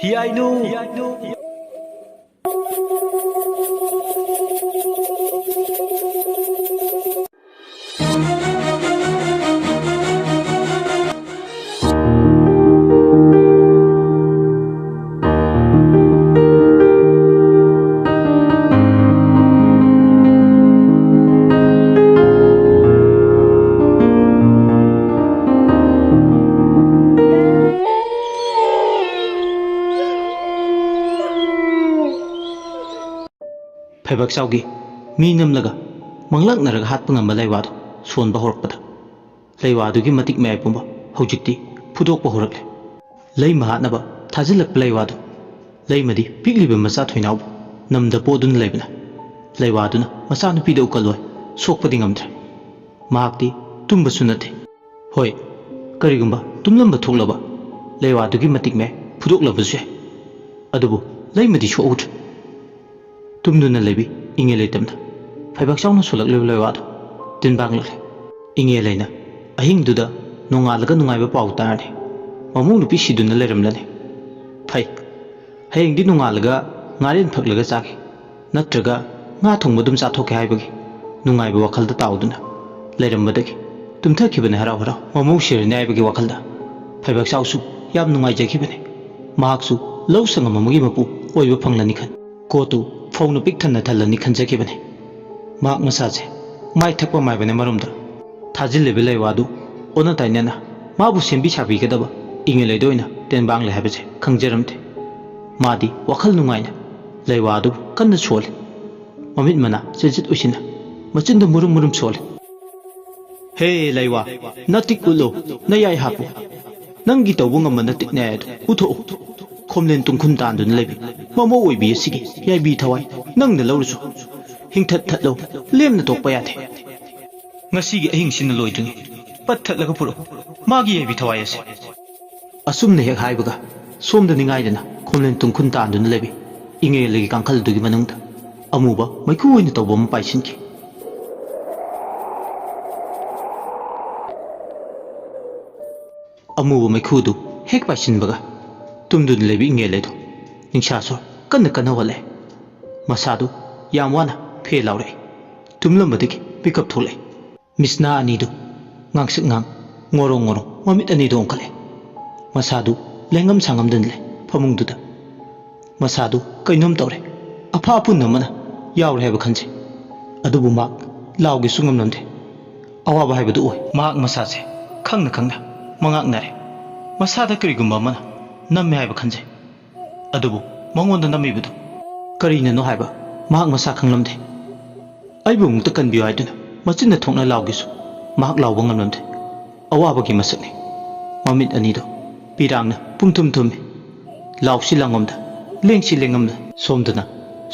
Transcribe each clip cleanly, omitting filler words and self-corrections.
Heeyainu. ꯐꯩꯕꯥꯛꯆꯥꯎꯒꯤ ꯃꯤ ꯅꯝꯂꯒ ꯃꯪꯂꯥꯛꯅꯔꯒ ꯍꯥꯠꯄ ꯉꯝꯕ ꯂꯩꯋꯥꯗꯨ ꯁꯣꯟꯕ ꯍꯧꯔꯛꯄꯗ ꯂꯩꯋꯥꯗꯨꯒꯤ ꯃꯇꯤꯛ ꯃꯌꯥꯏ ꯄꯨꯝꯕ ꯍꯧꯖꯤꯛꯇꯤ ꯐꯨꯗꯣꯛꯄ ꯍꯧꯔꯛꯂꯦ꯫ ꯂꯩꯃ ꯍꯥꯠꯅꯕ ꯊꯥꯖꯤꯜꯂꯛꯄ ꯂꯩꯋꯥꯗꯨ ꯂꯩꯃꯗꯤ ꯄꯤꯛꯂꯤꯕ ꯃꯆꯥ ꯊꯣꯏꯅꯥꯎꯕꯨ ꯅꯝꯗ ꯄꯣꯗꯨꯅ ꯂꯩꯕꯅ ꯂꯩꯋꯥꯗꯨꯅ ꯃꯆꯥꯅꯨꯄꯤꯗ ꯎꯀꯜꯂꯣꯏ ꯁꯣꯛꯄꯗꯤ ꯉꯝꯗ꯭ꯔꯦ꯫ ꯃꯍꯥꯛꯇꯤ ꯇꯨꯝꯕꯁꯨ ꯅꯠꯇꯦ꯫ ꯍꯣꯏ, ꯀꯔꯤꯒꯨꯝꯕ ꯇꯨꯝꯂꯝꯕ ꯊꯣꯛꯂꯕ ꯂꯩꯋꯥꯗꯨꯒꯤ ꯃꯇꯤꯛ ꯃꯌꯥꯏ ꯐꯨꯗꯣꯛꯂꯕꯁꯨ ꯌꯥꯏ, ꯑꯗꯨꯕꯨ ꯂꯩꯃꯗꯤ ꯁꯣꯛꯍꯧꯗ꯭ꯔꯦ꯫ ꯇꯨꯝꯗꯨꯅ ꯂꯩꯕꯤ ꯏꯉꯦ ꯂꯩꯇꯝꯅ ꯐꯩꯕꯥꯛꯆꯥꯎꯅ ꯁꯣꯜꯂꯛꯂꯤꯕ ꯂꯩꯋꯥꯗꯨ ꯇꯤꯟꯕꯥꯡꯂꯛꯂꯦ꯫ ꯏꯉꯦ ꯂꯩꯅ ꯑꯍꯤꯡꯗꯨꯗ ꯅꯣꯡꯉꯥꯜꯂꯒ ꯅꯨꯡꯉꯥꯏꯕ ꯄꯥꯎ ꯇꯥꯔꯅꯤ ꯃꯃꯧ ꯅꯨꯄꯤ ꯁꯤꯗꯨꯅ ꯂꯩꯔꯝꯂꯅꯤ꯫ ꯐꯩ, ꯍꯌꯦꯡꯗꯤ ꯅꯣꯡꯉꯥꯜꯂꯒ ꯉꯥꯔꯦꯟ ꯐꯛꯂꯒ ꯆꯥꯒꯦ ꯅꯠꯇ꯭ꯔꯒ ꯉꯥ ꯊꯣꯡꯕ ꯑꯗꯨꯝ ꯆꯥꯊꯣꯛꯀꯦ ꯍꯥꯏꯕꯒꯤ ꯅꯨꯡꯉꯥꯏꯕ ꯋꯥꯈꯜꯗ ꯇꯥꯎꯗꯨꯅ ꯂꯩꯔꯝꯕꯗꯒꯤ ꯇꯨꯝꯊꯈꯤꯕꯅꯤ ꯍꯔꯥꯎ ꯍꯔꯥꯎ ꯃꯃꯧ ꯁꯤꯔꯅꯤ ꯍꯥꯏꯕꯒꯤ ꯋꯥꯈꯜꯗ ꯐꯩꯕꯥꯛꯆꯥꯎꯁꯨ ꯌꯥꯝ ꯅꯨꯡꯉꯥꯏꯖꯈꯤꯕꯅꯤ꯫ ꯃꯍꯥꯛꯁꯨ ꯂꯧ ꯁꯪꯒꯝ ꯑꯃꯒꯤ ꯃꯄꯨ ꯑꯣꯏꯕ ꯐꯪꯂꯅꯤ ꯈꯟ ꯀꯣꯠꯇꯨ ꯐꯧꯅ ꯄꯤꯛ ꯊꯟꯅ ꯊꯜꯂꯅꯤ ꯈꯟꯖꯈꯤꯕꯅꯤ꯫ ꯃꯍꯥꯛ ꯃꯁꯥꯁꯦ ꯃꯥꯏ ꯊꯛꯄ ꯃꯥꯏꯕꯅꯦ ꯃꯔꯣꯝꯗ ꯊꯥꯖꯤꯜꯂꯤꯕ ꯂꯩꯋꯥꯗꯨ ꯑꯣꯟꯅ ꯇꯩꯅꯅ ꯃꯥꯕꯨ ꯁꯦꯝꯕꯤ ꯁꯥꯕꯤꯒꯗꯕ ꯏꯉꯦꯂꯩꯗ ꯑꯣꯏꯅ ꯇꯦꯟꯕꯥꯡꯂꯦ ꯍꯥꯏꯕꯁꯦ ꯈꯪꯖꯔꯝꯗꯦ꯫ ꯃꯥꯗꯤ ꯋꯥꯈꯜ ꯅꯨꯡꯉꯥꯏꯅ ꯂꯩꯋꯥꯗꯨ ꯀꯟꯅ ꯁꯣꯜꯂꯤ꯫ ꯃꯃꯤꯠ ꯃꯅꯥ ꯆꯤꯠ ꯎꯏꯁꯤꯟꯅ ꯃꯆꯤꯟꯗ ꯃꯨꯔꯨꯝ ꯃꯨꯔꯨꯝ ꯁꯣꯜꯂꯤ꯫ ꯍꯦ ꯂꯩꯋꯥ, ꯅꯇꯤꯛ ꯎꯠꯂꯣ, ꯅꯌꯥꯏ ꯍꯥꯞꯄꯨ, ꯅꯪꯒꯤ ꯇꯧꯕ ꯉꯝꯕ ꯅꯇꯤꯛ ꯅꯌꯥꯏ ꯑꯗꯨ ꯎꯠꯊꯣꯛꯎ꯫ ꯈꯣꯝꯂꯦꯟ ꯇꯨꯡꯈꯨꯟ ꯇꯥꯟꯗꯨꯅ ꯂꯩꯕꯤ ꯃꯃꯧ ꯑꯣꯏꯕꯤ ꯑꯁꯤꯒꯤ ꯌꯥꯏꯕꯤ ꯊꯋꯥꯏ ꯅꯪꯅ ꯂꯧꯔꯁꯨ ꯍꯤꯡꯊꯠ ꯊꯠꯂꯧ, ꯂꯦꯝꯅ ꯇꯣꯛꯄ ꯌꯥꯗꯦ꯫ ꯉꯁꯤꯒꯤ ꯑꯍꯤꯡꯁꯤꯅ ꯂꯣꯏꯗ꯭ꯔꯤꯉꯩ ꯄꯠ ꯊꯠꯂꯒ ꯄꯨꯔꯛꯎ ꯃꯥꯒꯤ ꯌꯥꯏꯕꯤ ꯊꯋꯥꯏ ꯑꯁꯤ꯫ ꯑꯁꯨꯝꯅ ꯍꯦꯛ ꯍꯥꯏꯕꯒ ꯁꯣꯝꯗ ꯅꯤꯡꯉꯥꯏꯗꯅ ꯈꯣꯝꯂꯦꯟ ꯇꯨꯡꯈꯨꯟ ꯇꯥꯟꯗꯨꯅ ꯂꯩꯕꯤ ꯏꯉꯦꯂꯩꯒꯤ ꯀꯥꯡꯈꯜꯗꯨꯒꯤ ꯃꯅꯨꯡꯗ ꯑꯃꯨꯕ ꯃꯩꯈꯨ ꯑꯣꯏꯅ ꯇꯧꯕ ꯑꯃ ꯄꯥꯏꯁꯤꯟꯈꯤ꯫ ꯑꯃꯨꯕ ꯃꯩꯈꯨꯗꯨ ꯍꯦꯛ ꯄꯥꯏꯁꯤꯟꯕꯒ ꯇꯨꯝꯗꯨꯅ ꯂꯩꯕꯤ ꯏꯉꯦꯂꯩꯗꯨ ꯅꯤꯡꯁꯥꯁꯣꯔ ꯀꯟꯅ ꯀꯟꯅ ꯍꯣꯜꯂꯛꯑꯦ꯫ ꯃꯁꯥꯗꯨ ꯌꯥꯝ ꯋꯥꯅ ꯐꯦ ꯂꯥꯎꯔꯛꯏ꯫ ꯇꯨꯝꯂꯝꯕꯗꯒꯤ ꯄꯤꯀꯞ ꯊꯣꯛꯂꯛꯏ꯫ ꯃꯤꯁꯅꯥ ꯑꯅꯤꯗꯨ ꯉꯥꯡꯁꯛ ꯉꯥꯡ ꯉꯣꯔꯣꯡ ꯉꯣꯔꯣꯡ ꯃꯃꯤꯠ ꯑꯅꯤꯗꯨ ꯑꯣꯟꯈꯠꯂꯦ꯫ ꯃꯁꯥꯗꯨ ꯂꯦꯡꯉꯝ ꯁꯥꯉꯝꯗꯅ ꯂꯩ ꯐꯃꯨꯡꯗꯨꯗ꯫ ꯃꯁꯥꯗꯨ ꯀꯩꯅꯣꯝ ꯇꯧꯔꯦ, ꯑꯐꯥ ꯑꯄꯨꯟ ꯑꯃꯅ ꯌꯥꯎꯔꯦ ꯍꯥꯏꯕ ꯈꯟꯖꯩ, ꯑꯗꯨꯕꯨ ꯃꯍꯥꯛ ꯂꯥꯎꯒꯦꯁꯨ ꯉꯝꯂꯝꯗꯦ꯫ ꯑꯋꯥꯕ ꯍꯥꯏꯕꯗꯨ ꯑꯣꯏ꯫ ꯃꯍꯥꯛ ꯃꯁꯥꯁꯦ ꯈꯪꯅ ꯈꯪꯅ ꯃꯉꯥꯛꯅꯔꯦ꯫ ꯃꯁꯥꯗ ꯀꯔꯤꯒꯨꯝꯕ ꯑꯃꯅ ꯅꯝꯃꯦ ꯍꯥꯏꯕ ꯈꯟꯖꯩ, ꯑꯗꯨꯕꯨ ꯃꯉꯣꯟꯗ ꯅꯝꯃꯤꯕꯗꯨ ꯀꯔꯤꯅꯅꯣ ꯍꯥꯏꯕ ꯃꯍꯥꯛ ꯃꯁꯥ ꯈꯪꯂꯝꯗꯦ꯫ ꯑꯩꯕꯨ ꯑꯃꯨꯛꯇ ꯀꯟꯕꯤꯌꯨ ꯍꯥꯏꯗꯨꯅ ꯃꯆꯤꯟꯅ ꯊꯣꯛꯅ ꯂꯥꯎꯒꯦꯁꯨ ꯃꯍꯥꯛ ꯂꯥꯎꯕ ꯉꯝꯂꯝꯗꯦ꯫ ꯑꯋꯥꯕꯒꯤ ꯃꯁꯛꯅꯤ꯫ ꯃꯃꯤꯠ ꯑꯅꯤꯗꯨ ꯄꯤꯔꯥꯡꯅ ꯄꯨꯡꯊꯨꯝ ꯊꯨꯝꯃꯤ꯫ ꯂꯥꯎꯁꯤ ꯂꯥꯡꯉꯝꯗ ꯂꯦꯡꯁꯤ ꯂꯦꯡꯉꯝꯗ ꯁꯣꯝꯗꯅ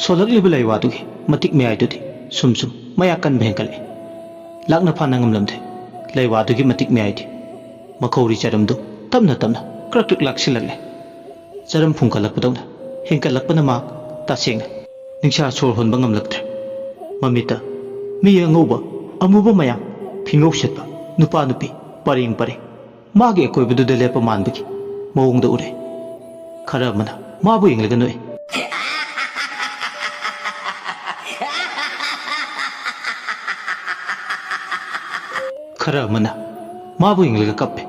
ꯁꯣꯜꯂꯛꯂꯤꯕ ꯂꯩꯋꯥꯗꯨꯒꯤ ꯃꯇꯤꯛ ꯃꯌꯥꯏꯗꯨꯗꯤ ꯁꯨꯝ ꯃꯌꯥ ꯀꯟꯕ ꯍꯦꯟꯒꯠꯂꯛꯏ꯫ ꯂꯥꯛꯅ ꯐꯥꯅ ꯉꯝꯂꯝꯗꯦ ꯂꯩꯋꯥꯗꯨꯒꯤ ꯃꯇꯤꯛ ꯃꯌꯥꯏꯗꯤ꯫ ꯃꯈꯧꯔꯤ ꯆꯔꯝꯗꯨ ꯇꯞꯅ ꯇꯞꯅ ꯀ꯭ꯔꯛ ꯀ꯭ꯔꯛ ꯂꯥꯛꯁꯤꯜꯂꯛꯂꯦ꯫ ꯆꯔꯝ ꯐꯨꯡꯀꯠꯂꯛꯄꯗꯧꯅ ꯍꯦꯟꯀꯠꯂꯛꯄꯅ ꯃꯍꯥꯛ ꯇꯁꯦꯡꯅ ꯅꯤꯡꯁꯥ ꯁꯣꯔ ꯍꯣꯟꯕ ꯉꯝꯂꯛꯇ꯭ꯔꯦ꯫ ꯃꯃꯤꯠꯇ ꯃꯤ ꯑꯉꯧꯕ ꯑꯃꯨꯕ ꯃꯌꯥꯝ ꯐꯤꯡꯒꯧ ꯁꯦꯠꯄ ꯅꯨꯄꯥ ꯅꯨꯄꯤ ꯄꯔꯦꯡ ꯄꯔꯦꯡ ꯃꯥꯒꯤ ꯑꯀꯣꯏꯕꯗꯨꯗ ꯂꯦꯞꯄ ꯃꯥꯟꯕꯒꯤ ꯃꯑꯣꯡꯗ ꯎꯔꯦ꯫ ꯈꯔ ꯑꯃꯅ ꯃꯥꯕꯨ ꯌꯦꯡꯂꯒ ꯅꯣꯛꯏ꯫ ꯈꯔ ꯑꯃꯅ ꯃꯥꯕꯨ ꯌꯦꯡꯂꯒ ꯀꯞꯄꯦ꯫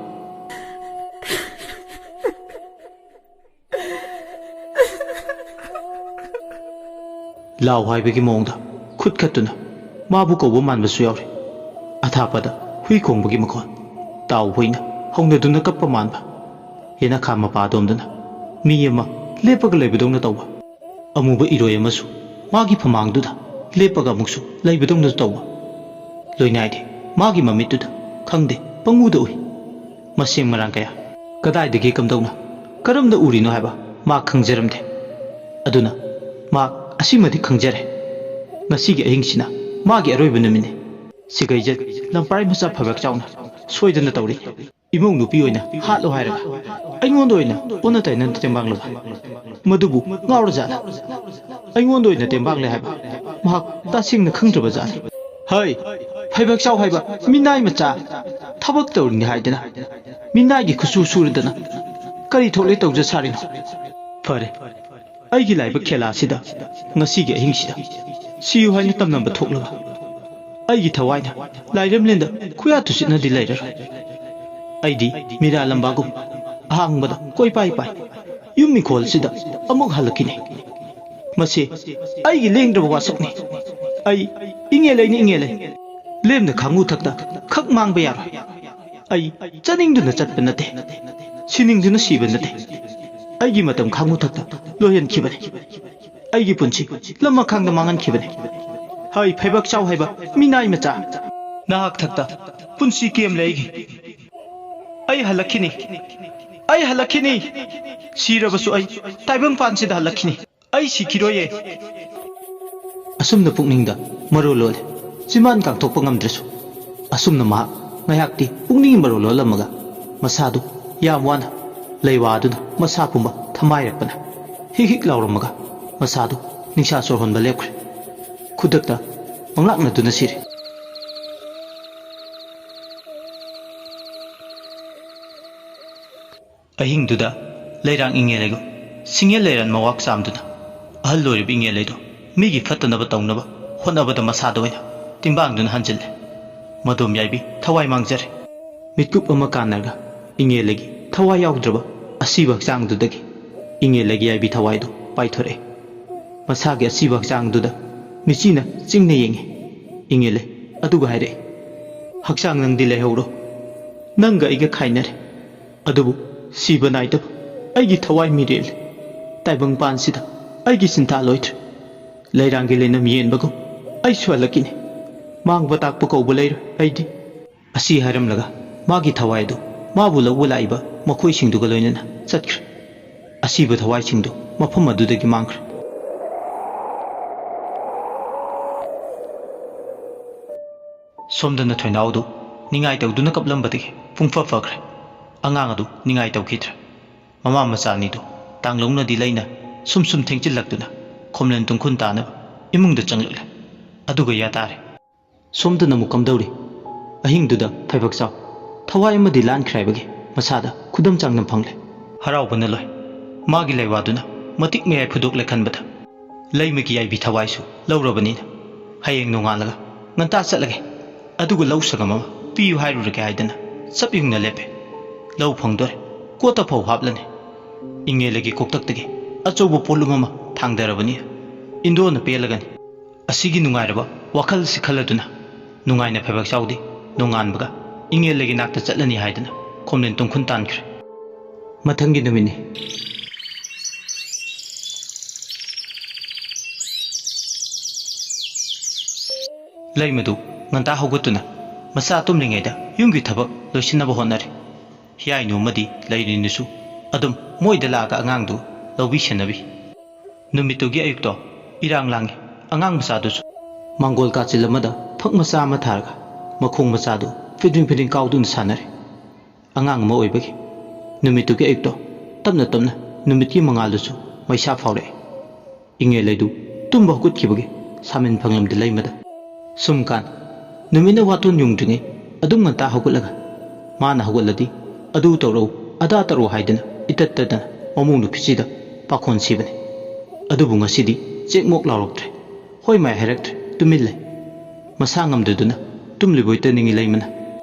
ꯂꯥꯎ ꯍꯥꯏꯕꯒꯤ ꯃꯑꯣꯡꯗ ꯈꯨꯠ ꯈꯠꯇꯨꯅ ꯃꯥꯕꯨ ꯀꯧꯕ ꯃꯥꯟꯕꯁꯨ ꯌꯥꯎꯔꯤ꯫ ꯑꯊꯥꯞꯄꯗ ꯍꯨꯏ ꯈꯣꯡꯕꯒꯤ ꯃꯈꯣꯟ, ꯇꯥꯎ ꯍꯨꯏꯅ ꯍꯧꯅꯗꯨꯅ ꯀꯞꯄ ꯃꯥꯟꯕ, ꯌꯦꯅꯈꯥ ꯃꯄꯥꯗꯣꯝꯗꯅ ꯃꯤ ꯑꯃ ꯂꯦꯞꯄꯒ ꯂꯩꯕꯗꯧꯅ ꯇꯧꯕ, ꯑꯃꯨꯕ ꯏꯔꯣꯏ ꯑꯃꯁꯨ ꯃꯥꯒꯤ ꯐꯃꯥꯡꯗꯨꯗ ꯂꯦꯞꯄꯒ ꯑꯃꯨꯛꯁꯨ ꯂꯩꯕꯗꯧꯅ ꯇꯧꯕ꯫ ꯂꯣꯏꯅꯥꯏꯗꯤ ꯃꯥꯒꯤ ꯃꯃꯤꯠꯇꯨꯗ ꯈꯪꯗꯦ ꯄꯪꯎꯗ ꯎꯏ꯫ ꯃꯁꯦꯡ ꯃꯔꯥꯡ ꯀꯌꯥ ꯀꯗꯥꯏꯗꯒꯤ ꯀꯝꯗꯧꯅ ꯀꯔꯝꯅ ꯎꯔꯤꯅꯣ ꯍꯥꯏꯕ ꯃꯥ ꯈꯪꯖꯔꯝꯗꯦ꯫ ꯑꯗꯨꯅ ꯃꯍꯥꯛ ꯑꯁꯤꯃꯗꯤ ꯈꯪꯖꯔꯦ, ꯉꯁꯤꯒꯤ ꯑꯍꯤꯡꯁꯤꯅ ꯃꯥꯒꯤ ꯑꯔꯣꯏꯕ ꯅꯨꯃꯤꯠꯅꯤ꯫ ꯁꯤꯒꯩꯖꯠ ꯂꯝꯄꯥꯏ ꯃꯆꯥ ꯐꯩꯕꯥꯛꯆꯥꯎꯅ ꯁꯣꯏꯗꯅ ꯇꯧꯔꯤ꯫ ꯏꯃꯧ ꯅꯨꯄꯤ ꯑꯣꯏꯅ ꯍꯥꯠꯂꯣ ꯍꯥꯏꯔꯒ ꯑꯩꯉꯣꯟꯗ ꯑꯣꯏꯅ ꯑꯣꯟꯅ ꯇꯩꯅꯅ ꯇꯦꯡꯕꯥꯡꯂꯕ, ꯃꯗꯨꯕꯨ ꯉꯥꯎꯔꯖꯥꯠꯂ? ꯑꯩꯉꯣꯟꯗ ꯑꯣꯏꯅ ꯇꯦꯡꯕꯥꯡꯂꯦ ꯍꯥꯏꯕ ꯃꯍꯥꯛ ꯇꯁꯦꯡꯅ ꯈꯪꯗ꯭ꯔꯕꯖꯥꯠꯂ? ꯍꯩ, ꯐꯩꯕꯥꯛꯆꯥꯎ ꯍꯥꯏꯕ ꯃꯤꯅꯥꯏ ꯃꯆꯥ, ꯊꯕꯛ ꯇꯧꯔꯤꯅꯤ ꯍꯥꯏꯗꯅ ꯃꯤꯅꯥꯏꯒꯤ ꯈꯨꯠꯁꯨ ꯁꯨꯔꯗꯅ ꯀꯔꯤ ꯊꯣꯛꯂꯦ ꯇꯧꯖ ꯁꯥꯔꯤꯅꯣ? ꯐꯔꯦ ꯑꯩꯒꯤ ꯂꯥꯏꯕ ꯈꯦꯂꯥꯁꯤꯗ ꯉꯁꯤꯒꯤ ꯑꯍꯤꯡꯁꯤꯗ ꯁꯤꯌꯨ ꯍꯥꯏꯅ ꯇꯝꯅꯕ ꯊꯣꯛꯂꯒ ꯑꯩꯒꯤ ꯊꯋꯥꯏꯅ ꯂꯥꯏꯔꯦꯝꯂꯦꯟꯗ ꯈꯨꯌꯥ ꯊꯨꯁꯤꯠꯅꯗꯤ ꯂꯩꯔꯔꯣꯏ ꯑꯩꯗꯤ ꯃꯤꯔꯥ ꯂꯝꯕꯥꯒꯨꯝ ꯑꯍꯥꯡꯕꯗ ꯀꯣꯏꯄꯥꯏ ꯄꯥꯏ ꯌꯨꯝ ꯏꯪꯈꯣꯜꯁꯤꯗ ꯑꯃꯨꯛ ꯍꯜꯂꯛꯈꯤꯅꯤ ꯃꯁꯤ ꯑꯩꯒꯤ ꯂꯦꯡꯗ꯭ꯔꯕ ꯋꯥꯁꯛꯅꯤ ꯑꯩ ꯏꯪꯉꯦꯂꯩꯅꯤ ꯏꯪꯉꯦꯂꯩ ꯂꯦꯝꯅ ꯈꯥꯡꯉꯨ ꯊꯛꯇ ꯈꯛ ꯃꯥꯡꯕ ꯌꯥꯔꯣꯏ ꯑꯩ ꯆꯠꯅꯤꯡꯗꯨꯅ ꯆꯠꯄ ꯅꯠꯇꯦ ꯁꯤꯅꯤꯡꯗꯨꯅ ꯁꯤꯕ ꯅꯠꯇꯦ ꯑꯩꯒꯤ ꯃꯇꯝ ꯈꯥꯡꯉꯨ ꯊꯛꯇ ꯂꯣꯏꯍꯟꯈꯤꯕꯅꯤ ꯑꯩꯒꯤ ꯄꯨꯟꯁꯤ ꯂꯝꯃꯈꯥꯡꯗ ꯃꯥꯡꯍꯟꯈꯤꯕꯅꯤ ꯍꯩ ꯐꯩꯕꯛ ꯆꯥꯎ ꯍꯥꯏꯕ ꯃꯤꯅꯥꯏ ꯃꯆꯥ ꯅꯍꯥꯛ ꯊꯛꯇ ꯄꯨꯟꯁꯤ ꯀꯦꯝ ꯂꯩꯒꯤ ꯑꯩ ꯍꯜꯂꯛꯈꯤꯅꯤ ꯑꯩ ꯍꯜꯂꯛꯈꯤꯅꯤ ꯁꯤꯔꯕꯁꯨ ꯑꯩ ꯇꯥꯏꯕꯪꯄꯥꯟꯁꯤꯗ ꯍꯜꯂꯛꯈꯤꯅꯤ ꯑꯩ ꯁꯤꯈꯤꯔꯣꯏꯌꯦ ꯑꯁꯨꯝꯅ ꯄꯨꯛꯅꯤꯡꯗ ꯃꯔꯣ ꯂꯣꯜꯂꯦ ꯆꯤꯃꯥꯟ ꯀꯥꯡꯊꯣꯛꯄ ꯉꯝꯗ꯭ꯔꯁꯨ ꯑꯁꯨꯝꯅ ꯃꯍꯥꯛ ꯉꯥꯏꯍꯥꯛꯇꯤ ꯄꯨꯛꯅꯤꯡꯒꯤ ꯃꯔꯣ ꯂꯣꯜꯂꯝꯃꯒ ꯃꯁꯥꯗꯨ ꯌꯥꯝ ꯋꯥꯅ ꯂꯩꯋꯥꯗꯨꯅ ꯃꯁꯥ ꯄꯨꯝꯕ ꯊꯝꯃꯥꯏꯔꯛꯄꯅ ꯍꯤꯛ ꯍꯤꯛ ꯂꯥꯎꯔꯝꯃꯒ ꯃꯁꯥꯗꯨ ꯅꯤꯡꯁꯥ ꯁꯣꯔ ꯍꯣꯟꯕ ꯂꯦꯞꯈ꯭ꯔꯦ ꯈꯨꯗꯛꯇ ꯃꯪꯂꯥꯛꯅꯗꯨꯅ ꯁꯤꯔꯦ ꯑꯍꯤꯡꯗꯨꯗ ꯂꯩꯔꯥꯡ ꯏꯪꯉꯦꯂꯩꯒ ꯁꯤꯡꯉꯦꯜ ꯂꯩꯔꯥꯟ ꯃꯋꯥꯛ ꯆꯥꯝꯗꯨꯅ ꯑꯍꯜ ꯑꯣꯏꯔꯤꯕ ꯏꯪꯉꯦꯂꯩꯗꯣ ꯃꯤꯒꯤ ꯐꯠꯇꯅꯕ ꯇꯧꯅꯕ ꯍꯣꯠꯅꯕꯗ ꯃꯁꯥꯗ ꯑꯣꯏꯅ ꯇꯤꯡꯕꯥꯡꯗꯨꯅ ꯍꯟꯖꯤꯜꯂꯦ ꯃꯗꯣꯝ ꯌꯥꯏꯕꯤ ꯊꯋꯥꯏ ꯃꯥꯡꯖꯔꯦ ꯃꯤꯠꯀꯨꯞ ꯑꯃ ꯀꯥꯟꯅꯔꯒ ꯏꯪꯉꯦꯂꯩꯒꯤ ꯊꯋꯥꯏ ꯌꯥꯎꯗ꯭ꯔꯕ ꯑꯁꯤꯕ ꯍꯛꯆꯥꯡꯗꯨꯗꯒꯤ ꯏꯪꯉꯦꯂꯩꯒꯤ ꯌꯥꯏꯕꯤ ꯊꯋꯥꯏꯗꯨ ꯄꯥꯏꯊꯣꯔꯛꯑꯦ ꯃꯁꯥꯒꯤ ꯑꯁꯤꯕ ꯍꯛꯆꯥꯡꯗꯨꯗ ꯃꯤꯆꯤꯅ ꯆꯤꯡꯅ ꯌꯦꯡꯉꯦ ꯏꯪꯉꯦꯂꯩ ꯑꯗꯨꯒ ꯍꯥꯏꯔꯛꯑꯦ ꯍꯛꯆꯥꯡ ꯅꯪꯗꯤ ꯂꯩꯍꯧꯔꯣ ꯅꯪꯒ ꯑꯩꯒ ꯈꯥꯏꯅꯔꯦ ꯑꯗꯨꯕꯨ ꯁꯤꯕ ꯅꯥꯏꯗꯕ ꯑꯩꯒꯤ ꯊꯋꯥꯏ ꯃꯤꯔꯦꯜ ꯇꯥꯏꯕꯪꯄꯥꯟꯁꯤꯗ ꯑꯩꯒꯤ ꯁꯤꯟꯊꯥ ꯂꯣꯏꯗ꯭ꯔꯦ ꯂꯩꯔꯥꯡꯒꯤ ꯂꯩꯅꯝ ꯌꯦꯟꯕꯒꯨꯝ ꯑꯩꯁꯨ ꯍꯜꯂꯛꯈꯤꯅꯤ ꯃꯥꯡꯕ ꯇꯥꯛꯄ ꯀꯧꯕ ꯂꯩꯔꯣꯏ ꯑꯩꯗꯤ ꯑꯁꯤ ꯍꯥꯏꯔꯝꯂꯒ मागी थवाई दो माबु लौबु लाइबा मखोई सिंगदुगा लोइनना चटख्रे असीबा थवाई सिंगदु मफम अदुदगी मांख्रे सोमदना थोइनाउदु निंगाई तौदुना कपलंबदगी पुंगफा फख्रे अंगांग अदु निंगाई तौखिद्रे ममा मचानीदु तांगलौनदि लैना सुम सुम थेंचिलक्तुना खोमलन तुंखुन ताना इमुंगदा चंगलले अदुगा यातारे सोमदना मुकमदौरी अहिंगदुदा फैबकचाव थवाई अमदि लानख्राइबगी मसादा खुदम चांगनम फंगले हराउबना लोय मागी लैवादुना मतिक मेयाय फुदोकले खनबदा लैमगी याइबी थवाईसु लौरबनिना हयेंग नोंगालगा nganta chatlage adugu lau sagama piyu hairurage haidana sapyungna lepe lau phangdore kota phau haplane ingelegi koktaktagi achobo polumama thangdarabani indona pelagani asigi nungairaba wakhal sikhaladuna nungaina phebak chaudi nonganbaga ingelegi nakta chatlani haidana khomlen tungkhun tankhre mathangi numini लैमदु nganta hogutuna masa tumlingaida yumgi thabak loisinaba honari hiyainu madi leirinisu adum moida laga angangdu lobi senabi numitugi ayukto irang langi angang masa du mangol ka chilamada phak masa ma tharga makhong masa du fidring fidring kaudun sanari angang ma oibagi numitugi ayukto tamna tamna numitki mangalusu maisa phawre inge leidu tumba hukut khibagi samin phanglam de leimada Sumkan, numina watun yung dringi, adum nganta hagulaga. Mana haguladi, adu taro, ada taro haidana, itatadana, mamundu pisida, pakon sibane. Adu bunga sidi, cek mok laroktre. Hoy may herektre, tumille. Masangam duduna, tumliboyta ningi laymana.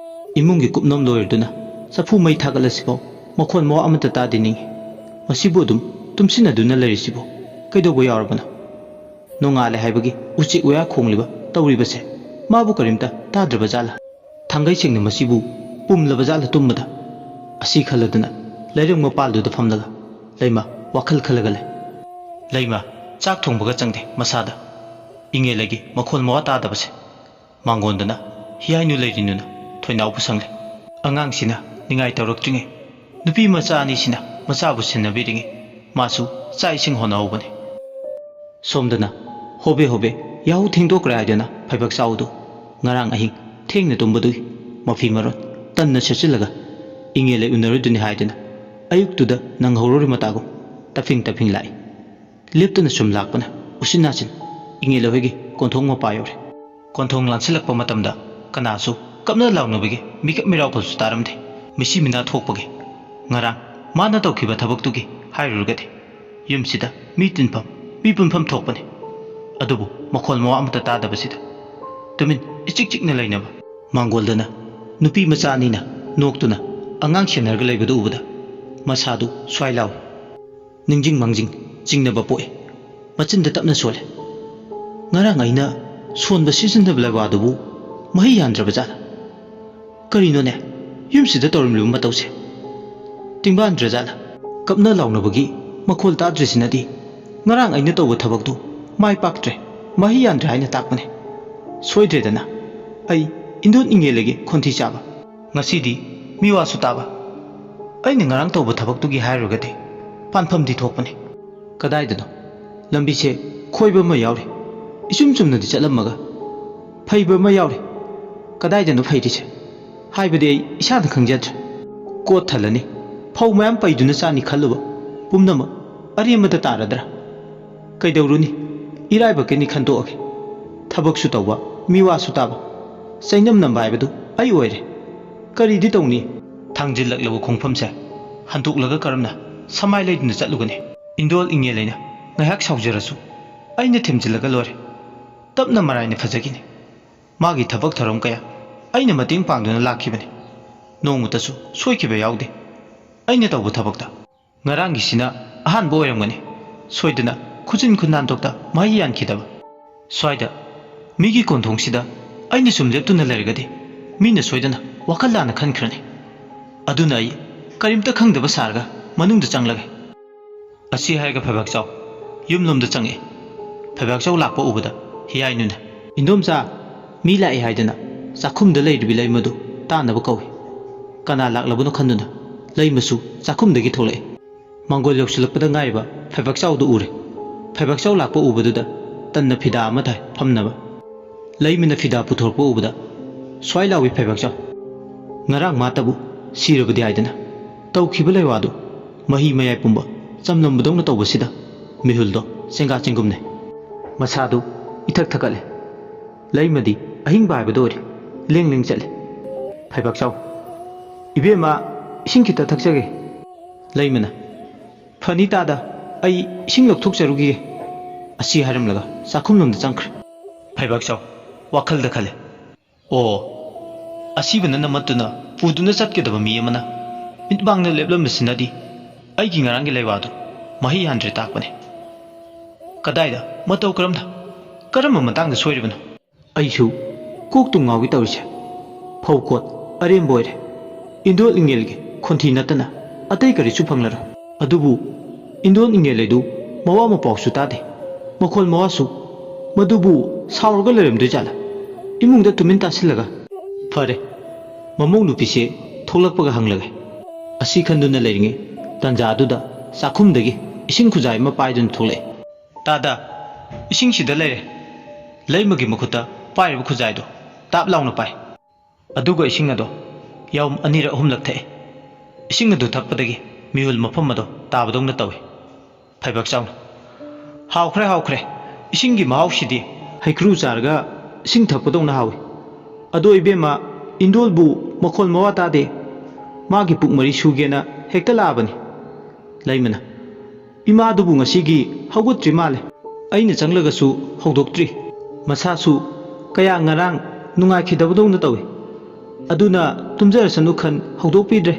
Imungi kupnom loyerduna, sapu may tagalasibo, makon mo amatata diningi. Masibodum, tumsina duna larisibo, kaido boyarabana. Nongale haibagi, uchi uya kongliba. तौरीबसे माबु करिमता ताद्रबजाला थांगै सिंगने मसिबु पुमलबजाला तुमबदा असि खलदना लैरंग मपालदुदा फमलगा lemma वाखल खलगले lemma चाक थोंबगा चंगदे मसादा इंगे लगी मखोल मवा तादबसे मांगोंदना हियाइनु लैरिनुना थोइनाउ संगले अंगांगसिना निंगाइ तौरक्त्रिंगे नुपी मचा अनिसिना मचाबु सिन्नबिरिंगे मासु चाइसिंग होनाउबने सोमदना होबे होबे Yahoo थिंगदोक्रे हाइदना फैबक चाउदु ngarang ahing thengna tumbadui mafi maron tanna sechilaga ingele unaruduni haidana ayuktuda nang horori matago tafing lai leptana sum lakpana usinachin ingele hoigi konthong ma payore konthong lansilakpa matamda kanasu kapna lawnobigi mikap mirau phasu taramde misi mina thokpage ngarang mana tawkhiba thabaktugi hairurugade ꯌꯨꯝꯁꯤꯗ ꯃꯤ ꯇꯤꯟꯐꯝ ꯃꯤ ꯄꯨꯟꯐꯝ ꯊꯣꯛꯄꯅꯤ ꯑꯗꯨꯕꯨ ꯃꯈꯣꯜ ꯃꯋꯥ ꯑꯃꯠꯇ ꯇꯥꯗꯕꯁꯤꯗ ꯇꯨꯃꯤꯟ ꯏꯆꯤꯛ ꯆꯤꯛꯅ ꯂꯩꯅꯕ ꯃꯥꯡꯒꯣꯜꯗꯅ ꯅꯨꯄꯤ ꯃꯆꯥ ꯑꯅꯤꯅ ꯅꯣꯛꯇꯨꯅ ꯑꯉꯥꯡ ꯁꯦꯟꯅꯔꯒ ꯂꯩꯕꯗꯨ ꯎꯕꯗ ꯃꯁꯥꯗꯨ ꯁ꯭ꯋꯥꯏ ꯂꯥꯎꯏ ꯅꯤꯡꯖꯤꯡ ꯃꯥꯡꯖꯤꯡ ꯆꯤꯡꯅꯕ ꯄꯣꯛꯏ ꯃꯆꯤꯟꯗ ꯇꯞꯅ ꯁꯣꯜꯂꯦ ꯉꯔꯥꯡ ꯑꯩꯅ ꯁꯣꯟꯕ ꯁꯤꯖꯤꯟꯅꯕ ꯂꯩꯋꯥꯗꯨꯕꯨ ꯃꯍꯩ ꯌꯥꯟꯗ꯭ꯔꯕꯖꯥꯠꯂ ꯀꯔꯤꯅꯣꯅꯦ ꯌꯨꯝꯁꯤꯗ ꯇꯧꯔꯝꯂꯤꯕ ꯃꯇꯧꯁꯦ ꯇꯤꯡꯕꯥꯟꯗ꯭ꯔꯖꯥꯠꯂ ꯀꯞꯅ ꯂꯥꯎꯅꯕꯒꯤ ꯃꯈꯣꯜ ꯇꯥꯗ꯭ꯔꯤꯁꯤꯅꯗꯤ ꯉꯔꯥꯡ ꯑꯩꯅ ꯇꯧꯕ ꯊꯕꯛꯇꯨ ꯃꯥꯏ ꯄꯥꯛꯇ꯭ꯔꯦ ꯃꯍꯩ ꯌꯥꯟꯗ꯭ꯔꯦ ꯍꯥꯏꯅ ꯇꯥꯛꯄꯅꯦ ꯁꯣꯏꯗ꯭ꯔꯦꯗꯅ ꯑꯩ ꯏꯟꯗꯣꯟ ꯏꯉꯦꯜꯂꯒꯤ ꯈꯣꯟꯊꯤ ꯆꯥꯕ ꯉꯁꯤꯗꯤ ꯃꯤꯋꯥꯁꯨ ꯇꯥꯕ ꯑꯩꯅ ꯉꯔꯥꯡ ꯇꯧꯕ ꯊꯕꯛꯇꯨꯒꯤ ꯍꯥꯏꯔꯨꯔꯒꯗꯤ ꯄꯥꯟꯐꯝꯗꯤ ꯊꯣꯛꯄꯅꯤ ꯀꯗꯥꯏꯗꯅꯣ ꯂꯝꯕꯤꯁꯦ ꯈꯣꯏꯕ ꯑꯃ ꯌꯥꯎꯔꯤ इचुम चुमनदी चलमगा फैबा मा यावरे कदाइदनो फैरिसे हाइबदि आई इसाद खंगजद्र कोट थलनी फौ मयाम पैदुना चानी खल्लुबा पुमनम अरेमदा तारद्रा कैदौरुनी इराइबकेनी खंदोके थबकसु तौबा मिवासु ताबा सैनम नंबाइबदु आई ओइरे करीदि तौनी थांजिलकलबो खोंफमसे हंतुकलगा करमना समाय लेदुना चलुगने इंदोल इंगे लेना ngahak saujarasu aina themjilaka lore tapna maraina phajagini magi thabak tharam kaya aina mating pangduna lakhibani nongmutasu soikiba yaude aina tawba thabakta ngarangi sina ahan bo oiramgani soidana khujin khunnan tokta mai yan khidaba soida migi konthong sida aina sum leptuna lergadi mina soidana wakallana khankhrani aduna ai karimta khangdaba sarga manungda changlage asi haiga phabak chaw ꯌꯨꯝꯂꯣꯝꯗ ꯆꯪꯉꯦ ꯐꯩꯕꯥꯛꯆꯧ ꯂꯥꯛꯄ ꯎꯕꯗ ꯍꯤꯌꯥꯏꯅꯨꯅ ꯏꯟꯗꯣꯝꯆꯥ ꯃꯤ ꯂꯥꯛꯑꯦ ꯍꯥꯏꯗꯅ ꯆꯥꯛꯈꯨꯝꯗ ꯂꯩꯔꯤꯕꯤ ꯂꯩꯃꯗꯨ ꯇꯥꯟꯅꯕ ꯀꯧꯏ ꯀꯅꯥ ꯂꯥꯛꯂꯕꯅꯣ ꯈꯟꯗꯨꯅ ꯂꯩꯃꯁꯨ ꯆꯥꯛꯈꯨꯝꯗꯒꯤ ꯊꯣꯛꯂꯛꯑꯦ ꯃꯥꯡꯒꯣꯜ ꯌꯧꯁꯤꯜꯂꯛꯄꯗ ꯉꯥꯏꯕ ꯐꯩꯕꯥꯛꯆꯧꯗꯨ ꯎꯔꯦ ꯐꯩꯕꯥꯛꯆꯧ ꯂꯥꯛꯄ ꯎꯕꯗꯨꯗ ꯇꯟꯅ ꯐꯤꯗꯥ ꯑꯃ ꯊꯥꯏ ꯐꯝꯅꯕ ꯂꯩꯃꯅ ꯐꯤꯗꯥ ꯄꯨꯊꯣꯔꯛꯄ ꯎꯕꯗ ꯁ꯭ꯋꯥꯏ ꯂꯥꯎꯏ ꯐꯩꯕꯥꯛꯆꯧ ꯉꯔꯥꯡ ꯃꯥꯇꯕꯨ ꯁꯤꯔꯕꯗꯤ ꯍꯥꯏꯗꯅ ꯇꯧꯈꯤꯕ ꯂꯩꯋꯥꯗꯨ ꯃꯍꯤ ꯃꯌꯥꯏ ꯄꯨꯝꯕ ꯆꯝꯂꯝꯕꯗꯧꯅ ꯇꯧꯕꯁꯤꯗ मिहुलदो सेंगा चिंगुमने मसादु इथक थकले लैमदी अहिंग बायबदोरी लेंग लेंग चले फैबाक्चाव इबेमा इसिंग खिता थकजगे लैमना फनी तादा अई इसिंग लौथोकचरुगी असि हारमलगा चाखुमलमदा चंख्रे फैबाक्चाव वाखलदा खले ओ असिबना नमतुना पुदुना चटकेदबा मी अमना मिटबांगना लेबलमसिनादी अईगी ngaranggi laiwadu mahi handre takpane कदाइदा मतौ करमदा करम मतंगदा सोइरबनो अइसु कोकतु ngawi तौरिसे फौकोट अरेम बोइरे इंदोल इंगेलगे खोंथि नतना अतै करिसु फंगलर अदुबु इंदोल इंगेलेदु मवा मपाउसु तादे मखोल मवासु मदुबु सावरगा लेरमदु जाला इमुंगदा तुमिन तासिलगा फरे ममौ नुपिसे थोलकपगा हंगलगे असि खंदुना लेरिंगे तंजादुदा साखुमदगी इसिंग खुजाय मा पाइदुन थोले तादा इसिंग सिदा लेरे लैमगी मखुता पाइरब खुजाइदो ताप लाउना पाइ अदुगा इसिंग अदो याउम अनिर अहुमलक थे इसिंग अदु थकपदगी मिहुल मफम अदो ताबदौना तवे फैबाक चाउना हाउखरे इसिंगी महाउसिदी हैक्रू चारगा इसिंग थकपदौना हाउई अदो इबेमा इंदोलबु मखोल मवा तादे मागी पुक मरी सुगेना हेक्ता लाबनी लैमना इमादुबु ngasiगी हौगुत्रि माले अइना चंगलगसु हौदोक्त्रि मसासु कया ngarang नुंगाखिदबदौना तवे अदुना तुमजरसनु खन हौदोकपिद्रे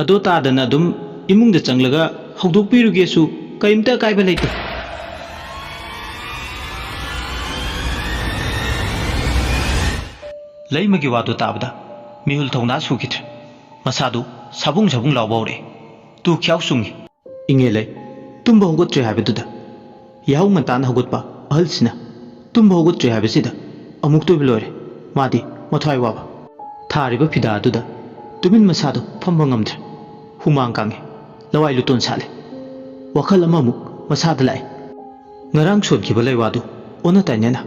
अदो तादना दुम इमुंगदा चंगलगा हौदोकपिरुगेसु कयिमता कायबा लेते लैमगी वादो ताबदा मिहुल थौना सुखिद्रे मसादु साबुंग साबुंग लावबौरे तु ख्याउ सुंगी इंगेले तुम्बा हौगुत्रे हाबदुदा याहु मंतान हौगुत्पा अहलसिना तुम्बा हौगुत्रे हाबसिदा अमुक तो बिलोरे मादी मथाय वाबा थारिबा फिदादुदा तुमिन मसादो फंबा ngamdre हुमांग कांगे लवाई लुतोन साले वखल अमामुक मसादा लाए ngarang सोनखिबा लैवादु ओना ताइनेना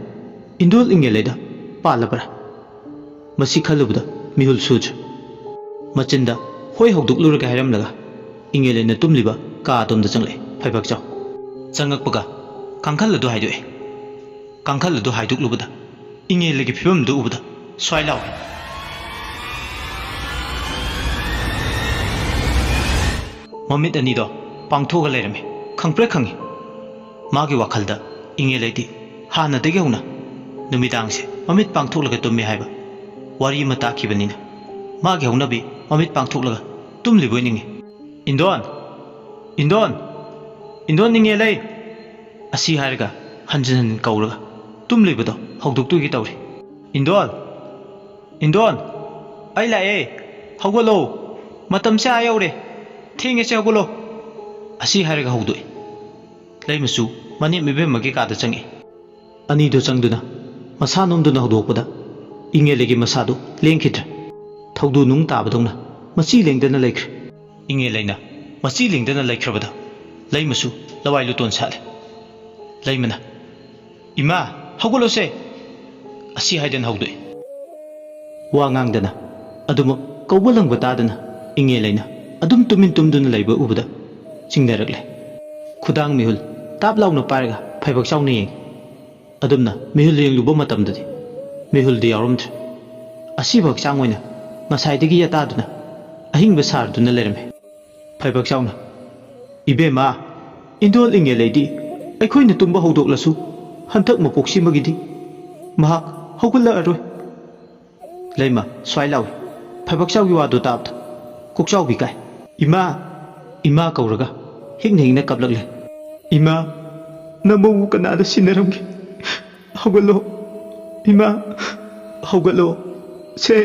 इंदोल इंगेलेदा पालबरा मसी खलुबदा मिहुल सुज मचिंदा होय हौदुकलुरगा हायरमलगा इंगेलेना तुमलिबा का अदोमदा चंगले फैबाक चाव चंगकपगा कांखल अदु हाइदोए कांखल अदु हाइदुकलुबदा इंगेलेगी फिबमदु उबदा स्वाइलाव ममित अनिदो पांगथोगा लेरमे खंप्रे खंगी मागी वाखलदा इंगे लेती हाना दगे हुना नुमिदांग से ममित पांगथोकलगा तुम्मे हाइबा वारी मा ताखिबनिना मागी हुनाबी ममित पांगथोकलगा तुमलिबोय निंगे इंदोन इंदोन इंदोन निंगे लई असी हारगा हंजन हंजन कौरगा तुमलिबदो हौदोक्तुगी तौरे इंदोन इंदोन आई लाए हौगलो मतम से आयौरे थेंगे से हौगलो असी हारगा हौदोय लैमसु मने मिबेमगे कादा चंगे अनीदो चंगदुना मसा नोमदुना हौदोकपदा इंगेलेगी मसादो लेंखिद्र थौदु नुंग ताबदौना मची लेंगदना लेख्रे इंगे लेना मची लेंगदना लेख्रबदा लैमसु लवाई लुतोन साले लैमना इमा हौगलोसे असी हाइदन हौदोय वा ngang अदुम कौबलंग बतादना इंगे लेना अदुम तुमिन तुमदुना लैब उबदा चिंगदरगले खुदांग मिहुल ताप लाउना पारगा फैबक चाउना यें अदुमना मिहुल येंगलुबो मतमददि मिहुलदि यावरमद्रे असिबक चांगोइना ngसाइदगी यातादुना अहिंग सारदुना लेरमे फैबक चाउना इबेमा इंदोल इंगे लेदि अखोइना तुंबा हौदोकलसु हंतक मपोक्सिमगिदि महाक हौगुल्ला अरोय लैमा स्वाइलाउ फैबक चाउगी वादो ताबद कोकचाउ बिकाय इमा इमा कौरगा हिंग हिंगना कबलगले इमा नमो कनादा सिनरमगे हौगलो इमा हौगलो से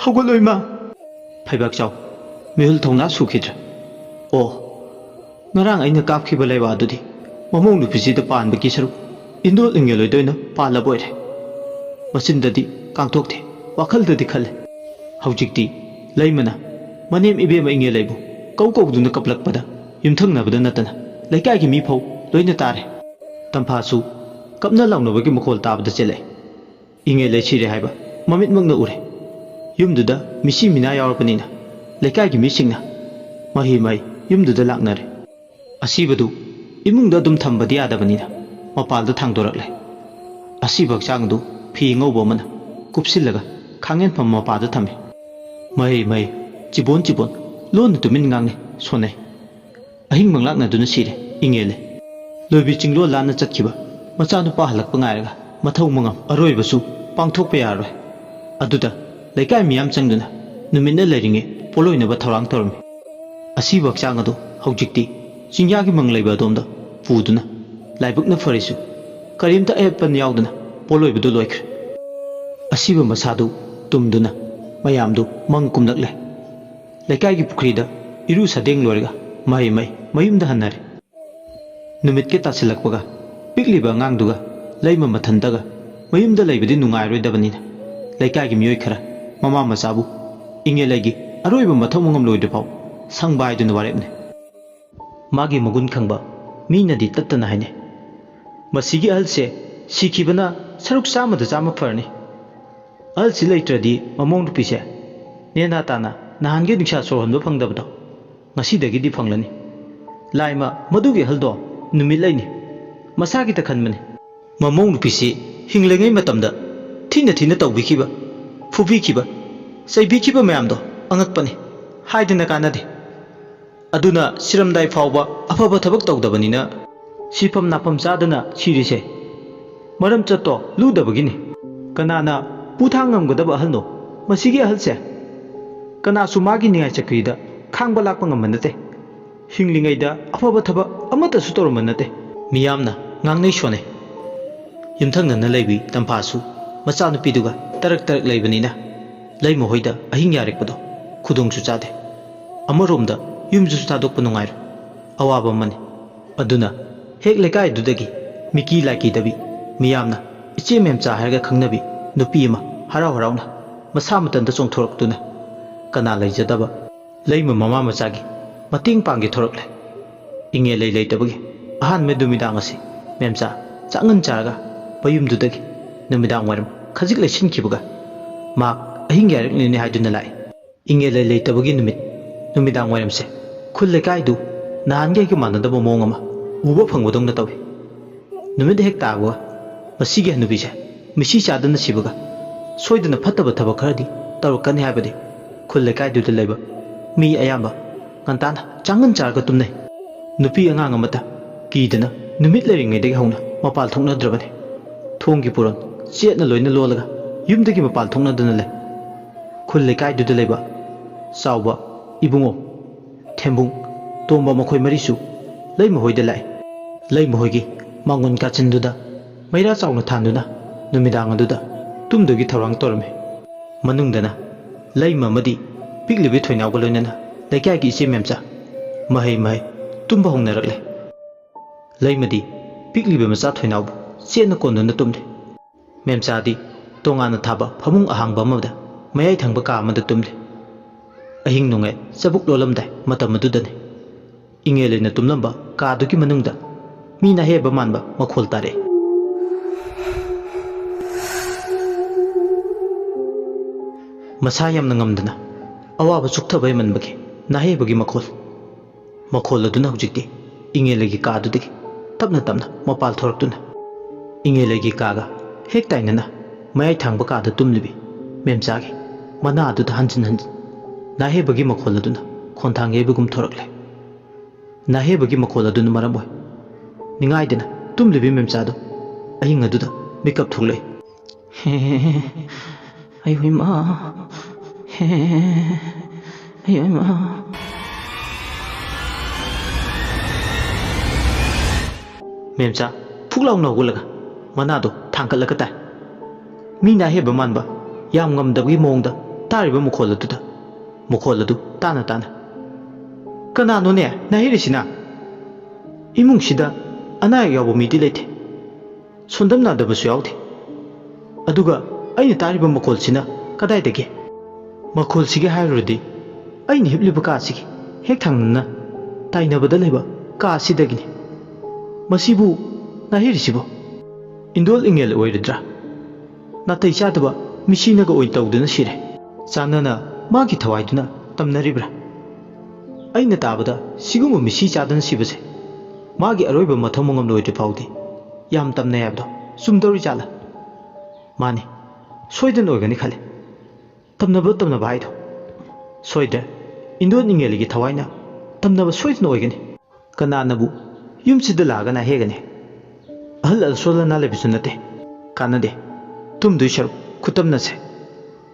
हौगलो इमा फैबक चाउ मिहुल थौना सुखिद्र ओ ngarang aina kapkhiba laiwa adudi mamong nupisi da panba ki saru indol ingeloi doina pala boire masindadi kangthokte wakhaldadi khalle haujikti laimana manem ibema ingelaibu kau duna kaplakpada yumthangnabada natana laikai gi mi phau loina tare tamphasu kapna launabagi makhol tabada chele inge le chire haiba mamit mangna ure yumduda misi mina yawrapanina laikai gi mi singna mahi mai yumduda laknare असीबदु इमुंगदा दुम थंबदि यादबनिना मपालदा थांदोरकले असीबक चांगदु फी ngौबमना कुपसिलगा खांगेन फम मपादा थमे मै मै चिबोन चिबोन loan Tumin ngangne सोने अहिंग मंगलाकना दुना सिरे इंगेले lobby चिंगलो लाना चतखिबा मचानु पा हलकपा ngairaga मथौ मंगम अरोइबसु पांगथोकपा यारोय अदुदा लेकाय मियाम चंगदुना नुमिनना लेरिंगे पोलोइनबा थौरांग तौरमे असीबक चांगदु हौजिक्ति चिंयागी मंगलाइबा दोमदा पुदुना लाइबुकना फरेसु करीमता एपन यावदना पोलोइबदु लोइख्रे असीबा मसादु तुमदुना मयामदु मंग कुमलकले लेकाइगी पुखरीदा इरु सदेंग लोरगा माई माई मयुमदा हन्नारे नुमित के तासिलकपगा पिकलिबा ngang lemma मथंदगा मयुमदा लैबदि नुंगाइरोइदबनिना लेकाइगी मियोइ खरा mama मसाबु इंगे लैगी अरोइबा मथौ मंगम लोइदफाव संगबाइदुना वारेबने मागी मगुन खंबा मीनदी तत्तना हाइने मसीगी अहलसे सिखिबना सरुक चामदा चामा फरनी अहलसी लैत्रदी ममोंग रुपीसे नेना ताना नहानगे निक्षा सोहनबो फंगदबदो ngasiदगिदि फंगलनी लाइमा मदुगी अहलदो नुमित लैनी मसागी त खनबने ममोंग रुपीसे हिंगलेङै मतमदा थिना थिना तौबिखिबा फुबिखिबा सैबिखिबा मयामदो अंगकपने हाइदना कानादे अदुना सिरमदाई फावबा अफबा थबक तौदबनिना सिफम नाफम चादना सिरिसे मरम चतो लुदबगिनी कनाना पुथांगमगदब अहलनो मसिगी अहलसे कना सुमागी निगाय चक्रीदा खांबा Lakpa ngमनते हिंगलिङैदा अफबा थबा अमता सुतोरमनते मियामना ngangnei sone yumthangnana leibi tamphasu machanupiduga tarak tarak leibanina leimohoida ahing yarekpado khudongsu chade amaromda yumju tadokpa nungair awaba mani aduna hek lekai dudagi miki laki dabi miyamna iche memcha harga khangnabi nupi ma harau harauna masa matanda chongthoraktuna kana leijadaba leima mama machagi mating panggi thorakle inge lei leitabagi ahan me dumidang asi memcha changan chaga payum dudagi numidang waram khajik lesin kibuga ma ahing yarik ni haiduna lai inge lei leitabagi numidang waram se खुले कायदु नानगे के मानदब मोंगमा उबो फंगबदोंना तवे नुमिद हेक तागो मसिगे हनुबिसे मिसी चादन सिबगा सोइदना फतब थब खरदी तौरकनि हाबदि खुले कायदु लेबा मी अयाबा कंताना Changan चारगा तुमने नुपी अंगांग अमता ꯀꯤꯗꯅ ꯅꯨꯃꯤꯠ ꯂꯩꯔꯤꯉꯩꯗꯒꯤ ꯍꯧꯅ ꯃꯄꯥꯜ ꯊꯣꯛꯅꯗ꯭ꯔꯕꯅꯤ ꯊꯣꯡꯒꯤ ꯄꯨꯔꯣꯟ ꯆꯦꯠꯅ ꯂꯣꯏꯅ ꯂꯣꯜꯂꯒ ꯌꯨꯝꯗꯒꯤ ꯃꯄꯥꯜ ꯊꯣꯛꯅꯗꯅ ꯂꯩ ꯈꯨꯜ ꯂꯩꯀꯥꯏꯗꯨꯗ ꯂꯩꯕ ꯆꯥꯎꯕ ꯏꯕꯨꯡꯉꯣ ꯊꯦꯝꯕꯨꯡ ꯇꯣꯝꯕ ꯃꯈꯣꯏ ꯃꯔꯤꯁꯨ ꯂꯩꯃꯍꯣꯏꯗ ꯂꯥꯛꯏ ꯂꯩꯃꯍꯣꯏꯒꯤ ꯃꯥꯡꯒꯣꯟ ꯀꯥꯆꯤꯟꯗꯨꯗ ꯃꯩꯔꯥ ꯆꯥꯎꯅ ꯊꯥꯟꯗꯨꯅ ꯅꯨꯃꯤꯗꯥꯡ ꯑꯗꯨꯗ ꯇꯨꯝꯗꯨꯒꯤ ꯊꯧꯔꯥꯡ ꯇꯧꯔꯝꯃꯤ ꯃꯅꯨꯡꯗꯅ ꯂꯩꯃ ꯑꯃꯗꯤ ꯄꯤꯛꯂꯤꯕꯤ ꯊꯣꯏꯅꯥꯎꯒ ꯂꯣꯏꯅꯅ ꯂꯩꯀꯥꯏꯒꯤ ꯏꯆꯦ ꯃꯦꯝꯆꯥ ꯃꯍꯩ ꯃꯍꯩ ꯇꯨꯝꯕ ꯍꯧꯅꯔꯛꯂꯦ ꯂꯩꯃꯗꯤ ꯄꯤꯛꯂꯤꯕ ꯃꯆꯥ ꯊꯣꯏꯅꯥꯎꯕꯨ ꯆꯦꯠꯅ ꯀꯣꯟꯗꯨꯅ ꯇꯨꯝꯂꯤ ꯃꯦꯝꯆꯥꯗꯤ ꯇꯣꯉꯥꯟꯅ ꯊꯥꯕ ꯐꯃꯨꯡ ꯑꯍꯥꯡꯕ ꯑꯃꯗ ꯃꯌꯥꯏ ꯊꯪꯕ ꯀꯥ ꯑꯃꯗ ꯇꯨꯝꯂꯤ ꯑꯍꯤꯡ ꯅꯣꯡꯌꯥꯏ ꯆꯕꯨꯛ ꯂꯣꯜꯂꯝꯗꯥꯏ ꯃꯇꯝ ꯑꯗꯨꯗꯅꯤ ꯏꯉꯦꯜ ꯂꯩꯅ ꯇꯨꯝꯂꯝꯕ ꯀꯥꯗꯨꯒꯤ ꯃꯅꯨꯡꯗ ꯃꯤꯅ ꯍꯦꯕ ꯃꯥꯟꯕ ꯃꯈꯣꯜ ꯇꯥꯔꯛꯏ ꯃꯁꯥ ꯌꯥꯝꯅ ꯉꯝꯗꯅ ꯑꯋꯥꯕ ꯆꯨꯛꯊꯕ ꯍꯦꯃꯟꯕꯒꯤ ꯅꯥꯍꯦꯕꯒꯤ ꯃꯈꯣꯜ ꯑꯗꯨꯅ ꯍꯧꯖꯤꯛꯇꯤ ꯏꯉꯦꯜꯂꯩꯒꯤ ꯀꯥꯗꯨꯗꯒꯤ ꯇꯞꯅ ꯇꯞꯅ ꯃꯄꯥꯜ ꯊꯣꯔꯛꯇꯨꯅ ꯏꯉꯦꯜꯂꯩꯒꯤ ꯀꯥꯒ ꯍꯦꯛ ꯇꯥꯏꯅꯅ ꯃꯌꯥꯏ ꯊꯪꯕ ꯀꯥꯗ ꯇꯨꯝꯂꯤꯕꯤ ꯃꯦꯝꯆꯥꯒꯤ ꯃꯅꯥ ꯑꯗꯨꯗ ꯍꯟꯖꯤꯟ ꯍꯟꯖꯤꯟ ꯅꯥꯍꯦꯕꯒꯤ ꯃꯈꯣꯜ ꯑꯗꯨꯅ ꯈꯣꯟꯊꯥꯡ ꯌꯩꯕꯒꯨꯝ ꯊꯣꯔꯛꯂꯦ ꯅꯥꯍꯦꯕꯒꯤ ꯃꯈꯣꯜ ꯑꯗꯨꯅ ꯃꯔꯝ ꯑꯣꯏ ꯅꯤꯡꯉꯥꯏꯗꯅ ꯇꯨꯝꯂꯤꯕꯤ ꯃꯦꯝꯆꯥꯗꯨ ꯑꯍꯤꯡ ꯑꯗꯨꯗ ꯃꯤꯀꯞ ꯊꯣꯛꯂꯛꯏ ꯑꯩꯍꯣꯏꯃꯥ ꯑꯩꯍꯣꯏꯃꯥ ꯃꯦꯝꯆꯥ ꯐꯨꯛ ꯂꯥꯎꯅ ꯍꯧꯒꯠꯂꯒ ꯃꯅꯥꯗꯣ ꯊꯥꯡꯀꯠꯂꯒ ꯇꯥꯏ ꯃꯤ ꯅꯥꯍꯦꯕ ꯃꯥꯟꯕ ꯌꯥꯝ ꯉꯝꯗꯕꯒꯤ ꯃꯑꯣꯡꯗ ꯇꯥꯔꯤꯕ ꯃꯈꯣꯜ ꯑꯗꯨ ꯇꯥꯅ ꯇꯥꯅ ꯀꯅꯥꯅꯣꯅꯦ ꯅꯥꯍꯦꯔꯤꯁꯤꯅ ꯏꯃꯨꯡꯁꯤꯗ ꯑꯅꯥ ꯑꯌꯦꯛ ꯌꯥꯎꯕ ꯃꯤꯗꯤ ꯂꯩꯇꯦ ꯁꯣꯟꯗꯝꯅꯗꯕꯁꯨ ꯌꯥꯎꯗꯦ ꯑꯗꯨꯒ ꯑꯩꯅ ꯇꯥꯔꯤꯕ ꯃꯈꯣꯜꯁꯤꯅ ꯀꯗꯥꯏꯗꯒꯤ ꯃꯈꯣꯜꯁꯤꯒꯤ ꯍꯥꯏꯔꯨꯔꯗꯤ ꯑꯩꯅ ꯍꯤꯞꯂꯤꯕ ꯀꯥꯁꯤꯒꯤ ꯍꯦꯛ ꯊꯪꯅꯅ ꯇꯥꯏꯅꯕꯗ ꯂꯩꯕ ꯀꯥꯁꯤꯗꯒꯤꯅꯤ ꯃꯁꯤꯕꯨ ꯅꯥꯍꯦꯔꯤꯁꯤꯕꯨ ꯏꯟꯗꯣꯜ ꯏꯉꯦꯜ ꯑꯣꯏꯔꯗ꯭ꯔꯥ ꯅꯥꯇꯩ ꯆꯥꯗꯕ ꯃꯤꯁꯤꯅꯒ ꯑꯣꯏ ꯇꯧꯗꯨꯅ ꯁꯤꯔꯦ ꯆꯥꯟꯅꯅ ꯃꯥꯒꯤ ꯊꯋꯥꯏꯗꯨꯅ ꯇꯝꯅꯔꯤꯕ꯭ꯔꯥ ꯑꯩꯅ ꯇꯥꯕꯗ ꯁꯤꯒꯨꯝꯕ ꯃꯤꯁꯤ ꯆꯥꯗꯅ ꯁꯤꯕꯁꯦ ꯃꯥꯒꯤ ꯑꯔꯣꯏꯕ ꯃꯊꯧ ꯃꯉꯝ ꯂꯣꯏꯗ꯭ꯔꯤ ꯐꯥꯎꯗꯤ ꯌꯥꯝ ꯇꯝꯅꯩ ꯍꯥꯏꯕꯗꯣ ꯆꯨꯝꯗꯧꯔꯤ ꯖꯥꯠꯂꯥ ꯃꯥꯅꯤ ꯁꯣꯏꯗꯅ ꯑꯣꯏꯒꯅꯤ ꯈꯜꯂꯤ ꯇꯝꯅꯕ ꯍꯥꯏꯗꯣ ꯁꯣꯏꯗ꯭ꯔꯦ ꯏꯟꯗꯣꯜ ꯏꯉꯦꯜꯒꯤ ꯊꯋꯥꯏꯅ ꯇꯝꯅꯕ ꯁꯣꯏꯗꯅ ꯑꯣꯏꯒꯅꯤ ꯀꯅꯥꯅꯕꯨ ꯌꯨꯝꯁꯤꯗ ꯂꯥꯛꯑꯒ ꯅꯥꯍꯦꯒꯅꯤ ꯑꯍꯜ ꯑꯁꯣꯜ ꯑꯅꯥ ꯂꯩꯕꯁꯨ ꯅꯠꯇꯦ ꯀꯥꯟꯅꯗꯦ ꯇꯨꯝꯗꯣꯏ ꯁꯔꯨꯛ ꯈꯨꯇꯝꯅꯁꯦ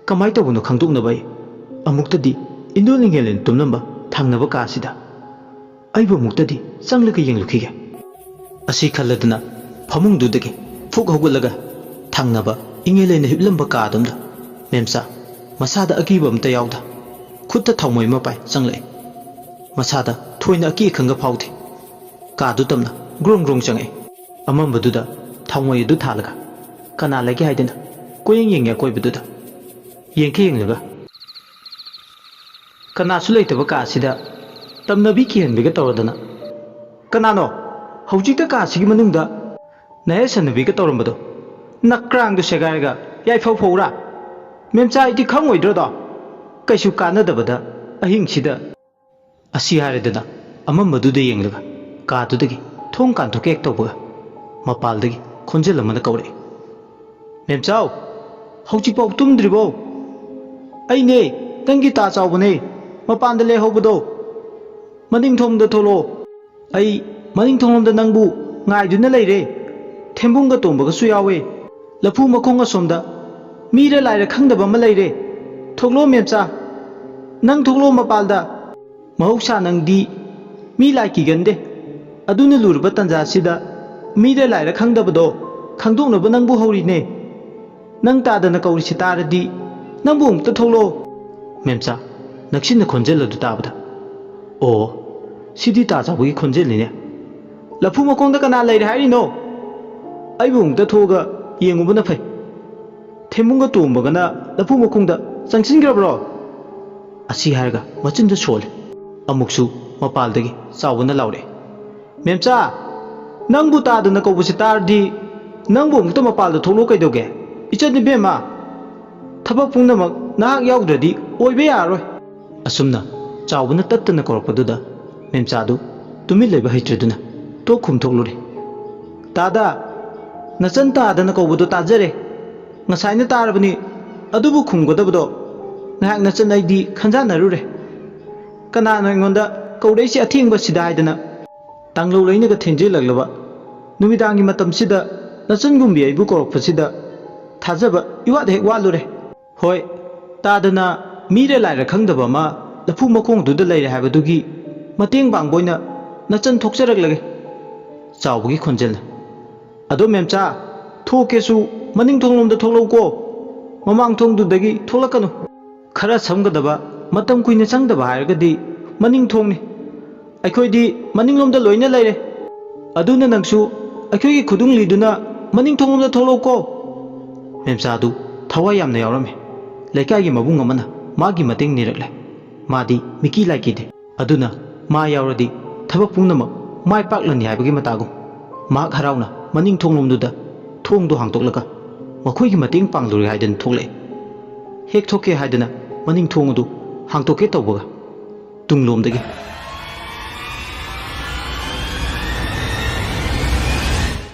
ꯀꯃꯥꯏ ꯇꯧꯕꯅꯣ ꯈꯪꯗꯣꯛꯅꯕ ꯑꯩ ꯑꯃꯨꯛꯇꯗꯤ ꯏꯟꯗꯣꯜ ꯏꯉꯦꯜꯅ ꯇꯨꯝꯂꯝꯕ ꯊꯪꯅꯕ ꯀꯥꯁꯤꯗ ꯑꯩꯕꯨ ꯑꯃꯨꯛꯇꯗꯤ ꯆꯪꯂꯒ ꯌꯦꯡꯂꯨꯈꯤꯒꯦ ꯑꯁꯤ ꯈꯜꯂꯗꯨꯅ ꯐꯃꯨꯡꯗꯨꯗꯒꯤ ꯐꯨꯛ ꯍꯧꯒꯠꯂꯒ ꯊꯪꯅꯕ ꯏꯉꯦꯜꯂꯩꯅ ꯍꯤꯞꯂꯝꯕ ꯀꯥꯗꯨꯝꯗ ꯃꯦꯝꯆꯥ ꯃꯁꯥꯗ ꯑꯀꯤꯕ ꯑꯝꯇ ꯌꯥꯎꯗ ꯈꯨꯠꯇ ꯊꯥꯎꯃꯩ ꯑꯃ ꯄꯥꯏ ꯆꯪꯂꯛꯏ ꯃꯁꯥꯗ ꯊꯣꯏꯅ ꯑꯀꯤ ꯑꯈꯪꯒ ꯐꯥꯎꯗꯦ ꯀꯥꯗꯨ ꯇꯝꯅ ꯒ꯭ꯔꯣꯡ ꯒ꯭ꯔꯣꯡ ꯆꯪꯉꯛꯏ ꯑꯃꯝꯕꯗꯨꯗ ꯊꯥꯎꯃꯩ ꯑꯗꯨ ꯊꯥꯜꯂꯒ ꯀꯅꯥ ꯂꯩꯒꯦ ꯍꯥꯏꯗꯅ ꯀꯣꯌꯦꯡ ꯌꯦꯡꯉꯦ ꯑꯀꯣꯏꯕꯗꯨꯗ ꯌꯦꯡꯂꯒ ꯀꯅꯥꯁꯨ ꯂꯩꯇꯕ ꯀꯥꯁꯤꯗ ꯇꯝꯅꯕꯤ ꯀꯤꯍꯟꯕꯤꯒ ꯇꯧꯔꯗꯅ ꯀꯅꯥꯅꯣ ꯍꯧꯖꯤꯛꯇ ꯀꯥꯁꯤꯒꯤ ꯃꯅꯨꯡꯗ ꯅꯥꯍꯦ ꯁꯟꯅꯕꯤꯒ ꯇꯧꯔꯝꯕꯗꯣ ꯅꯀ꯭ꯔꯥꯡꯗꯨ ꯁꯦꯒꯥꯏꯔꯒ ꯌꯥꯏꯐꯧ ꯐꯧꯔꯥ ꯃꯦꯝꯆꯥ ꯑꯩꯗꯤ ꯈꯪꯉꯣꯏꯗ꯭ꯔꯣꯗꯣ ꯀꯩꯁꯨ ꯀꯥꯟꯅꯗꯕꯗ ꯑꯍꯤꯡꯁꯤꯗ ꯑꯁꯤ ꯍꯥꯏꯔꯗꯅ ꯑꯃꯝꯕꯗꯨꯗ ꯌꯦꯡꯂꯒ ꯀꯥꯗꯨꯗꯒꯤ ꯊꯣꯡ ꯀꯥꯟꯊꯣꯛꯀꯦ ꯍꯦꯛ ꯇꯧꯕꯒ ꯃꯄꯥꯜꯗꯒꯤ ꯈꯣꯟꯖꯦꯜ ꯑꯃꯅ ꯀꯧꯔꯛꯏ ꯃꯦꯝꯆꯥꯎ ꯍꯧꯖꯤꯛꯐꯥꯎ ꯇꯨꯝꯗ꯭ꯔꯤꯕꯣ ꯑꯩꯅꯦ ꯅꯪꯒꯤ ꯇꯥ ꯆꯥꯎꯕꯅꯦ ꯃꯄꯥꯟꯗ ꯂꯩꯍꯧꯕꯗꯣ ꯃꯅꯤꯡ ꯊꯣꯡꯗ ꯊꯣꯛꯂꯛꯑꯣ ꯑꯩ ꯃꯅꯤꯡ ꯊꯣꯡꯂꯣꯝꯗ ꯅꯪꯕꯨ ꯉꯥꯏꯗꯨꯅ ꯂꯩꯔꯦ ꯊꯦꯝꯕꯨꯡꯒ ꯇꯣꯝꯕꯒꯁꯨ ꯌꯥꯎꯋꯦ ꯂꯐꯨ ꯃꯈꯣꯡ ꯑꯁꯣꯝꯗ ꯃꯤꯔ ꯂꯥꯏꯔ ꯈꯪꯗꯕ ꯑꯃ ꯂꯩꯔꯦ ꯊꯣꯛꯂꯛꯑꯣ ꯃꯦꯝꯆꯥ ꯅꯪ ꯊꯣꯛꯂꯛꯑꯣ ꯃꯄꯥꯜꯗ ꯃꯍꯧꯁꯥ ꯅꯪꯗꯤ ꯃꯤ ꯂꯥꯏ ꯀꯤꯒꯟꯗꯦ ꯑꯗꯨꯅ ꯂꯨꯔꯕ ꯇꯟꯖꯥꯁꯤꯗ ꯃꯤꯔ ꯂꯥꯏꯔ ꯈꯪꯗꯕꯗꯣ ꯈꯪꯗꯣꯛꯅꯕ ꯅꯪꯕꯨ ꯍꯧꯔꯤꯅꯦ ꯅꯪ ꯇꯥꯗꯅ ꯀꯧꯔꯤꯁꯤ ꯇꯥꯔꯗꯤ ꯅꯪꯕꯨ ꯑꯃꯨꯛꯇ ꯊꯣꯛꯂꯛꯑꯣ ꯃꯦꯝꯆꯥ ꯅꯛꯁꯤꯟꯅ ꯈꯣꯟꯖꯦꯜ ꯑꯗꯨ ꯇꯥꯕꯗ ꯑꯣ ꯁꯤꯗꯤ ꯇꯥ ꯆꯥꯎꯕꯒꯤ ꯈꯣꯟꯖꯦꯜꯅꯤꯅꯦ ꯂꯐꯨ ꯃꯈꯣꯡꯗ ꯀꯅꯥ ꯂꯩꯔꯦ ꯍꯥꯏꯔꯤꯅꯣ ꯑꯩꯕꯨ ꯑꯃꯨꯛꯇ ꯊꯣꯛꯑꯒ ꯌꯦꯡꯉꯨꯕꯅ ꯐꯩ ꯊꯦꯝꯕꯨꯡꯒ ꯇꯣꯝꯕꯒꯅ ꯂꯐꯨ ꯃꯈꯣꯡꯗ ꯆꯪꯁꯤꯟꯈ꯭ꯔꯕ꯭ꯔꯣ ꯑꯁꯤ ꯍꯥꯏꯔꯒ ꯃꯆꯤꯟꯗ ꯁꯣꯜꯂꯦ ꯑꯃꯨꯛꯁꯨ ꯃꯄꯥꯜꯗꯒꯤ ꯆꯥꯎꯕꯅ ꯂꯥꯎꯔꯛꯑꯦ ꯃꯦꯝꯆꯥ ꯅꯪꯕꯨ ꯇꯥꯗꯅ ꯀꯧꯕꯁꯤ ꯇꯥꯔꯗꯤ ꯅꯪꯕꯨ ꯑꯃꯨꯛꯇ ꯃꯄꯥꯜꯗ ꯊꯣꯛꯂꯛꯑꯣ ꯀꯩꯗꯧꯒꯦ ꯏꯆꯟ ꯏꯕꯦꯝꯃ ꯊꯕꯛ ꯄꯨꯝꯅꯃꯛ ꯅꯍꯥꯛ ꯌꯥꯎꯗ꯭ꯔꯗꯤ ꯑꯣꯏꯕ ꯌꯥꯔꯔꯣꯏ ꯑꯁꯨꯝꯅ ꯆꯥꯎꯕꯅ ꯇꯠꯇꯅ ꯀꯧꯔꯛꯄꯗꯨꯗ ꯃꯦꯝꯆꯥꯗꯨ ꯇꯨꯃꯤꯟ ꯂꯩꯕ ꯍꯩꯇ꯭ꯔꯗꯨꯅ ꯇꯣꯛ ꯈꯨꯝꯊꯣꯛꯂꯨꯔꯦ ꯇꯥꯗ ꯅꯆꯟ ꯇꯥꯗꯅ ꯀꯧꯕꯗꯣ ꯇꯥꯖꯔꯦ ꯉꯁꯥꯏꯅ ꯇꯥꯔꯕꯅꯤ ꯑꯗꯨꯕꯨ ꯈꯨꯝꯒꯗꯕꯗꯣ ꯉꯥꯏꯍꯥꯛ ꯅꯆꯟ ꯑꯩꯗꯤ ꯈꯟꯖꯥꯟꯅꯔꯨꯔꯦ ꯀꯅꯥꯅ ꯑꯩꯉꯣꯟꯗ ꯀꯧꯔꯛꯏꯁꯤ ꯑꯊꯦꯡꯕꯁꯤꯗ ꯍꯥꯏꯗꯅ Tanglo Lainaga Tenji Laglava, Numidangi Matamsida, Nasangumbi, Bukor Pasida, Tazaba, you are the Walure. Hoi, Tadana, Mira Lira Kangdabama, the Pumakong to the lady have a dugi, Mating Bangboina, Nathan Toxerag, Saugi Conjel. Adomemcha, Tokesu, Manington the Toloko, Mamang Tong to Dagi, Tolakano, Kara Samgadaba, Matam Queen Sangdaba, Gadi, Maning Tong. ꯑꯩꯈꯣꯏꯗꯤ ꯃꯅꯤꯡꯂꯣꯝꯗ ꯂꯣꯏꯅ ꯂꯩꯔꯦ ꯑꯗꯨꯅ ꯅꯪꯁꯨ ꯑꯩꯈꯣꯏꯒꯤ ꯈꯨꯗꯨꯡ ꯂꯤꯗꯨꯅ ꯃꯅꯤꯡ ꯊꯣꯡꯂꯣꯝꯗ ꯊꯣꯛꯂꯛꯎꯀꯣ ꯃꯦꯝꯆꯥꯗꯨ ꯊꯋꯥꯏ ꯌꯥꯝꯅ ꯌꯥꯎꯔꯝꯃꯤ ꯂꯩꯀꯥꯏꯒꯤ ꯃꯕꯨꯡ ꯑꯃꯅ ꯃꯥꯒꯤ ꯃꯇꯦꯡ ꯅꯤꯔꯛꯂꯦ ꯃꯥꯗꯤ ꯃꯤꯀꯤ ꯂꯥꯏꯀꯤꯗꯦ ꯑꯗꯨꯅ ꯃꯥ ꯌꯥꯎꯔꯗꯤ ꯊꯕꯛ ꯄꯨꯝꯅꯃꯛ ꯃꯥꯏ ꯄꯥꯛꯂꯅꯤ ꯍꯥꯏꯕꯒꯤ ꯃꯇꯥꯒꯨꯝ ꯃꯍꯥꯛ ꯍꯔꯥꯎꯅ ꯃꯅꯤꯡ ꯊꯣꯡꯂꯣꯝꯗꯨꯗ ꯊꯣꯡꯗꯨ ꯍꯥꯡꯗꯣꯛꯂꯒ ꯃꯈꯣꯏꯒꯤ ꯃꯇꯦꯡ ꯄꯥꯡꯂꯨꯔꯦ ꯍꯥꯏꯗꯅ ꯊꯣꯛꯂꯛꯑꯦ ꯍꯦꯛ ꯊꯣꯛꯀꯦ ꯍꯥꯏꯗꯅ ꯃꯅꯤꯡ ꯊꯣꯡ ꯑꯗꯨ ꯍꯥꯡꯗꯣꯛꯀꯦ ꯇꯧꯕꯒ ꯇꯨꯡꯂꯣꯝꯗꯒꯤ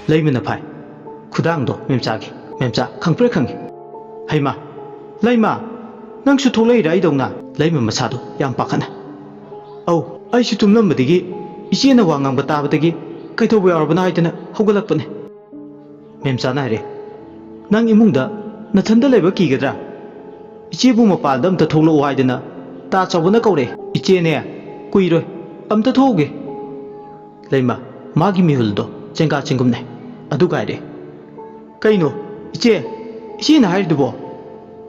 Laimina Pai, Kudangdo, Memchaki, Memcha, Kangprekangi. Hayma, Laima, Nang should lay Raidona, Laima Masado, Yam Pakana. Oh, I should to number the gate, Isina Wangam Batabatagi, Kaito we are overnight Hogalapane. Memsanare Nang Imunda, Natanda Leva Kigadra. Ichibuma Padam the Tolo Widena, Tats of Wanakore, Ichenia, Quiro, the Toge. Laima, Magi Mihuldo, Chenga Chingumne. ꯑꯗꯨꯒꯥꯏꯔꯦ ꯀꯩꯅꯣ ꯏꯆꯦꯅ ꯍꯥꯏꯔꯤꯗꯨꯕꯣ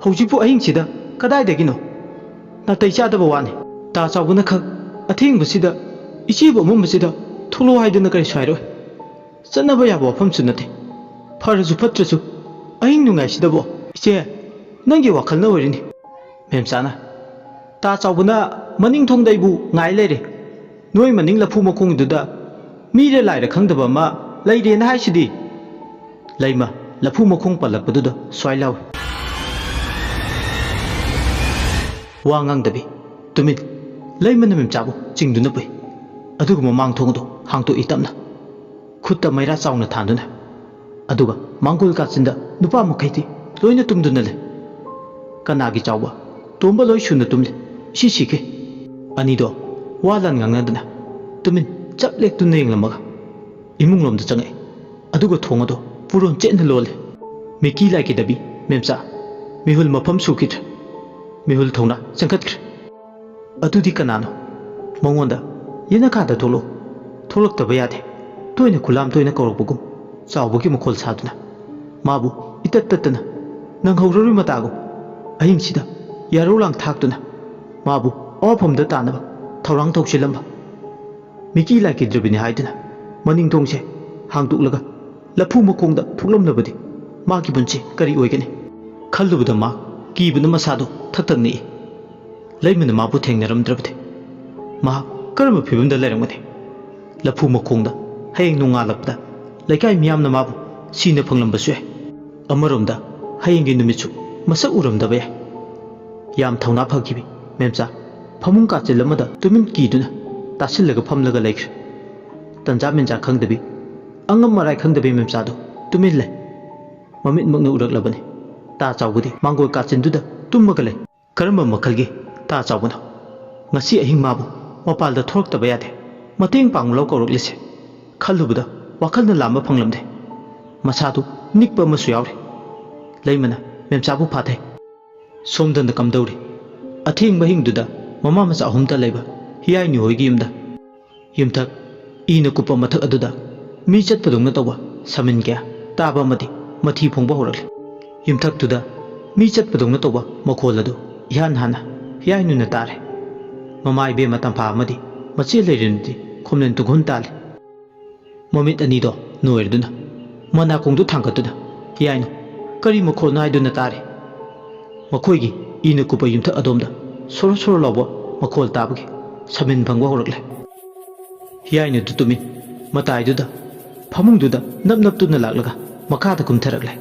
ꯍꯧꯖꯤꯛꯄꯨ ꯑꯍꯤꯡꯁꯤꯗ ꯀꯗꯥꯏꯗꯒꯤꯅꯣ ꯅꯥꯇꯩ ꯆꯥꯗꯕ ꯋꯥꯅꯤ ꯇꯥ ꯆꯥꯎꯕꯅ ꯈꯛ ꯑꯊꯦꯡꯕꯁꯤꯗ ꯏꯆꯦꯕꯨ ꯑꯃꯝꯕꯁꯤꯗ ꯊꯣꯛꯂꯛꯑꯣ ꯍꯥꯏꯗꯅ ꯀꯔꯤꯁꯨ ꯍꯥꯏꯔꯣꯏ ꯆꯠꯅꯕ ꯌꯥꯕ ꯋꯥꯐꯝꯁꯨ ꯅꯠꯇꯦ ꯐꯔꯁꯨ ꯐꯠꯇ꯭ꯔꯁꯨ ꯑꯍꯤꯡ ꯅꯨꯡꯉꯥꯏꯁꯤꯗꯕꯣ ꯏꯆꯦ ꯅꯪꯒꯤ ꯋꯥꯈꯜꯅ ꯑꯣꯏꯔꯤꯅꯤ ꯃꯦꯝꯆꯥꯅ ꯇꯥ ꯆꯥꯎꯕꯅ ꯃꯅꯤꯡ ꯊꯣꯡꯗ ꯑꯩꯕꯨ ꯉꯥꯏ ꯂꯩꯔꯦ ꯅꯣꯏ ꯃꯅꯤꯡ ꯂꯐꯨ ꯃꯈꯣꯡꯗꯨꯗ ꯃꯤꯔ ꯂꯥꯏꯔ ꯈꯪꯗꯕ ꯑꯃ Lady Haishidi Laima, Lapu Mokong Palapaduda, Swailau Wangang Dabi, Tumit, Layman Chabu, Chingdunapi, Aduga Mang Tondo, Hang to Itamna, Kutta Maira Sauna Tanduna, Aduga, Mangul Katsinda, Nupa Mokati, Loina Tumdunale, Kanagi Chawa, Tumba Loishuna Tumli, Shishike, Anido, Walan Gangadana, Tumin, Chaplek to Nailamaga. Imunglom the Change, Aduga Tongo, Puron Chen Lol, Miki like it a bee, Memsa, Mihul Mapam Sukit, Mihul Tona, Sankat Adudi Canano, Mongonda, Yenakata Tolo, Tolok the Bayate, Toina Kulam Toina Korobugum, Sawakim Kol Saduna, Mabu, Itatana, Nanghoru Matago, Ahinsida, Yarulang Taktuna, Mabu, all from the Tanaba, Torang Tokshilamba, Miki like it driven hidden. Maning Tongse, Hang Dulaga, Lapu Mokonda, Tulum Nobody, Maki Bunche, Kari Wigani, Kalubudama, Given the Masado, Tatani, Layman the Mapu Tangaram Drabte, Ma, Karma Pim the Leramate, Lapu Mokonda, Haying Nungalapda, like I Miam the Mabu, Sina Punglambaswe, Amarumda, Haying in the Mitsu, Masa Urum the Bay, Yam Tona Pakibi, Memsa, Pamunka Lamada, Tumin Kiduna, Tasilaga Pamlaga Lake. Tanjaminja Kangdabi, Angamarai Kangdabi Memsado, Tumile, Mamit Magnu Raglabani, Ta Chawudi, Mango Katsinduda, Tumagale, Karma Makalgi, Ta Chawuna, Nasi Himabu, Mopal the Tork the Bayate, Mating Pang Loco Lisse, Kalubuda, Wakal Lama Panglamde, Masadu, Nikpa Masuyauri, Laymana, Memsabu Pate, Somdan the Kamdori, a thing Bahing Duda, Mamamas Ahumta labor, Heeyainu Higimda, Yumtak. Ina Kupa Mata Aduda, Mijat Padunatawa, Saminga, Taba Mati, Mati Pongborak. Yimtak to the Mijat Padunatawa, Mokoladu, Yan Hana, Heeyainu Natare. Mamai be Matampa Madi, Machi Lady, Comen to Guntali. Momit Anido, no Erduna. Manakung to Tankatuna, Heeyainu, Kari Moko Naidu Natare. Makoigi, Ina Kupa Yimta Adomda, Soro Lobo, Makol Tabaki, Samin Pangborak. Heeyainu to me, Matai Duda, Pamung Duda, Nub to Nalaga, Makata Kumteragle.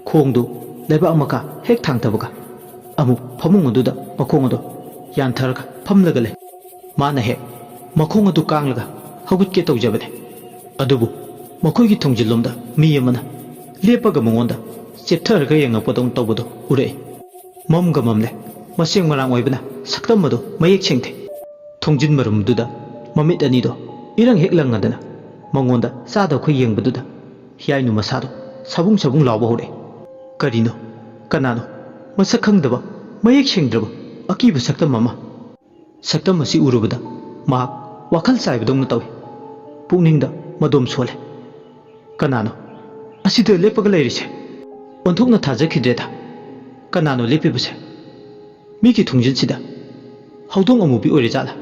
Kongdu, Leba Maka, Hek Tangtabuga, Amu, Pamung Duda, Makongo, Yan Taraka, Pamlagale, Mana Hek, Makongo to Kanglaga, how would get Ojabede? Adubu, Makogi Tongjilumda, Miyamana, Lepagamunda, Chetarga Yang Podon Tobodo, Ure, Momgamamle, Masing Marang Webana, Saktamado, Mayek Chente, Tongjin Marum Duda. Mamit Anido, irang hek langadana mangonda sada khoi yengbaduda Heeyainu masado sabung sabung lawba hore karino kanano masak khangdaba mayek sengdraba akiba saktam mama saktam asi urubada mahak wakhal saibadongna tawi pukningda madom sole kanano asida lepaga leirise onthokna thajakhidreda kanano lepibase miki thungjinsida haudong amubi ore jala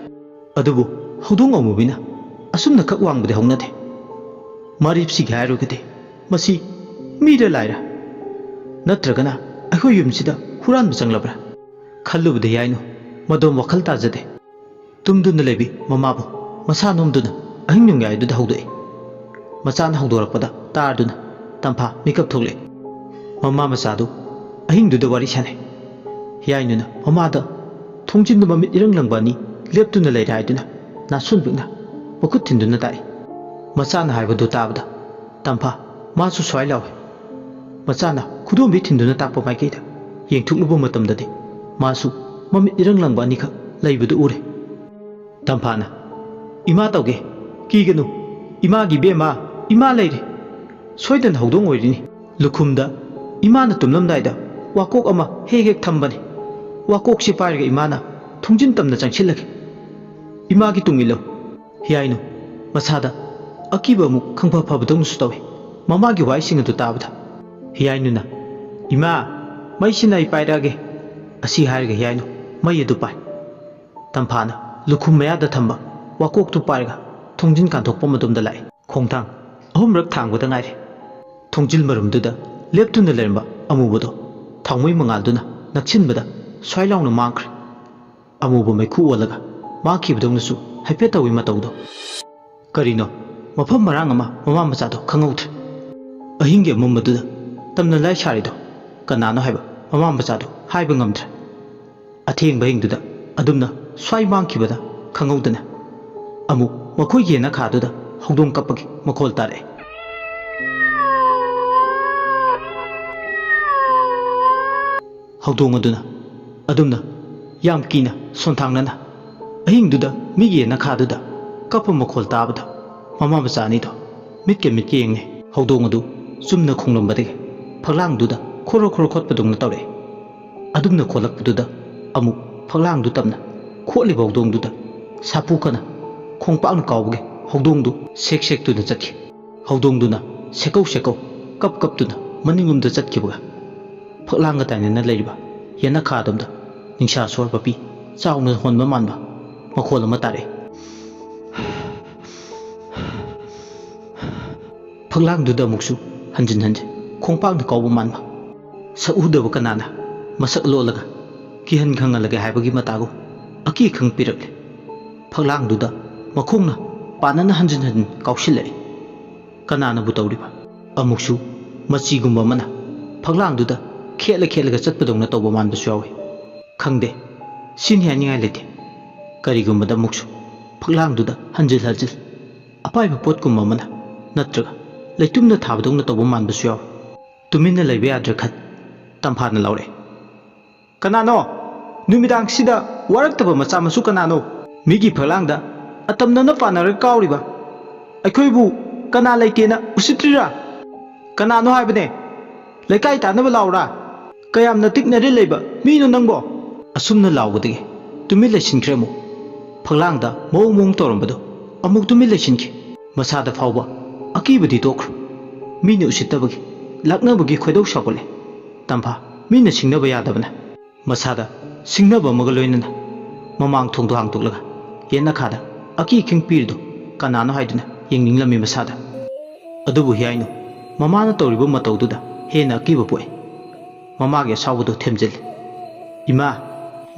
adubu haudong amubina asumna khak wangbade hongnade maripsi gairugade masi mira laira natragana akhoi yumsida huran changlabra khallubde Heeyainu madom wakhal tajade tumduna lebi mamabu masa nomduna ahingnung yaiduda haudoi machan haudorakpada tarduna tampha mikap thogle mama masadu ahingduda wari sane Heeyainuna mamada thongjindu mamit irang langbani leptuna leiraiduna nasunbigna makut thinduna tai machana haibadu tabada tampha masu swai lawe machana khudombi thinduna takpa maikeida yengthukluba matamdadi masu mamit irang langbani kha leibudu ure tamphana ima tauge kiganu ima gi bema ima leire soidan haudong oirini lukhumda imana tumlamdaida wakok ama hek hek thambani wakok si pairga imana thongjin tamna changchilage ima gi tungilo Heeyainu masada akiba mu khangpha phabadong su tawe mama gi wai sing adu tabada Heeyainu na ima mai sinai pairage asi hairga Heeyainu mai adu pai tamphana lukhum mayada thamba wakok tu pairga thongjin kanthokpa madumda lai khongthang ahumrak thangbada ngaire thongjil marumduda leptuna leramba amubudo thangmoi mangalduna nakchinbada swailauna mangkhre amubu mai khu olaga makhibdongnasu haipeta wi matawdo karino mafam marang ama mama machado khangautre ahinge mummaduda tamna lai sharido kanano haiba mama machado haiba ngamdre athengba hingduda adumna swai mangkhibada khangaudana amu makhoi yena khaduda haudong kapagi makhol tare haudong adumna yam kina sonthangnana ahingduda migi yena khaduda kappa makhol tabada mama machani do mitke yengne haudong adu sumna khonglambade phaglang khoro khoro khotpadungna tawre adumna kholakpaduda amu phaglang du tamna kholi haudong duda sapu kana khongpakna kawbge haudong du sek sek tu na chatki haudong du na sekau kap kap tu na maningum da chatki buga phaglang ga tane na leiba yena khadum da ningsha sor papi chauna honba manba makhol ma tare phaglang du da muksu hanjin khongpak na kawba manba sa uda ba kanana masak lolaga kihan khangalaga haibagi matago aki khang pirak phaglang du da makhongna panana hanjin kaushile kanana bu tawriba amuksu machi gumba mana phaglang du da khela ga chatpadongna tawba manba syawe khangde sin haningai lete kari gumba da muksu phaglang du da hanjil apai ba pot gumba mana natraga leitumna thabadongna tawba manba syawe tuminna leibe adra khat tamphana laure kanano numidang sida waraktaba macha masu kanano migi phaglang da atamna na panara kauriba aikhoibu kana leitena usitrira kanano haibane leikai tanaba laura kayamna tiknari leiba mino nangbo asumna lawbadege tumi lesinkremu phaglang da mong torambado amuk tumi lesinki masada fawba akibadi tokru mino usitabagi laknabagi khoidok sakole tampa mina singnaba yadabana masada singnaba magaloinana mamang thongdo hangtoklaga yena khada aki king pirdo kanano haiduna yenginglami masada adubu Heeyainu mamana tawriba matawduda hena akiba poe mamage sawbudo themjel ima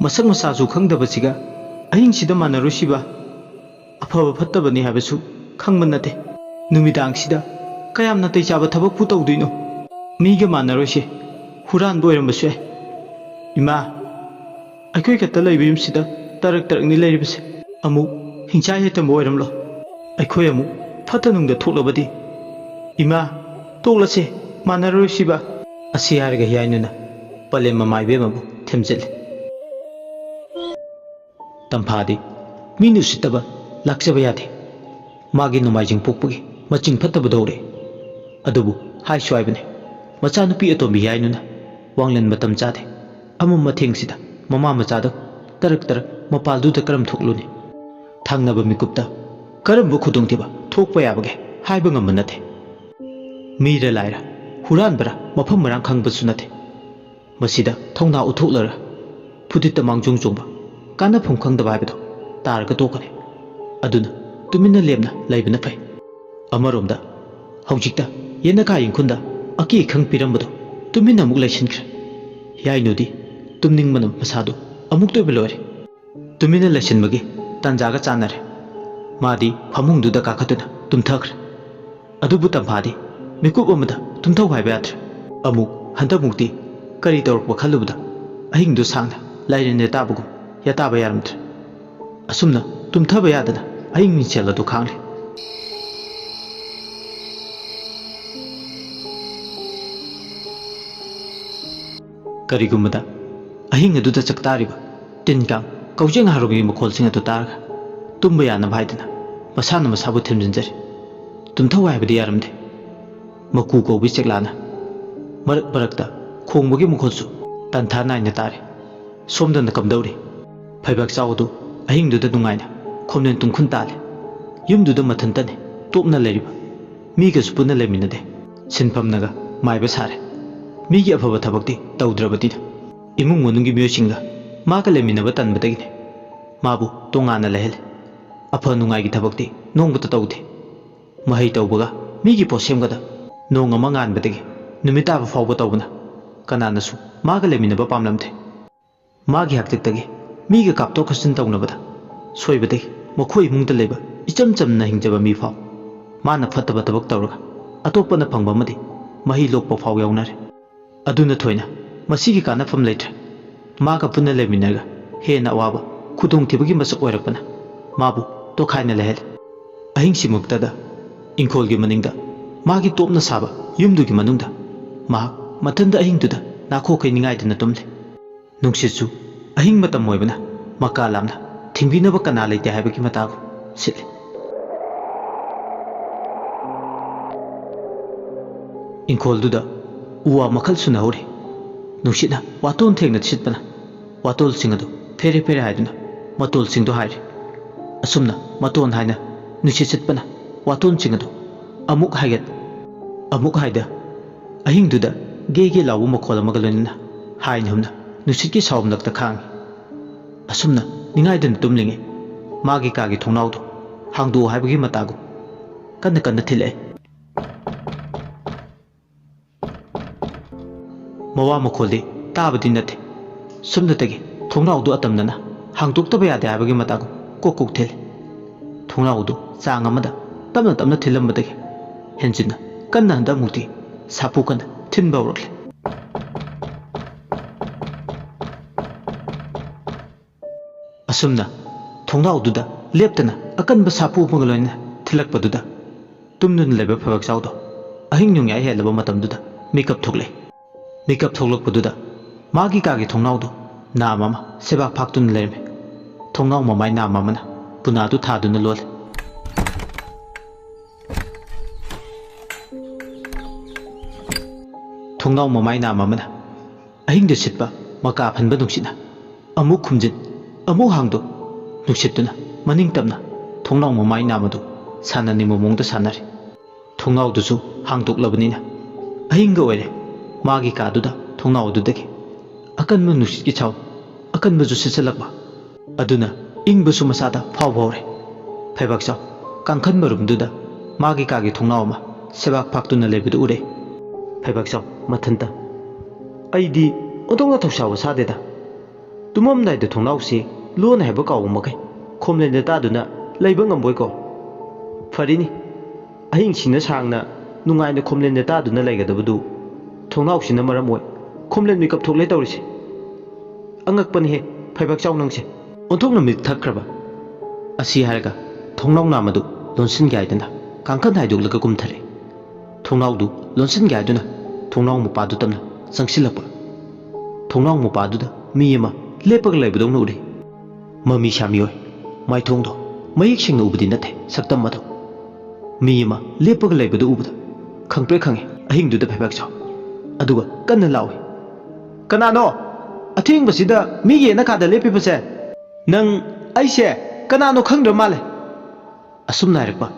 masak masaju khangdabasiga ahingsida manarusiba afaba fattabani habesu khangmanate numidang kayamna tei chaba thabak pu tawduino miga manarosi huran boirambasu ima aikoi kata leibimsida tarak ni leibase amu hingchai hetam boiramlo aikoi amu phatanungda thoklabadi ima toklase manaroisiba asi harga Heeyainuna pale mamaibe mabu themjel tamphadi minu sitaba lakchaba yade मागी नुमाइजिंग पोकपगी मचिंग फत्तबदौरे अदुबु high स्वाइबने मचानुपी अतोंबी याइनुना वांगलन मतम चादे अमम मथेंगसिदा mama मचादो तरक तरक मपालदुदा करम थोकलुनी थांगनबा मिकुप्ता करमबु खुदुंगथिबा थोकपा याबगे हाइबा ngam नथे Meera Lyra हुरानबरा मफम Marang खंगबसु नथे मसिदा थौना उथोकलरा फुदिता मांगजुंग जोंबा काना फुम खंगदबा हाइबदो तारगा तोकने अदुना तुमिना Lemna लाइबना फै अमरोमदा हौजिकता येनका यिंखुंदा अकी खंग पिरंबदो तुमिना मुक लाइसिनख्रे याइनुदी तुमनिंगमन मसादो अमुक तोइब लोरे तुमिना लाइसिनबगी तंजागा चानरे मादी फमुंगदुदा काखतुना तुमथख्रे अदुबु तंफादी मिकुप अमदा तुमथौ हाइबा यात्रे अमुक हंतमुक्ति करी तौरपा खल्लुबदा अहिंगदु सांगना लाइरने ताबगु याताबा यारमद्रे असुमना तुमथबा यादना अहिंग मिचेल अदु खांगले करीगुमदा अहिंग अदुदा चकतारिबा तिनकांग कौजेंग हारुगी मखोलसिंग अदु तारगा तुंबा याना भाइदना मसाना मसाबु थिमजिनजरे तुमथौ हाइबदि यारमदे मकू कौबी चेकलाना मरक मरकता खोंबगी मखोलसु तंथा नाइना तारे सोमदन कमदौरी फैबाक चावदु अहिंगदुदा नुंगाइना खोमनेन तुंखुन ताले युमदुदा मथंतने तोपना लेरिबा मीगसु पुना लेमिनदे सिनफमनगा माइबा सारे मीगी अफबा थबकती तौद्रबदिना इमुंग मनुंगी मियोसिंगा माका लेमिनबा तनबदगिने माबु तोंगाना लेहले अफ नुंगाइगी थबकती नोंबता तौदे महै तौबगा मीगी पोसेमगदा नोंग अमा nganbadagi numitaba fawba tawbana kananasu maga leminaba pamlamde magi haktiktagi miga kapto khasin tawnabada soibadagi mokhoi mungda leba icham chamna hingjaba mi faw mana phataba tabak tawraga atopana phangba madi mahi lokpa faw yawnare aduna thoina masigi kana fam letre maga punna leminaga hena awaba khudung thibagi masak oirakpana mabu to khaina lehel ahingsi muktada ingkholgi maningda मागी तोपना साबा युमदुगी मनुंगदा मा मथंदा अहिंगदुदा नाखो खैनिंगाइदना तुमले नुंगसिसु अहिंग मतम मोइबना मका लामना थिंबिनबा कना लेते हाइबगी मतागु सिले इंखोलदुदा उवा मखल सुनहौरे नुंसिना वातोन थेंगना सिटपना वातोल सिंगदु फेरे फेरे हाइदुना मतोल सिंगदु हाइरे असुमना मतोन हाइना नुंसि सिटपना वातोन सिंगदु अमुक हाइगत अमुक हाइदा अहिंगदुदा गे लावु मखोल अमगा लोइना हाइन हमना नुसितकी सावमनक्ता खांग असुमना निंगाइदन तुमलिंगे मागी कागी थोंनावदो हांगदो हाइबगी मतागु कन्न कन्न थिले मवा मखोलदे ताबदि नथे सुमदतगी थोंनावदो अतमनना हांगदोक्तबा यादे हाइबगी मतागु कोक थिले थोंनावदो चांग अमदा तमना तमना थिलमबदगी हेंजिना कन्ना हंदा मुक्ति सापु कन्ना थिनबा उरकले असुमना थोंनावदुदा लेप्तना अकनबा सापु मगलोइना थिलकपदुदा तुमनुन लेबा फबक चावदो अहिंग नुंगाइ हेलबा मतमदुदा मेकअप थोकले मेकअप थोकलकपदुदा मागी कागी थोंनावदो नाम अमा सेबा फाक्तुन लेरमे थोंनाव ममाइ नाम अमना पुनादु थादुना लोले थोंनाव ममाइ नाम अमना अहिंगदु सिटपा मका फनबा नुंसिना अमुक खुमजिन अमुक हांगदो नुंसितुना मनिंग तमना थोंनाव ममाइ नामदु साननि मोमोंदा सानरे थोंनावदुसु हांगदोक्लबनिना अहिंग ओइरे मागी कादुदा थोंनावदुदगी अकनबा नुसितकी छाव अकनबजु सिसलकबा अदुना इंगबसु मसादा फावबौरे फैबाक चाव कांखन मरुमदुदा मागी कागी थोंनाव अमा सेबाक फाक्तुना लेबदु उरे फैबाक चाव मथंता अइदी ओदोंना थौसाव सादेदा तुममनाइदा थोंनावसी लोन हाइबा कावमगै खोमलेन तादुना लैबा ngamboi फरिनी अहिंसिना सांगना नुंगाइना खोमलेन तादुना लैगदबदु थोंनावसिना मरम ओइ खोमलेन मेकअप थोकले तौरिसे अंगकपनि हे फैबाक चाव नंगसे ओंथोंना मिक थखख्रबा असि हारगा थोंनाव नामदु लोनसिन गाइदना कांखन हाइदोगलगा कुमथरे थोंनावदु लोनसिन गाइदुना थोंनाव मपादु तमना संगसिलपा थोंनाव मपादुदा मी अमा लेपग लैबदौना उरे ममी शामी ओइ माइथोंदो मयिक सिंगना उबदि नथे सक्तम मदो mi ama lepaga leibadu ubada khangpre khange ahingduda phebak chaw aduga kanna lawi kanano athing basida mi ye na kada lepi base nang aise kanano khangdra male asum nairpa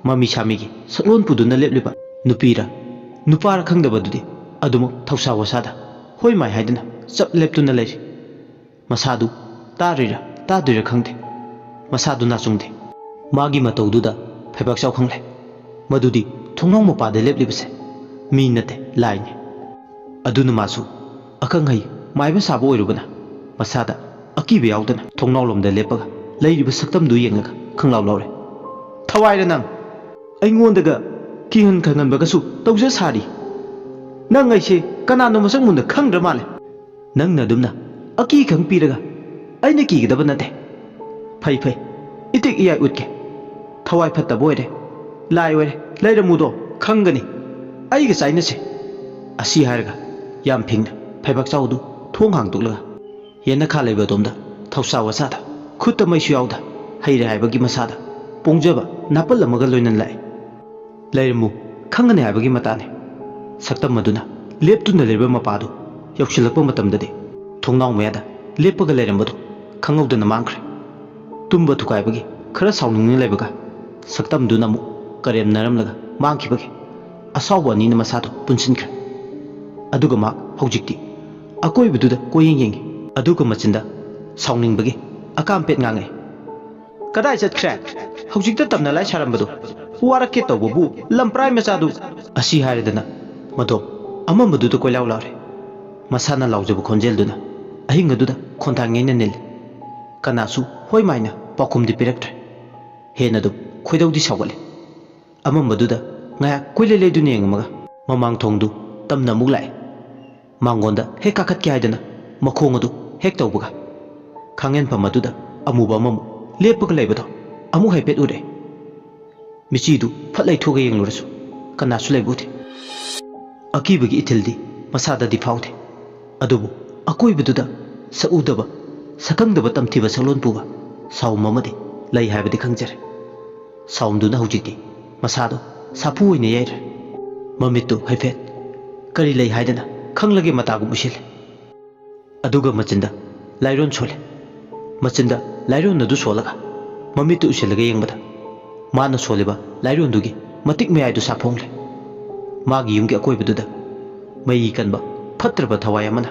mami shamigi saklon puduna lepliba nupira nupara khangdabadudi adumu thausa wasada hoi mai haidina chap leptuna lei masadu tarira tadira khangde masadu na chungde magi mataududa phebak chaw khangle madudi thongnong mapa de leplibase mi nate laine aduna masu akang hai maiba sabo oirubana masada akibe yaudana thongnong lomda lepaga leiriba saktam du yengaga khanglaw lawre thawaira nang aingondaga kihan khangan bagasu tawja sari nang aise kanano masang munda khangdra male nang na dumna aki khang piraga aina ki gidaba nate phai phai itik iya utke thawai phatta boire lai were leiramudo khangani aiga chaina se asi harga yam phingna phaibak chawdu thong hang tukla yena kha leiba domda thausa wasada khutta mai suyawda haire haibagi masada pongjaba napal amaga loinan lai leiramu khangani haibagi matane saktam maduna leptuna leba mapadu yokshilakpa matamdade thongnaw mayada lepaga leirambadu khangawdana mangkhre tumba thukaibagi khara sawningni leibaga saktam duna mu karem naramlaga mangkhibagi asawba ni na masado punsinkhre aduga mak hojikti akoi biduda koyeng yeng aduga machinda sawningbagi akam pet ngangai kadai chatkhre hojikta tamna lai sarambadu warake tawbu lamprai machadu asi haridana mado amambaduda koilaw lawre masana lawjabu khonjelduna ahingaduda khonthangena nil kanasu hoi maina pakhumdi piraktre henadu khoidawdi sawale amambaduda ngaya koile leduni engamaga mamang thongdu tamna muglai mangonda he kakhat ki haidana makhong adu hek tawbuga khangen pamaduda amuba mamu lepaga leibado amu haipet ure michidu phatlai thoga yenglurasu kanasu leibuti akibagi ithildi masada di faude adubu akoi biduda saudaba sakangdaba tamthiba salon puba saumamadi lai haibadi khangjare saumduna hujiti masado sapu oine yaire mamitu haifet kari lai haidana khanglage matagu mushil aduga machinda lairon chole machinda lairon nadu solaga mamitu usilaga yengbada mana soliba lairon dugi matik meyaidu saphongle magi yumgi akoi biduda mai kanba phatraba thawai amana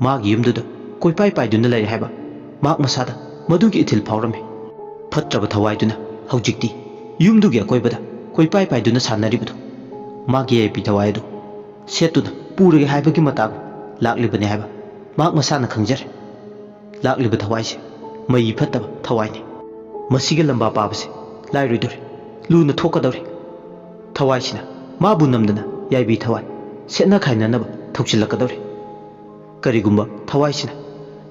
magi yumduda koi pai pai duna lai haiba mak masada madugi ithil phawrame phatraba thawai duna hojikti yumdugi akoi bada koi pai pai duna sanaribudu magi ai pi thawai du setuna purage haibagi matagu laklibane haiba mak masana khangjare lakliba thawai se mai phattaba thawai ne masiga lamba pabase lairoidore luna thokadore thawai sina mabu namdana yaibi thawai setna khaina naba thokchilakadore karigumba thawai sina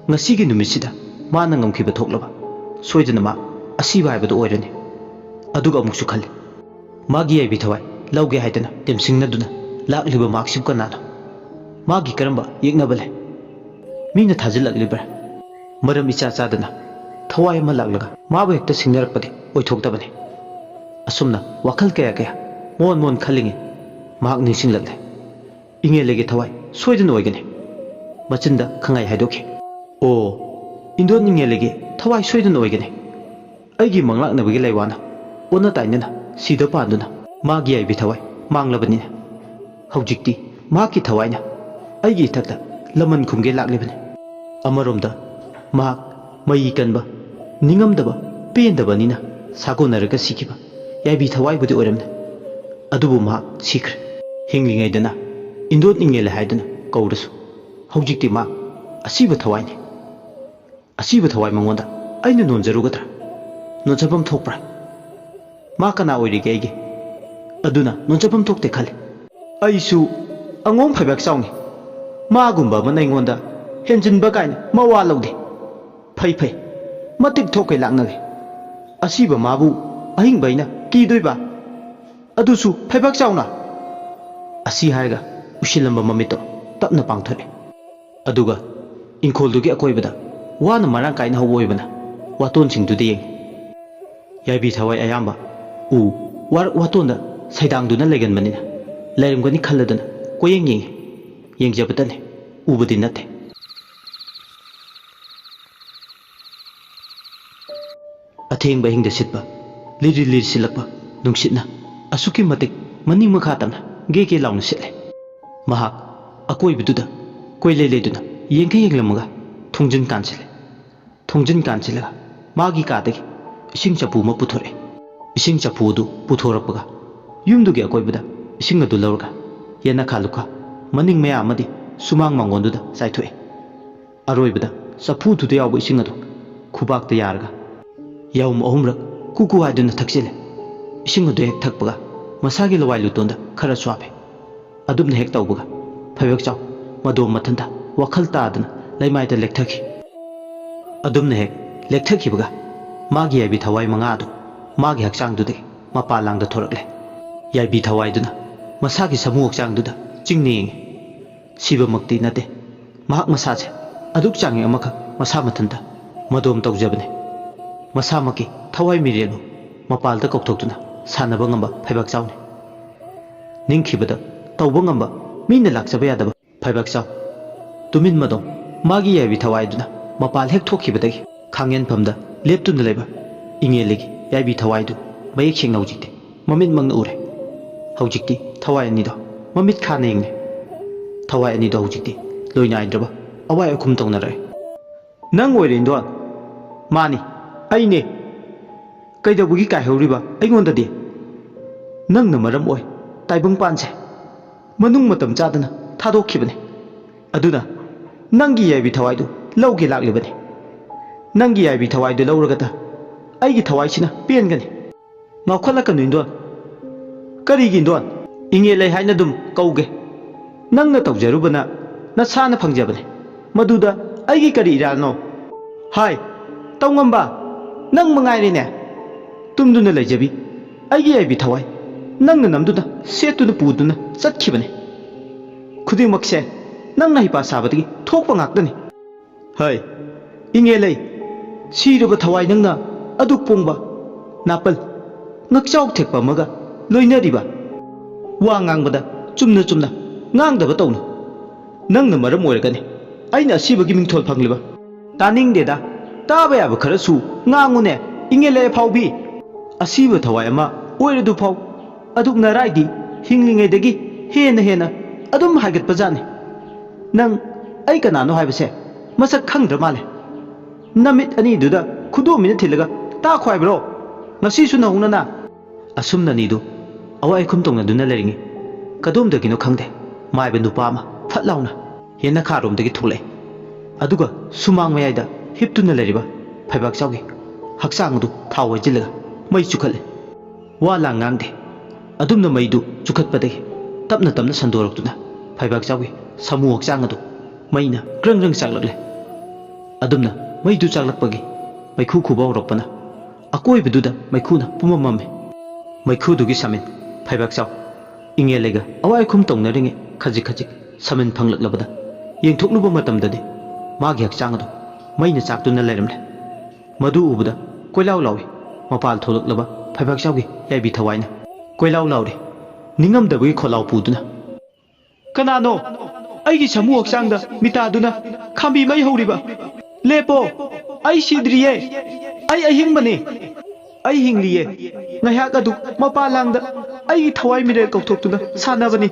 ngasigi numisida mana ngamkhiba thoklaba soidana ma asiba haibadu oirane aduga amuksu khalle magi yaibi thawai lauge haidana temsingnaduna lakliba maksib kanano magi karamba yegnabale mina thajilaklibra maram icha chadana thawai ama laklaga mabu hekta singnarakpade oithoktabane asumna wakhal kaya kaya mon mon khalinge mak ningsinglakle inge lege thawai soidana oigane machinda khangai haidoke o indon inge lege thawai soidana oigane aigi manglaknabagi laiwana ona tainana sida panduna magi aibi thawai manglabani hojikti maki thawaina aigi thakta laman khumge laklibane amaromda mak mai kanba ningamdaba pendaba nina sagonaraga sikiba yaibi thawai budi oramna adubu mak sikre hinglingai dana indot ingele haidana kaurasu hojikti mak asiba thawaini asiba thawai mangonda aina nonjarugadra nonjabam thokpra ma kana oirige aige aduna nonjabam thokte khale aisu angom phaibak chauni magumba manaingonda henjinba kaina mawa lawde phai phai matik thokai laknage asiba mabu ahingbaina kidoiba adusu phaibak chauna asi harga ushilamba mamito tapna pangthore aduga inkoldugi akoibada wana marang kaina hawoibana waton singdude yeng yaibi thawai ayamba u warak watonda saidangduna leganmanina lerimgani khalladuna koyeng yengi yengjabatane ubadi nate atheng bahing da sitba liri liri silakba nungsitna asuki matik maning makha tamna ge launa sitle mahak akoi biduda koi leleduna yengke yenglamaga thongjin kansile magi kadagi ising chapu ma puthore ising chapu du puthorakpaga yumdugi akoi bida ising adu lawrga yena khaluka maning maya amadi sumang mangonduda saithoi aroi bida sapu du de yaw ising adu khubak ta yarga yawm ohumrak kuku aduna thaksile ising adu hek thakpaga masagi lawai lutonda khara swabe adumna hek tawbaga phawek chaw madom mathanda wakhal ta aduna laimaita lekthaki adumna hek lekthaki baga magi yabi thawai manga adu magi hakchang du de mapalang da thorakle yabi thawai duna masagi samu hakchang du da chingning siba makti nate mahak masaje aduk changi amaka masa mathanda madom tawjabne masa maki thawai mirelu mapal da kokthokduna sanaba ngamba phaibak chawni ningkhibada tawba ngamba mina lakchaba yadaba phaibak chaw tumin madom magi yabi thawai duna mapal hek thokhibadagi khangen phamda leptuna leba ingelegi yabi thawai du mayek sing naujite mamit mangna ure haujikti thawai ani do mamit khana ingne thawai ani do haujikti loina indraba awai akhum tawnarai nang oirin do mani aine kaidabugi kai horiba aingondadi nangna maram oi taibung panse manung matam chadana thadokkhibane aduna nangi yabi thawai du lawge laklibane nangi yabi thawai du lawragata aigi thawai sina pengani ngakhalakanu indon karigi indon inge lei haina dum kauge nangna tawjarubana na sana phangjabane maduda aigi kari irano hai tawngamba nang mangairine tumduna leijabi aigi yabi thawai nangna namduna setuna puduna chatkhibane khudingmakse nangna hipa sabadagi thokpa ngaktani hai inge lei siraba thawai nangna aduk pongba napal ngakchaw thekpa maga loinariba wa ngangbada chumna ngangdaba tawna nangna maram oiragani aina sibagi mingthol phangliba taningdeda taba yaba kharasu ngangune ingele phawbi asiba thawai ama oiradu phaw adukna raidi hinglingaidagi hena adum hagat pajani nang ai kanano haibase masak khangdra male namit ani duda khudo mina thilaga ta khwaibro ngasi su naunana asumna nidu awai khum tongna duna leringi kadom dagino khangde maibe nupa ma phatlauna hena kharom dagi thule aduga sumang mayai da hiptuna leriba phaibak chawgi hakchang du thawai jilaga mai chukhale wala ngangde adumna maidu chukhatpadagi tapna sandoraktuna phaibak chawgi samu hakchang adu maina grang chaklagle adumna maidu chaklakpagi maikhu khubaw rokpana akoi biduda maikhuna pumamame maikhu dugi samin phaibak chaw ingelega awai khum tongnaringe khajik samin phanglaklabada yengthoknuba matamdadi magi hakchang adu maina chaktuna leramle madu ubada koilaw lawi mapal tholaklaba phaibak chawgi yaibi thawaina koilaw lawri ningamdabagi kholaw puduna kanano aigi samu hakchangda mitaduna khambi mai horiba lepo ai sidriye ai ahingbane ai hingliye ngahak adu mapalangda ai thawai mire kauthoktuna sanabani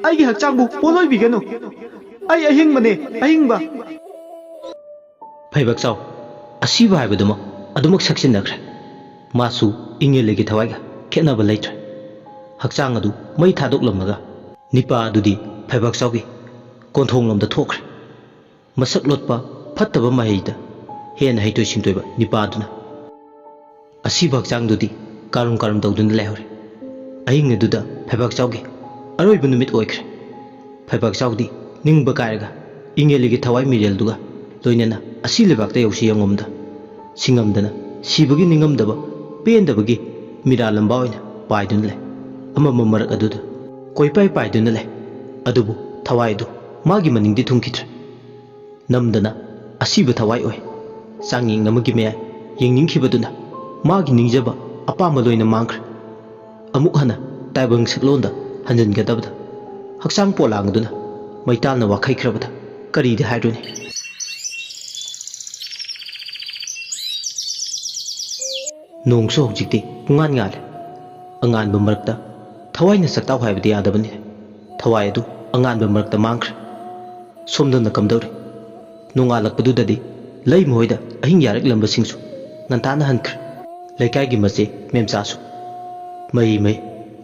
ai gi hakchangbu poloi biganu ai ahingbane ahingba phaibak chaw asiba haibaduma adumak saksin nakre masu ingelegi thawaiga khenaba leitre hakchang adu mai thadoklamnaga nipa adudi phaibak chawgi konthonglomda thokre masak lotpa fattaba maheida hena haitoi singtoiba nipa aduna asiba hakchang dudi karum tawduna lehore ahing aduda phaibak chawgi aroiba numit oikre phaibak chawdi ningba kairaga ingelegi thawai mirel duga loinana asi lebakta yausi yangomda singamdana sibagi ningamdaba pendabagi miralamba oina paiduna le amama marak aduda koipai paiduna le adubu thawai du magi maningdi thungkitre namdana asiba thawai oi sanging amagi me yengningkhibaduna magi ningjaba apama loina mangkhre amuk hana taibang siklonda hanjingadabda hakchang polangduna maitalna wakhaikrabada karidi haiduni nongso hojikti pungan ngale angan bamarakta thawaina saktaw haibadi adabani thawai adu angan bamarakta mangkhre somdana kamdawri nongalakpadudadi lei moida ahing yarak lambasingsu ngantana hankre laikai gi mache memchasu mai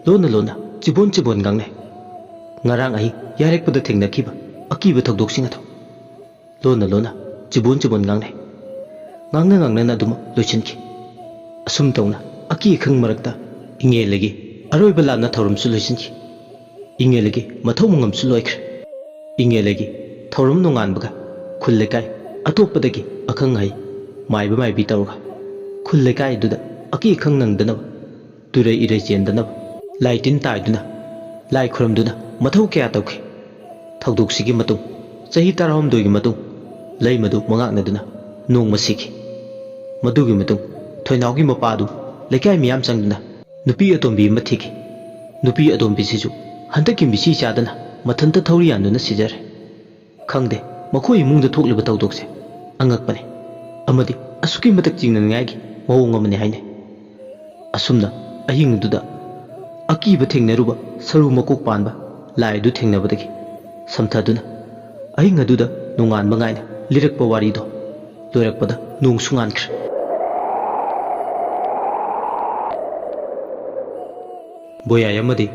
lona lona chibon gangne ngarang ahi yarek pada thengna kiba akiba thokdok sing atho lona chibon gangne ngangna na dum loichinki asum tawna aki khang marakta inge legi aroi bala na thorum su loichinki inge legi mathau mungam su loikre inge legi thorum nongan baga khulle kai atoppadagi akhang hai mai bi tawga khulle kai duda aki khang nang dana turai irai chen dana laitin tai duna lai khuram duna mathau kya tawki thokdok sigi matung chahi tarahom doigi matung lai madu mangak na duna nong masiki madugi matung thoinawgi mapadu lekai miyam changduna nupi atombi mathiki nupi atombi sisu handaki misi chadana mathanta thori anduna sijare khangde makhoi imungda thokliba tawdokse angakpane amadi asuki matak chingna ngagi mawong amani haine asumna ahing duda akiba thengnaruba saru makok panba lai du thengnabadagi samthaduna ahing aduda nongan bangaina lirakpa wari do loirakpada nong sungan khre boyay amadi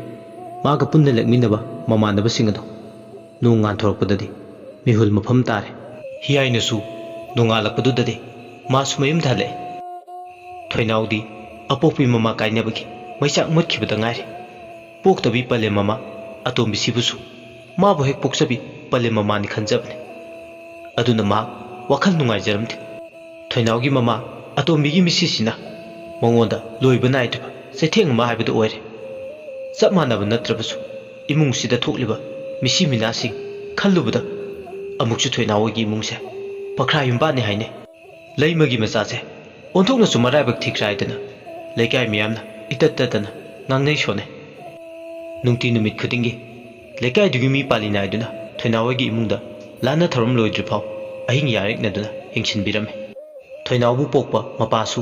maga punna lekminaba mamanaba singado nong ngan thorakpadadi mihul mafam tare Heeyainu nongalakpadudadi masu mayum dhale thoinaudi apokpi mama kainabagi maisak mutkibada ngaire poktabi pale mama atombi sibusu mabu hek poksabi pale mama ni khanjabne aduna ma wakhal nungai jaramti thoinaugi mama atombi gi misisina mongonda loiba naituba setheng ma haibadu oire chap manaba natrabasu imung sida thokliba misi minasi khallubada amukchu thoinaugi imungse pakra yumba ni haine leimagi masase onthokna sumarabak thikraidana leikai miyamna itatatana ngangnei shone nungti numit khudingi leikai dugi mi palina iduna thoinawagi imungda lana tharum loidri phau ahing yarik naduna hingsin birame thoinawu pokpa mapasu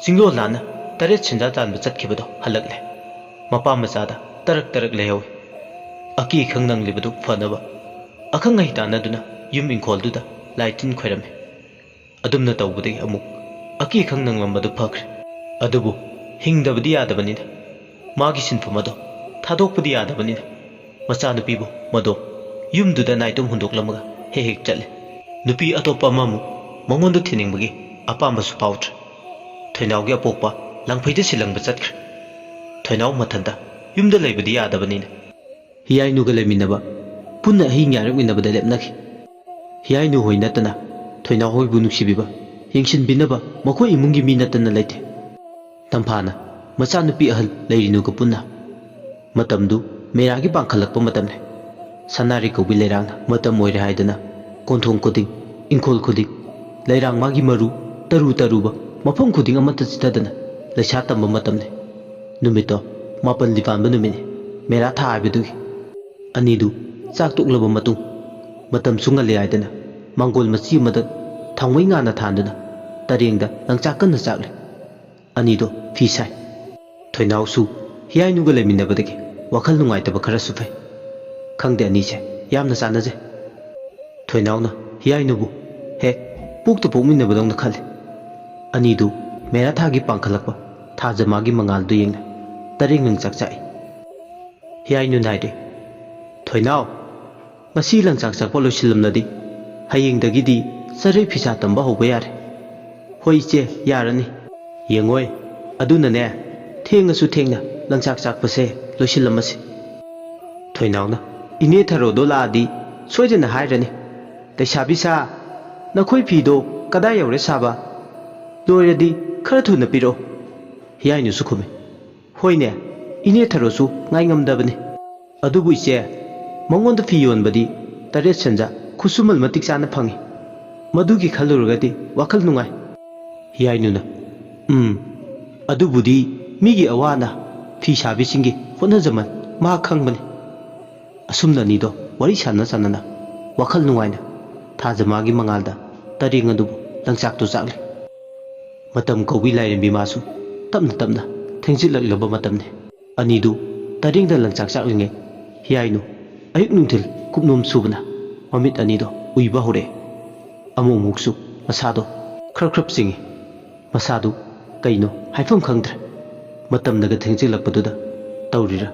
singlo lana taret chinda tan chatkibado halakle mapa machada tarak leyawi aki khangnang libadu fanaba akhang ai tanaduna yum ingkhol duda laitin khoirame adumna tawbudi amuk aki khangnang lambadu phakre adubu hingdabadi yadabanina magi sinfumado thadokpadi yadabanina machanupibu mado yumduda naitum hundoklamaga hek chatle nupi atopa mamu mongondu thiningbagi apambasu pautre thoinawgi apokpa langphaida silangba chatkre thoinaw mathanda yumda leibadi yadabanina Heeyainu ga leminaba punna hing yarakminabada lepnaki Heeyainu hoinatana thoinaw hoibu nuksibiba yengsin binaba makoi imungi minatana leite tamphana machanupi ahal leirinu ga punna matamdu meragi pangkhalakpa matamne sanari ko bilerang matam moire haidana konthong koding ingkhol khuding leirang magi maru taruba mafam khuding amata chitadana leisa tamba matamne numito mapal lipan banumine mera tha abidugi anidu chak tuklaba matung matam sungal yaidana mangol machi mada thangwai ngana thanduna tarengda langchak kan chakle anido fisai thoinawsu Heeyainu ga leminabadagi wakhal nungaitaba khara sufai khangde anise yamna chanaje thoinawna Heeyainu bu he pukta pokminabadongna khale anidu mera thagi pangkhalakpa thajamagi mangal du yengna tareng langchak chai Heeyainu naide thoinaw ngasi langchak chakpa loisillamnadi hayengdagidi sarai phisa tamba hoba yare hoi che yarani yengoi aduna ne thengasu thengna langchak chakpase loisillamasi thoinawna ine tharo doladi soidena hairani leisabisa nakhoi phido kada yaure saba loiradi khara thuna piro Heeyainu su khume hoine ine tharo su ngai ngamdabani adubu iche mongonda phi yonbadi taret sanja khusumal matik chana phangi madugi khalurugadi wakhal nungai Heeyainu na adubudi migi awana ꯐꯤ ꯁꯥꯕꯤꯁꯤꯡꯒꯤ ꯍꯣꯠꯅꯖꯃꯟ ꯃꯍꯥꯛ ꯈꯪꯕꯅꯤ ꯑꯁꯨꯝꯅ ꯑꯅꯤꯗꯣ ꯋꯥꯔꯤ ꯁꯥꯟꯅ ꯁꯥꯟꯅꯅ ꯋꯥꯈꯜ ꯅꯨꯡꯉꯥꯏꯅ ꯊꯥꯖꯃꯥꯒꯤ ꯃꯉꯥꯜꯗ ꯇꯔꯦꯡ ꯑꯗꯨꯕꯨ ꯂꯪꯆꯥꯛꯇꯨ ꯆꯥꯛꯂꯤ ꯃꯇꯝ ꯀꯧꯕꯤ ꯂꯥꯏꯔꯦꯝꯕꯤ ꯃꯥꯁꯨ ꯇꯞꯅ ꯇꯞꯅ ꯊꯦꯡꯖꯤꯜꯂꯛꯂꯕ ꯃꯇꯝꯅꯤ ꯑꯅꯤꯗꯨ ꯇꯔꯦꯡꯗ ꯂꯪꯆꯥꯛ ꯆꯥꯛꯂꯤꯉꯩ ꯍꯤꯌꯥꯏꯅꯨ ꯑꯌꯨꯛ ꯅꯨꯡꯊꯤꯜ ꯀꯨꯞꯅꯣꯝ ꯁꯨꯕꯅ ꯃꯃꯤꯠ ꯑꯅꯤꯗꯣ ꯎꯏꯕ ꯍꯧꯔꯛꯑꯦ ꯑꯃꯨꯛ ꯑꯃꯨꯛꯁꯨ ꯃꯁꯥꯗꯣ ꯈ꯭ꯔꯞ ꯈ꯭ꯔꯞ ꯆꯤꯡꯏ ꯃꯁꯥꯗꯨ ꯀꯩꯅꯣ ꯍꯥꯏꯐꯝ ꯈꯪꯗ꯭ꯔꯦ ꯃꯇꯝꯅꯒ ꯊꯦꯡꯖꯤꯜꯂꯛꯄꯗꯨꯗ ꯇꯧꯔꯤꯔꯥ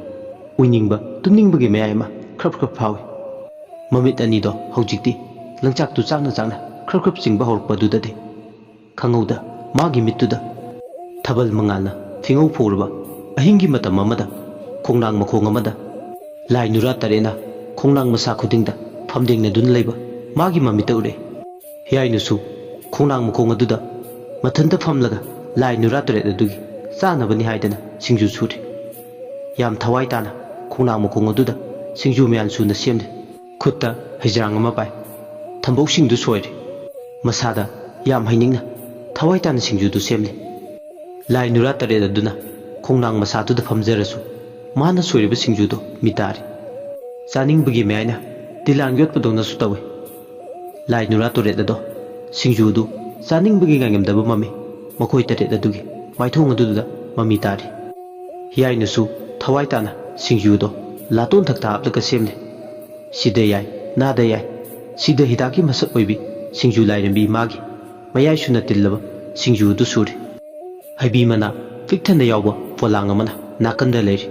ꯎꯏꯅꯤꯡꯕ ꯇꯨꯝꯅꯤꯡꯕꯒꯤ ꯃꯌꯥꯏ ꯑꯃ ꯈ꯭ꯔꯞ ꯈ꯭ꯔꯞ ꯐꯥꯎꯏ ꯃꯃꯤꯠ ꯑꯅꯤꯗꯣ ꯍꯧꯖꯤꯛꯇꯤ ꯂꯪꯆꯥꯛꯇꯨ ꯆꯥꯛꯅ ꯆꯥꯛꯅ ꯈ꯭ꯔꯞ ꯈ꯭ꯔꯞ ꯆꯤꯡꯕ ꯍꯧꯔꯛꯄꯗꯨꯗꯗꯤ ꯈꯪꯍꯧꯗ ꯃꯥꯒꯤ ꯃꯤꯠꯇꯨꯗ ꯊꯥꯕꯜ ꯃꯉꯥꯜꯅ ꯐꯤꯉꯧ ꯐꯧꯔꯕ ꯑꯍꯤꯡꯒꯤ ꯃꯇꯝ ꯑꯃꯗ ꯈꯣꯡꯅꯥꯡ ꯃꯈꯣꯡ ꯑꯃꯗ ꯂꯥꯏ ꯅꯨꯔꯥ ꯇꯔꯦꯠꯅ ꯈꯣꯡꯅꯥꯡ ꯃꯁꯥ ꯈꯨꯗꯤꯡꯗ ꯐꯝꯗꯦꯡꯅꯗꯨꯅ ꯂꯩꯕ ꯃꯥꯒꯤ ꯃꯃꯤꯠꯇ ꯎꯔꯛꯏ ꯍꯤꯌꯥꯏꯅꯨꯁꯨ ꯈꯣꯡꯅꯥꯡ ꯃꯈꯣꯡ ꯑꯗꯨꯗ ꯃꯊꯟꯇ ꯐꯝꯂꯒ ꯂꯥꯏ ꯅꯨꯔꯥ ꯇꯔꯦꯠ ꯑꯗꯨꯒꯤ ꯆꯥꯅꯕꯅꯤ ꯍꯥꯏꯗꯅ ꯁꯤꯡꯖꯨ ꯁꯨꯔꯤ ꯌꯥꯝ ꯊꯋꯥꯏ ꯇꯥꯅ ꯈꯣꯡꯅꯥꯡ ꯃꯈꯣꯡ ꯑꯗꯨꯗ ꯁꯤꯡꯖꯨ ꯃꯌꯥꯟ ꯁꯨꯅ ꯁꯦꯝꯂꯤ ꯈꯨꯠꯇ ꯍꯩꯖ꯭ꯔꯥꯡ ꯑꯃ ꯄꯥꯏ ꯊꯝꯕꯧꯁꯤꯡꯗꯨ ꯁꯣꯏꯔꯤ ꯃꯁꯥꯗ ꯌꯥꯝ ꯍꯩꯅꯤꯡꯅ ꯊꯋꯥꯏ ꯇꯥꯅ ꯁꯤꯡꯖꯨꯗꯨ ꯁꯦꯝꯂꯤ ꯂꯥꯏ ꯅꯨꯔꯥ ꯇꯔꯦꯠ ꯑꯗꯨꯅ ꯈꯣꯡꯅꯥꯡ ꯃꯁꯥꯗꯨꯗ ꯐꯝꯖꯔꯁꯨ ꯃꯥꯅ ꯁꯣꯏꯔꯤꯕ ꯁꯤꯡꯖꯨꯗꯣ ꯃꯤꯇꯥꯔꯤ ꯆꯥꯅꯤꯡꯕꯒꯤ ꯃꯌꯥꯏꯅ ꯇꯤꯂꯥꯟ ꯌꯣꯠꯄꯗꯧꯅꯁꯨ ꯇꯧꯏ ꯂꯥꯏ ꯅꯨꯔꯥ ꯇꯔꯦꯠ ꯑꯗꯣ ꯁꯤꯡꯖꯨꯗꯨ ꯆꯥꯅꯤꯡꯕꯒꯤ ꯉꯥꯏꯉꯝꯗꯕ ꯃꯃꯤ ꯃꯈꯣꯏ ꯇꯔꯦꯠ ꯑꯗꯨꯒꯤ ꯃꯥꯏꯊꯣꯡ ꯑꯗꯨꯗ ꯃꯃꯤ ꯇꯥꯔꯤ ꯍꯤꯌꯥꯏꯅꯨꯁꯨ ꯊꯋꯥꯏ ꯇꯥꯅ ꯁꯤꯡꯖꯨꯗꯣ ꯂꯥꯇꯣꯟ ꯊꯛꯇ ꯍꯥꯞꯂꯒ ꯁꯦꯝꯂꯤ ꯁꯤꯗ ꯌꯥꯏ ꯅꯥꯗ ꯌꯥꯏ ꯁꯤꯗ ꯍꯤꯗꯥꯛꯀꯤ ꯃꯁꯛ ꯑꯣꯏꯕꯤ ꯁꯤꯡꯖꯨ ꯂꯥꯏꯔꯦꯝꯕꯤ ꯃꯥꯒꯤ ꯃꯌꯥꯏ ꯁꯨꯅ ꯇꯤꯜꯂꯕ ꯁꯤꯡꯖꯨꯗꯨ ꯁꯨꯔꯤ ꯍꯩꯕꯤ ꯃꯅꯥ ꯄꯤꯛꯊꯟꯅ ꯌꯥꯎꯕ ꯄꯣꯂꯥꯡ ꯑꯃꯅ ꯅꯥꯀꯟꯗ ꯂꯩꯔꯤ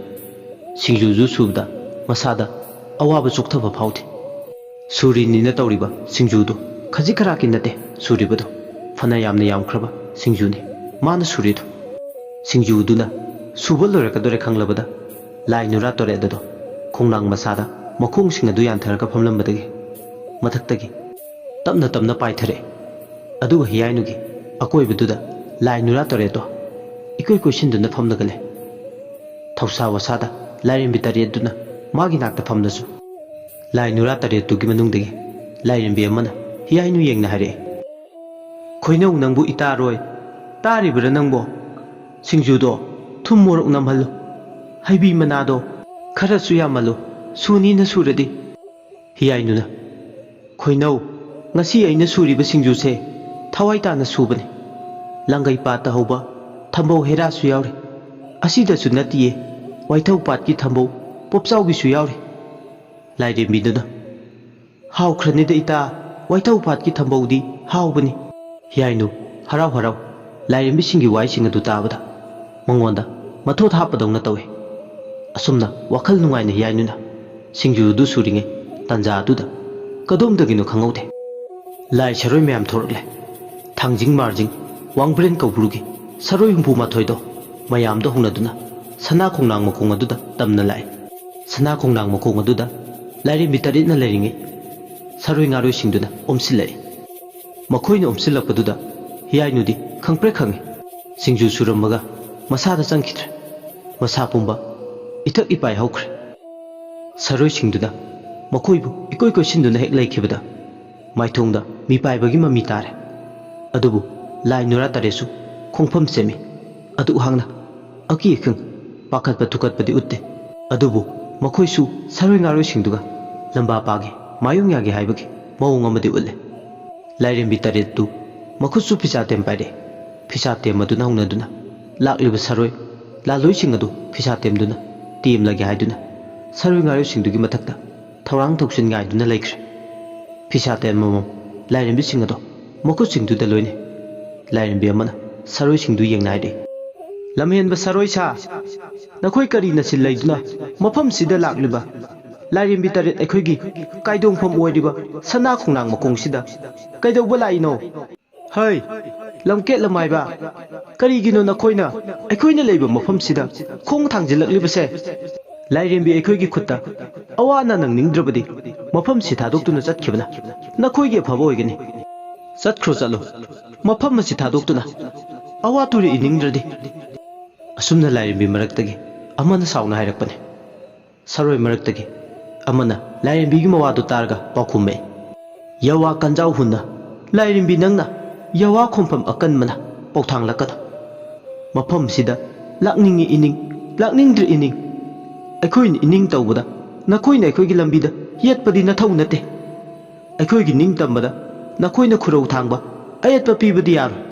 ꯁꯤꯡꯖꯨꯗꯨ ꯁꯨꯕꯗ ꯃꯁꯥꯗ ꯑꯋꯥꯕ ꯆꯣꯛꯊꯕ ꯐꯥꯎꯗꯦ ꯁꯨꯔꯤꯅꯤꯅ ꯇꯧꯔꯤꯕ ꯁꯤꯡꯖꯨꯗꯨ ꯈꯖꯤꯛ ꯈꯔꯥꯛꯀꯤ ꯅꯠꯇꯦ ꯁꯨꯔꯤꯕꯗꯨ ꯐꯅ ꯌꯥꯝꯅ ꯌꯥꯝꯈ꯭ꯔꯕ ꯁꯤꯡꯖꯨꯅꯤ ꯃꯥꯅ ꯁꯨꯔꯤꯗꯨ ꯁꯤꯡꯖꯨꯗꯨꯅ ꯁꯨꯕ ꯂꯣꯏꯔꯛꯀꯗꯣꯔꯦ ꯈꯪꯂꯕꯗ ꯂꯥꯏ ꯅꯨꯔꯥ ꯇꯔꯦꯠ ꯑꯗꯣ ꯈꯣꯡꯅꯥꯡ ꯃꯁꯥꯗ ꯃꯈꯣꯡꯁꯤꯡ ꯑꯗꯨ ꯌꯥꯟꯊꯔꯒ ꯐꯝꯂꯝꯕꯗꯒꯤ ꯃꯊꯛꯇꯒꯤ ꯇꯞꯅ ꯇꯞꯅ ꯄꯥꯏꯊꯔꯛꯑꯦ ꯑꯗꯨꯒ ꯍꯤꯌꯥꯏꯅꯨꯒꯤ ꯑꯀꯣꯏꯕꯗꯨꯗ ꯂꯥꯏ ꯅꯨꯔꯥ ꯇꯔꯦꯠꯇꯣ ꯏꯀꯣꯏ ꯀꯣꯏꯁꯤꯟꯗꯨꯅ ꯐꯝꯂꯒ ꯂꯩ ꯊꯧꯁꯥ ꯋꯥꯁꯥꯗ ꯂꯥꯏꯔꯦꯝꯕꯤ ꯇꯔꯦꯠꯇꯨꯅ ꯃꯥꯒꯤ ꯅꯥꯛꯇ ꯐꯝꯂꯁꯨ ꯂꯥꯏ ꯅꯨꯔꯥ ꯇꯔꯦꯠꯇꯨꯒꯤ ꯃꯅꯨꯡꯗꯒꯤ ꯂꯥꯏꯔꯦꯝꯕꯤ ꯑꯃꯅ ꯍꯤꯌꯥꯏꯅꯨ ꯌꯦꯡꯅ ꯍꯥꯏꯔꯛꯑꯦ ꯈꯣꯏꯅꯧ ꯅꯪꯕꯨ ꯏꯇꯥꯔꯣꯏ ꯇꯥꯔꯤꯕ꯭ꯔꯥ ꯅꯪꯕꯣ ꯁꯤꯡꯖꯨꯗꯣ ꯊꯨꯝ ꯃꯣꯔꯣꯛ ꯅꯝꯍꯜꯂꯨ ꯍꯩꯕꯤ ꯃꯅꯥꯗꯣ ꯈꯔꯁꯨ ꯌꯥꯝꯍꯜꯂꯨ ꯁꯨꯅꯤꯅ ꯁꯨꯔꯗꯤ ꯍꯤꯌꯥꯏꯅꯨꯅ ꯈꯣꯏꯅꯧ ꯉꯁꯤ ꯑꯩꯅ ꯁꯨꯔꯤꯕ ꯁꯤꯡꯖꯨꯁꯦ ꯊꯋꯥꯏ ꯇꯥꯅ ꯁꯨꯕꯅꯤ ꯂꯪꯒꯩ ꯄꯥꯠꯇ ꯍꯧꯕ ꯊꯝꯕꯧ ꯍꯦꯔꯥꯁꯨ ꯌꯥꯎꯔꯤ ꯑꯁꯤꯗꯁꯨ ꯅꯠꯇꯤꯌꯦ ꯋꯥꯏꯊꯧ ꯄꯥꯠꯀꯤ ꯊꯝꯕꯧ ꯄꯣꯞꯆꯥꯎꯕꯤꯁꯨ ꯌꯥꯎꯔꯤ ꯂꯥꯏꯔꯦꯝꯕꯤꯗꯨꯅ ꯍꯥꯎꯈ꯭ꯔꯅꯤꯗ ꯏꯇꯥ ꯋꯥꯏꯊꯧ ꯄꯥꯠꯀꯤ ꯊꯝꯕꯧꯗꯤ ꯍꯥꯎꯕꯅꯤ ꯍꯤꯌꯥꯏꯅꯨ ꯍꯔꯥꯎ ꯍꯔꯥꯎ ꯂꯥꯏꯔꯦꯝꯕꯤꯁꯤꯡꯒꯤ ꯋꯥꯍꯩꯁꯤꯡ ꯑꯗꯨ ꯇꯥꯕꯗ ꯃꯉꯣꯟꯗ ꯃꯊꯣꯠ ꯍꯥꯞꯄꯗꯧꯅ ꯇꯧꯏ ꯑꯁꯨꯝꯅ ꯋꯥꯈꯜ ꯅꯨꯡꯉꯥꯏꯅ ꯍꯤꯌꯥꯏꯅꯨꯅ ꯁꯤꯡꯖꯨꯗꯨ ꯁꯨꯔꯤꯉꯩ ꯇꯥꯟꯖꯥ ꯑꯗꯨꯗ ꯀꯗꯣꯝꯗꯒꯤꯅꯣ ꯈꯪꯍꯧꯗꯦ ꯂꯥꯏ ꯁꯔꯣꯏ ꯃꯌꯥꯝ ꯊꯣꯔꯛꯂꯦ ꯊꯥꯡꯖꯤꯡ ꯃꯥꯔꯖꯤꯡ ꯋꯥꯡꯕ꯭ꯔꯦꯟ ꯀꯧꯕ꯭ꯔꯨꯒꯤ ꯁꯔꯣꯏ ꯍꯨꯝꯐꯨ-ꯃꯥꯊꯣꯏꯗꯣ ꯃꯌꯥꯝꯗꯣ ꯍꯧꯅꯗꯨꯅ ꯁꯅꯥ ꯈꯣꯡꯅꯥꯡ ꯃꯈꯣꯡ ꯑꯗꯨꯗ ꯇꯝꯅ ꯂꯥꯛꯑꯦ ꯁꯅꯥ ꯈꯣꯡꯅꯥꯡ ꯃꯈꯣꯡ ꯑꯗꯨꯗ ꯂꯥꯏꯔꯦꯝꯕꯤ ꯇꯔꯦꯠꯅ ꯂꯩꯔꯤꯉꯩ ꯁꯔꯣꯏ ꯉꯥꯔꯣꯏꯁꯤꯡꯗꯨꯅ ꯑꯣꯝꯁꯤꯜꯂꯛꯏ ꯃꯈꯣꯏꯅ ꯑꯣꯝꯁꯤꯜꯂꯛꯄꯗꯨꯗ ꯍꯤꯌꯥꯏꯅꯨꯗꯤ ꯈꯪꯄ꯭ꯔꯦꯛ ꯈꯪꯏ ꯁꯤꯡꯖꯨ ꯁꯨꯔꯝꯃꯒ ꯃꯁꯥꯗ ꯆꯪꯈꯤꯗ꯭ꯔꯦ ꯃꯁꯥ ꯄꯨꯝꯕ ꯏꯊꯛ ꯏꯄꯥꯏ ꯍꯧꯈ꯭ꯔꯦ ꯁꯔꯣꯏꯁꯤꯡꯗꯨꯗ ꯃꯈꯣꯏꯕꯨ ꯏꯀꯣꯏ ꯀꯣꯏꯁꯤꯟꯗꯨꯅ ꯍꯦꯛ ꯂꯩꯈꯤꯕꯗ ꯃꯥꯏꯊꯣꯡꯗ ꯃꯤꯄꯥꯏꯕꯒꯤ ꯃꯃꯤ ꯇꯥꯔꯦ ꯑꯗꯨꯕꯨ ꯂꯥꯏ ꯅꯨꯔꯥ ꯇꯔꯦꯠꯁꯨ ꯈꯣꯡꯐꯝ ꯁꯦꯝꯃꯤ ꯑꯗꯨ ꯍꯥꯡꯅ ꯑꯀꯤ ꯑꯈꯪ ꯄꯥꯈꯠꯄ ꯊꯨꯀꯠꯄꯗꯤ ꯎꯠꯇꯦ ꯑꯗꯨꯕꯨ ꯃꯈꯣꯏꯁꯨ ꯁꯔꯣꯏ ꯉꯥꯔꯣꯏꯁꯤꯡꯗꯨꯒ ꯂꯝꯕꯥ ꯄꯥꯒꯦ ꯃꯥꯌꯣꯡ ꯌꯥꯒꯦ ꯍꯥꯏꯕꯒꯤ ꯃꯑꯣꯡ ꯑꯃꯗꯤ ꯎꯠꯂꯦ ꯂꯥꯏꯔꯦꯝꯕꯤ ꯇꯔꯦꯠꯇꯨ ꯃꯈꯨꯠꯁꯨ ꯐꯤꯁꯥꯇꯦꯝ ꯄꯥꯏꯔꯛꯑꯦ ꯐꯤꯁꯥꯇꯦꯝ ꯑꯗꯨꯅ ꯍꯧꯅꯗꯨꯅ ꯂꯥꯛꯂꯤꯕ ꯁꯔꯣꯏ ꯂꯥꯂꯣꯏꯁꯤꯡ ꯑꯗꯨ ꯐꯤꯁꯥꯇꯦꯝꯗꯨꯅ ꯇꯦꯝꯂꯒꯦ ꯍꯥꯏꯗꯨꯅ ꯁꯔꯣꯏ ꯉꯥꯔꯣꯏꯁꯤꯡꯗꯨꯒꯤ ꯃꯊꯛꯇ ꯊꯧꯔꯥꯡ ꯇꯧꯁꯤꯟ ꯉꯥꯏꯗꯨꯅ ꯂꯩꯈ꯭ꯔꯦ ꯐꯤꯁꯥꯇꯦꯝ ꯑꯃꯃꯝ ꯂꯥꯏꯔꯦꯝꯕꯤꯁꯤꯡ ꯑꯗꯣ ꯃꯈꯨꯠꯁꯤꯡꯗꯨꯗ ꯂꯣꯏꯅꯩ ꯂꯥꯏꯔꯦꯝꯕꯤ ꯑꯃꯅ ꯁꯔꯣꯏꯁꯤꯡꯗꯨ ꯌꯦꯡꯅ ꯍꯥꯏꯔꯛꯏ ꯂꯝꯍꯦꯟꯕ ꯁꯔꯣꯏ ꯁꯥ ꯅꯈꯣꯏ ꯀꯔꯤ ꯅꯁꯤꯜ ꯂꯩꯗꯨꯅ ꯃꯐꯝꯁꯤꯗ ꯂꯥꯛꯂꯤꯕ ꯂꯥꯏꯔꯦꯝꯕꯤ ꯇꯔꯦꯠ ꯑꯩꯈꯣꯏꯒꯤ ꯀꯥꯏꯗꯣꯡꯐꯝ ꯑꯣꯏꯔꯤꯕ ꯁꯅꯥ ꯈꯣꯡꯅꯥꯡ ꯃꯈꯣꯡꯁꯤꯗ ꯀꯩꯗꯧꯕ ꯂꯥꯛꯏꯅꯣ ꯍꯩ ꯂꯝꯀꯦꯠ ꯂꯝꯃꯥꯏꯕ ꯀꯔꯤꯒꯤꯅꯣ ꯅꯈꯣꯏꯅ ꯑꯩꯈꯣꯏꯅ ꯂꯩꯕ ꯃꯐꯝꯁꯤꯗ ꯈꯣꯡ ꯊꯥꯡꯖꯤꯜꯂꯛꯂꯤꯕꯁꯦ ꯂꯥꯏꯔꯦꯝꯕꯤ ꯑꯩꯈꯣꯏꯒꯤ ꯈꯨꯠꯇ ꯑꯋꯥ ꯑꯅꯥ ꯅꯪꯅꯤꯡꯗ꯭ꯔꯕꯗꯤ ꯃꯐꯝꯁꯤ ꯊꯥꯗꯣꯛꯇꯨꯅ ꯆꯠꯈꯤꯕꯅ ꯅꯈꯣꯏꯒꯤ ꯑꯐꯕ ꯑꯣꯏꯒꯅꯤ ꯆꯠꯈ꯭ꯔꯣ ꯆꯠꯂꯣ ꯃꯐꯝ ꯑꯁꯤ ꯊꯥꯗꯣꯛꯇꯨꯅ ꯑꯋꯥ ꯇꯨꯔꯦ ꯏꯅꯤꯡꯗ꯭ꯔꯗꯤ ꯑꯁꯨꯝꯅ ꯂꯥꯏꯔꯦꯝꯕꯤ ꯃꯔꯛꯇꯒꯤ ꯑꯃꯅ ꯁꯥꯎꯅ ꯍꯥꯏꯔꯛꯄꯅꯤ ꯁꯔꯣꯏ ꯃꯔꯛꯇꯒꯤ ꯑꯃꯅ ꯂꯥꯏꯔꯦꯝꯕꯤꯒꯤ ꯃꯋꯥꯗꯨ ꯇꯥꯔꯒ ꯄꯥꯎꯈꯨꯝꯃꯛꯏ ꯌꯋꯥ ꯀꯟꯖꯥꯎ ꯍꯨꯟꯅ ꯂꯥꯏꯔꯦꯝꯕꯤ ꯅꯪꯅ ꯌꯋꯥ ꯈꯣꯝꯐꯝ ꯑꯀꯟꯕꯅ ꯄꯧꯊꯥꯡꯂꯛꯀꯅꯨ ꯃꯐꯝꯁꯤꯗ ꯂꯥꯛꯅꯤꯡꯉꯤ ꯏꯅꯤꯡ ꯂꯥꯛꯅꯤꯡꯗ꯭ꯔꯤ ꯏꯅꯤꯡ ꯑꯩꯈꯣꯏꯅ ꯏꯅꯤꯡ ꯇꯧꯕꯗ ꯅꯈꯣꯏꯅ ꯑꯩꯈꯣꯏꯒꯤ ꯂꯝꯕꯤꯗ ꯌꯦꯠꯄꯗꯤ ꯅꯊꯧ ꯅꯠꯇꯦ ꯑꯩꯈꯣꯏꯒꯤ ꯅꯤꯡꯇꯝꯕꯗ ꯅꯈꯣꯏꯅ ꯈꯨꯔꯧ ꯊꯥꯡꯕ ꯑꯌꯦꯠꯄ ꯄꯤꯕꯗꯤ ꯌꯥꯔꯣꯏ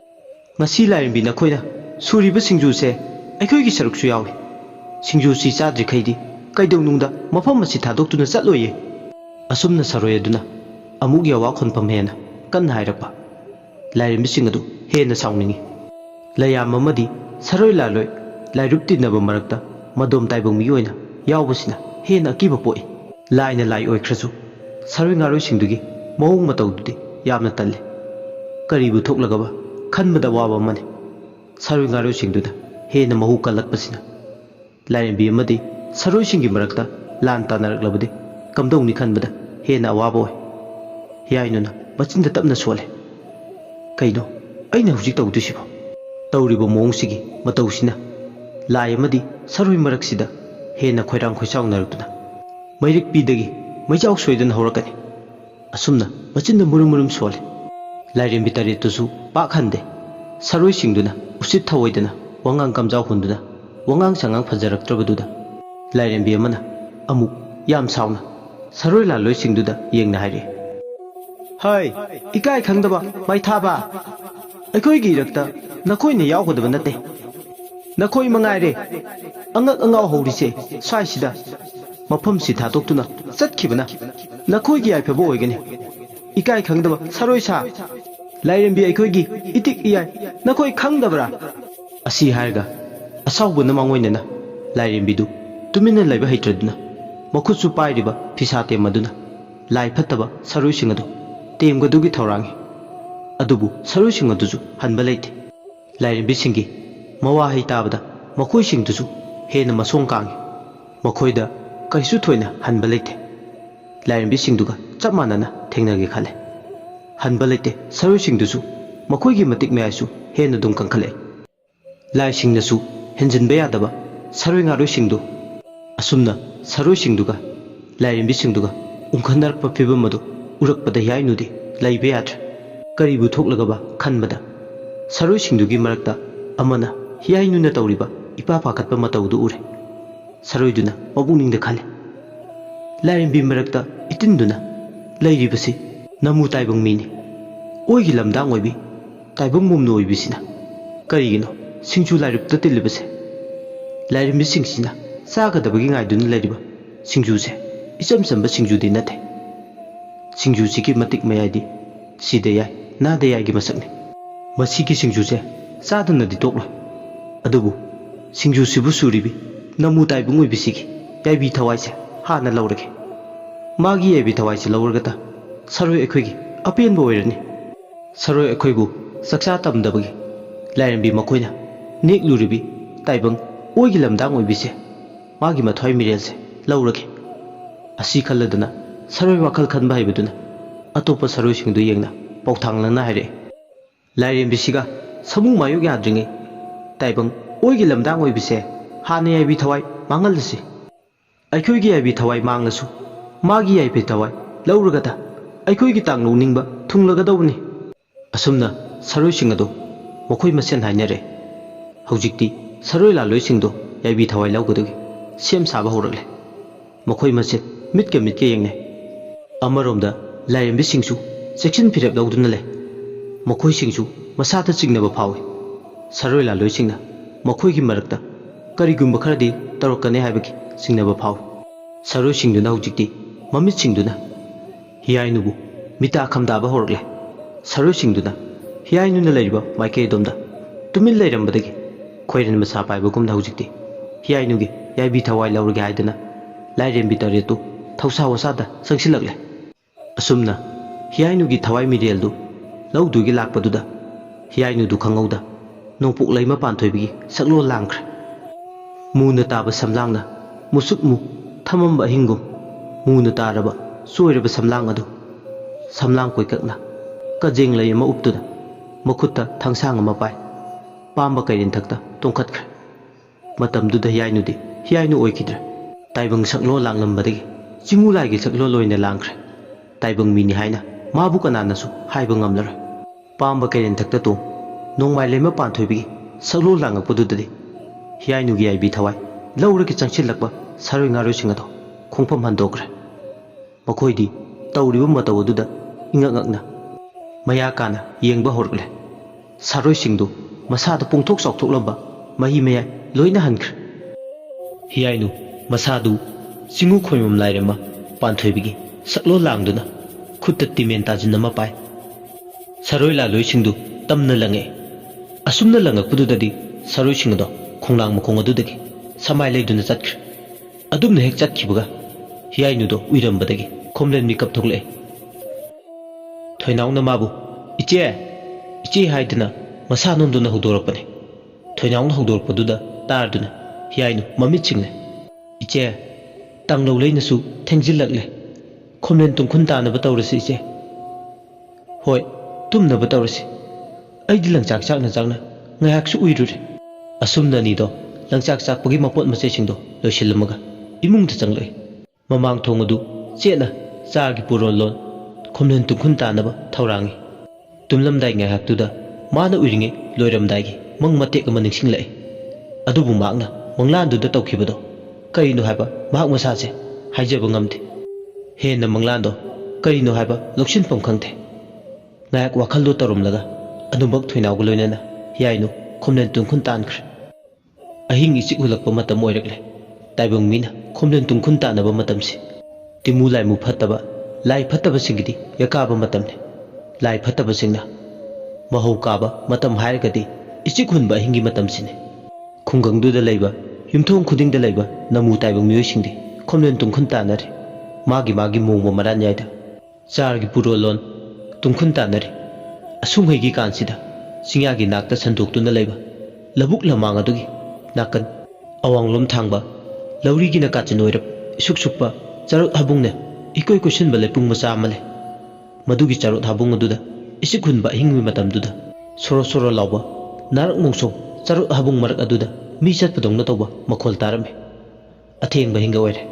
ꯉꯁꯤ ꯂꯥꯏꯔꯦꯝꯕꯤ ꯅꯈꯣꯏꯅ ꯁꯨꯔꯤꯕ ꯁꯤꯡꯖꯨꯁꯦ ꯑꯩꯈꯣꯏꯒꯤ ꯁꯔꯨꯛꯁꯨ ꯌꯥꯎꯏ ꯁꯤꯡꯖꯨꯁꯤ ꯆꯥꯗ꯭ꯔꯤꯈꯩꯗꯤ ꯀꯩꯗꯧꯅꯨꯡꯗ ꯃꯐꯝ ꯑꯁꯤ ꯊꯥꯗꯣꯛꯇꯨꯅ ꯆꯠꯂꯣꯏꯌꯦ ꯑꯁꯨꯝꯅ ꯁꯔꯣꯏ ꯑꯗꯨꯅ ꯑꯃꯨꯛ ꯌꯥꯋꯥ ꯈꯣꯟꯐꯝ ꯍꯦꯟꯅ ꯀꯟꯅ ꯍꯥꯏꯔꯛꯄ ꯂꯥꯏꯔꯦꯝꯕꯤꯁꯤꯡ ꯑꯗꯨ ꯍꯦꯟꯅ ꯁꯥꯎꯅꯤꯡꯉꯤ ꯂꯩꯌꯥꯝ ꯑꯃꯗꯤ ꯁꯔꯣꯏ ꯂꯥꯂꯣꯏ ꯂꯥꯏꯔꯨꯞ ꯇꯤꯟꯅꯕ ꯃꯔꯛꯇ ꯃꯗꯣꯝ ꯇꯥꯏꯕꯪ ꯃꯤꯑꯣꯏꯅ ꯌꯥꯎꯕꯁꯤꯅ ꯍꯦꯟꯅ ꯑꯀꯤꯕ ꯄꯣꯛꯏ ꯂꯥꯏꯅ ꯂꯥꯏ ꯑꯣꯏꯈ꯭ꯔꯁꯨ ꯁꯔꯣꯏ ꯉꯥꯔꯣꯏꯁꯤꯡꯗꯨꯒꯤ ꯃꯑꯣꯡ ꯃꯇꯧꯗꯨꯗꯤ ꯌꯥꯝꯅ ꯇꯜꯂꯤ ꯀꯔꯤꯕꯨ ꯊꯣꯛꯂꯒꯕ ꯈꯟꯕꯗ ꯋꯥꯕ ꯑꯃꯅꯤ ꯁꯔꯣꯏ ꯉꯥꯔꯣꯏꯁꯤꯡꯗꯨꯅ ꯍꯦꯟꯅ ꯃꯍꯨ ꯀꯜꯂꯛꯄꯁꯤꯅ ꯂꯥꯏꯔꯦꯝꯕꯤ ꯑꯃꯗꯤ ꯁꯔꯣꯏꯁꯤꯡꯒꯤ ꯃꯔꯛꯇ ꯂꯥꯟ ꯇꯥꯟꯅꯔꯛꯂꯕꯗꯤ ꯀꯝꯗꯧꯅꯤ ꯈꯟꯕꯗ ꯍꯦꯟꯅ ꯑꯋꯥꯕ ꯑꯣꯏ ꯍꯤꯌꯥꯏꯅꯨꯅ ꯃꯆꯤꯟꯗ ꯇꯞꯅ ꯁꯣꯜꯂꯦ ꯀꯩꯅꯣ ꯑꯩꯅ ꯍꯧꯖꯤꯛ ꯇꯧꯗꯣꯏꯁꯤꯕꯣ ꯇꯧꯔꯤꯕ ꯃꯑꯣꯡꯁꯤꯒꯤ ꯃꯇꯧꯁꯤꯅ ꯂꯥꯏ ꯑꯃꯗꯤ ꯁꯔꯣꯏ ꯃꯔꯛꯁꯤꯗ ꯍꯦꯟꯅ ꯈꯣꯏꯔꯥꯡ ꯈꯣꯏꯁꯥꯎꯅꯔꯛꯇꯨꯅ ꯃꯩꯔꯤꯛꯄꯤꯗꯒꯤ ꯃꯩꯖꯥꯎ ꯁꯣꯏꯗꯅ ꯍꯧꯔꯛꯀꯅꯤ ꯑꯁꯨꯝꯅ ꯃꯆꯤꯟꯗ ꯃꯨꯔꯨꯝ ꯃꯨꯔꯨꯝ ꯁꯣꯜꯂꯦ ꯂꯥꯏꯔꯦꯝꯕꯤ ꯇꯔꯦꯠꯇꯨꯁꯨ ꯄꯥꯛꯍꯟꯗꯦ ꯁꯔꯣꯏꯁꯤꯡꯗꯨꯅ ꯎꯁꯤꯠ ꯊꯑꯣꯏꯗꯅ ꯋꯥꯉꯥꯡ ꯀꯝꯖꯥꯎ ꯍꯨꯟꯗꯨꯅ ꯋꯥꯉꯥꯡ ꯁꯉꯥꯡ ꯐꯖꯔꯛꯇ꯭ꯔꯕꯗꯨꯗ ꯂꯥꯏꯔꯦꯝꯕꯤ ꯑꯃꯅ ꯑꯃꯨꯛ ꯌꯥꯝ ꯁꯥꯎꯅ ꯁꯔꯣꯏ ꯂꯥꯂꯣꯏꯁꯤꯡꯗꯨꯗ ꯌꯦꯡꯅ ꯍꯥꯏꯔꯛꯏ ꯍꯩ ꯏꯀꯥꯏ ꯈꯪꯗꯕ ꯃꯩꯊꯥꯕ ꯑꯩꯈꯣꯏꯒꯤ ꯏꯔꯛꯇ ꯅꯈꯣꯏꯅ ꯌꯥꯎꯒꯗꯕ ꯅꯠꯇꯦ ꯅꯈꯣꯏ ꯃꯉꯥꯏꯔꯦ ꯑꯉꯛ ꯑꯉꯥꯎ ꯍꯧꯔꯤꯁꯦ ꯁ꯭ꯋꯥꯏꯁꯤꯗ ꯃꯐꯝꯁꯤ ꯊꯥꯗꯣꯛꯇꯨꯅ ꯆꯠꯈꯤꯕꯅ ꯅꯈꯣꯏꯒꯤ ꯌꯥꯏꯐꯕ ꯑꯣꯏꯒꯅꯤ इकाई खंगदब सरोई सा लाइरेंबी अखोइगी इतिक इयाय नखोई खंगदबरा असी हारगा असाउबन मांगोइनना लाइरेंबीदु तुमिन लैब हैत्रदुना मखुसु पाइरिबा फिसाते मदुना लाई फत्तबा सरोई सिंगदु तेमगदुगी थौरांगी अदुबु सरोई सिंगदुजु हनबा लैते लाइरेंबी सिंगी मवा है ताबदा मखोई सिंगदुजु हेन मसोंग कांगी मखोइदा कैसु थोइना हनबा लैते लाइरेंबी सिंगदुगा चप मानना थेंगनगे खाले हनबा लैते सरोई सिंगदुजु मखोइगी मतिक मैसु हेन दुम कंखले लाई सिंगनसु हेंजनबे यादबा सरोई ngaरोई सिंगदु असुमना सरोई सिंगदुगा लाइरेंबी सिंगदुगा उंखनरप फिबमदु उरकपदा याइनुदि लैबे याद्र करीबु थोकलगबा खनबदा सरोई सिंगदुगी मरकता अमना हियाइनुना तौरिबा इपा पाखतपा मतौदु उरे सरोइदुना मबुनिंगदा खाले लाइरेंबी मरकता इतिनदुना लैरिबसि नमु ताइबंग मीनि ओइगी लमदांग ओइबि ताइबंग मुमनो ओइबिसिना करिगिनो सिंजु लाइरुपता तिलिबसे लाइरेंबी सिंगसिना चागदबगी गाइदुना लैरिबा सिंजुसे इचम चंबा सिंजुदि नथे सिंजुसिगी मतिक मयाइदि सिदे याय नादे यायगी मसकने मसिगी सिंजुसे चादुनदि तोकलो अदुबु सिंजुसिबु सुरिबि नमु ताइबंग ओइबिसिगी याइबि थवाइसे हाना लौरगे मागी याइबि थवाइसे लौरगता सरोई अखोइगी अपेनबो ओइरनि सरोई अखोइबु सक्सा तमदबगी लाइरेंबी मखोइना नेकलुरिबि ताइबंग ओइगी लमदांग ओइबिसे मागी मथ्वाइ मिरेलसे लौरगे असी खल्लदना सरोई वाखल खनबा हाइबदुना अतोप सरोई सिंगदु येंगना पौथांगलना हाइरे लाइरेंबी सिगा समु मायुग याद्रिङै ताइबंग ओइगी लमदांग ओइबिसे हाना याइबि थवाइ मांगलसि अखोइगी याइबि थवाइ मांगलसु मागी याइबि थवाइ लौरगदा अखोइगी तांग लौनिंगबा थुंगलगदौबनि असुमना सरोई सिंगदु मखोइ मसेन हाइनरे हौजिक्ति सरोई लालोइ सिंगदु याइबि थवाइ लौगदुगी सेम साबा हौरले मखोइ मसेन मिटके मिटके येंगने अमरोमदा लाइरेंबी सिंगसु सेक्शन फिरक लौदुना ले मखोइ सिंगसु मसाता चिंगनबा फावे सरोई लालोइ सिंगना मखोइगी मरकता करिगुंबा खरदि तौरकने हाइबगी सिंगनबा फावे सरोई सिंगदुना हौजिक्ति ममित सिंगदुना हियाइनुबु मिता खमदाबा हौरले सरोई सिंगदुना हियाइनुना लैरिबा माइकेदोमदा तुमिन लैरंबदगी खोइरन मसा पाइबगुमदा हौजिक्ति हियाइनुगी याइबि थवाइ लौरगे हाइदना लाइरेंबी तरेतु थौसा वसादा संगसिलकले असुमना हियाइनुगी थवाइ मिरेलदु लौदुगी लाकपदुदा हियाइनुदु खंगौदा नोंपुक लैमा पानथोइबिगी सकलो लांख्रे मुना ताबा समलांगना मुसुकमु थमंबा हिंगुम मुना तारबा सोइरबा समलांग अदु समलांग कोइककना कजेंग लै अमा उपतुदा मखुत्ता थंगसांग अमा पाइ पांबा कैरेन थक्ता तोंखतख्रे मतमदुदा हियाइनुदि हियाइनु ओइखिद्रे ताइबंग सकलो लांगलंबदगी चिंगु लाइगी सकलो लोइना लांख्रे ताइबंग मिनि हाइना माबु कनानासु हाइबा ngamlaroi पांबा कैरेन थक्ता तों नोंमाइ लैमा पानथोइबिगी सकलो लांगकपदुददि हियाइनुगी याइबि थवाइ ꯂꯧꯔꯒ ꯆꯪꯁꯤꯜꯂꯛꯄ ꯁꯥꯔꯣꯏ ꯉꯥꯔꯣꯏꯁꯤꯡ ꯑꯗꯣ ꯈꯣꯡꯐꯝ ꯍꯟꯗꯣꯛꯈ꯭ꯔꯦ꯫ ꯃꯈꯣꯏꯗꯤ ꯇꯧꯔꯤꯕ ꯃꯇꯧ ꯑꯗꯨꯗ ꯏꯉꯛ ꯉꯛꯅ ꯃꯌꯥ ꯀꯥꯅ ꯌꯦꯡꯕ ꯍꯧꯔꯛꯂꯦ꯫ ꯁꯥꯔꯣꯏꯁꯤꯡꯗꯨ ꯃꯁꯥꯗ ꯄꯣꯡꯊꯣꯛ ꯆꯥꯎꯊꯣꯛꯂꯝꯕ ꯃꯍꯤ ꯃꯌꯥꯏ ꯂꯣꯏꯅ ꯍꯟꯈ꯭ꯔꯦ꯫ ꯍꯤꯌꯥꯏꯅꯨ ꯃꯁꯥꯗꯨ ꯆꯤꯡꯉꯨ ꯈꯣꯏꯃꯝ ꯂꯥꯏꯔꯦꯝꯃ ꯄꯥꯟꯊꯣꯏꯕꯤꯒꯤ ꯁꯛꯂꯣꯟ ꯂꯥꯡꯗꯨꯅ ꯈꯨꯠꯇ ꯇꯤꯃꯦꯟ ꯇꯥꯖꯤꯟ ꯑꯃ ꯄꯥꯏ꯫ ꯁꯥꯔꯣꯏ ꯂꯥꯂꯣꯏꯁꯤꯡꯗꯨ ꯇꯝꯅ ꯂꯪꯉꯛꯑꯦ꯫ ꯑꯁꯨꯝꯅ ꯂꯪꯉꯛꯄꯗꯨꯗꯗꯤ ꯁꯥꯔꯣꯏꯁꯤꯡ ꯑꯗꯣ ꯈꯣꯡꯅꯥꯡ ꯃꯈꯣꯡ ꯑꯗꯨꯗꯒꯤ ꯁꯃꯥꯏ ꯂꯩꯗꯨꯅ ꯆꯠꯈ꯭ꯔꯦ꯫ ꯑꯗꯨꯝꯅ ꯍꯦꯛ ꯆꯠꯈꯤꯕꯒ ꯍꯤꯌꯥꯏꯅꯨꯗꯣ ꯎꯏꯔꯝꯕꯗꯒꯤ ꯈꯣꯝꯂꯦꯟ ꯃꯤꯀꯞ ꯊꯣꯛꯂꯛꯑꯦ꯫ ꯊꯣꯏꯅꯥꯎꯅ ꯃꯥꯕꯨ "ꯏꯆꯦ ꯏꯆꯦ" ꯍꯥꯏꯗꯅ ꯃꯁꯥ ꯅꯣꯝꯗꯨꯅ ꯍꯧꯗꯣꯔꯛꯄꯅꯤ꯫ ꯊꯣꯏꯅꯥꯎꯅ ꯍꯧꯗꯣꯔꯛꯄꯗꯨꯗ ꯇꯥꯔꯗꯨꯅ ꯍꯤꯌꯥꯏꯅꯨ ꯃꯃꯤꯠ ꯁꯤꯡꯂꯦ꯫ "ꯏꯆꯦ, ꯇꯥꯡꯂꯧ ꯂꯩꯅꯁꯨ ꯊꯦꯡꯖꯤꯜꯂꯛꯂꯦ꯫ ꯈꯣꯝꯂꯦꯟ ꯇꯨꯝꯈꯨꯟ ꯇꯥꯅꯕ ꯇꯧꯔꯁꯤ ꯏꯆꯦ." "ꯍꯣꯏ, ꯇꯨꯝꯅꯕ ꯇꯧꯔꯁꯤ꯫ ꯑꯩꯗꯤ ꯂꯪꯆꯥꯛ ꯆꯥꯛꯅ ꯆꯥꯛꯅ ꯉꯥꯏꯍꯥꯛꯁꯨ ꯎꯏꯔꯨꯔꯦ." ꯑꯁꯨꯝꯅ ꯑꯅꯤꯗꯣ ꯂꯪꯆꯥꯛ ꯆꯥꯛꯄꯒꯤ ꯃꯄꯣꯠ ꯃꯆꯩꯁꯤꯡꯗꯣ ꯂꯣꯏꯁꯤꯜꯂꯝꯃꯒ ꯏꯃꯨꯡꯗ ꯆꯪꯂꯛꯏ꯫ ꯃꯃꯥꯡ ꯊꯣꯡ ꯑꯗꯨ ꯆꯦꯠꯅ ꯆꯥꯒꯤ ꯄꯨꯔꯣꯟ ꯂꯣꯟ ꯈꯣꯝꯂꯦꯟ ꯇꯨꯝꯈꯨꯟ ꯇꯥꯅꯕ ꯊꯧꯔꯥꯡꯉꯤ꯫ ꯇꯨꯝꯂꯝꯗꯥꯏ ꯉꯥꯏꯍꯥꯛꯇꯨꯗ ꯃꯥꯅ ꯎꯏꯔꯤꯉꯩ ꯂꯣꯏꯔꯝꯗꯥꯏꯒꯤ ꯃꯪ ꯃꯇꯦꯛ ꯑꯃ ꯅꯤꯡꯁꯤꯡꯂꯛꯏ꯫ ꯑꯗꯨꯕꯨ ꯃꯍꯥꯛꯅ ꯃꯪꯂꯥꯟꯗꯨꯗ ꯇꯧꯈꯤꯕꯗꯣ ꯀꯔꯤꯅꯣ ꯍꯥꯏꯕ ꯃꯍꯥꯛ ꯃꯁꯥꯁꯦ ꯍꯥꯏꯖꯕ ꯉꯝꯗꯦ꯫ ꯍꯦꯟꯅ ꯃꯪꯂꯥꯟꯗꯣ ꯀꯔꯤꯅꯣ ꯍꯥꯏꯕ ꯂꯧꯁꯤꯟꯐꯝ ꯈꯪꯗꯦ꯫ ꯉꯥꯏꯍꯥꯛ ꯋꯥꯈꯜꯗꯣ ꯇꯧꯔꯝꯂꯒ ꯑꯗꯨꯃꯛ ꯊꯣꯏꯅꯥꯎꯒ ꯂꯣꯏꯅꯅ ꯍꯤꯌꯥꯏꯅꯨ ꯈꯣꯝꯂꯦꯟ ꯇꯨꯝꯈꯨꯟ ꯇꯥꯟꯈ꯭ꯔꯦ꯫ ꯑꯍꯤꯡ ꯏꯆꯤꯛ ꯍꯨꯜꯂꯛꯄ ꯃꯇꯝ ꯑꯣꯏꯔꯛꯂꯦ꯫ ꯇꯥꯏꯕꯪ ꯃꯤꯅ ꯈꯣꯝꯂꯦꯟ ꯇꯨꯝꯈꯨꯟ ꯇꯥꯟꯅꯕ ꯃꯇꯝꯁꯤ ꯇꯤꯃꯨ ꯂꯥꯏꯃꯨ ꯐꯠꯇꯕ ꯂꯥꯏ ꯐꯠꯇꯕꯁꯤꯡꯒꯤꯗꯤ ꯌꯀꯥꯕ ꯃꯇꯝꯅꯤ꯫ ꯂꯥꯏ ꯐꯠꯇꯕꯁꯤꯡꯅ ꯃꯍꯧ ꯀꯥꯕ ꯃꯇꯝ ꯍꯥꯏꯔꯒꯗꯤ ꯏꯆꯤꯛ ꯍꯨꯟꯕ ꯑꯍꯤꯡꯒꯤ ꯃꯇꯝꯁꯤꯅꯤ꯫ ꯈꯨꯡꯒꯪꯗꯨꯗ ꯂꯩꯕ ꯌꯨꯝꯊꯣꯡ ꯈꯨꯗꯤꯡꯗ ꯂꯩꯕ ꯅꯃꯨ ꯇꯥꯏꯕꯪ ꯃꯤꯑꯣꯏꯁꯤꯡꯗꯤ ꯈꯣꯝꯂꯦꯟ ꯇꯨꯝꯈꯨꯟ ꯇꯥꯟꯅꯔꯤ꯫ ꯃꯥꯒꯤ ꯃꯣꯡꯕ ꯃꯔꯥꯟꯌꯥꯏꯗ ꯆꯥꯔꯒꯤ ꯄꯨꯔꯣꯜꯂꯣꯟ ꯇꯨꯝꯈꯨꯟ ꯇꯥꯟꯅꯔꯤ꯫ ꯑꯁꯨꯡꯍꯩꯒꯤ ꯀꯥꯟꯁꯤꯗ ꯆꯤꯡꯌꯥꯒꯤ ꯅꯥꯛꯇ ꯁꯟꯗꯣꯛꯇꯨꯅ ꯂꯩꯕ ꯂꯧꯕꯨꯛ ꯂꯝꯃꯥꯡ ꯑꯗꯨꯒꯤ ꯅꯥꯀꯟ ꯑꯋꯥꯡꯂꯣꯝ ꯊꯥꯡꯕ ꯂꯧꯔꯤꯒꯤꯅ ꯀꯥꯆꯤꯟ ꯑꯣꯏꯔꯞ ꯏꯁꯨꯛ ꯁꯨꯛꯄ ꯆꯥꯔꯣꯠ ꯍꯥꯕꯨꯡꯅ ꯏꯀꯣꯏ ꯀꯣꯏꯁꯤꯟꯕ ꯂꯩꯄꯨꯡ ꯃꯆꯥ ꯑꯃ ꯂꯩ꯫ ꯃꯗꯨꯒꯤ ꯆꯥꯔꯣꯠ ꯍꯥꯕꯨꯡ ꯑꯗꯨꯗ ꯏꯆꯤꯛ ꯍꯨꯟꯕ ꯑꯍꯤꯡꯒꯤ ꯃꯇꯝꯗꯨꯗ ꯁꯣꯔꯣ ꯁꯣꯔꯣ ꯂꯥꯎꯕ ꯅꯥꯔꯛ ꯃꯣꯡꯁꯣꯡ ꯆꯥꯔꯣꯠ ꯍꯥꯕꯨꯡ ꯃꯔꯛ ꯑꯗꯨꯗ ꯃꯤ ꯆꯠꯄꯗꯧꯅ ꯇꯧꯕ ꯃꯈꯣꯜ ꯇꯥꯔꯝꯃꯤ꯫ ꯑꯊꯦꯡꯕ ꯍꯤꯡꯒ ꯑꯣꯏꯔꯦ꯫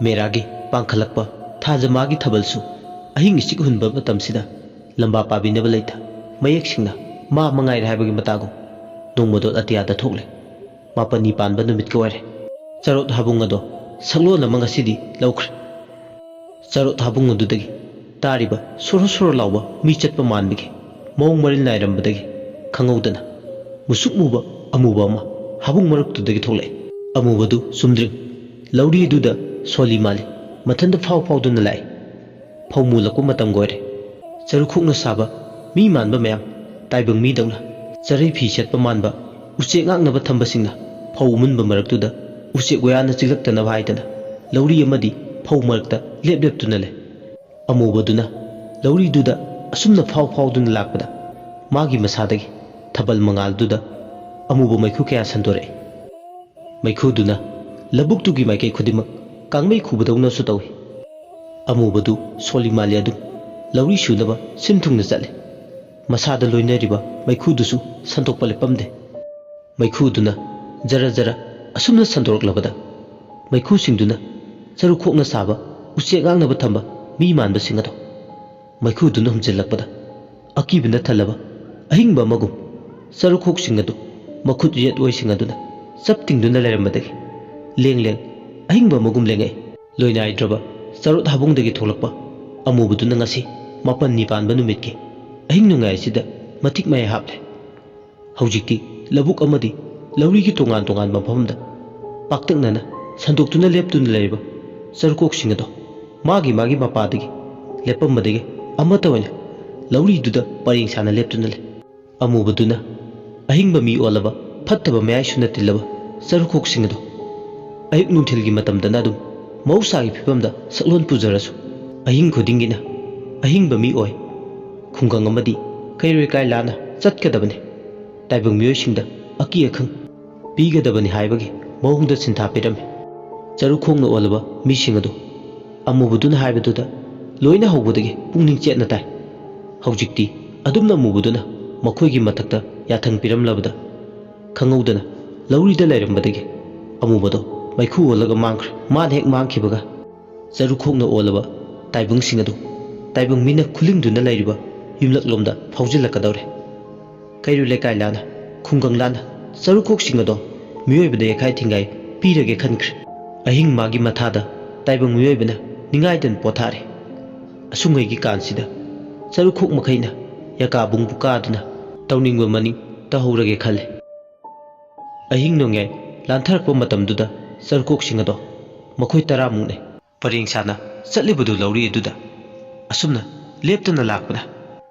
ꯃꯦꯔꯥꯒꯤ ꯄꯥꯡꯈꯠꯂꯛꯄ ꯊꯥꯖꯃꯥꯒꯤ ꯊꯥꯕꯜꯁꯨ ꯑꯍꯤꯡ ꯏꯆꯤꯛ ꯍꯨꯟꯕ ꯃꯇꯝꯁꯤꯗ ꯂꯝꯕꯥ ꯄꯥꯕꯤꯅꯕ ꯂꯩꯇ ꯃꯌꯦꯛꯁꯤꯡꯅ ꯃꯥ ꯃꯉꯥꯏꯔꯦ ꯍꯥꯏꯕꯒꯤ ꯃꯇꯥꯒꯨꯝ ꯅꯣꯡꯃꯗꯣꯠ ꯑꯇꯤꯌꯥꯗ ꯊꯣꯛꯂꯦ꯫ ꯃꯥꯄꯟꯅꯤ ꯄꯥꯟꯕ ꯅꯨꯃꯤꯠꯀ ꯑꯣꯏꯔꯦ꯫ ꯆꯥꯔꯣꯠ ꯍꯥꯕꯨꯡ ꯑꯗꯣ ꯁꯛꯂꯣꯟ ꯑꯃ ꯉꯁꯤꯗꯤ ꯂꯧꯈ꯭ꯔꯦ꯫ ꯆꯥꯔꯣꯠ ꯍꯥꯕꯨꯡ ꯑꯗꯨꯗꯒꯤ ꯇꯥꯔꯤꯕ ꯁꯣꯔꯣ ꯁꯣꯔꯣ ꯂꯥꯎꯕ ꯃꯤ ꯆꯠꯄ ꯃꯥꯟꯕꯒꯤ ꯃꯑꯣꯡ ꯃꯔꯤꯜ ꯅꯥꯏꯔꯝꯕꯗꯒꯤ ꯈꯪꯍꯧꯗꯅ ꯃꯨꯁꯨꯛ ꯃꯨꯕ ꯑꯃꯨꯕ ꯑꯃ ꯍꯥꯕꯨꯡ ꯃꯔꯛꯇꯨꯗꯒꯤ ꯊꯣꯛꯂꯛꯑꯦ꯫ ꯑꯃꯨꯕꯗꯨ ꯆꯨꯝꯗ꯭ꯔꯤꯡ ꯂꯧꯔꯤ ꯑꯗꯨꯗ ꯁꯣꯜꯂꯤ ꯃꯥꯜꯂꯤ ꯃꯊꯟꯇ ꯐꯥꯎ ꯐꯥꯎꯗꯨꯅ ꯂꯥꯛꯏ꯫ ꯐꯧ ꯃꯨꯜꯂꯛꯄ ꯃꯇꯝꯒ ꯑꯣꯏꯔꯦ꯫ ꯆꯔꯨꯈꯣꯛꯅ ꯁꯥꯕ ꯃꯤ ꯃꯥꯟꯕ ꯃꯌꯥꯝ ꯇꯥꯏꯕꯪ ꯃꯤꯗꯧꯅ ꯆꯔꯩ ꯐꯤ ꯁꯦꯠꯄ ꯃꯥꯟꯕ ꯎꯆꯦꯛ ꯉꯥꯛꯅꯕ ꯊꯝꯕꯁꯤꯡꯅ ꯐꯧ ꯃꯨꯟꯕ ꯃꯔꯛꯇꯨꯗ ꯎꯆꯦꯛ ꯋꯥꯌꯥꯅ ꯆꯤꯛꯂꯛꯇꯅꯕ ꯍꯥꯏꯗꯅ ꯂꯧꯔꯤ ꯑꯃꯗꯤ ꯐꯧ ꯃꯔꯛꯇ ꯂꯦꯞ ꯂꯦꯞꯇꯨꯅ ꯂꯩ꯫ ꯑꯃꯨꯕꯗꯨꯅ ꯂꯧꯔꯤꯗꯨꯗ ꯑꯁꯨꯝꯅ ꯐꯥꯎ ꯐꯥꯎꯗꯨꯅ ꯂꯥꯛꯄꯗ ꯃꯥꯒꯤ ꯃꯁꯥꯗꯒꯤ ꯊꯥꯕꯜ ꯃꯉꯥꯜꯗꯨꯗ ꯑꯃꯨꯕ ꯃꯩꯈꯨ ꯀꯌꯥ ꯁꯟꯗꯣꯔꯛꯏ꯫ ꯃꯩꯈꯨꯗꯨꯅ ꯂꯧꯕꯨꯛꯇꯨꯒꯤ ꯃꯥꯏꯀꯩ ꯈꯨꯗꯤꯡꯃꯛ ꯀꯥꯡꯃꯩ ꯈꯨꯕꯗꯧꯅꯁꯨ ꯇꯧꯏ꯫ ꯑꯃꯨꯕꯗꯨ ꯁꯣꯜꯂꯤ ꯃꯥꯜꯂꯤ ꯑꯗꯨꯝ ꯂꯧꯔꯤ ꯁꯨꯅꯕ ꯁꯤꯟ ꯊꯨꯡꯅ ꯆꯠꯂꯤ꯫ ꯃꯁꯥꯗ ꯂꯣꯏꯅꯔꯤꯕ ꯃꯩꯈꯨꯗꯨꯁꯨ ꯁꯟꯗꯣꯛꯄ ꯂꯦꯞꯄꯝꯗꯦ꯫ ꯃꯩꯈꯨꯗꯨꯅ ꯖꯔ ꯖꯔ ꯑꯁꯨꯝꯅ ꯁꯟꯗꯣꯔꯛꯂꯕꯗ ꯃꯩꯈꯨꯁꯤꯡꯗꯨꯅ ꯆꯔꯨꯈꯣꯛꯅ ꯁꯥꯕ ꯎꯆꯦꯛ ꯉꯥꯛꯅꯕ ꯊꯝꯕ ꯃꯤ ꯃꯥꯟꯕꯁꯤꯡ ꯑꯗꯣ ꯃꯩꯈꯨꯗꯨꯅ ꯍꯨꯝꯖꯤꯜꯂꯛꯄꯗ ꯑꯀꯤꯕꯅ ꯊꯜꯂꯕ ꯑꯍꯤꯡꯕ ꯑꯃꯒꯨꯝ ꯆꯔꯨꯈꯣꯛꯁꯤꯡ ꯑꯗꯨ ꯃꯈꯨꯠ ꯌꯦꯠ ꯑꯣꯏꯁꯤꯡ ꯑꯗꯨꯅ ꯆꯞ ꯇꯤꯡꯗꯨꯅ ꯂꯩꯔꯝꯕꯗꯒꯤ ꯂꯦꯡ ꯂꯦꯡ ꯑꯍꯤꯡꯕ ꯑꯃꯒꯨꯝ ꯂꯦꯡꯉꯛꯏ꯫ ꯂꯣꯏꯅꯥꯏꯗ꯭ꯔꯕ ꯆꯥꯔꯣꯠ ꯍꯥꯕꯨꯡꯗꯒꯤ ꯊꯣꯛꯂꯛꯄ ꯑꯃꯨꯕꯗꯨꯅ ꯉꯁꯤ ꯃꯥꯄꯟꯅꯤ ꯄꯥꯟꯕ ꯅꯨꯃꯤꯠꯀꯤ ꯑꯍꯤꯡ ꯅꯣꯡꯌꯥꯏꯁꯤꯗ ꯃꯇꯤꯛ ꯃꯌꯥꯏ ꯍꯥꯞꯂꯦ꯫ ꯍꯧꯖꯤꯛꯇꯤ ꯂꯧꯕꯨꯛ ꯑꯃꯗꯤ ꯂꯧꯔꯤꯒꯤ ꯇꯣꯉꯥꯟ ꯇꯣꯉꯥꯟꯕ ꯃꯐꯝꯗ ꯄꯥꯛꯇꯛꯅꯅ ꯁꯟꯗꯣꯛꯇꯨꯅ ꯂꯦꯞꯇꯨꯅ ꯂꯩꯔꯤꯕ ꯆꯔꯨꯈꯣꯛꯁꯤꯡ ꯑꯗꯣ ꯃꯥꯒꯤ ꯃꯄꯥꯗꯒꯤ ꯂꯦꯞꯄꯝꯕꯗꯒꯤ ꯑꯃꯠꯇ ꯑꯣꯏꯅ ꯂꯧꯔꯤꯗꯨꯗ ꯄꯔꯦꯡ ꯁꯥꯅ ꯂꯦꯞꯇꯨꯅ ꯂꯩ꯫ ꯑꯃꯨꯕꯗꯨꯅ ꯑꯍꯤꯡꯕ ꯃꯤ ꯑꯣꯜꯂꯕ ꯐꯠꯇꯕ ꯃꯌꯥꯏꯁꯨꯅ ꯇꯤꯜꯂꯕ ꯆꯔꯨꯈꯣꯛꯁꯤꯡ ꯑꯗꯣ ꯑꯌꯨꯛ ꯅꯨꯡꯊꯤꯜꯒꯤ ꯃꯇꯝꯗꯅ ꯑꯗꯨꯝ ꯃꯍꯧꯁꯥꯒꯤ ꯐꯤꯕꯝꯗ ꯁꯛꯂꯣꯟ ꯄꯨꯖꯔꯁꯨ ꯑꯍꯤꯡ ꯈꯨꯗꯤꯡꯒꯤꯅ ꯑꯍꯤꯡꯕ ꯃꯤ ꯑꯣꯏ꯫ ꯈꯨꯡꯒꯪ ꯑꯃꯗꯤ ꯀꯩꯔꯣꯏ ꯀꯥꯏꯂꯥꯅ ꯆꯠꯀꯗꯕꯅꯤ꯫ ꯇꯥꯏꯕꯪ ꯃꯤꯑꯣꯏꯁꯤꯡꯗ ꯑꯀꯤ ꯑꯈꯪ ꯄꯤꯒꯗꯕꯅꯤ ꯍꯥꯏꯕꯒꯤ ꯃꯑꯣꯡꯗ ꯁꯤꯟꯊꯥ ꯄꯤꯔꯝꯃꯤ꯫ ꯆꯔꯨꯈꯣꯡꯅ ꯑꯣꯜꯂꯕ ꯃꯤꯁꯤꯡ ꯑꯗꯨ ꯑꯃꯨꯕꯗꯨꯅ ꯍꯥꯏꯕꯗꯨꯗ ꯂꯣꯏꯅ ꯍꯧꯕꯗꯒꯤ ꯄꯨꯛꯅꯤꯡ ꯆꯦꯠꯅ ꯇꯥꯏ꯫ ꯍꯧꯖꯤꯛꯇꯤ ꯑꯗꯨꯝꯅ ꯑꯃꯨꯕꯗꯨꯅ ꯃꯈꯣꯏꯒꯤ ꯃꯊꯛꯇ ꯌꯥꯊꯪ ꯄꯤꯔꯝꯂꯕꯗ ꯈꯪꯍꯧꯗꯅ ꯂꯧꯔꯤꯗ ꯂꯩꯔꯝꯕꯗꯒꯤ ꯑꯃꯨꯕꯗꯣ ꯃꯩꯈꯨ ꯑꯣꯜꯂꯒ ꯃꯥꯡꯈ꯭ꯔꯦ꯫ ꯃꯥꯅ ꯍꯦꯛ ꯃꯥꯡꯈꯤꯕꯒ ꯆꯔꯨꯈꯣꯡꯅ ꯑꯣꯜꯂꯕ ꯇꯥꯏꯕꯪꯁꯤꯡ ꯑꯗꯨ ꯇꯥꯏꯕꯪ ꯃꯤꯅ ꯈꯨꯂꯤꯡꯗꯨꯅ ꯂꯩꯔꯤꯕ ꯌꯨꯝꯂꯛꯂꯣꯝꯗ ꯐꯥꯎꯖꯤꯜꯂꯛꯀꯗꯧꯔꯦ꯫ ꯀꯩꯔꯣꯏ ꯂꯩꯀꯥꯏ ꯂꯥꯅ ꯈꯨꯡꯒꯪ ꯂꯥꯅ ꯆꯔꯨꯈꯣꯛꯁꯤꯡ ꯑꯗꯣ ꯃꯤꯑꯣꯏꯕꯗ ꯌꯩꯈꯥꯏ ꯊꯤꯡꯒꯥꯏ ꯄꯤꯔꯒꯦ ꯈꯟꯈ꯭ꯔꯦ ꯑꯍꯤꯡ ꯃꯥꯒꯤ ꯃꯊꯥꯗ ꯇꯥꯏꯕꯪ ꯃꯤꯑꯣꯏꯕꯅ ꯅꯤꯡꯉꯥꯏꯗꯅ ꯄꯣꯊꯥꯔꯦ ꯑꯁꯨꯡꯉꯩꯒꯤ ꯀꯥꯟꯁꯤꯗ ꯆꯔꯨꯈꯣꯛ ꯃꯈꯩꯅ ꯌꯥꯀꯥꯕꯨꯡꯕꯨ ꯀꯥꯗꯨꯅ ꯇꯧꯅꯤꯡꯕ ꯃꯅꯤꯡ ꯇꯧꯍꯧꯔꯒꯦ ꯈꯜꯂꯦ ꯑꯍꯤꯡ ꯅꯣꯡꯌꯥꯏ ꯂꯥꯟꯊꯔꯛꯄ ꯃꯇꯝꯗꯨꯗ ꯆꯔꯨꯈꯣꯛꯁꯤꯡ ꯑꯗꯣ ꯃꯈꯣꯏ 10ꯃꯨꯛꯅꯦ ꯄꯔꯦꯡ ꯁꯥꯅ ꯆꯠꯂꯤꯕꯗꯨ ꯂꯧꯔꯤ ꯑꯗꯨꯗ ꯑꯁꯨꯝꯅ ꯂꯦꯞꯇꯅ ꯂꯥꯛꯄꯗ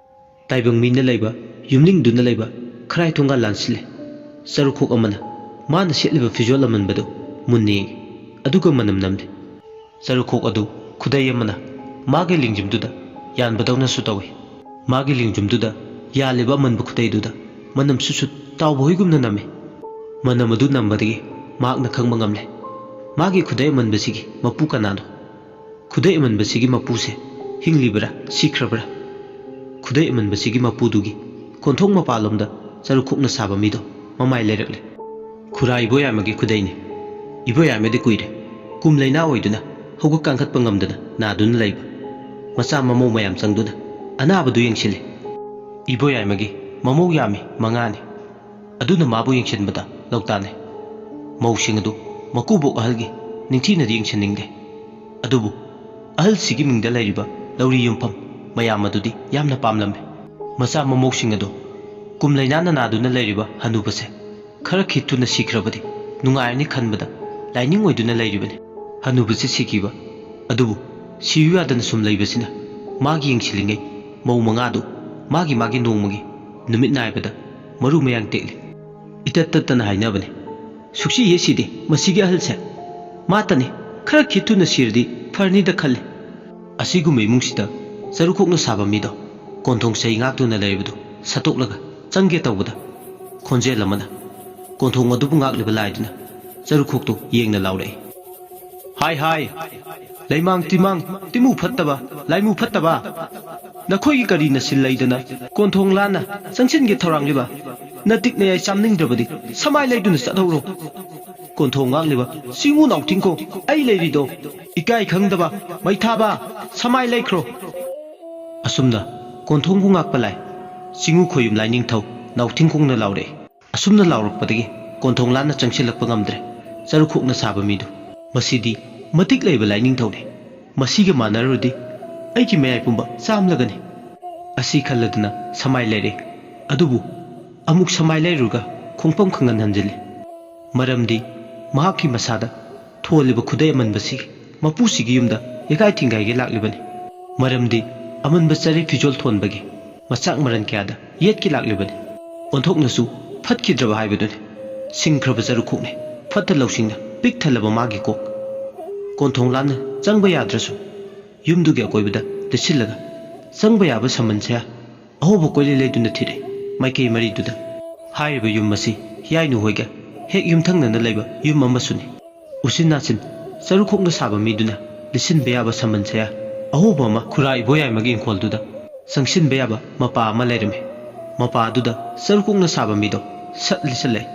ꯇꯥꯏꯕꯪ ꯃꯤꯅ ꯂꯩꯕ ꯌꯨꯝꯅꯤꯡꯗꯨꯅ ꯂꯩꯕ ꯈꯔꯥꯏ ꯊꯣꯡꯒꯥ ꯂꯥꯟꯁꯤꯜꯂꯦ ꯆꯔꯨꯈꯣꯛ ꯑꯃꯅ ꯃꯥꯅ ꯁꯦꯠꯂꯤꯕ ꯐꯤꯖꯣꯜ ꯑꯃꯟꯕꯗꯨ ꯃꯨꯟꯅ ꯌꯦꯡꯉꯤ ꯑꯗꯨꯒ ꯃꯅꯝ ꯅꯝꯗꯦ ꯆꯔꯨꯈꯣꯛ ꯑꯗꯨ ꯈꯨꯗꯩ ꯑꯃꯅ ꯃꯥꯒꯤ ꯂꯤꯡꯖꯨꯝꯗꯨꯗ ꯌꯥꯟꯕꯗꯧꯅꯁꯨ ꯇꯧꯏ ꯃꯥꯒꯤ ꯂꯤꯡꯖꯨꯝꯗꯨꯗ ꯌꯥꯜꯂꯤꯕ ꯑꯃꯟꯕ ꯈꯨꯗꯩꯗꯨꯗ ꯃꯅꯝ ꯁꯨꯠ ꯇꯥꯎꯕ ꯍꯣꯏꯒꯨꯝꯅ ꯅꯝꯃꯤ ꯃꯅꯝ ꯑꯗꯨ ꯅꯝꯕꯗꯒꯤ ꯃꯍꯥꯛꯅ ꯈꯪꯕ ꯉꯝꯂꯦ ꯃꯥꯒꯤ ꯈꯨꯗꯩ ꯑꯃꯟꯕꯁꯤꯒꯤ ꯃꯄꯨ ꯀꯅꯥꯅꯣ ꯈꯨꯗꯩ ꯑꯃꯟꯕꯁꯤꯒꯤ ꯃꯄꯨꯁꯦ ꯍꯤꯡꯂꯤꯕ꯭ꯔꯥ ꯁꯤꯈ꯭ꯔꯕ꯭ꯔꯥ ꯈꯨꯗꯩ ꯑꯃꯟꯕꯁꯤꯒꯤ ꯃꯄꯨꯗꯨꯒꯤ ꯀꯣꯟꯊꯣꯡ ꯃꯄꯥꯟꯂꯣꯝꯗ ꯆꯔꯨꯈꯣꯛꯅ ꯁꯥꯕ ꯃꯤꯗꯣ ꯃꯃꯥꯏ ꯂꯩꯔꯛꯂꯦ ꯈꯨꯔꯥ ꯏꯕꯣꯌꯥꯏꯃꯒꯤ ꯈꯨꯗꯩꯅꯤ ꯏꯕꯣꯌꯥꯏꯃꯗꯤ ꯀꯨꯏꯔꯦ ꯀꯨꯝ ꯂꯩꯅꯥ ꯑꯣꯏꯗꯨꯅ ꯍꯧꯒꯠ ꯀꯥꯡꯈꯠꯄ ꯉꯝꯗꯅ ꯅꯥꯗꯨꯅ ꯂꯩꯕ ꯃꯆꯥ ꯃꯃꯧ ꯃꯌꯥꯝ ꯆꯪꯗꯨꯅ ꯑꯅꯥꯕꯗꯨ ꯌꯦꯡꯁꯤꯜꯂꯤ ꯏꯕꯣꯌꯥꯏꯃꯒꯤ ꯃꯃꯧ ꯌꯥꯝꯃꯤ 5ꯅꯤ ꯑꯗꯨꯅ ꯃꯥꯕꯨ ꯌꯦꯡꯁꯤꯟꯕꯗ ꯂꯧꯇꯥꯅꯩ ꯃꯧꯁꯤꯡ ꯑꯗꯨ ꯃꯀꯨꯕꯣꯛ ꯑꯍꯜꯒꯤ ꯅꯤꯡꯊꯤꯅꯗꯤ ꯌꯦꯡꯁꯤꯟꯅꯤꯡꯗꯦ ꯑꯗꯨꯕꯨ ꯑꯍꯜꯁꯤꯒꯤ ꯃꯤꯡꯗ ꯂꯩꯔꯤꯕ ꯂꯧꯔꯤ ꯌꯨꯝꯐꯝ ꯃꯌꯥꯝ ꯑꯗꯨꯗꯤ ꯌꯥꯝꯅ ꯄꯥꯝꯂꯝꯃꯤ ꯃꯆꯥ ꯃꯃꯧꯁꯤꯡ ꯑꯗꯨ ꯀꯨꯝ ꯂꯩꯅꯥꯅ ꯅꯥꯗꯨꯅ ꯂꯩꯔꯤꯕ ꯍꯅꯨꯕꯁꯦ ꯈꯔ ꯈꯤꯠꯇꯨꯅ ꯁꯤꯈ꯭ꯔꯕꯗꯤ ꯅꯨꯡꯉꯥꯏꯔꯅꯤ ꯈꯟꯕꯗ ꯂꯥꯏꯅꯤꯡ ꯑꯣꯏꯗꯨꯅ ꯂꯩꯔꯤꯕꯅꯤ ꯍꯅꯨꯕꯁꯦ ꯁꯤꯈꯤꯕ ꯑꯗꯨꯕꯨ ꯁꯤꯌꯨ ꯌꯥꯗꯅ ꯁꯨꯝ ꯂꯩꯕꯁꯤꯅ ꯃꯥꯒꯤ ꯌꯦꯡꯁꯤꯜꯂꯤꯉꯩ ꯃꯧ 5ꯗꯨ ꯃꯥꯒꯤ ꯅꯣꯡꯃꯒꯤ ꯅꯨꯃꯤꯠ ꯅꯥꯏꯕꯗ ꯃꯔꯨ ꯃꯌꯥꯡ ꯇꯦꯛꯂꯤ ꯏꯇꯠ ꯇꯠꯇꯅ ꯍꯥꯏꯅꯕꯅꯤ ꯁꯨꯛꯁꯤꯌꯦ ꯁꯤꯗꯦ ꯃꯁꯤꯒꯤ ꯑꯍꯜꯁꯦ ꯃꯥꯇꯅꯤ ꯈꯔ ꯈꯤꯠꯇꯨꯅ ꯁꯤꯔꯗꯤ ꯐꯔꯅꯤꯗ ꯈꯜꯂꯤ ꯑꯁꯤꯒꯨꯝꯕ ꯏꯃꯨꯡꯁꯤꯗ ꯆꯔꯨꯈꯣꯛꯅ ꯁꯥꯕ ꯃꯤꯗꯣ ꯀꯣꯟꯊꯣꯡ ꯆꯩ ꯉꯥꯛꯇꯨꯅ ꯂꯩꯔꯤꯕꯗꯨ ꯁꯠꯇꯣꯛꯂꯒ ꯆꯪꯒꯦ ꯇꯧꯕꯗ ꯈꯣꯟꯖꯦꯜ ꯑꯃꯅ ꯀꯣꯟꯊꯣꯡ ꯑꯗꯨꯕꯨ ꯉꯥꯛꯂꯤꯕ ꯂꯥꯏꯗꯨꯅ ꯆꯔꯨꯈꯣꯛꯇꯨ ꯌꯦꯡꯅ ꯂꯥꯎꯔꯛꯏ ꯍꯥꯏ ꯍꯥꯏ ꯂꯩꯃꯥꯡ ꯇꯤꯃꯥꯡ ꯇꯤꯃꯨ ꯐꯠꯇꯕ ꯂꯥꯏꯃꯨ ꯐꯠꯇꯕ ꯅꯈꯣꯏꯒꯤ ꯀꯔꯤꯅ ꯁꯤꯜ ꯂꯩꯗꯅ ꯀꯣꯟꯊꯣꯡ ꯂꯥꯟꯅ ꯆꯪꯁꯤꯟꯒꯦ ꯊꯧꯔꯥꯡꯂꯤꯕ ꯅꯇꯤꯛ ꯅꯌꯥꯏ ꯆꯥꯝꯅꯤꯡꯗ꯭ꯔꯕꯗꯤ ꯁꯃꯥꯏ ꯂꯩꯗꯨꯅ ꯆꯠꯍꯧꯔꯣ ꯀꯣꯟꯊꯣꯡ ꯉꯥꯛꯂꯤꯕ ꯆꯤꯡꯃꯨ ꯅꯥꯎꯊꯤꯡꯈꯣ ꯑꯩ ꯂꯩꯔꯤꯗꯣ ꯏꯀꯥꯏ ꯈꯪꯗꯕ ꯃꯩꯊꯥꯕ ꯁꯃꯥꯏ ꯂꯩꯈ꯭ꯔꯣ ꯑꯁꯨꯝꯅ ꯀꯣꯟꯊꯣꯡꯕꯨ ꯉꯥꯛꯄ ꯂꯥꯏ ꯆꯤꯡꯃꯨ ꯈꯣꯌꯨꯝ ꯂꯥꯏꯅꯤꯡꯊꯧ ꯅꯥꯎꯊꯤꯡꯈꯣꯡꯅ ꯂꯥꯎꯔꯛꯏ ꯑꯁꯨꯝꯅ ꯂꯥꯎꯔꯛꯄꯗꯒꯤ ꯀꯣꯟꯊꯣꯡ ꯂꯥꯟꯅ ꯆꯪꯁꯤꯜꯂꯛꯄ ꯉꯝꯗ꯭ꯔꯦ ꯆꯔꯨꯈꯣꯛꯅ ꯁꯥꯕ ꯃꯤꯗꯨ ꯃꯁꯤꯗꯤ ꯃꯇꯤꯛ ꯂꯩꯕ ꯂꯥꯏꯅꯤꯡꯊꯧꯅꯤ ꯃꯁꯤꯒ ꯃꯥꯟꯅꯔꯨꯔꯗꯤ ꯑꯩꯒꯤ ꯃꯌꯥꯏ ꯄꯨꯝꯕ ꯆꯥꯝꯂꯒꯅꯤ ꯑꯁꯤ ꯈꯜꯂꯗꯨꯅ ꯁꯃꯥꯏ ꯂꯩꯔꯦ ꯑꯗꯨꯕꯨ ꯑꯃꯨꯛ ꯁꯃꯥꯏ ꯂꯩꯔꯨꯔꯒ ꯈꯣꯡꯐꯝ ꯈꯪꯍꯟ ꯍꯟꯖꯤꯜꯂꯤ ꯃꯔꯝꯗꯤ ꯃꯍꯥꯛꯀꯤ ꯃꯁꯥꯗ ꯊꯣꯜꯂꯤꯕ ꯈꯨꯗꯩ ꯑꯃꯟꯕꯁꯤꯒꯤ ꯃꯄꯨꯁꯤꯒꯤ ꯌꯨꯝꯗ ꯌꯦꯒꯥꯏ ꯊꯤꯡꯒꯥꯏꯒꯤ ꯂꯥꯛꯂꯤꯕꯅꯤ ꯃꯔꯝꯗꯤ ꯑꯃꯟꯕ ꯆꯔꯩ ꯐꯤꯖꯣꯜ ꯊꯣꯟꯕꯒꯤ ꯃꯆꯥꯛ ꯃꯔꯟ ꯀꯌꯥꯗ ꯌꯦꯠꯀꯤ ꯂꯥꯛꯂꯤꯕꯅꯤ ꯑꯣꯟꯊꯣꯛꯅꯁꯨ ꯐꯠꯈꯤꯗ꯭ꯔꯕ ꯍꯥꯏꯕꯗꯨꯅꯤ ꯁꯤꯡꯈ꯭ꯔꯕ ꯆꯔꯨꯈꯣꯛꯅꯤ ꯐꯠꯇ ꯂꯧꯁꯤꯡꯅ ꯄꯤꯛ ꯊꯜꯂꯕ ꯃꯥꯒꯤ ꯀꯣꯛ ꯀꯣꯟꯊꯣꯡ ꯂꯥꯟꯅ ꯆꯪꯕ ꯌꯥꯗ꯭ꯔꯁꯨ ꯌꯨꯝꯗꯨꯒꯤ ꯑꯀꯣꯏꯕꯗ ꯂꯤꯠꯁꯤꯜꯂꯒ ꯆꯪꯕ ꯌꯥꯕ ꯁꯃꯟꯁꯦ ꯑꯍꯣꯕ ꯀꯣꯏꯂꯩ ꯂꯩꯗꯨꯅ ꯊꯤꯔꯛꯏ ꯃꯥꯏꯀꯩ ꯃꯔꯤꯗꯨꯗ ꯍꯥꯏꯔꯤꯕ ꯌꯨꯝ ꯑꯁꯤ ꯍꯤꯌꯥꯏꯅꯨ ꯍꯣꯏꯒ ꯍꯦꯛ ꯌꯨꯝꯊꯪꯅꯅ ꯂꯩꯕ ꯌꯨꯝ ꯑꯃꯁꯨꯅꯤ ꯎꯆꯤꯟ ꯅꯥꯆꯤꯟ ꯆꯔꯨꯈꯣꯛꯅ ꯁꯥꯕ ꯃꯤꯗꯨꯅ ꯂꯤꯠꯁꯤꯟꯕ ꯌꯥꯕ ꯁꯃꯟꯁꯦ ꯑꯍꯣꯕ ꯑꯃ ꯈꯨꯔꯥ ꯏꯕꯣꯌꯥꯏꯃꯒꯤ ꯏꯪꯈꯣꯜꯗꯨꯗ ꯆꯪꯁꯤꯟꯕ ꯌꯥꯕ ꯃꯄꯥ ꯑꯃ ꯂꯩꯔꯝꯃꯤ ꯃꯄꯥ ꯑꯗꯨꯗ ꯆꯔꯨꯈꯣꯛꯅ ꯁꯥꯕ ꯃꯤꯗꯣ ꯁꯠ ꯂꯤꯠꯁꯤꯜꯂꯛꯏ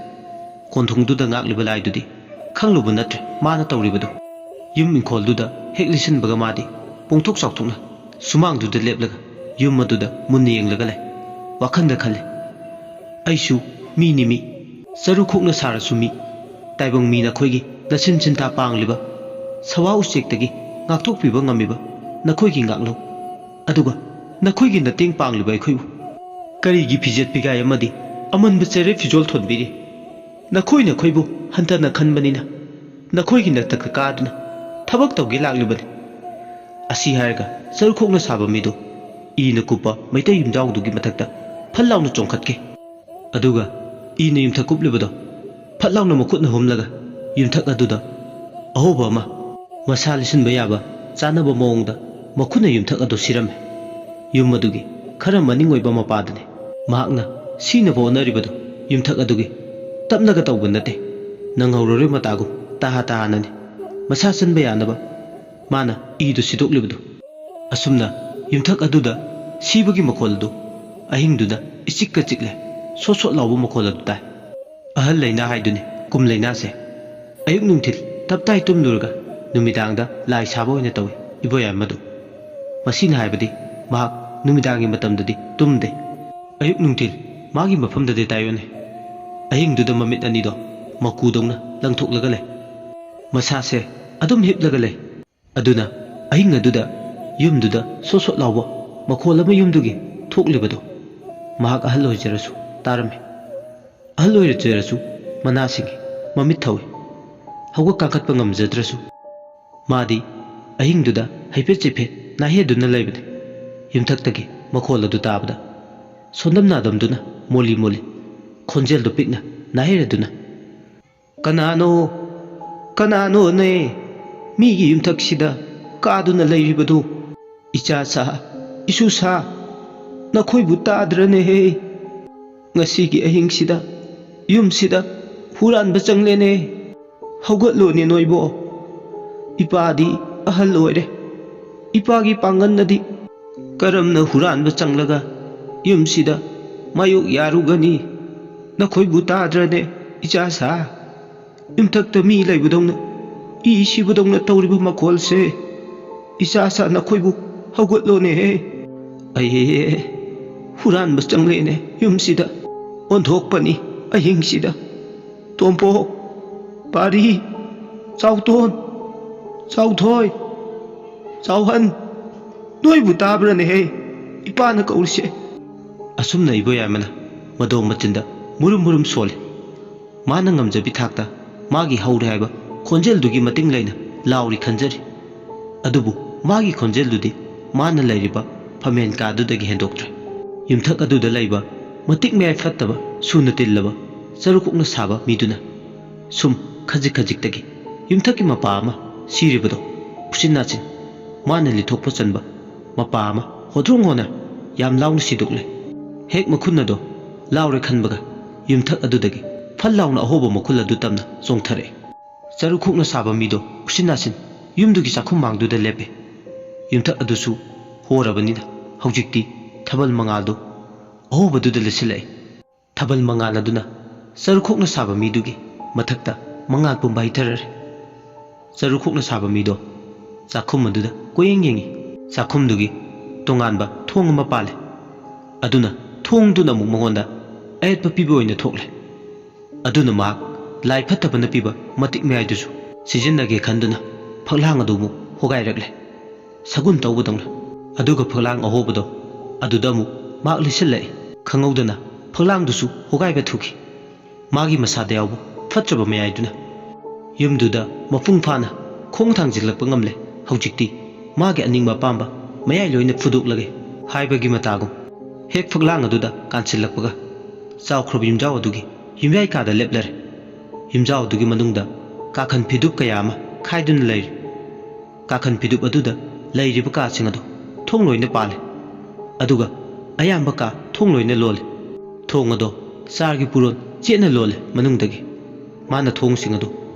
ꯀꯣꯟꯊꯣꯡꯗꯨꯗ ꯉꯥꯛꯂꯤꯕ ꯂꯥꯏꯗꯨꯗꯤ ꯈꯪꯂꯨꯕ ꯅꯠꯇ꯭ꯔꯦ ꯃꯥꯅ ꯇꯧꯔꯤꯕꯗꯨ ꯌꯨꯝ ꯏꯪꯈꯣꯜꯗꯨꯗ ꯍꯦꯛ ꯂꯤꯠꯁꯤꯟꯕꯒ ꯃꯥꯗꯤ ꯄꯣꯡꯊꯣꯛ ꯆꯥꯎꯊꯣꯛꯅ ꯁꯨꯃꯥꯡꯗꯨꯗ ꯂꯦꯞꯂꯒ ꯌꯨꯝ ꯑꯗꯨꯗ ꯃꯨꯟꯅ ꯌꯦꯡꯂꯒ ꯂꯩ ꯋꯥꯈꯟꯗ ꯈꯜꯂꯤ ꯑꯩꯁꯨ ꯃꯤꯅꯤ ꯃꯤ ꯆꯔꯨꯈꯣꯛꯅ ꯁꯥꯔꯁꯨ ꯃꯤ ꯇꯥꯏꯕꯪ ꯃꯤ ꯅꯈꯣꯏꯒꯤ ꯅꯆꯤꯟ ꯆꯤꯟꯇꯥ ꯄꯥꯡꯂꯤꯕ ꯁꯋꯥ ꯎꯆꯦꯛꯇꯒꯤ ꯉꯥꯛꯊꯣꯛꯄꯤꯕ ꯉꯝꯃꯤꯕ ꯅꯈꯣꯏꯒꯤ ꯉꯥꯛꯂꯧ ꯑꯗꯨꯒ ꯅꯈꯣꯏꯒꯤ ꯃꯇꯦꯡ ꯄꯥꯡꯂꯤꯕ ꯑꯩꯈꯣꯏꯕꯨ ꯀꯔꯤꯒꯤ ꯐꯤꯖꯦꯠ ꯄꯤꯒꯥꯏ ꯑꯃꯗꯤ ꯑꯃꯟꯕ ꯆꯦꯔꯩ ꯐꯤꯖꯣꯜ ꯊꯣꯟꯕꯤꯔꯤ ꯅꯈꯣꯏꯅ ꯑꯩꯈꯣꯏꯕꯨ ꯍꯟꯊꯅ ꯈꯟꯕꯅꯤꯅ ꯅꯈꯣꯏꯒꯤ ꯅꯇꯛꯇ ꯀꯥꯗꯨꯅ ꯊꯕꯛ ꯇꯧꯒꯦ ꯂꯥꯛꯂꯤꯕꯅꯤ ꯑꯁꯤ ꯍꯥꯏꯔꯒ ꯆꯔꯨꯈꯣꯛꯅ ꯁꯥꯕ ꯃꯤꯗꯨ ꯏꯅ ꯀꯨꯞꯄ ꯃꯩꯇꯩ ꯌꯨꯝꯖꯥꯎꯗꯨꯒꯤ ꯃꯊꯛꯇ ꯐꯠ ꯂꯥꯎꯅ ꯆꯣꯡꯈꯠꯈꯤ ꯑꯗꯨꯒ ꯏꯅ ꯌꯨꯝꯊꯛ ꯀꯨꯞꯂꯤꯕꯗꯣ ꯐꯠ ꯂꯥꯎꯅ ꯃꯈꯨꯠꯅ ꯍꯨꯝꯂꯒ ꯌꯨꯝꯊꯛ ꯑꯗꯨꯗ ꯑꯍꯣꯕ ꯑꯃ ꯃꯁꯥ ꯂꯤꯠꯁꯤꯟꯕ ꯌꯥꯕ ꯆꯥꯅꯕ ꯃꯑꯣꯡꯗ ꯃꯈꯨꯠꯅ ꯌꯨꯝꯊꯛ ꯑꯗꯨ ꯁꯤꯔꯝꯃꯤ ꯌꯨꯝ ꯑꯗꯨꯒꯤ ꯈꯔ ꯃꯅꯤꯡ ꯑꯣꯏꯕ ꯃꯄꯥꯗꯅꯤ ꯃꯍꯥꯛꯅ ꯁꯤꯅꯕ ꯍꯣꯠꯅꯔꯤꯕꯗꯨ ꯌꯨꯝꯊꯛ ꯑꯗꯨꯒꯤ ꯇꯞꯅꯒ ꯇꯧꯕ ꯅꯠꯇꯦ ꯅꯪꯍꯧꯔꯔꯣꯏ ꯃꯇꯥꯒꯨꯝ ꯇꯥꯍꯥꯅꯅꯤ ꯃꯁꯥ ꯆꯟꯕ ꯌꯥꯅꯕ ꯃꯥꯅ ꯏꯗꯨ ꯁꯤꯗꯣꯛꯂꯤꯕꯗꯨ ꯑꯁꯨꯝꯅ ꯌꯨꯝꯊꯛ ꯑꯗꯨꯗ ꯁꯤꯕꯒꯤ ꯃꯈꯣꯜ ꯑꯗꯨ ꯑꯍꯤꯡꯗꯨꯗ ꯏꯆꯤꯛꯀ ꯆꯤꯛꯂꯦ ꯁꯣꯠ ꯁꯣꯠ ꯂꯥꯎꯕ ꯃꯈꯣꯜ ꯑꯗꯨ ꯇꯥꯏ ꯑꯍꯜ ꯂꯩꯅꯥ ꯍꯥꯏꯗꯨꯅꯤ ꯀꯨꯝ ꯂꯩꯅꯥꯁꯦ ꯑꯌꯨꯛ ꯅꯨꯡꯊꯤꯜ ꯇꯞꯇꯥꯏ ꯇꯨꯝꯂꯨꯔꯒ ꯅꯨꯃꯤꯗꯥꯡꯗ ꯂꯥꯏ ꯁꯥꯕ ꯑꯣꯏꯅ ꯇꯧꯏ ꯏꯕꯣꯌꯥꯏꯃꯗꯨ ꯃꯁꯤꯅ ꯍꯥꯏꯕꯗꯤ ꯃꯍꯥꯛ ꯅꯨꯃꯤꯗꯥꯡꯒꯤ ꯃꯇꯝꯗꯗꯤ ꯇꯨꯝꯗꯦ ꯑꯌꯨꯛ ꯅꯨꯡꯊꯤꯜ ꯃꯥꯒꯤ ꯃꯐꯝꯗꯗꯤ ꯇꯥꯏꯌꯣꯟꯅꯩ ꯑꯍꯤꯡꯗꯨꯗ ꯃꯃꯤꯠ ꯑꯅꯤꯗꯣ ꯃꯀꯨꯗꯧꯅ ꯂꯪꯊꯣꯛꯂꯒ ꯂꯩ ꯃꯁꯥꯁꯦ ꯑꯗꯨꯝ ꯍꯤꯞꯂꯒ ꯂꯩ ꯑꯗꯨꯅ ꯑꯍꯤꯡ ꯑꯗꯨꯗ ꯌꯨꯝꯗꯨꯗ ꯁꯣꯠ ꯁꯣꯠ ꯂꯥꯎꯕ ꯃꯈꯣꯜ ꯑꯃ ꯌꯨꯝꯗꯨꯒꯤ ꯊꯣꯛꯂꯤꯕꯗꯣ ꯃꯍꯥꯛ ꯑꯍꯜ ꯑꯣꯏꯖꯔꯁꯨ ꯇꯥꯔꯝꯃꯤ ꯑꯍꯜ ꯑꯣꯏꯖꯔꯁꯨ ꯃꯅꯥꯁꯤꯡꯒꯤ ꯃꯃꯤꯠ ꯊꯧꯏ ꯍꯧꯒꯠ ꯀꯥꯡꯈꯠꯄ ꯉꯝꯖꯗ꯭ꯔꯁꯨ ꯃꯥꯗꯤ ꯑꯍꯤꯡꯗꯨꯗ ꯍꯩꯐꯦꯠ ꯆꯩꯐꯦꯠ ꯅꯥꯍꯦꯗꯨꯅ ꯂꯩꯕꯅꯤ ꯌꯨꯝꯊꯛꯇꯒꯤ ꯃꯈꯣꯜ ꯑꯗꯨ ꯇꯥꯕꯗ ꯁꯣꯟꯗꯝ ꯅꯥꯗꯝꯗꯨꯅ ꯃꯣꯜꯂꯤ ꯃꯣꯜꯂꯤ ꯈꯣꯟꯖꯦꯜꯗꯨ ꯄꯤꯛꯅ ꯅꯥꯍꯦꯔꯗꯨꯅ ꯀꯅꯥꯅꯣ ꯀꯅꯥꯅꯣꯅꯦ ꯃꯤꯒꯤ ꯌꯨꯝꯊꯛꯁꯤꯗ ꯀꯥꯗꯨꯅ ꯂꯩꯔꯤꯕꯗꯨ ꯏꯆꯥ ꯁꯥ ꯏꯁꯨ ꯁꯥ ꯅꯈꯣꯏꯕꯨ ꯇꯥꯗ꯭ꯔꯅꯦꯍꯦ ꯉꯁꯤꯒꯤ ꯑꯍꯤꯡꯁꯤꯗ ꯌꯨꯝꯁꯤꯗ ꯍꯨꯔꯥꯟꯕ ꯆꯪꯂꯦꯅꯦ ꯍꯧꯒꯠꯂꯣꯅꯦ ꯅꯣꯏꯕꯣ ꯏꯄꯥꯗꯤ ꯑꯍꯜ ꯑꯣꯏꯔꯦ ꯏꯄꯥꯒꯤ ꯄꯥꯡꯒꯟꯅꯗꯤ ꯀꯔꯝꯅ ꯍꯨꯔꯥꯟꯕ ꯆꯪꯂꯒ ꯌꯨꯝꯁꯤꯗ ꯃꯥꯌꯣꯛ ꯌꯥꯔꯨꯒꯅꯤ ꯅꯈꯣꯏꯕꯨ ꯇꯥꯗ꯭ꯔꯅꯦ ꯏꯆꯥ ꯁꯥ ꯌꯨꯝꯊꯛꯇ ꯃꯤ ꯂꯩꯕꯗꯧꯅ ꯏ ꯁꯤꯕꯗꯧꯅ ꯇꯧꯔꯤꯕ ꯃꯈꯣꯜꯁꯦ ꯏꯆꯥ ꯁꯥ ꯅꯈꯣꯏꯕꯨ ꯍꯧꯒꯠꯂꯣꯅꯦꯍꯦ ꯑꯩ ꯍꯨꯔꯥꯟꯕ ꯆꯪꯂꯦꯅꯦ ꯌꯨꯝꯁꯤꯗ ꯑꯣꯟꯊꯣꯛꯄꯅꯤ ꯑꯍꯤꯡꯁꯤꯗ ꯇꯣꯝꯄꯣꯛ ꯄꯥꯔꯤ ꯆꯥꯎꯇꯣꯟ ꯆꯥꯎꯊꯣꯏ ꯆꯥꯎꯍꯟ ꯅꯣꯏꯕꯨ ꯇꯥꯕ꯭ꯔꯅꯦꯍꯦ ꯏꯄꯥꯅ ꯀꯧꯔꯤꯁꯦ ꯑꯁꯨꯝꯅ ꯏꯕꯣꯌꯥꯏꯃꯅ ꯃꯗꯣꯡ ꯃꯆꯤꯟꯗ ꯃꯨꯔꯨꯝ ꯃꯨꯔꯨꯝ ꯁꯣꯜꯂꯤ ꯃꯥꯅ ꯉꯝꯖꯕꯤ ꯊꯥꯛꯇ ꯃꯥꯒꯤ ꯍꯧꯔꯦ ꯍꯥꯏꯕ ꯈꯣꯟꯖꯦꯜꯗꯨꯒꯤ ꯃꯇꯤꯡ ꯂꯩꯅ ꯂꯥꯎꯔꯤ ꯈꯟꯖꯔꯤ ꯑꯗꯨꯕꯨ ꯃꯥꯒꯤ ꯈꯣꯟꯖꯦꯜꯗꯨꯗꯤ ꯃꯥꯅ ꯂꯩꯔꯤꯕ ꯐꯝꯃꯦꯟ ꯀꯥꯗꯨꯗꯒꯤ ꯍꯦꯟꯗꯣꯛꯇ꯭ꯔꯦ ꯌꯨꯝꯊꯛ ꯑꯗꯨꯗ ꯂꯩꯕ ꯃꯇꯤꯛ ꯃꯌꯥꯏ ꯐꯠꯇꯕ ꯁꯨꯅ ꯇꯤꯜꯂꯕ ꯆꯔꯨꯀꯣꯛꯅ ꯁꯥꯕ ꯃꯤꯗꯨꯅ ꯁꯨꯝ ꯈꯖꯤꯛ ꯈꯖꯤꯛꯇꯒꯤ ꯌꯨꯝꯊꯛꯀꯤ ꯃꯄꯥ ꯑꯃ ꯁꯤꯔꯤꯕꯗꯣ ꯎꯆꯤꯟ ꯅꯥꯆꯤꯟ ꯃꯥꯅ ꯂꯤꯊꯣꯛꯄ ꯆꯟꯕ ꯃꯄꯥ ꯑꯃ ꯍꯣꯗ꯭ꯔꯣꯡ ꯍꯣꯅ ꯌꯥꯝ ꯂꯥꯎꯅ ꯁꯤꯗꯣꯛꯂꯦ ꯍꯦꯛ ꯃꯈꯨꯟ ꯑꯗꯣ ꯂꯥꯎꯔꯦ ꯈꯟꯕꯒ ꯌꯨꯝꯊꯛ ꯑꯗꯨꯗꯒꯤ ꯐꯜ ꯂꯥꯎꯅ ꯑꯍꯣꯕ ꯃꯈꯨꯜ ꯑꯗꯨ ꯇꯝꯅ ꯆꯣꯡꯊꯔꯛꯑꯦ ꯆꯔꯨꯈꯣꯛꯅ ꯁꯥꯕ ꯃꯤꯗꯣ ꯎꯆꯤꯟ ꯅꯥꯆꯤꯟ ꯌꯨꯝꯗꯨꯒꯤ ꯆꯥꯛꯈꯨꯝꯃꯥꯡꯗꯨꯗ ꯂꯦꯞꯄꯦ ꯌꯨꯝꯊꯛ ꯑꯗꯨꯁꯨ ꯍꯣꯔꯕꯅꯤꯅ ꯍꯧꯖꯤꯛꯇꯤ ꯊꯥꯕꯜ ꯃꯉꯥꯜꯗꯣ ꯑꯍꯣꯕꯗꯨꯗ ꯂꯩꯁꯤꯜꯂꯛꯑꯦ ꯊꯥꯕꯜ ꯃꯉꯥꯜ ꯑꯗꯨꯅ ꯆꯔꯨꯈꯣꯛꯅ ꯁꯥꯕ ꯃꯤꯗꯨꯒꯤ ꯃꯊꯛꯇ ꯃꯉꯥꯜ ꯄꯨꯝꯕ ꯍꯩꯊꯔꯔꯦ ꯆꯔꯨꯈꯣꯛꯅ ꯁꯥꯕ ꯃꯤꯗꯣ ꯆꯥꯛꯈꯨꯝ ꯑꯗꯨꯗ ꯀꯣꯌꯦꯡ ꯌꯦꯡꯉꯤ ꯆꯥꯛꯈꯨꯝꯗꯨꯒꯤ ꯇꯣꯉꯥꯟꯕ ꯊꯣꯡ ꯑꯃ ꯄꯥꯜꯂꯦ ꯑꯗꯨꯅ ꯊꯣꯡꯗꯨꯅ ꯑꯃꯨꯛ ꯃꯉꯣꯟꯗ ꯑꯌꯦꯠꯄ ꯄꯤꯕ ꯑꯣꯏꯅ ꯊꯣꯛꯂꯦ ꯑꯗꯨꯅ ꯃꯍꯥꯛ ꯂꯥꯏ ꯐꯠꯇꯕꯅ ꯄꯤꯕ ꯃꯇꯤꯛ ꯃꯌꯥꯏꯗꯨꯁꯨ ꯁꯤꯖꯤꯟꯅꯒꯦ ꯈꯟꯗꯨꯅ ꯐꯛꯂꯥꯡ ꯑꯗꯨ ꯑꯃꯨꯛ ꯍꯣꯒꯥꯏꯔꯛꯂꯦ ꯁꯒꯨꯟ ꯇꯧꯕꯗꯧꯅ ꯑꯗꯨꯒ ꯐꯛꯂꯥꯡ ꯑꯍꯣꯕꯗꯣ ꯑꯗꯨꯗ ꯑꯃꯨꯛ ꯃꯍꯥꯛ ꯂꯤꯠꯁꯤꯜꯂꯛꯏ ꯈꯪꯍꯧꯗꯅ ꯐꯛꯂꯥꯡꯗꯨꯁꯨ ꯍꯣꯒꯥꯏꯕ ꯊꯨꯈꯤ ꯃꯥꯒꯤ ꯃꯁꯥꯗ ꯌꯥꯎꯕ ꯐꯠꯇ꯭ꯔꯕ ꯃꯌꯥꯏꯗꯨꯅ ꯌꯨꯝꯗꯨꯗ ꯃꯄꯨꯡ ꯐꯥꯅ ꯈꯣꯡ ꯊꯥꯡꯖꯤꯜꯂꯛꯄ ꯉꯝꯂꯦ ꯍꯧꯖꯤꯛꯇꯤ ꯃꯥꯒꯤ ꯑꯅꯤꯡꯕ ꯑꯄꯥꯝꯕ ꯃꯌꯥꯏ ꯂꯣꯏꯅ ꯐꯨꯗꯣꯛꯂꯒꯦ ꯍꯥꯏꯕꯒꯤ ꯃꯇꯥꯒꯨꯝ ꯍꯦꯛ ꯐꯛꯂꯥꯡ ꯑꯗꯨꯗ ꯀꯥꯟꯁꯤꯜꯂꯛꯄꯒ ꯆꯥꯎꯈ꯭ꯔꯕ ꯌꯨꯝꯖꯥꯎ ꯑꯗꯨꯒꯤ ꯌꯨꯝꯌꯥꯏ ꯀꯥꯗ ꯂꯦꯞꯂꯔꯦ ꯌꯨꯝꯖꯥꯎ ꯑꯗꯨꯒꯤ ꯃꯅꯨꯡꯗ ꯀꯥꯈꯟ ꯐꯤꯗꯨꯞ ꯀꯌꯥ ꯑꯃ ꯈꯥꯏꯗꯨꯅ ꯂꯩꯔꯤ ꯀꯥꯈꯟ ꯐꯤꯗꯨꯞ ꯑꯗꯨꯗ ꯂꯩꯔꯤꯕ ꯀꯥꯁꯤꯡ ꯑꯗꯨ ꯊꯣꯡ ꯂꯣꯏꯅ ꯄꯥꯜꯂꯦ ꯑꯗꯨꯒ ꯑꯌꯥꯝꯕ ꯀꯥ ꯊꯣꯡ ꯂꯣꯏꯅ ꯂꯣꯜꯂꯦ ꯊꯣꯡ ꯑꯗꯣ ꯆꯥꯔꯒꯤ ꯄꯨꯔꯣꯟ ꯆꯦꯠꯅ ꯂꯣꯜꯂꯦ ꯃꯅꯨꯡꯗꯒꯤ ꯃꯥꯅ ꯊꯣꯡꯁꯤꯡ ꯑꯗꯨ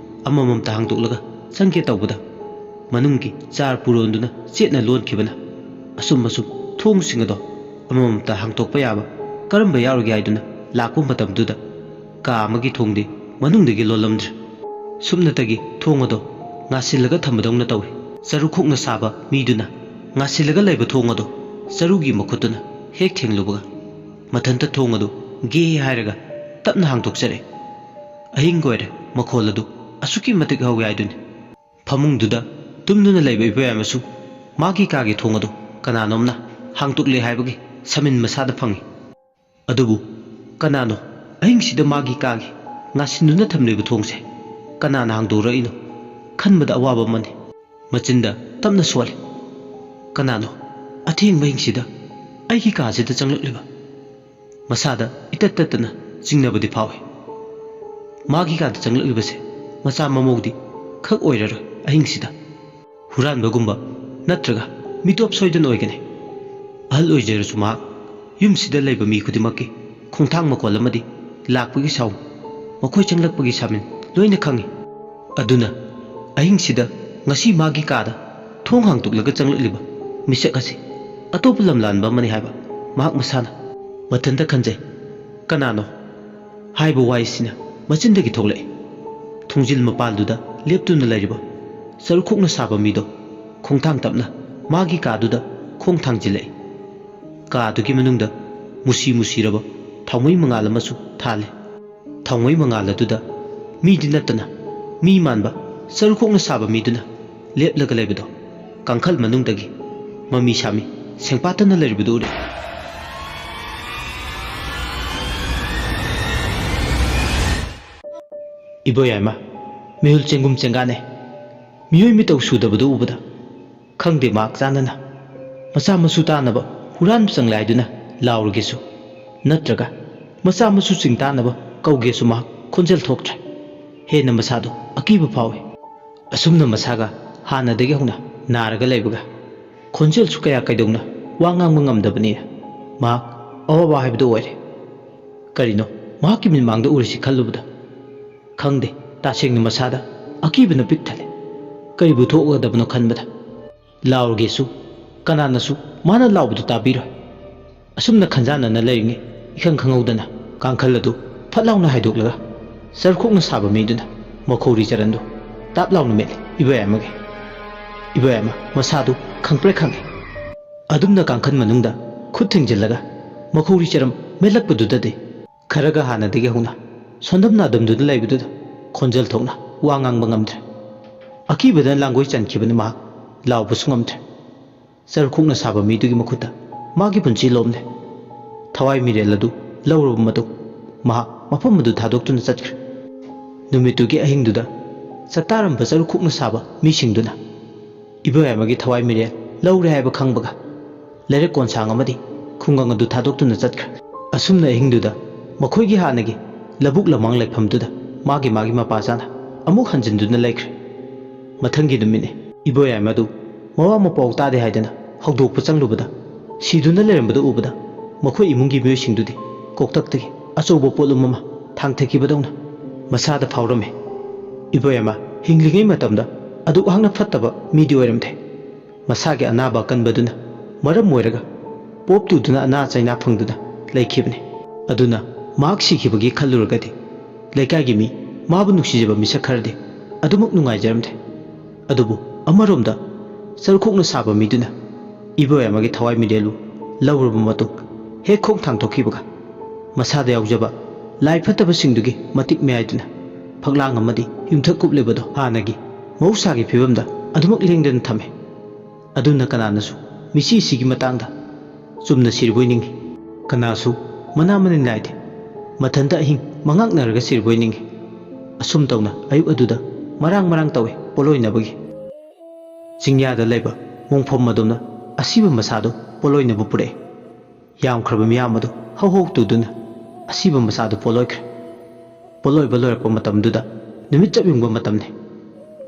ꯑꯃꯃꯝꯇ ꯍꯥꯡꯗꯣꯛꯂꯒ ꯆꯪꯒꯦ ꯇꯧꯕꯗ ꯃꯅꯨꯡꯒꯤ ꯆꯥꯔ ꯄꯨꯔꯣꯟꯗꯨꯅ ꯆꯦꯠꯅ ꯂꯣꯟꯈꯤꯕꯅ ꯑꯁꯨꯝ ꯊꯣꯡꯁꯤꯡ ꯑꯗꯣ ꯑꯃꯃꯝꯇ ꯍꯥꯡꯇꯣꯛꯄ ꯌꯥꯕ ꯀꯔꯝꯕ ꯌꯥꯎꯔꯒꯦ ꯍꯥꯏꯗꯨꯅ ꯂꯥꯛꯄ ꯃꯇꯝꯗꯨꯗ ꯀꯥ ꯑꯃꯒꯤ ꯊꯣꯡꯗꯤ ꯃꯅꯨꯡꯗꯒꯤ ꯂꯣꯜꯂꯝꯗ꯭ꯔꯦ ꯁꯨꯞꯅꯇꯒꯤ ꯊꯣꯡ ꯑꯗꯣ ꯉꯥꯁꯤꯜꯂꯒ ꯊꯝꯕꯗꯧꯅ ꯇꯧꯏ ꯆꯔꯨꯈꯣꯛꯅ ꯁꯥꯕ ꯃꯤꯗꯨꯅ ꯉꯥꯁꯤꯜꯂꯒ ꯂꯩꯕ ꯊꯣꯡ ꯑꯗꯣ ꯆꯔꯨꯒꯤ ꯃꯈꯨꯠꯇꯨꯅ ꯍꯦꯛ ꯊꯦꯡꯂꯨꯕꯒ ꯃꯊꯟꯇ ꯊꯣꯡ ꯑꯗꯨ ꯒꯦ ꯍꯥꯏꯔꯒ ꯇꯞꯅ ꯍꯥꯡꯗꯣꯛꯆꯔꯦ ꯑꯍꯤꯡ ꯑꯣꯏꯔꯦ ꯃꯈꯣꯜ ꯑꯗꯨ ꯑꯁꯨꯛꯀꯤ ꯃꯇꯤꯛ ꯍꯧꯋꯦ ꯍꯥꯏꯗꯨꯅꯤ ꯐꯃꯨꯡꯗꯨꯗ ꯇꯨꯝꯗꯨꯅ ꯂꯩꯕ ꯏꯕꯣꯌꯥꯏꯃꯁꯨ ꯃꯥꯒꯤ ꯀꯥꯒꯤ ꯊꯣꯡ ꯑꯗꯨ ꯀꯅꯥꯅꯣꯝꯅ ꯍꯥꯡꯇꯣꯛꯂꯦ ꯍꯥꯏꯕꯒꯤ ꯁꯃꯤꯟ ꯃꯁꯥꯗ ꯐꯪꯏ ꯑꯗꯨꯕꯨ ꯀꯅꯥꯅꯣ ꯑꯍꯤꯡꯁꯤꯗ ꯃꯥꯒꯤ ꯀꯥꯒꯤ ꯉꯥꯁꯤꯟꯗꯨꯅ ꯊꯝꯂꯤꯕ ꯊꯣꯡꯁꯦ ꯀꯅꯥꯅ ꯍꯥꯡꯗꯣꯔꯛꯏꯅꯣ ꯈꯟꯕꯗ ꯑꯋꯥꯕ ꯑꯃꯅꯤ ꯃꯆꯤꯟꯗ ꯇꯞꯅ ꯁꯣꯜꯂꯤ ꯀꯅꯥꯅꯣ ꯑꯊꯦꯡꯕ ꯑꯍꯤꯡꯁꯤꯗ ꯑꯩꯒꯤ ꯀꯥꯁꯤꯗ ꯆꯪꯂꯛꯂꯤꯕ ꯃꯁꯥꯗ ꯏꯇꯠ ꯇꯠꯇꯅ ꯆꯤꯡꯅꯕꯗꯤ ꯐꯥꯎꯏ ꯃꯥꯒꯤ ꯀꯥꯗ ꯆꯪꯂꯛꯂꯤꯕꯁꯦ ꯃꯆꯥ ꯃꯃꯧꯗꯤ ꯈꯛ ꯑꯣꯏꯔꯔꯣꯏ ꯑꯍꯤꯡꯁꯤꯗ ꯍꯨꯔꯥꯟꯕꯒꯨꯝꯕ ꯅꯠꯇ꯭ꯔꯒ ꯃꯤꯇꯣꯞ ꯁꯣꯏꯗꯅ ꯑꯣꯏꯒꯅꯤ ꯑꯍꯜ ꯑꯣꯏꯖꯔꯁꯨ ꯃꯍꯥꯛ ꯌꯨꯝꯁꯤꯗ ꯂꯩꯕ ꯃꯤ ꯈꯨꯗꯤꯡꯃꯛꯀꯤ ꯈꯣꯡꯊꯥꯡ ꯃꯈꯣꯜ ꯑꯃꯗꯤ ꯂꯥꯛꯄꯒꯤ ꯁꯥꯎꯟ ꯃꯈꯣꯏ ꯆꯪꯂꯛꯄꯒꯤ ꯁꯥꯃꯤꯟ ꯂꯣꯏꯅ ꯈꯪꯏ ꯑꯗꯨꯅ ꯑꯍꯤꯡꯁꯤꯗ ꯉꯁꯤ ꯃꯥꯒꯤ ꯀꯥꯗ ꯊꯣꯡ ꯍꯥꯡꯇꯣꯛꯂꯒ ꯆꯪꯂꯛꯂꯤꯕ ꯃꯤꯁꯛ ꯑꯁꯤ ꯑꯇꯣꯞꯄ ꯂꯝꯂꯥꯟꯕ ꯑꯃꯅꯤ ꯍꯥꯏꯕ ꯃꯍꯥꯛ ꯃꯁꯥꯅ ꯃꯊꯟꯇ ꯈꯟꯖꯩ ꯀꯅꯥꯅꯣ ꯍꯥꯏꯕ ꯋꯥꯍꯩꯁꯤꯅ ꯃꯆꯤꯟꯗꯒꯤ ꯊꯣꯛꯂꯛꯏ ꯊꯣꯡꯖꯤꯜ ꯃꯄꯥꯜꯗꯨꯗ ꯂꯦꯞꯇꯨꯅ ꯂꯩꯔꯤꯕ ꯆꯔꯨꯈꯣꯛꯅ ꯁꯥꯕ ꯃꯤꯗꯣ ꯈꯣꯡꯊꯥꯡ ꯇꯞꯅ ꯃꯥꯒꯤ ꯀꯥꯗꯨꯗ ꯈꯣꯡ ꯊꯥꯡꯖꯤꯜꯂꯛꯏ ꯀꯥꯗꯨꯒꯤ ꯃꯅꯨꯡꯗ ꯃꯨꯁꯤ ꯃꯨꯁꯤꯔꯕ ꯊꯥꯎꯃꯩ ꯃꯉꯥꯜ ꯑꯃꯁꯨ ꯊꯥꯜꯂꯤ ꯊꯥꯎꯃꯩ ꯃꯉꯥꯜ ꯑꯗꯨꯗ ꯃꯤꯗꯤ ꯅꯠꯇꯅ ꯃꯤ ꯃꯥꯟꯕ ꯁꯔꯨꯈꯣꯛꯅ ꯁꯥꯕ ꯃꯤꯗꯨꯅ ꯂꯦꯞꯂꯒ ꯂꯩꯕꯗꯣ ꯀꯥꯡꯈꯜ ꯃꯅꯨꯡꯗꯒꯤ ꯃꯃꯤ ꯁꯥꯃꯤ ꯁꯦꯡꯄꯥꯠꯇꯅ ꯂꯩꯔꯤꯕꯗꯨ ꯎꯔꯦ꯫ ꯏꯕꯣꯌꯥꯏꯃ ꯃꯤꯍꯨꯜ ꯆꯦꯡꯒꯨꯝ ꯆꯦꯡꯒꯥꯅꯦ ꯃꯤꯑꯣꯏ ꯃꯤꯇꯧ ꯁꯨꯗꯕꯗꯨ ꯎꯕꯗ ꯈꯪꯗꯦ ꯃꯍꯥꯛ ꯆꯥꯟꯅꯅ ꯃꯆꯥ ꯃꯁꯨ ꯇꯥꯅꯕ ꯍꯨꯔꯥꯟꯕ ꯆꯪꯂꯥꯏꯗꯨꯅ ꯂꯥꯎꯔꯒꯦꯁꯨ ꯅꯠꯇ꯭ꯔꯒ ꯃꯆꯥ ꯃꯁꯨ ꯆꯤꯡ ꯇꯥꯅꯕ ꯀꯧꯒꯦꯁꯨ ꯃꯍꯥꯛ ꯈꯣꯟꯖꯦꯜ ꯊꯣꯛꯇ꯭ꯔꯦ꯫ ꯍꯦꯟꯅ ꯃꯁꯥꯗꯣ ꯑꯀꯤꯕ ꯐꯥꯎꯏ꯫ ꯑꯁꯨꯝꯅ ꯃꯁꯥꯒ ꯍꯥꯟꯅꯗꯒꯤ ꯍꯧꯅ ꯅꯥꯔꯒ ꯂꯩꯕꯒ ꯈꯣꯟꯖꯦꯜꯁꯨ ꯀꯌꯥ ꯀꯩꯗꯧꯅ ꯋꯥ ꯉꯥꯡꯕ ꯉꯝꯗꯕꯅꯤꯅ ꯃꯍꯥꯛ ꯑꯋꯥꯕ ꯍꯥꯏꯕꯗꯨ ꯑꯣꯏꯔꯦ꯫ ꯀꯔꯤꯅꯣ ꯃꯍꯥꯛꯀꯤ ꯃꯤꯠꯃꯥꯡꯗ ꯎꯔꯤꯁꯤ ꯈꯜꯂꯨꯕꯗ ꯈꯪꯗꯦ ꯇꯁꯦꯡꯅ ꯃꯁꯥꯗ ꯑꯀꯤꯕꯅ ꯄꯤꯛ ꯊꯜꯂꯦ꯫ ꯀꯔꯤꯕꯨ ꯊꯣꯛꯒꯗꯕꯅꯣ ꯈꯟꯕꯗ ꯂꯥꯎꯔꯒꯦꯁꯨ ꯀꯅꯥꯅꯁꯨ ꯃꯥꯅ ꯂꯥꯎꯕꯗꯨ ꯇꯥꯕꯤꯔꯣꯏ꯫ ꯑꯁꯨꯝꯅ ꯈꯟꯖꯥꯟꯅꯅ ꯂꯩꯔꯤꯉꯩ ꯏꯈꯪ ꯈꯪꯍꯧꯗꯅ ꯀꯥꯡꯈꯜ ꯑꯗꯨ ꯐꯠ ꯂꯥꯎꯅ ꯍꯥꯏꯗꯣꯛꯂꯒ ꯁꯔꯨꯈꯣꯛꯅ ꯁꯥꯕ ꯃꯤꯗꯨꯅ ꯃꯈꯧꯔꯤ ꯆꯔꯟꯗꯨ ꯇꯥꯞ ꯂꯥꯎꯅ ꯃꯦꯠꯂꯦ ꯏꯕꯣꯌꯥꯏꯃꯒꯤ꯫ ꯏꯕꯣꯌꯥꯏꯃ ꯃꯁꯥꯗꯨ ꯈꯪꯄ꯭ꯔꯦꯛ ꯈꯪꯉꯦ꯫ ꯑꯗꯨꯝꯅ ꯀꯥꯡꯈꯜ ꯃꯅꯨꯡꯗ ꯈꯨꯠ ꯊꯤꯡꯖꯤꯜꯂꯒ ꯃꯈꯧꯔꯤ ꯆꯔꯝ ꯃꯦꯠꯂꯛꯄꯗꯨꯗꯗꯤ ꯈꯔꯒ ꯍꯥꯟꯅꯗꯒꯤ ꯍꯧꯅ ꯁꯣꯟꯗꯝ ꯅꯥꯗꯝꯗꯨꯅ ꯂꯩꯕꯗꯨꯗ ꯈꯣꯟꯖꯦꯜ ꯊꯣꯛꯅ ꯋꯥ ꯉꯥꯡꯕ ꯉꯝꯗ꯭ꯔꯦ꯫ ꯑꯀꯤꯕꯗ ꯂꯥꯡꯒꯣꯏ ꯆꯟꯈꯤꯕꯅ ꯃꯍꯥꯛ ꯂꯥꯎꯕꯁꯨ ꯉꯝꯗ꯭ꯔꯦ꯫ ꯁꯔꯨꯈꯣꯛꯅ ꯁꯥꯕ ꯃꯤꯗꯨꯒꯤ ꯃꯈꯨꯠꯇ ꯃꯥꯒꯤ ꯄꯨꯟꯁꯤ ꯂꯣꯝꯂꯦ꯫ ꯊꯋꯥꯏ ꯃꯤꯔꯦꯜ ꯑꯗꯨ ꯂꯧꯔꯕ ꯃꯇꯨꯡ ꯃꯍꯥꯛ ꯃꯐꯝ ꯑꯗꯨ ꯊꯥꯗꯣꯛꯇꯨꯅ ꯆꯠꯈ꯭ꯔꯦ꯫ ꯅꯨꯃꯤꯠꯇꯨꯒꯤ ꯑꯍꯤꯡꯗꯨꯗ ꯆꯥꯛꯇꯥꯔꯝꯕ ꯁꯔꯨꯈꯣꯛꯅ ꯁꯥꯕ ꯃꯤꯁꯤꯡꯗꯨꯅ ꯏꯕꯣꯌꯥꯏꯃꯒꯤ ꯊꯋꯥꯏ ꯃꯤꯔꯦꯜ ꯂꯧꯔꯦ ꯍꯥꯏꯕ ꯈꯪꯕꯒ ꯂꯩꯔꯛ ꯀꯣꯟꯁꯥꯡ ꯑꯃꯗꯤ ꯈꯨꯡꯒꯪ ꯑꯗꯨ ꯊꯥꯗꯣꯛꯇꯨꯅ ꯆꯠꯈ꯭ꯔꯦ꯫ ꯑꯁꯨꯝꯅ ꯑꯍꯤꯡꯗꯨꯗ ꯃꯈꯣꯏꯒꯤ ꯍꯥꯟꯅꯒꯤ ꯂꯧꯕꯨꯛ ꯂꯝꯃꯥꯡ ꯂꯩꯐꯝꯗꯨꯗ ꯃꯥꯒꯤ ꯃꯄꯥꯆꯥꯅ ꯑꯃꯨꯛ ꯍꯟꯖꯤꯟꯗꯨꯅ ꯂꯩꯈ꯭ꯔꯦ꯫ ꯃꯊꯪꯒꯤ ꯅꯨꯃꯤꯠꯅꯤ ꯏꯕꯣꯌꯥꯏꯃ ꯑꯗꯨ ꯃꯋꯥ ꯃꯄꯥꯎ ꯇꯥꯗꯦ ꯍꯥꯏꯗꯅ ꯍꯧꯗꯣꯛꯄ ꯆꯪꯂꯨꯕꯗ ꯁꯤꯗꯨꯅ ꯂꯩꯔꯝꯕꯗꯨ ꯎꯕꯗ ꯃꯈꯣꯏ ꯏꯃꯨꯡꯒꯤ ꯃꯤꯑꯣꯏꯁꯤꯡꯗꯨꯗꯤ ꯀꯣꯛꯇꯛꯇꯒꯤ ꯑꯆꯧꯕ ꯄꯣꯠꯂꯨꯝ ꯑꯃ ꯊꯥꯡꯊꯈꯤꯕꯗꯧꯅ ꯃꯁꯥꯗ ꯐꯥꯎꯔꯝꯃꯤ꯫ ꯏꯕꯣꯌꯥꯏꯃ ꯍꯤꯡꯂꯤꯉꯩ ꯃꯇꯝꯗ ꯑꯗꯨꯛ ꯌꯥꯝꯅ ꯐꯠꯇꯕ ꯃꯤꯗꯤ ꯑꯣꯏꯔꯝꯗꯦ꯫ ꯃꯁꯥꯒꯤ ꯑꯅꯥꯕ ꯑꯀꯟꯕꯗꯨꯅ ꯃꯔꯝ ꯑꯣꯏꯔꯒ ꯄꯣꯞ ꯇꯨꯗꯨꯅ ꯑꯅꯥ ꯆꯩꯅꯥ ꯐꯪꯗꯨꯅ ꯂꯩꯈꯤꯕꯅꯤ꯫ ꯑꯗꯨꯅ ꯃꯍꯥꯛ ꯁꯤꯈꯤꯕꯒꯤ ꯈꯜꯂꯨꯔꯒꯗꯤ ꯂꯩꯀꯥꯏꯒꯤ ꯃꯤ ꯃꯥꯕꯨ ꯅꯨꯡꯁꯤꯖꯕ ꯃꯤꯁꯛ ꯈꯔꯗꯤ ꯑꯗꯨꯃꯛ ꯅꯨꯡꯉꯥꯏꯖꯔꯝꯗꯦ꯫ ꯑꯗꯨꯕꯨ ꯑꯃꯔꯣꯝꯗ ꯁꯔꯨꯈꯣꯛꯅ ꯁꯥꯕ ꯃꯤꯗꯨꯅ ꯏꯕꯣꯌꯥꯏꯃꯒꯤ ꯊꯋꯥꯏ ꯃꯤꯔꯦꯜꯕꯨ ꯂꯧꯔꯕ ꯃꯇꯨꯡ ꯍꯦꯛ ꯈꯣꯡ ꯊꯥꯡꯗꯣꯛꯈꯤꯕꯒ ꯃꯁꯥꯗ ꯌꯥꯎꯖꯕ ꯂꯥꯏ ꯐꯠꯇꯕꯁꯤꯡꯗꯨꯒꯤ ꯃꯇꯤꯛ ꯃꯌꯥꯏꯗꯨꯅ ꯐꯛꯂꯥꯡ ꯑꯃꯗꯤ ꯌꯨꯝꯊꯛ ꯀꯨꯞꯂꯤꯕꯗꯣ ꯍꯥꯟꯅꯒꯤ ꯃꯍꯧꯁꯥꯒꯤ ꯐꯤꯕꯝꯗ ꯑꯗꯨꯃꯛ ꯂꯦꯡꯗꯅ ꯊꯝꯃꯦ꯫ ꯑꯗꯨꯅ ꯀꯅꯥꯅꯁꯨ ꯃꯤꯆꯤꯁꯤꯒꯤ ꯃꯇꯥꯡꯗ ꯆꯨꯝꯅ ꯁꯤꯔꯕꯣꯏ ꯅꯤꯡꯉꯤ꯫ ꯀꯅꯥꯁꯨ ꯃꯅꯥ ꯃꯅꯤꯟ ꯅꯥꯏꯗꯦ ꯃꯊꯟꯇ ꯑꯍꯤꯡ ꯃꯉꯥꯛꯅꯔꯒ ꯁꯤꯔꯕꯣꯏ ꯅꯤꯡꯉꯤ꯫ ꯑꯁꯨꯝ ꯇꯧꯅ ꯑꯌꯨꯛ ꯑꯗꯨꯗ ꯃꯔꯥꯡ ꯇꯧꯋꯦ ꯄꯣꯂꯣꯏꯅꯕꯒꯤ꯫ ꯆꯤꯡꯌꯥꯗ ꯂꯩꯕ ꯃꯣꯡꯐꯝ ꯑꯗꯨꯅ ꯑꯁꯤꯕ ꯃꯁꯥꯗꯨ ꯄꯣꯂꯣꯏꯅꯕ ꯄꯨꯔꯛꯏ꯫ ꯌꯥꯝꯈ꯭ꯔꯕ ꯃꯤꯌꯥꯝ ꯑꯗꯨ ꯍꯧ ꯇꯨꯗꯨꯅ ꯑꯁꯤꯕ ꯃꯁꯥꯗꯨ ꯄꯣꯂꯣꯏꯈ꯭ꯔꯦ꯫ ꯄꯣꯂꯣꯏꯕ ꯂꯣꯏꯔꯛꯄ ꯃꯇꯝꯗꯨꯗ ꯅꯨꯃꯤꯠ ꯆꯞ ꯌꯨꯡꯕ ꯃꯇꯝꯅꯤ꯫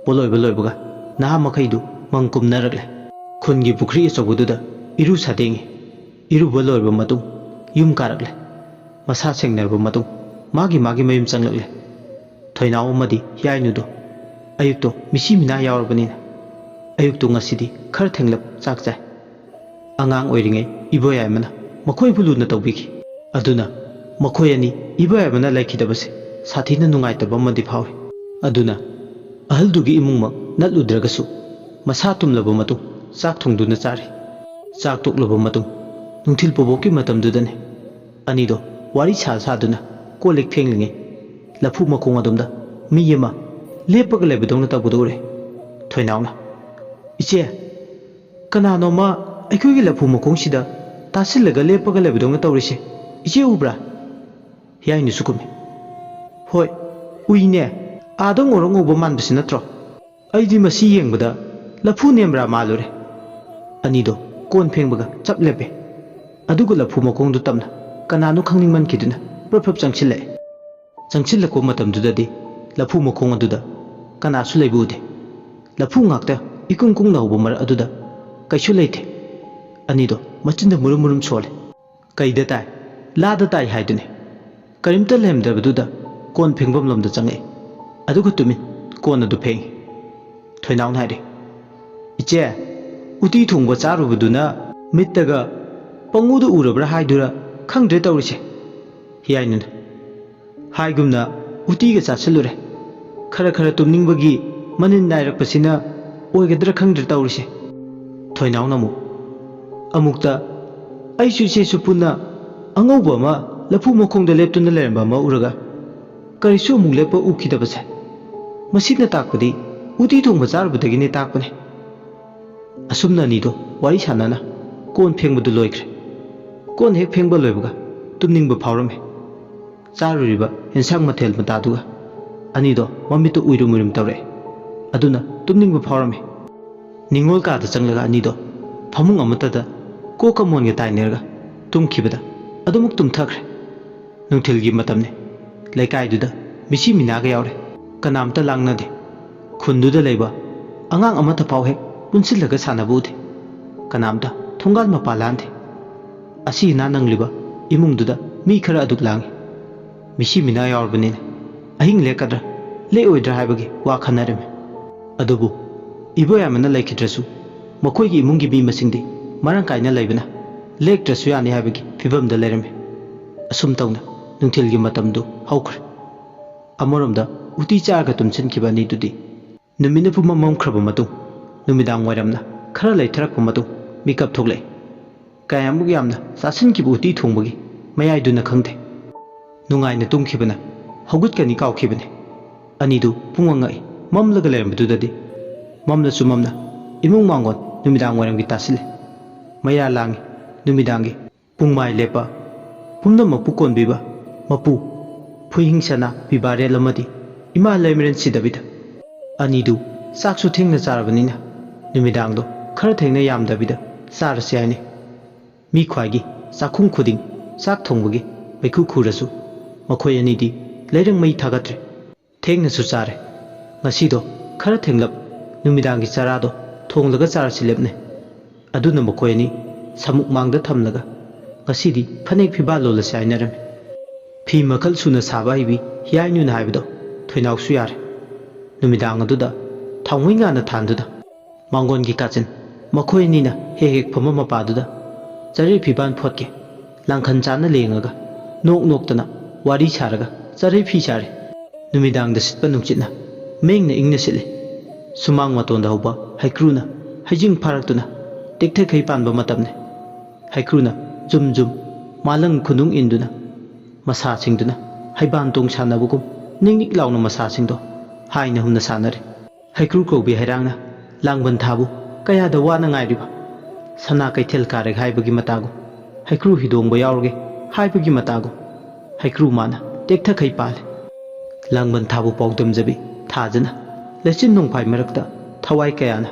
ꯄꯣꯂꯣꯏꯕ ꯂꯣꯏꯕꯒ ꯅꯍꯥ ꯃꯈꯩꯗꯨ ꯃꯪ ꯀꯨꯝꯅꯔꯛꯂꯦ꯫ ꯈꯨꯟꯒꯤ ꯄꯨꯈ꯭ꯔꯤ ꯑꯆꯧꯕꯗꯨꯗ ꯏꯔꯨ ꯁꯥꯗꯦꯡꯉꯤ꯫ ꯏꯔꯨꯕ ꯂꯣꯏꯔꯕ ꯃꯇꯨꯡ ꯌꯨꯝ ꯀꯥꯔꯛꯂꯦ꯫ ꯃꯁꯥ ꯁꯦꯡꯅꯔꯕ ꯃꯇꯨꯡ ꯃꯥꯒꯤ ꯃꯌꯨꯝ ꯆꯪꯂꯛꯂꯦ꯫ ꯊꯣꯏꯅꯥꯎ ꯑꯃꯗꯤ ꯍꯤꯌꯥꯏꯅꯨꯗꯣ ꯑꯌꯨꯛꯇꯣ ꯃꯤꯆꯤ ꯃꯤꯅꯥ ꯌꯥꯎꯔꯕꯅꯤꯅ ꯑꯌꯨꯛꯇꯣ ꯉꯁꯤꯗꯤ ꯈꯔ ꯊꯦꯡꯂꯞ ꯆꯥꯛ ꯆꯥꯏ꯫ ꯑꯉꯥꯡ ꯑꯣꯏꯔꯤꯉꯩ ꯏꯕꯣꯌꯥꯏꯃꯅ ꯃꯈꯣꯏꯕꯨ ꯂꯨꯅ ꯇꯧꯕꯤꯈꯤ꯫ ꯑꯗꯨꯅ ꯃꯈꯣꯏ ꯑꯅꯤ ꯏꯕꯣꯌꯥꯏꯃꯅ ꯂꯩꯈꯤꯗꯕꯁꯦ ꯁꯥꯊꯤꯅ ꯅꯨꯡꯉꯥꯏꯇꯕ ꯑꯃꯗꯤ ꯐꯥꯎꯏ꯫ ꯑꯗꯨꯅ ꯑꯍꯜꯗꯨꯒꯤ ꯏꯃꯨꯡꯃꯛ ꯅꯠꯂꯨꯗ꯭ꯔꯒꯁꯨ ꯃꯁꯥ ꯇꯨꯝꯂꯕ ꯃꯇꯨꯡ ꯆꯥꯛ ꯊꯣꯡꯗꯨꯅ ꯆꯥꯔꯤ꯫ ꯆꯥꯛ ꯇꯣꯛꯂꯕ ꯃꯇꯨꯡ ꯅꯨꯡꯊꯤꯜ ꯄꯣꯕꯣꯛꯀꯤ ꯃꯇꯝꯗꯨꯗꯅꯤ ꯑꯅꯤꯗꯣ ꯋꯥꯔꯤ ꯁꯥꯗꯨꯅ ꯀꯣꯜ ꯂꯤꯛ ꯐꯦꯡꯂꯤꯉꯩ ꯂꯐꯨ ꯃꯈꯣꯡ ꯑꯗꯣꯝꯗ ꯃꯤ ꯑꯃ ꯂꯦꯞꯄꯒ ꯂꯩꯕꯗꯧꯅ ꯇꯧꯕꯗꯨ ꯎꯔꯦ꯫ ꯊꯣꯏꯅꯥꯎꯅ "ꯏꯆꯦ, ꯀꯅꯥꯅꯣꯃ ꯑꯩꯈꯣꯏꯒꯤ ꯂꯐꯨ ꯃꯈꯣꯡꯁꯤꯗ ꯇꯥꯁꯤꯜꯂꯒ ꯂꯦꯞꯄꯒ ꯂꯩꯕꯗꯧꯅ ꯇꯧꯔꯤꯁꯦ ꯏꯆꯦ ꯎꯕ꯭ꯔꯥ?" ꯍꯤꯌꯥꯏꯅꯨꯁꯨ ꯈꯨꯝꯃꯤ, "ꯍꯣꯏ ꯎꯏꯅꯦ, ꯑꯥꯗ ꯉꯧꯔꯣꯛ ꯉꯧꯕ ꯃꯥꯟꯕꯁꯤ ꯅꯠꯇ꯭ꯔꯣ? ꯑꯩꯗꯤ ꯃꯁꯤ ꯌꯦꯡꯕꯗ ꯂꯐꯨ ꯅꯦꯝꯕ꯭ꯔꯥ ꯃꯥꯜꯂꯨꯔꯦ." ꯑꯅꯤꯗꯣ ꯀꯣꯟ ꯐꯦꯡꯕꯒ ꯆꯞ ꯂꯦꯞꯄꯦ꯫ ꯑꯗꯨꯒ ꯂꯐꯨ ꯃꯈꯣꯡꯗꯨ ꯇꯞꯅ ꯀꯅꯥꯅꯣ ꯈꯪꯅꯤꯡꯃꯟꯈꯤꯗꯨꯅ ꯄ꯭ꯔꯞ ꯆꯪꯁꯤꯜꯂꯛꯑꯦ꯫ ꯆꯪꯁꯤꯜꯂꯛꯄ ꯃꯇꯝꯗꯨꯗꯗꯤ ꯂꯐꯨ ꯃꯈꯣꯡ ꯑꯗꯨꯗ ꯀꯅꯥꯁꯨ ꯂꯩꯕ ꯎꯗꯦ꯫ ꯂꯐꯨ ꯉꯥꯛꯇ ꯏꯀꯨꯡ ꯀꯨꯡꯅ ꯍꯧꯕ ꯃꯔꯛ ꯑꯗꯨꯗ ꯀꯩꯁꯨ ꯂꯩꯇꯦ꯫ ꯑꯅꯤꯗꯣ ꯃꯆꯤꯟꯗ ꯃꯨꯔꯨꯝ ꯁꯣꯜꯂꯦ꯫ ꯀꯩꯗ ꯇꯥꯏ ꯂꯥꯗ ꯇꯥꯏ ꯍꯥꯏꯗꯨꯅꯤ꯫ ꯀꯔꯤꯝꯇ ꯂꯩꯔꯝꯗꯕꯗꯨꯗ ꯀꯣꯟ ꯐꯦꯡꯐꯝ ꯂꯣꯝꯗ ꯆꯪꯉꯛꯏ꯫ ꯑꯗꯨꯒ ꯇꯨꯃꯤꯟ ꯀꯣꯟ ꯑꯗꯨ ꯐꯦꯡꯉꯤ꯫ ꯊꯣꯏꯅꯥꯎꯅ ꯍꯥꯏꯔꯦ, "ꯏꯆꯦ, ꯎꯇꯤ ꯊꯣꯡꯕ ꯆꯥꯔꯨꯕꯗꯨꯅ ꯃꯤꯠꯇꯒ ꯄꯪꯎꯗ ꯎꯔꯕ꯭ꯔꯥ ꯍꯥꯏꯗꯨꯔ ꯈꯪꯗ꯭ꯔꯦ ꯇꯧꯔꯤꯁꯦ." ꯍꯤꯌꯥꯏꯅꯨꯅ "ꯍꯥꯏꯒꯨꯝꯅ ꯎꯇꯤꯒ ꯆꯥꯁꯤꯜꯂꯨꯔꯦ꯫ ꯈꯔ ꯇꯨꯝꯅꯤꯡꯕꯒꯤ ꯃꯅꯤꯟ ꯅꯥꯏꯔꯛꯄꯁꯤꯅ ꯑꯣꯏꯒꯗ꯭ꯔꯥ ꯈꯪꯗ꯭ꯔꯦ ꯇꯧꯔꯤꯁꯦ." ꯊꯣꯏꯅꯥꯎꯅ ꯑꯃꯨꯛꯇ ꯑꯩꯁꯨ ꯏꯆꯦꯁꯨ ꯄꯨꯟꯅ ꯑꯉꯧꯕ ꯑꯃ ꯂꯐꯨ ꯃꯈꯣꯡꯗ ꯂꯦꯞꯇꯨꯅ ꯂꯩꯔꯝꯕ ꯑꯃ ꯎꯔꯒ ꯀꯔꯤꯁꯨ ꯑꯃꯨꯛ ꯂꯦꯞꯄ ꯎꯈꯤꯗꯕꯁꯦ, ꯃꯁꯤꯅ ꯇꯥꯛꯄꯗꯤ uti thongba charubadagine takpane asumna nido wari sanana kon phengbudu loikre kon hek phengba loibaga tumningba phawrame charuriba ensang mathel mataduga anido mamitu uirum tawre aduna tumningba phawrame ningol ka da changlaga anido phamung amatada ko kamon ge tainerga tumkhibada adumuk tumthakre nungthilgi matamne laikai duda misi minaga yawre kanamta langnade khunduda leiba angang amata pau hek punsilaga sanabude kanamta thongal mapalande asi na nangliba imungduda mi khara aduk langi misi mina yawrbanine ahing lekadra le oidra haibagi wa khanareme adubu iboyamana laikhidrasu makoigi imungi bi masingdi marang kaina leibana lektrasu yani haibagi fibamda lerame asum tawna nungthilgi matamdu hawkhre amoromda uti chaga tumchinkiba ni dudi numina puma mamkhraba matung numidang wairamna khara leithrak matung mikap thoklei kayamuk yamna sasinkiba uti thongbagi mayai duna khangde nungaina tungkhibana hawgutkani kawkhibane anidu pungangai mamlaga lerambadudadi mamna sumamna imung mangon numidang wairamgi tasile maya langi numidangi pungmai lepa pumna mapu konbiba mapu phuihingsana bibare lamadi ima lemiren sidabida anidu saksu thingna charabanina numidangdo khara thengna yamdabida sarase ani mi khwaigi sakhung khuding sak thongbagi mekhu khurasu makhoi anidi leirang mai thagatre thengna su chare ngasido khara thenglap numidangi charado thonglaga charasi lepne aduna makhoi ani samuk mangda thamlaga ngasidi phanek phiba lolase ainarame phi makhal suna saba ibi Heeyainu na haibdo thoinaw su yare numidang aduda thangwinga na thanduda mangon gi kachin makhoi ni na hek phama mapaduda chari phiban photke langkhan chana lengaga nok noktana wari charaga chari phi chare numidang da sitpa nungchitna mengna ingna sile sumang matonda hoba haikruna haijing pharaktuna tekthek khai panba matamne haikruna zum zum malang khunung induna masa singduna haiban tong sanabugum ningnik launa masa singdo haina humna sanare haikru kobi hairangna langban thabu kaya da wana ngairiba sana kaithel kare haibagi matagu haikru hidongba yawrge haibagi matagu haikru mana tektha khai pale langban thabu pawdam jabi thajana lechin nongphai marakta thawai kayana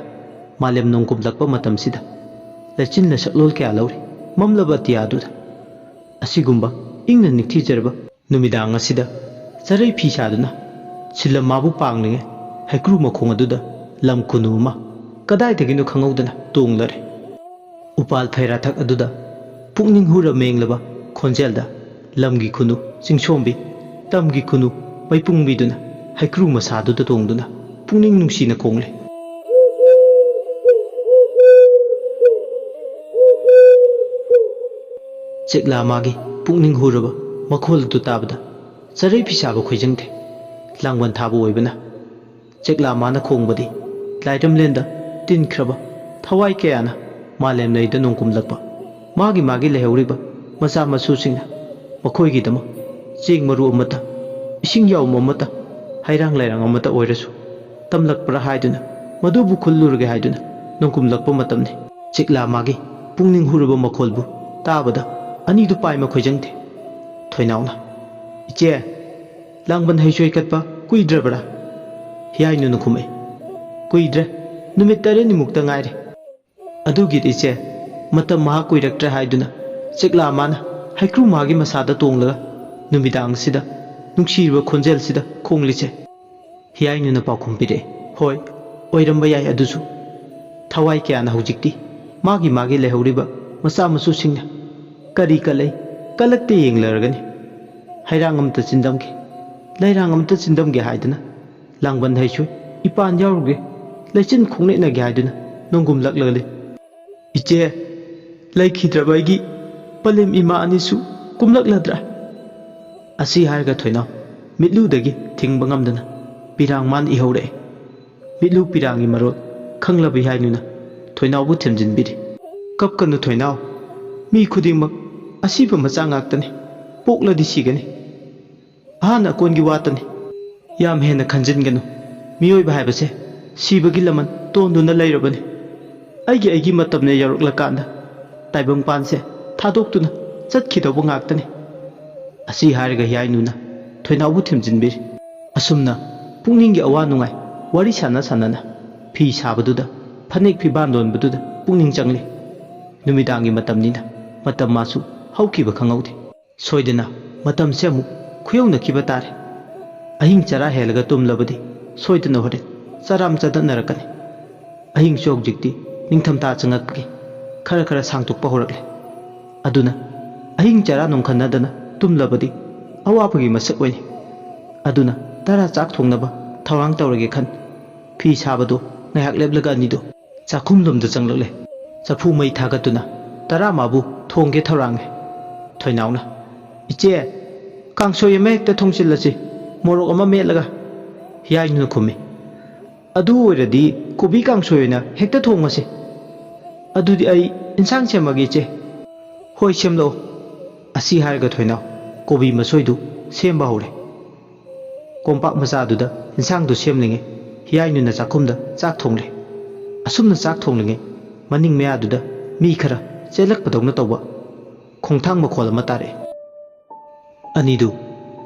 malem nongkum lakpa matam sida lechin na saklol kaya lawri mamlaba tiaduda asigumba ingna nikthi jarba numidang asida charai phi saduna sila mabu panglinge haikru makhong aduda lam kunu ma kadai thaginu khangaudana tonglare upal phaira thak aduda pukning hura menglaba khonjelda lamgi kunu singshombi tamgi kunu maipungbi duna haikru masaduda tongduna pukning nungsina kongle chekla magi pukning huraba makhol tu tabda charai phi saba khoijangte langban thabu oibana chekla mana khongbadi laitam lenda tin khraba thawai kayana malem nei da nongkum lakpa magi lehuriba masa masu singna makhoi gi dama ching maru amata ising yaw mamata hairang lairang amata oirasu tamlak pra haiduna madubu khullurge haiduna nongkum lakpa matamni chekla magi pungning huraba makholbu tabada ani du pai ma khoijangte thoinauna iche langban haisoi katpa kuidra bara Heeyainu nu khumai kuidra numit tare ni mukta ngaire adugi iche matam ma kuiraktra haiduna chekla mana haikru magi masada tonglaga numidang sida nungshirba khonjel sida khongliche Heeyainu na pakhum pire hoi oiramba yai adusu thawai kya na hujikti magi lehuriba masa masu singna kari kalai kalakte yenglargani hairangam ta chindamge lairangam ta chindamge haiduna langban haisoi ipan yawruge lechin khongne na ge haiduna nongum laklale iche laikhidrabaigi palem ima anisu kumlakladra asi harga thoina mitludagi thingba ngamdana pirang man ihore mitlu pirangi marot khanglabi hainuna thoinabu themjinbiri kapkanu thoinau mi khudingmak asiba macha ngaktani pokladi sigani hana kongi watani yam hena khanjinganu miyoi ba haibase ꯁꯤꯕꯒꯤ ꯂꯃꯟ ꯇꯣꯟꯗꯨꯅ ꯂꯩꯔꯕꯅꯤ ꯑꯩꯒꯤ ꯃꯇꯝꯅ ꯌꯧꯔꯛꯂꯀꯥꯟꯗ ꯇꯥꯏꯕꯪꯄꯥꯟꯁꯦ ꯊꯥꯗꯣꯛꯇꯨꯅ ꯆꯠꯈꯤꯗꯧꯕ ꯉꯥꯛꯇꯅꯤ ꯑꯁꯤ ꯍꯥꯏꯔꯒ ꯍꯤꯌꯥꯏꯅꯨꯅ ꯊꯣꯏꯅꯥꯎꯕꯨ ꯊꯦꯝꯖꯤꯟꯕꯤꯔꯤ ꯑꯁꯨꯝꯅ ꯄꯨꯛꯅꯤꯡꯒꯤ ꯑꯋꯥ ꯅꯨꯡꯉꯥꯏ ꯋꯥꯔꯤ ꯁꯥꯟꯅ ꯐꯤ ꯁꯥꯕꯗꯨꯗ ꯐꯅꯦꯛ ꯐꯤꯕꯥꯟ ꯂꯣꯟꯕꯗꯨꯗ ꯄꯨꯛꯅꯤꯡ ꯆꯪꯂꯤ ꯅꯨꯃꯤꯗꯥꯡꯒꯤ ꯃꯇꯝꯅꯤꯅ ꯃꯇꯝ ꯃꯥꯁꯨ ꯍꯧꯈꯤꯕ ꯈꯪꯍꯧꯗꯦ ꯁꯣꯏꯗꯅ ꯃꯇꯝꯁꯦ ꯑꯃꯨꯛ ꯈꯨꯌꯧꯅꯈꯤꯕ ꯇꯥꯔꯦ ꯑꯍꯤꯡ ꯆꯔꯥ ꯍꯦꯜꯂꯒ ꯇꯨꯝꯂꯕꯗꯤ ꯁꯣꯏꯗꯅ ꯍꯣꯔꯦꯟ ꯆꯔꯥꯝ ꯆꯗꯠꯅꯔꯛꯀꯅꯤ ꯑꯍꯤꯡꯁꯨ ꯍꯧꯖꯤꯛꯇꯤ ꯅꯤꯡꯊꯝꯊꯥ ꯆꯪꯉꯛꯄꯒꯤ ꯈꯔ ꯁꯥꯡꯇꯣꯛꯄ ꯍꯧꯔꯛꯂꯦ ꯑꯗꯨꯅ ꯑꯍꯤꯡ ꯆꯔꯥ ꯅꯣꯡꯈꯟꯅꯗꯅ ꯇꯨꯝꯂꯕꯗꯤ ꯑꯋꯥꯕꯒꯤ ꯃꯁꯛ ꯑꯣꯏꯅꯤ ꯑꯗꯨꯅ ꯇꯔꯥ ꯆꯥꯛ ꯊꯣꯡꯅꯕ ꯊꯧꯔꯥꯡ ꯇꯧꯔꯒꯦ ꯈꯟ ꯐꯤ ꯁꯥꯕꯗꯣ ꯉꯥꯏꯍꯥꯛ ꯂꯦꯞꯂꯒ ꯑꯅꯤꯗꯣ ꯆꯥꯛꯈꯨꯝꯂꯣꯝꯗ ꯆꯪꯂꯛꯂꯦ ꯆꯐꯨ ꯃꯩ ꯊꯥꯒꯠꯇꯨꯅ ꯇꯔꯥꯃꯥꯕꯨ ꯊꯣꯡꯒꯦ ꯊꯧꯔꯥꯡꯂꯦ ꯊꯣꯏꯅꯥꯎꯅ ꯏꯆꯦ ꯀꯥꯡꯁꯣꯏ ꯑꯃ ꯍꯦꯛꯇ ꯊꯣꯡꯆꯤꯜꯂꯁꯤ ꯃꯣꯔꯣꯛ ꯑꯃ ꯃꯦꯠꯂꯒ ꯍꯤꯌꯥꯏꯅꯨꯅ ꯈꯨꯝꯃꯤ ꯑꯗꯨ ꯑꯣꯏꯔꯗꯤ ꯀꯣꯕꯤ ꯀꯥꯡꯁꯣꯏ ꯑꯣꯏꯅ ꯍꯦꯛꯇ ꯊꯣꯡꯉꯁꯤ ꯑꯗꯨꯗꯤ ꯑꯩ ꯏꯟꯁꯥꯡ ꯁꯦꯝꯃꯒꯦ ꯏꯆꯦ ꯍꯣꯏ ꯁꯦꯝꯂꯛꯑꯣ ꯑꯁꯤ ꯍꯥꯏꯔꯒ ꯊꯣꯏꯅꯥꯎ ꯀꯣꯕꯤ ꯃꯁꯣꯏꯗꯨ ꯁꯦꯝꯕ ꯍꯧꯔꯦ ꯀꯣꯝꯄꯥꯛ ꯃꯆꯥꯗꯨꯗ ꯏꯟꯁꯥꯡꯗꯨ ꯁꯦꯝꯂꯤꯉꯩ ꯍꯤꯌꯥꯏꯅꯨꯅ ꯆꯥꯛꯈꯨꯝꯗ ꯆꯥꯛ ꯊꯣꯡꯂꯦ ꯑꯁꯨꯝꯅ ꯆꯥꯛ ꯊꯣꯡꯂꯤꯉꯩ ꯃꯅꯤꯡ ꯃꯌꯥꯗꯨꯗ ꯃꯤ ꯈꯔ ꯆꯦꯜꯂꯛꯄꯗꯧꯅ ꯇꯧꯕ ꯈꯣꯡꯊꯥꯡ ꯃꯈꯣꯜ ꯑꯃ ꯇꯥꯔꯛꯑꯦ ꯑꯅꯤꯗꯨ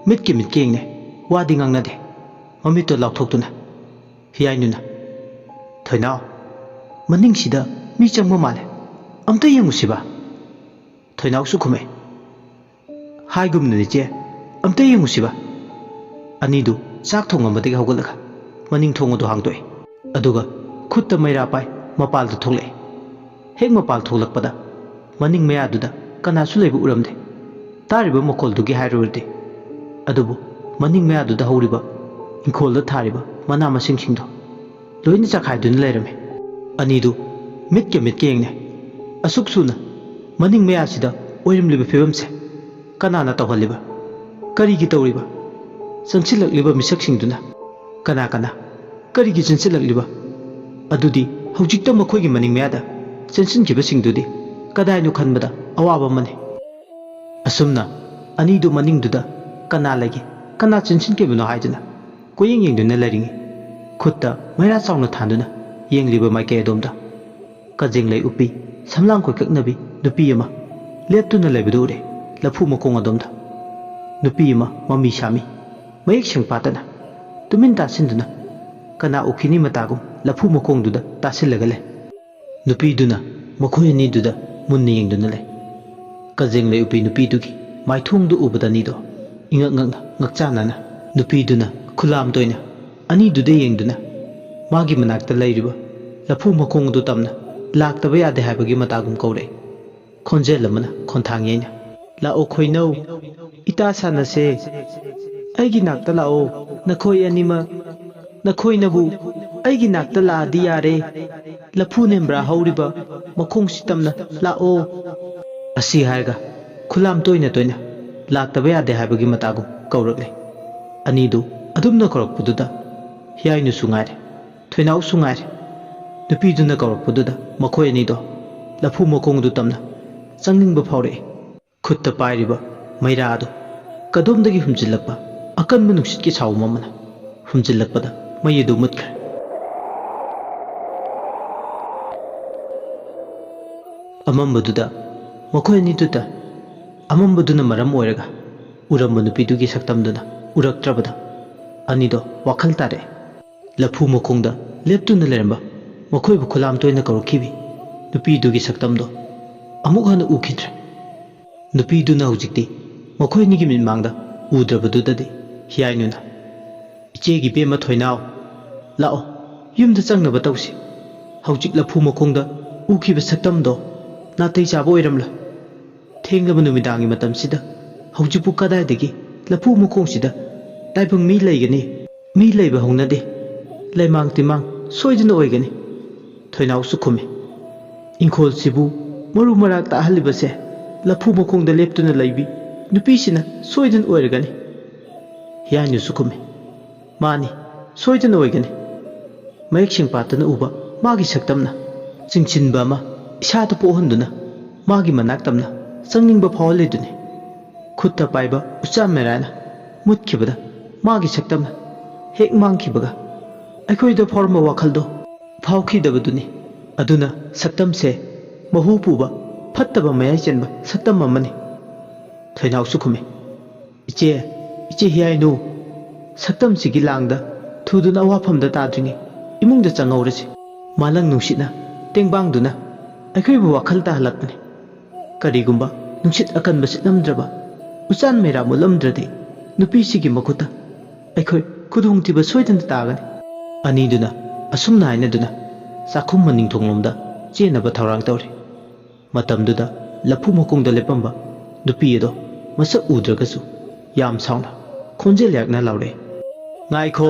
ꯃꯤꯠꯀꯤ ꯌꯦꯡꯅꯦ ꯋꯥꯗꯤ ꯉꯥꯡꯅꯗꯦ ꯃꯃꯤꯠꯇꯣ ꯂꯥꯎꯊꯣꯛꯇꯨꯅ ꯍꯤꯌꯥꯏꯅꯨꯅ ꯊꯣꯏꯅꯥꯎ ꯃꯅꯤꯡꯁꯤꯗ ꯃꯤ ꯆꯪꯕ ꯃꯥꯜꯂꯦ ꯑꯝꯇ ꯌꯦꯡꯉꯨꯁꯤꯕ ꯊꯣꯏꯅꯥꯎꯁꯨ ꯈꯨꯝꯃꯦ ꯍꯥꯏꯒꯨꯝꯅ ꯏꯆꯦ ꯑꯝꯇ ꯌꯦꯡꯉꯨꯁꯤꯕ ꯑꯅꯤꯗꯨ ꯆꯥꯛ ꯊꯣꯡꯉꯝꯕꯗꯒꯤ ꯍꯧꯒꯠꯂꯒ ꯃꯅꯤꯡ ꯊꯣꯡ ꯑꯗꯨ ꯍꯥꯡꯗꯣꯛꯑꯦ ꯑꯗꯨꯒ ꯈꯨꯠꯇ ꯃꯩꯔꯥ ꯄꯥꯏ ꯃꯄꯥꯜꯗ ꯊꯣꯛꯂꯛꯑꯦ ꯍꯦꯛ ꯃꯄꯥꯜ ꯊꯣꯛꯂꯛꯄꯗ ꯃꯅꯤꯡ ꯃꯌꯥꯗꯨꯗ ꯀꯅꯥꯁꯨ ꯂꯩꯕ ꯎꯔꯝꯗꯦ ꯇꯥꯔꯤꯕ ꯃꯈꯣꯜꯗꯨꯒꯤ ꯍꯥꯏꯔꯨꯔꯗꯤ ꯑꯗꯨꯕꯨ ꯃꯅꯤꯡ ꯃꯌꯥꯗꯨꯗ ꯍꯧꯔꯤꯕ ꯏꯪꯈꯣꯜꯗ ꯊꯥꯔꯤꯕ ꯃꯅꯥ ꯃꯁꯤꯡꯁꯤꯡꯗꯣ ꯂꯣꯏꯅ ꯆꯈꯥꯏꯗꯨꯅ ꯂꯩꯔꯝꯃꯦ ꯑꯅꯤꯗꯨ ꯃꯤꯠꯀ ꯌꯦꯡꯅꯦ ꯑꯁꯨꯛ ꯁꯨꯅ ꯃꯅꯤꯡ ꯃꯌꯥꯁꯤꯗ ꯑꯣꯏꯔꯝꯂꯤꯕ ꯐꯤꯕꯝꯁꯦ ꯀꯅꯥꯅ ꯇꯧꯍꯜꯂꯤꯕ ꯀꯔꯤꯒꯤ ꯇꯧꯔꯤꯕ ꯆꯪꯁꯤꯜꯂꯛꯂꯤꯕ ꯃꯤꯁꯛꯁꯤꯡꯗꯨꯅ ꯀꯅꯥ ꯀꯔꯤꯒꯤ ꯆꯪꯁꯤꯜꯂꯛꯂꯤꯕ ꯑꯗꯨꯗꯤ ꯍꯧꯖꯤꯛꯇ ꯃꯈꯣꯏꯒꯤ ꯃꯅꯤꯡ ꯃꯌꯥꯗ ꯆꯪꯁꯤꯟꯈꯤꯕꯁꯤꯡꯗꯨꯗꯤ ꯀꯗꯥꯏꯅꯣ ꯈꯟꯕꯗ ꯑꯋꯥꯕ ꯑꯃꯅꯤ ꯑꯁꯨꯝꯅ ꯑꯅꯤꯗꯨ ꯃꯅꯤꯡꯗꯨꯗ ꯀꯅꯥ ꯂꯩꯒꯦ ꯀꯅꯥ ꯆꯪꯁꯤꯟꯈꯤꯕꯅꯣ ꯍꯥꯏꯗꯨꯅ ꯌꯦꯡꯗꯨꯅ ꯂꯩꯔꯤꯉꯩ ꯈꯨꯠꯇ ꯃꯩꯔꯥ ꯆꯥꯎꯅ ꯊꯥꯟꯗꯨꯅ ꯌꯦꯡꯂꯤꯕ ꯃꯥꯏꯀꯩ ꯑꯗꯣꯝꯗ ꯀꯖꯦꯡꯂꯩ ꯎꯞꯄꯤ ꯁꯝꯂꯥꯡ ꯀꯣꯏꯀꯛꯅꯕꯤ ꯅꯨꯄꯤ ꯑꯃ ꯂꯦꯞꯇꯨꯅ ꯂꯩꯕꯗꯨ ꯎꯔꯦ ꯂꯐꯨ ꯃꯈꯣꯡ ꯑꯗꯣꯝꯗ ꯅꯨꯄꯤ ꯑꯃ ꯃꯃꯤ ꯁꯥꯃꯤ ꯃꯌꯦꯛ ꯁꯦꯡꯐꯥꯠꯇꯅ ꯇꯨꯃꯤꯟ ꯇꯥꯁꯤꯟꯗꯨꯅ ꯀꯅꯥ ꯎꯈꯤꯅꯤ ꯃꯇꯥꯒꯨꯝ ꯂꯐꯨ ꯃꯈꯣꯡꯗꯨꯗ ꯇꯥꯁꯤꯜꯂꯒ ꯂꯩ ꯅꯨꯄꯤꯗꯨꯅ ꯃꯈꯣꯏ ꯑꯅꯤꯗꯨꯗ ꯃꯨꯟꯅ ꯌꯦꯡꯗꯨꯅ ꯂꯩ ꯀꯖꯦꯡꯂꯩ ꯎꯞꯄꯤ ꯅꯨꯄꯤꯗꯨꯒꯤ ꯃꯥꯏꯊꯣꯡꯗꯨ ꯎꯕꯗ ꯑꯅꯤꯗꯣ ꯏꯉꯛ ꯉꯛꯅ ꯉꯛꯆꯥꯟꯅꯅ ꯅꯨꯄꯤꯗꯨꯅ ꯈꯨꯂꯥꯝ ꯇꯣꯏꯅ ꯑꯅꯤꯗꯨꯗ ꯌꯦꯡꯗꯨꯅ ꯃꯥꯒꯤ ꯃꯅꯥꯛꯇ ꯂꯩꯔꯤꯕ ꯂꯐꯨ ꯃꯈꯣꯡ ꯑꯗꯨ ꯇꯝꯅ ꯂꯥꯛꯇꯕ ꯌꯥꯗꯦ ꯍꯥꯏꯕꯒꯤ ꯃꯇꯥꯒꯨꯝ ꯀꯧꯔꯛꯏ ꯈꯣꯟꯖꯦꯜ ꯑꯃꯅ ꯈꯣꯟꯊꯥꯡ ꯌꯩꯅ ꯂꯥꯛꯑꯣ ꯈꯣꯏꯅꯧ ꯏꯇꯥ ꯁꯥꯟꯅꯁꯦ ꯑꯩꯒꯤ ꯅꯥꯛꯇ ꯂꯥꯛꯑꯣ ꯅꯈꯣꯏ ꯑꯅꯤꯃꯛ ꯅꯈꯣꯏꯅꯕꯨ ꯑꯩꯒꯤ ꯅꯥꯛꯇ ꯂꯥꯛꯑꯗꯤ ꯌꯥꯔꯦ ꯂꯐꯨ ꯅꯦꯝꯕ꯭ꯔꯥ ꯍꯧꯔꯤꯕ ꯃꯈꯣꯡꯁꯤ ꯇꯝꯅ ꯂꯥꯛꯑꯣ ꯑꯁꯤ ꯍꯥꯏꯔꯒ ꯈꯨꯂꯥꯝ ꯇꯣꯏꯅ ꯂꯥꯛꯇꯕ ꯌꯥꯗꯦ ꯍꯥꯏꯕꯒꯤ ꯃꯇꯥꯒꯨꯝ ꯀꯧꯔꯛꯂꯦ ꯑꯅꯤꯗꯨ ꯑꯗꯨꯝꯅ ꯀꯧꯔꯛꯄꯗꯨꯗ ꯍꯤꯌꯥꯏꯅꯨꯁꯨ ꯉꯥꯏꯔꯦ ꯊꯣꯏꯅꯥꯎꯁꯨ ꯉꯥꯏꯔꯦ ꯅꯨꯄꯤꯗꯨꯅ ꯀꯧꯔꯛꯄꯗꯨꯗ ꯃꯈꯣꯏ ꯑꯅꯤꯗꯣ ꯂꯐꯨ ꯃꯈꯣꯡꯗꯨ ꯇꯝꯅ ꯆꯪꯅꯤꯡꯕ ꯐꯥꯎꯔꯛꯏ ꯈꯨꯠꯇ ꯄꯥꯏꯔꯤꯕ ꯃꯩꯔꯥ ꯑꯗꯨ ꯀꯗꯣꯝꯗꯒꯤ ꯍꯨꯝꯖꯤꯜꯂꯛꯄ ꯑꯀꯟꯕ ꯅꯨꯡꯁꯤꯠꯀꯤ ꯁꯥꯎꯝ ꯑꯃꯅ ꯍꯨꯝꯖꯤꯜꯂꯛꯄꯗ ꯃꯩ ꯑꯗꯨ ꯃꯨꯠꯈ꯭ꯔꯦ ꯑꯃꯝꯕꯗꯨꯗ ꯃꯈꯣꯏ ꯑꯅꯤꯗꯨꯗ ꯑꯃꯝꯕꯗꯨꯅ ꯃꯔꯝ ꯑꯣꯏꯔꯒ ꯎꯔꯝꯕ ꯅꯨꯄꯤꯗꯨꯒꯤ ꯁꯛꯇꯝꯗꯨꯅ ꯎꯔꯛꯇ꯭ꯔꯕꯗ ꯑꯅꯤꯗꯣ ꯋꯥꯈꯜ ꯇꯥꯔꯛꯑꯦ ꯂꯐꯨ ꯃꯈꯣꯡꯗ ꯂꯦꯞꯇꯨꯅ ꯂꯩꯔꯝꯕ ꯃꯈꯣꯏꯕꯨ ꯈꯨꯂꯥꯝ ꯇꯣꯏꯅ ꯀꯧꯔꯛꯈꯤꯕꯤ ꯅꯨꯄꯤꯗꯨꯒꯤ ꯁꯛꯇꯝꯗꯣ ꯑꯃꯨꯛ ꯍꯟꯅ ꯎꯈꯤꯗ꯭ꯔꯦ ꯅꯨꯄꯤꯗꯨꯅ ꯍꯧꯖꯤꯛꯇꯤ ꯃꯈꯣꯏ ꯑꯅꯤꯒꯤ ꯃꯤꯠꯃꯥꯡꯗ ꯎꯗ꯭ꯔꯕꯗꯨꯗꯗꯤ ꯍꯤꯌꯥꯏꯅꯨꯅ ꯏꯆꯦꯒꯤ ꯕꯦꯝꯃ ꯊꯣꯏꯅꯥꯎ ꯂꯥꯛꯑꯣ ꯌꯨꯝꯗ ꯆꯪꯅꯕ ꯇꯧꯁꯤ ꯍꯧꯖꯤꯛ ꯂꯐꯨ ꯃꯈꯣꯡꯗ ꯎꯈꯤꯕ ꯁꯛꯇꯝꯗꯣ ꯅꯥꯇꯩ ꯆꯥꯕ ꯑꯣꯏꯔꯝꯂꯣꯏ ꯊꯦꯡꯂꯕ ꯅꯨꯃꯤꯗꯥꯡꯒꯤ ꯃꯇꯝꯁꯤꯗ ꯍꯧꯖꯤꯛꯄꯨ ꯀꯗꯥꯏꯗꯒꯤ ꯂꯐꯨ ꯃꯈꯣꯡꯁꯤꯗ ꯇꯥꯏꯕꯪ ꯃꯤ ꯂꯩꯒꯅꯤ ꯃꯤ ꯂꯩꯕ ꯍꯧꯅꯗꯦ ꯂꯩꯃꯥꯡ ꯇꯤꯃꯥꯡ ꯁꯣꯏꯗꯅ ꯑꯣꯏꯒꯅꯤ ꯊꯣꯏꯅꯥꯎꯁꯨ ꯈꯨꯝꯃꯤ ꯏꯪꯈꯣꯜꯁꯤꯕꯨ ꯃꯔꯨ ꯃꯔꯥꯡ ꯇꯥꯍꯜꯂꯤꯕꯁꯦ ꯂꯐꯨ ꯃꯈꯣꯡꯗ ꯂꯦꯞꯇꯨꯅ ꯂꯩꯕꯤ ꯅꯨꯄꯤꯁꯤꯅ ꯁꯣꯏꯗꯅ ꯑꯣꯏꯔꯒꯅꯤ ꯍꯤꯌꯥꯏꯅꯨꯁꯨ ꯈꯨꯝꯃꯤ ꯃꯥꯅꯤ ꯁꯣꯏꯗꯅ ꯑꯣꯏꯒꯅꯤ ꯃꯌꯦꯛ ꯁꯦꯡꯄꯥꯠꯇꯅ ꯎꯕ ꯃꯥꯒꯤ ꯁꯛꯇꯝꯅ ꯆꯤꯡꯁꯤꯟꯕ ꯑꯃ ꯏꯁꯥꯗ ꯄꯣꯛꯍꯟꯗꯨꯅ ꯃꯥꯒꯤ ꯃꯅꯥꯛ ꯇꯝꯅ ꯆꯪꯅꯤꯡꯕ ꯐꯥꯎꯍꯜꯂꯤꯗꯨꯅꯤ ꯈꯨꯠꯇ ꯄꯥꯏꯕ ꯎꯆꯥꯟ ꯃꯦꯔꯥꯅ ꯃꯨꯠꯈꯤꯕꯗ ꯃꯥꯒꯤ ꯁꯛꯇꯝꯅ ꯍꯦꯛ ꯃꯥꯡꯈꯤꯕꯒ ꯑꯩꯈꯣꯏꯗ ꯐꯥꯎꯔꯝꯕ ꯋꯥꯈꯜꯗꯣ ꯐꯥꯎꯈꯤꯗꯕꯗꯨꯅꯤ ꯑꯗꯨꯅ ꯁꯛꯇꯝꯁꯦ ꯃꯍꯨ ꯄꯨꯕ ꯐꯠꯇꯕ ꯃꯌꯥꯏ ꯆꯦꯟꯕ ꯁꯛꯇꯝ ꯑꯃꯅꯤ ꯊꯣꯏꯅꯥꯎꯁꯨ ꯈꯨꯝꯃꯤ ꯏꯆꯦ ꯍꯤꯌꯥꯏꯅꯨ ꯁꯛꯇꯝꯁꯤꯒꯤ ꯂꯥꯡꯗ ꯊꯨꯗꯨꯅ ꯑꯋꯥꯐꯝꯗ ꯇꯥꯗ꯭ꯔꯤꯉꯩ ꯏꯃꯨꯡꯗ ꯆꯪꯍꯧꯔꯁꯤ ꯃꯥꯂꯪ ꯅꯨꯡꯁꯤꯠꯅ ꯇꯦꯡꯕꯥꯡꯗꯨꯅ ꯑꯩꯈꯣꯏꯕꯨ ꯋꯥꯈꯜ ꯇꯥꯍꯜꯂꯛꯄꯅꯤ ꯀꯔꯤꯒꯨꯝꯕ ꯅꯨꯡꯁꯤꯠ ꯑꯀꯟꯕ ꯁꯤꯠꯂꯝꯗ꯭ꯔꯕ ꯎꯆꯥꯟ ꯃꯩꯔꯥ ꯃꯨꯠꯂꯝꯗ꯭ꯔꯗꯤ ꯅꯨꯄꯤꯁꯤꯒꯤ ꯃꯈꯨꯠꯇ ꯑꯩꯈꯣꯏ ꯈꯨꯗꯣꯡꯊꯤꯕ ꯁꯣꯏꯗꯅ ꯇꯥꯒꯅꯤ ꯑꯅꯤꯗꯨꯅ ꯑꯁꯨꯝꯅ ꯍꯥꯏꯅꯗꯨꯅ ꯆꯥꯛꯈꯨꯝ ꯃꯅꯤꯡꯊꯣꯡꯂꯣꯝꯗ ꯆꯦꯟꯅꯕ ꯊꯧꯔꯥꯡ ꯇꯧꯔꯤ ꯃꯇꯝꯗꯨꯗ ꯂꯐꯨ ꯃꯈꯣꯡꯗ ꯂꯦꯞꯄꯝꯕ ꯅꯨꯄꯤ ꯑꯗꯣ ꯃꯁꯛ ꯎꯗ꯭ꯔꯒꯁꯨ ꯌꯥꯝ ꯁꯥꯎꯅ ꯈꯣꯟꯖꯦꯜ ꯌꯥꯛꯅ ꯂꯥꯎꯔꯛꯏ ꯉꯥꯏꯈꯣ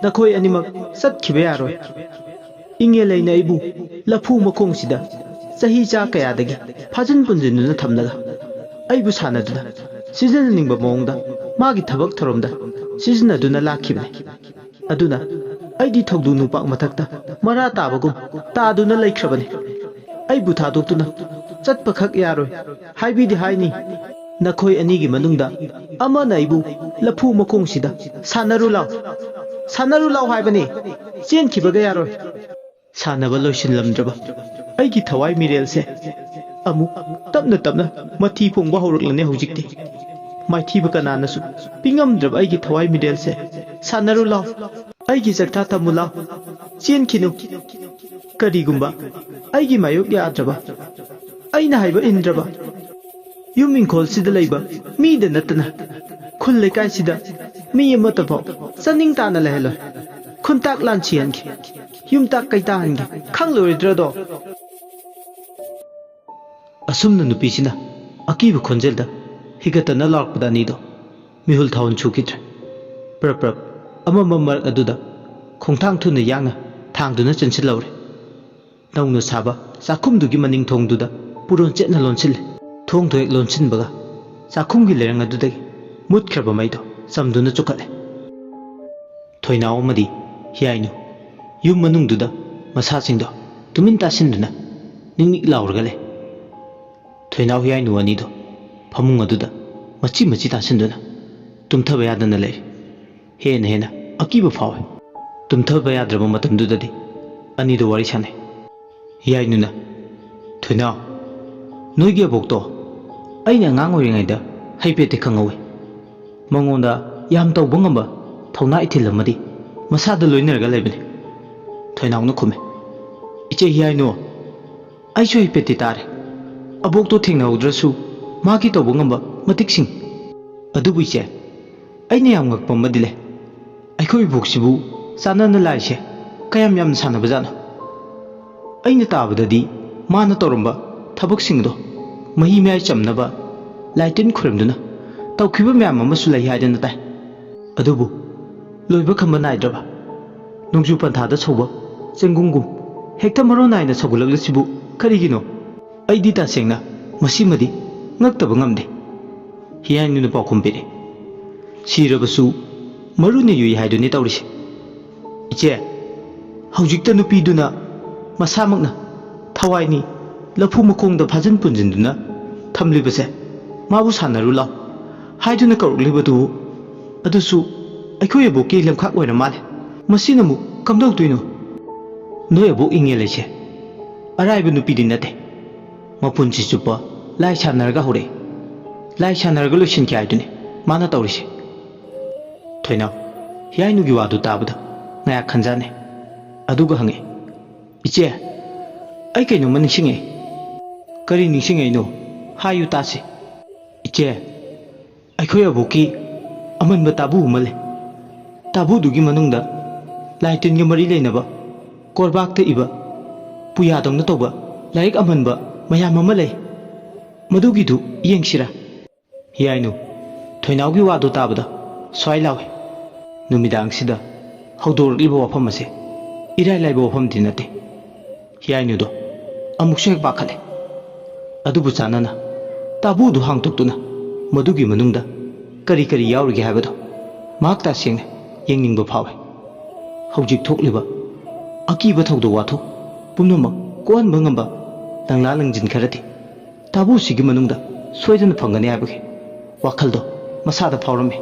ꯅꯈꯣꯏ ꯑꯅꯤꯃꯛ ꯆꯠꯈꯤꯕ ꯌꯥꯔꯣꯏ ꯏꯪꯉꯦ ꯂꯩꯅ ꯑꯩꯕꯨ ꯂꯐꯨ ꯃꯈꯣꯡꯁꯤꯗ ꯆꯍꯤ ꯆꯥ ꯀꯌꯥꯗꯒꯤ ꯐꯥꯖꯤꯟ ꯄꯨꯟꯖꯤꯟꯗꯨꯅ ꯊꯝꯂꯒ ꯑꯩꯕꯨ ꯁꯥꯟꯅꯗꯨꯅ ꯁꯤꯖꯤꯟꯅꯅꯤꯡꯕ ꯃꯑꯣꯡꯗ ꯃꯥꯒꯤ ꯊꯕꯛ ꯊꯧꯔꯝꯗ ꯁꯤꯖꯤꯟꯅꯗꯨꯅ ꯂꯥꯛꯈꯤꯕꯅꯤ ꯑꯗꯨꯅ ꯑꯩꯗꯤ ꯊꯧꯗꯨ ꯅꯨꯄꯥꯛ ꯃꯊꯛꯇ ꯃꯔꯥ ꯇꯥꯕꯒꯨꯝ ꯇꯥꯗꯨꯅ ꯂꯩꯈ꯭ꯔꯕꯅꯤ ꯑꯩꯕꯨ ꯊꯥꯗꯣꯛꯇꯨꯅ ꯆꯠꯄꯈꯛ ꯌꯥꯔꯣꯏ ꯍꯥꯏꯕꯤꯗꯤ ꯍꯥꯏꯅꯤ ꯅꯈꯣꯏ ꯑꯅꯤꯒꯤ ꯃꯅꯨꯡꯗ ꯑꯃꯅ ꯑꯩꯕꯨ ꯂꯐꯨ ꯃꯈꯣꯡꯁꯤꯗ ꯁꯥꯟꯅꯔꯨ ꯂꯥꯎ ꯍꯥꯏꯕꯅꯤ ꯆꯦꯟꯈꯤꯕꯒ ꯌꯥꯔꯣꯏ ꯁꯥꯟꯅꯕ ꯂꯣꯏꯁꯤꯜꯂꯝꯗ꯭ꯔꯕ ꯑꯩꯒꯤ ꯊꯋꯥꯏ ꯃꯤꯔꯦꯜꯁꯦ ꯑꯃꯨꯛ ꯇꯞꯅ ꯃꯊꯤ ꯐꯣꯡꯕ ꯍꯧꯔꯛꯂꯅꯤ ꯍꯧꯖꯤꯛꯇꯤ ꯃꯥꯏꯊꯤꯕ ꯀꯅꯥꯅꯁꯨ ꯄꯤꯉꯝꯗ꯭ꯔꯕ ꯑꯩꯒꯤ ꯊꯋꯥꯏ ꯃꯤꯔꯦꯜꯁꯦ ꯁꯥꯟꯅꯔꯨ ꯂꯥꯎ ꯑꯩꯒꯤ ꯆꯛꯊꯥ ꯇꯝꯃꯨ ꯂꯥꯎ ꯆꯦꯟꯈꯤꯅꯨ ꯀꯔꯤꯒꯨꯝꯕ ꯑꯩꯒꯤ ꯃꯥꯌꯣꯛ ꯌꯥꯗ꯭ꯔꯕ ꯑꯩꯅ ꯍꯥꯏꯕ ꯏꯟꯗ꯭ꯔꯕ ꯌꯨꯝ ꯏꯪꯈꯣꯜꯁꯤꯗ ꯂꯩꯕ ꯃꯤꯗ ꯅꯠꯇꯅ ꯈꯨꯜ ꯂꯩꯀꯥꯏꯁꯤꯗ ꯃꯤ ꯑꯃꯠꯇ ꯐꯥꯎ ꯆꯥꯅꯤꯡ ꯇꯥꯅ ꯂꯩꯍꯜꯂꯣꯏ ꯈꯨꯟꯇꯥꯛ ꯂꯥꯟꯁꯤꯍꯟꯒꯦ ꯌꯨꯝꯇꯥꯛ ꯀꯩꯇꯥꯍꯟꯒꯦ ꯈꯪꯂꯣꯏꯗ꯭ꯔꯗꯣ ꯑꯁꯨꯝꯅ ꯅꯨꯄꯤꯁꯤꯅ ꯑꯀꯤꯕ ꯈꯣꯟꯖꯦꯜꯗ ꯍꯤꯒꯠꯇꯅ ꯂꯥꯎꯔꯛꯄꯗ ꯑꯅꯤꯗꯣ ꯃꯤꯍꯨꯜ ꯊꯥꯎꯟ ꯁꯨꯈꯤꯗ꯭ꯔꯦ ꯄ꯭ꯔꯞ ꯑꯃꯝꯕ ꯃꯔꯛ ꯑꯗꯨꯗ ꯈꯣꯡꯊꯥꯡ ꯊꯨꯅ ꯌꯥꯡꯅ ꯊꯥꯡꯗꯨꯅ ꯆꯦꯟꯁꯤꯜꯍꯧꯔꯦ ꯅꯧꯅ ꯁꯥꯕ ꯆꯥꯛꯈꯨꯝꯗꯨꯒꯤ ꯃꯅꯤꯡ ꯊꯣꯡꯗꯨꯗ ꯄꯨꯔꯣꯟ ꯆꯦꯠꯅ ꯂꯣꯟꯁꯤꯜꯂꯦ ꯊꯣꯡꯗꯣ ꯍꯦꯛ ꯂꯣꯟꯁꯤꯟꯕꯒ ꯆꯥꯛꯈꯨꯝꯒꯤ ꯂꯩꯔꯪ ꯑꯗꯨꯗꯒꯤ ꯃꯨꯠꯈ꯭ꯔꯕ ꯃꯩꯗꯣ ꯆꯝꯗꯨꯅ ꯆꯨꯈꯠꯂꯦ ꯊꯣꯏꯅꯥꯎ ꯑꯃꯗꯤ ꯍꯤꯌꯥꯏꯅꯨ ꯌꯨꯝ ꯃꯅꯨꯡꯗꯨꯗ ꯃꯁꯥꯁꯤꯡꯗꯣ ꯇꯨꯃꯤꯟ ꯇꯥꯁꯤꯟꯗꯨꯅ ꯅꯤꯛꯅꯤꯛ ꯂꯥꯎꯔꯒ ꯂꯩ ꯊꯣꯏꯅꯥꯎ ꯍꯤꯌꯥꯏꯅꯨ ꯑꯅꯤꯗꯣ ꯐꯃꯨꯡ ꯑꯗꯨꯗ ꯃꯆꯤ ꯇꯥꯁꯤꯟꯗꯨꯅ ꯇꯨꯝꯊꯕ ꯌꯥꯗꯅ ꯂꯩ ꯍꯦꯟꯅ ꯑꯀꯤꯕ ꯐꯥꯎꯋꯦ ꯇꯨꯝꯊꯕ ꯌꯥꯗ꯭ꯔꯕ ꯃꯇꯝꯗꯨꯗꯗꯤ ꯑꯅꯤꯗꯣ ꯋꯥꯔꯤ ꯁꯥꯟꯅꯩ ꯍꯤꯌꯥꯏꯅꯨꯅ ꯊꯣꯏꯅꯥꯎ ꯅꯣꯏꯒꯤ ꯑꯕꯣꯛꯇꯣ ꯑꯩꯅ ꯑꯉꯥꯡ ꯑꯣꯏꯔꯤꯉꯩꯗ ꯍꯩꯐꯦꯠꯇꯤ ꯈꯪꯍꯧꯏ ꯃꯉꯣꯟꯗ ꯌꯥꯝ ꯇꯧꯕ ꯉꯝꯕ ꯊꯧꯅꯥ ꯏꯊꯤꯜ ꯑꯃꯗꯤ ꯃꯁꯥꯗ ꯂꯣꯏꯅꯔꯒ ꯂꯩꯕꯅꯤ ꯊꯣꯏꯅꯥꯎꯅ ꯈꯨꯝꯃꯤ ꯏꯆꯦ ꯍꯤꯌꯥꯏꯅꯨ ꯑꯩꯁꯨ ꯍꯩꯐꯦꯠꯇꯤ ꯇꯥꯔꯦ ꯑꯕꯣꯛꯇꯣ ꯊꯦꯡꯅꯍꯧꯗ꯭ꯔꯁꯨ ꯃꯥꯒꯤ ꯇꯧꯕ ꯉꯝꯕ ꯃꯇꯤꯛꯁꯤꯡ ꯑꯗꯨꯕꯨ ꯏꯆꯦ ꯑꯩꯅ ꯌꯥꯝ ꯉꯛꯄ ꯑꯃꯗꯤ ꯂꯩ ꯑꯩꯈꯣꯏ ꯏꯕꯣꯛꯁꯤꯕꯨ ꯆꯥꯟꯅꯅ ꯂꯥꯏꯁꯦ ꯀꯌꯥꯝ ꯌꯥꯝꯅ ꯁꯥꯟꯅꯕꯖꯥꯠꯅꯣ ꯑꯩꯅ ꯇꯥꯕꯗꯗꯤ ꯃꯥꯅ ꯇꯧꯔꯝꯕ ꯊꯕꯛꯁꯤꯡꯗꯣ ꯃꯍꯤ ꯃꯌꯥꯏ ꯆꯝꯅꯕ ꯂꯥꯏꯇꯤꯟ ꯈꯨꯔꯨꯝꯗꯨꯅ ꯇꯧꯈꯤꯕ ꯃꯌꯥꯝ ꯑꯃꯁꯨ ꯂꯩ ꯍꯥꯏꯗꯅ ꯇꯥꯏ ꯑꯗꯨꯕꯨ ꯂꯣꯏꯕ ꯈꯝꯕ ꯅꯥꯏꯗ꯭ꯔꯕ ꯅꯣꯡꯖꯨ ꯄꯟꯊꯥꯗ ꯁꯧꯕ ꯆꯦꯡꯒꯨꯝꯒꯨꯝ ꯍꯦꯛꯇ ꯃꯔꯣꯟ ꯅꯥꯏꯅ ꯁꯧꯒꯠꯂꯛꯂꯤꯁꯤꯕꯨ ꯀꯔꯤꯒꯤꯅꯣ ꯑꯩꯗꯤ ꯇꯁꯦꯡꯅ ꯃꯁꯤꯃꯗꯤ ꯉꯛꯇꯕ ꯉꯝꯗꯦ ꯍꯤꯌꯥꯏꯅꯨꯅ ꯄꯥꯎꯈꯨꯝ ꯄꯤꯔꯦ ꯁꯤꯔꯕꯁꯨ ꯃꯔꯨꯅ ꯌꯨꯏ ꯍꯥꯏꯗꯨꯅꯤ ꯇꯧꯔꯤꯁꯦ ꯏꯆꯦ ꯍꯧꯖꯤꯛꯇ ꯅꯨꯄꯤꯗꯨꯅ ꯃꯁꯥꯃꯛꯅ ꯊꯋꯥꯏꯅꯤ ꯂꯐꯨ ꯃꯈꯣꯡꯗ ꯐꯥꯖꯤꯟ ꯄꯨꯟꯖꯤꯟꯗꯨꯅ ꯊꯝꯂꯤꯕꯁꯦ ꯃꯥꯕꯨ ꯁꯥꯟꯅꯔꯨ ꯂꯥꯎ ꯍꯥꯏꯗꯨꯅ ꯀꯧꯔꯛꯂꯤꯕꯗꯨ ꯑꯗꯨꯁꯨ ꯑꯩꯈꯣꯏ ꯑꯕꯣꯛꯀꯤ ꯂꯝꯈꯥꯛ ꯑꯣꯏꯔ ꯃꯥꯜꯂꯦ ꯃꯁꯤꯅ ꯑꯃꯨꯛ ꯀꯝꯗꯧꯗꯣꯏꯅꯣ ꯅꯣꯏ ꯑꯕꯣꯛ ꯏꯪꯉꯦ ꯂꯩꯁꯦ ꯑꯔꯥꯏꯕ ꯅꯨꯄꯤꯗꯤ ꯅꯠꯇꯦ ꯃꯄꯨꯟꯁꯤ ꯆꯨꯞꯄ ꯂꯥꯏ ꯁꯥꯟꯅꯔꯒ ꯍꯧꯔꯛꯏ ꯂꯥꯏ ꯁꯥꯟꯅꯔꯒ ꯂꯣꯏꯁꯤꯟꯈꯤ ꯍꯥꯏꯗꯨꯅꯤ ꯃꯥꯅ ꯇꯧꯔꯤꯁꯦ ꯊꯣꯏꯅꯥꯎ ꯍꯤꯌꯥꯏꯅꯨꯒꯤ ꯋꯥꯗꯨ ꯇꯥꯕꯗ ꯉꯥꯌꯥꯛ ꯈꯟꯖꯥꯟꯅꯩ ꯑꯗꯨꯒ ꯍꯪꯉꯤ ꯏꯆꯦ ꯑꯩ ꯀꯩꯅꯣꯝꯃ ꯅꯤꯡꯁꯤꯡꯉꯛꯏ ꯀꯔꯤ ꯅꯤꯡꯁꯤꯡꯉꯛꯏꯅꯣ ꯍꯥꯏꯌꯨ ꯇꯥꯁꯤ ꯏꯆꯦ ꯑꯩꯈꯣꯏ ꯑꯕꯣꯛꯀꯤ ꯑꯃꯟꯕ ꯇꯥꯕꯨ ꯑꯃ ꯂꯩ ꯇꯥꯕꯨꯗꯨꯒꯤ ꯃꯅꯨꯡꯗ ꯂꯥꯏ ꯇꯤꯟꯒ ꯃꯔꯤ ꯂꯩꯅꯕ ꯀꯣꯔꯕꯥꯛꯇ ꯏꯕ ꯄꯨꯌꯥꯗꯧꯅ ꯇꯧꯕ ꯂꯥꯏꯔꯤꯛ ꯑꯃꯟꯕ ꯃꯌꯥꯝ ꯑꯃ ꯂꯩ ꯃꯗꯨꯒꯤꯗꯨ ꯌꯦꯡꯁꯤꯔꯥ ꯍꯤꯌꯥꯏꯅꯨ ꯊꯣꯏꯅꯥꯎꯒꯤ ꯋꯥꯗꯨ ꯇꯥꯕꯗ ꯁ꯭ꯋꯥꯏ ꯂꯥꯎꯏ ꯅꯨꯃꯤꯗꯥꯡꯁꯤꯗ ꯍꯧꯗꯣꯔꯛꯂꯤꯕ ꯋꯥꯐꯝ ꯑꯁꯦ ꯏꯔꯥꯏ ꯂꯥꯏꯕ ꯋꯥꯐꯝꯗꯤ ꯅꯠꯇꯦ ꯍꯤꯌꯥꯏꯅꯨꯗꯣ ꯑꯃꯨꯛꯁꯨ ꯍꯦꯛ ꯄꯥꯈꯠꯂꯦ ꯑꯗꯨꯕꯨ ꯆꯥꯟꯅꯅ ꯇꯥꯕꯨꯗꯨ ꯍꯥꯡꯇꯣꯛꯇꯨꯅ ꯃꯗꯨꯒꯤ ꯃꯅꯨꯡꯗ ꯀꯔꯤ ꯌꯥꯎꯔꯤꯒꯦ ꯍꯥꯏꯕꯗꯣ ꯃꯍꯥꯛ ꯇꯁꯦꯡꯅ ꯌꯦꯡꯅꯤꯡꯕ ꯐꯥꯎꯋꯦ ꯍꯧꯖꯤꯛ ꯊꯣꯛꯂꯤꯕ ꯑꯀꯤꯕ ꯊꯧꯗꯣꯛ ꯋꯥꯊꯣꯛ ꯄꯨꯝꯅꯃꯛ ꯀꯣꯛꯍꯟꯕ ꯉꯝꯕ ꯂꯪꯂꯥ ꯂꯪꯖꯤꯟ ꯈꯔꯗꯤ ꯇꯥꯕꯨꯁꯤꯒꯤ ꯃꯅꯨꯡꯗ ꯁꯣꯏꯗꯅ ꯐꯪꯒꯅꯤ ꯍꯥꯏꯕꯒꯤ ꯋꯥꯈꯜꯗꯣ ꯃꯁꯥꯗ ꯐꯥꯎꯔꯝꯃꯤ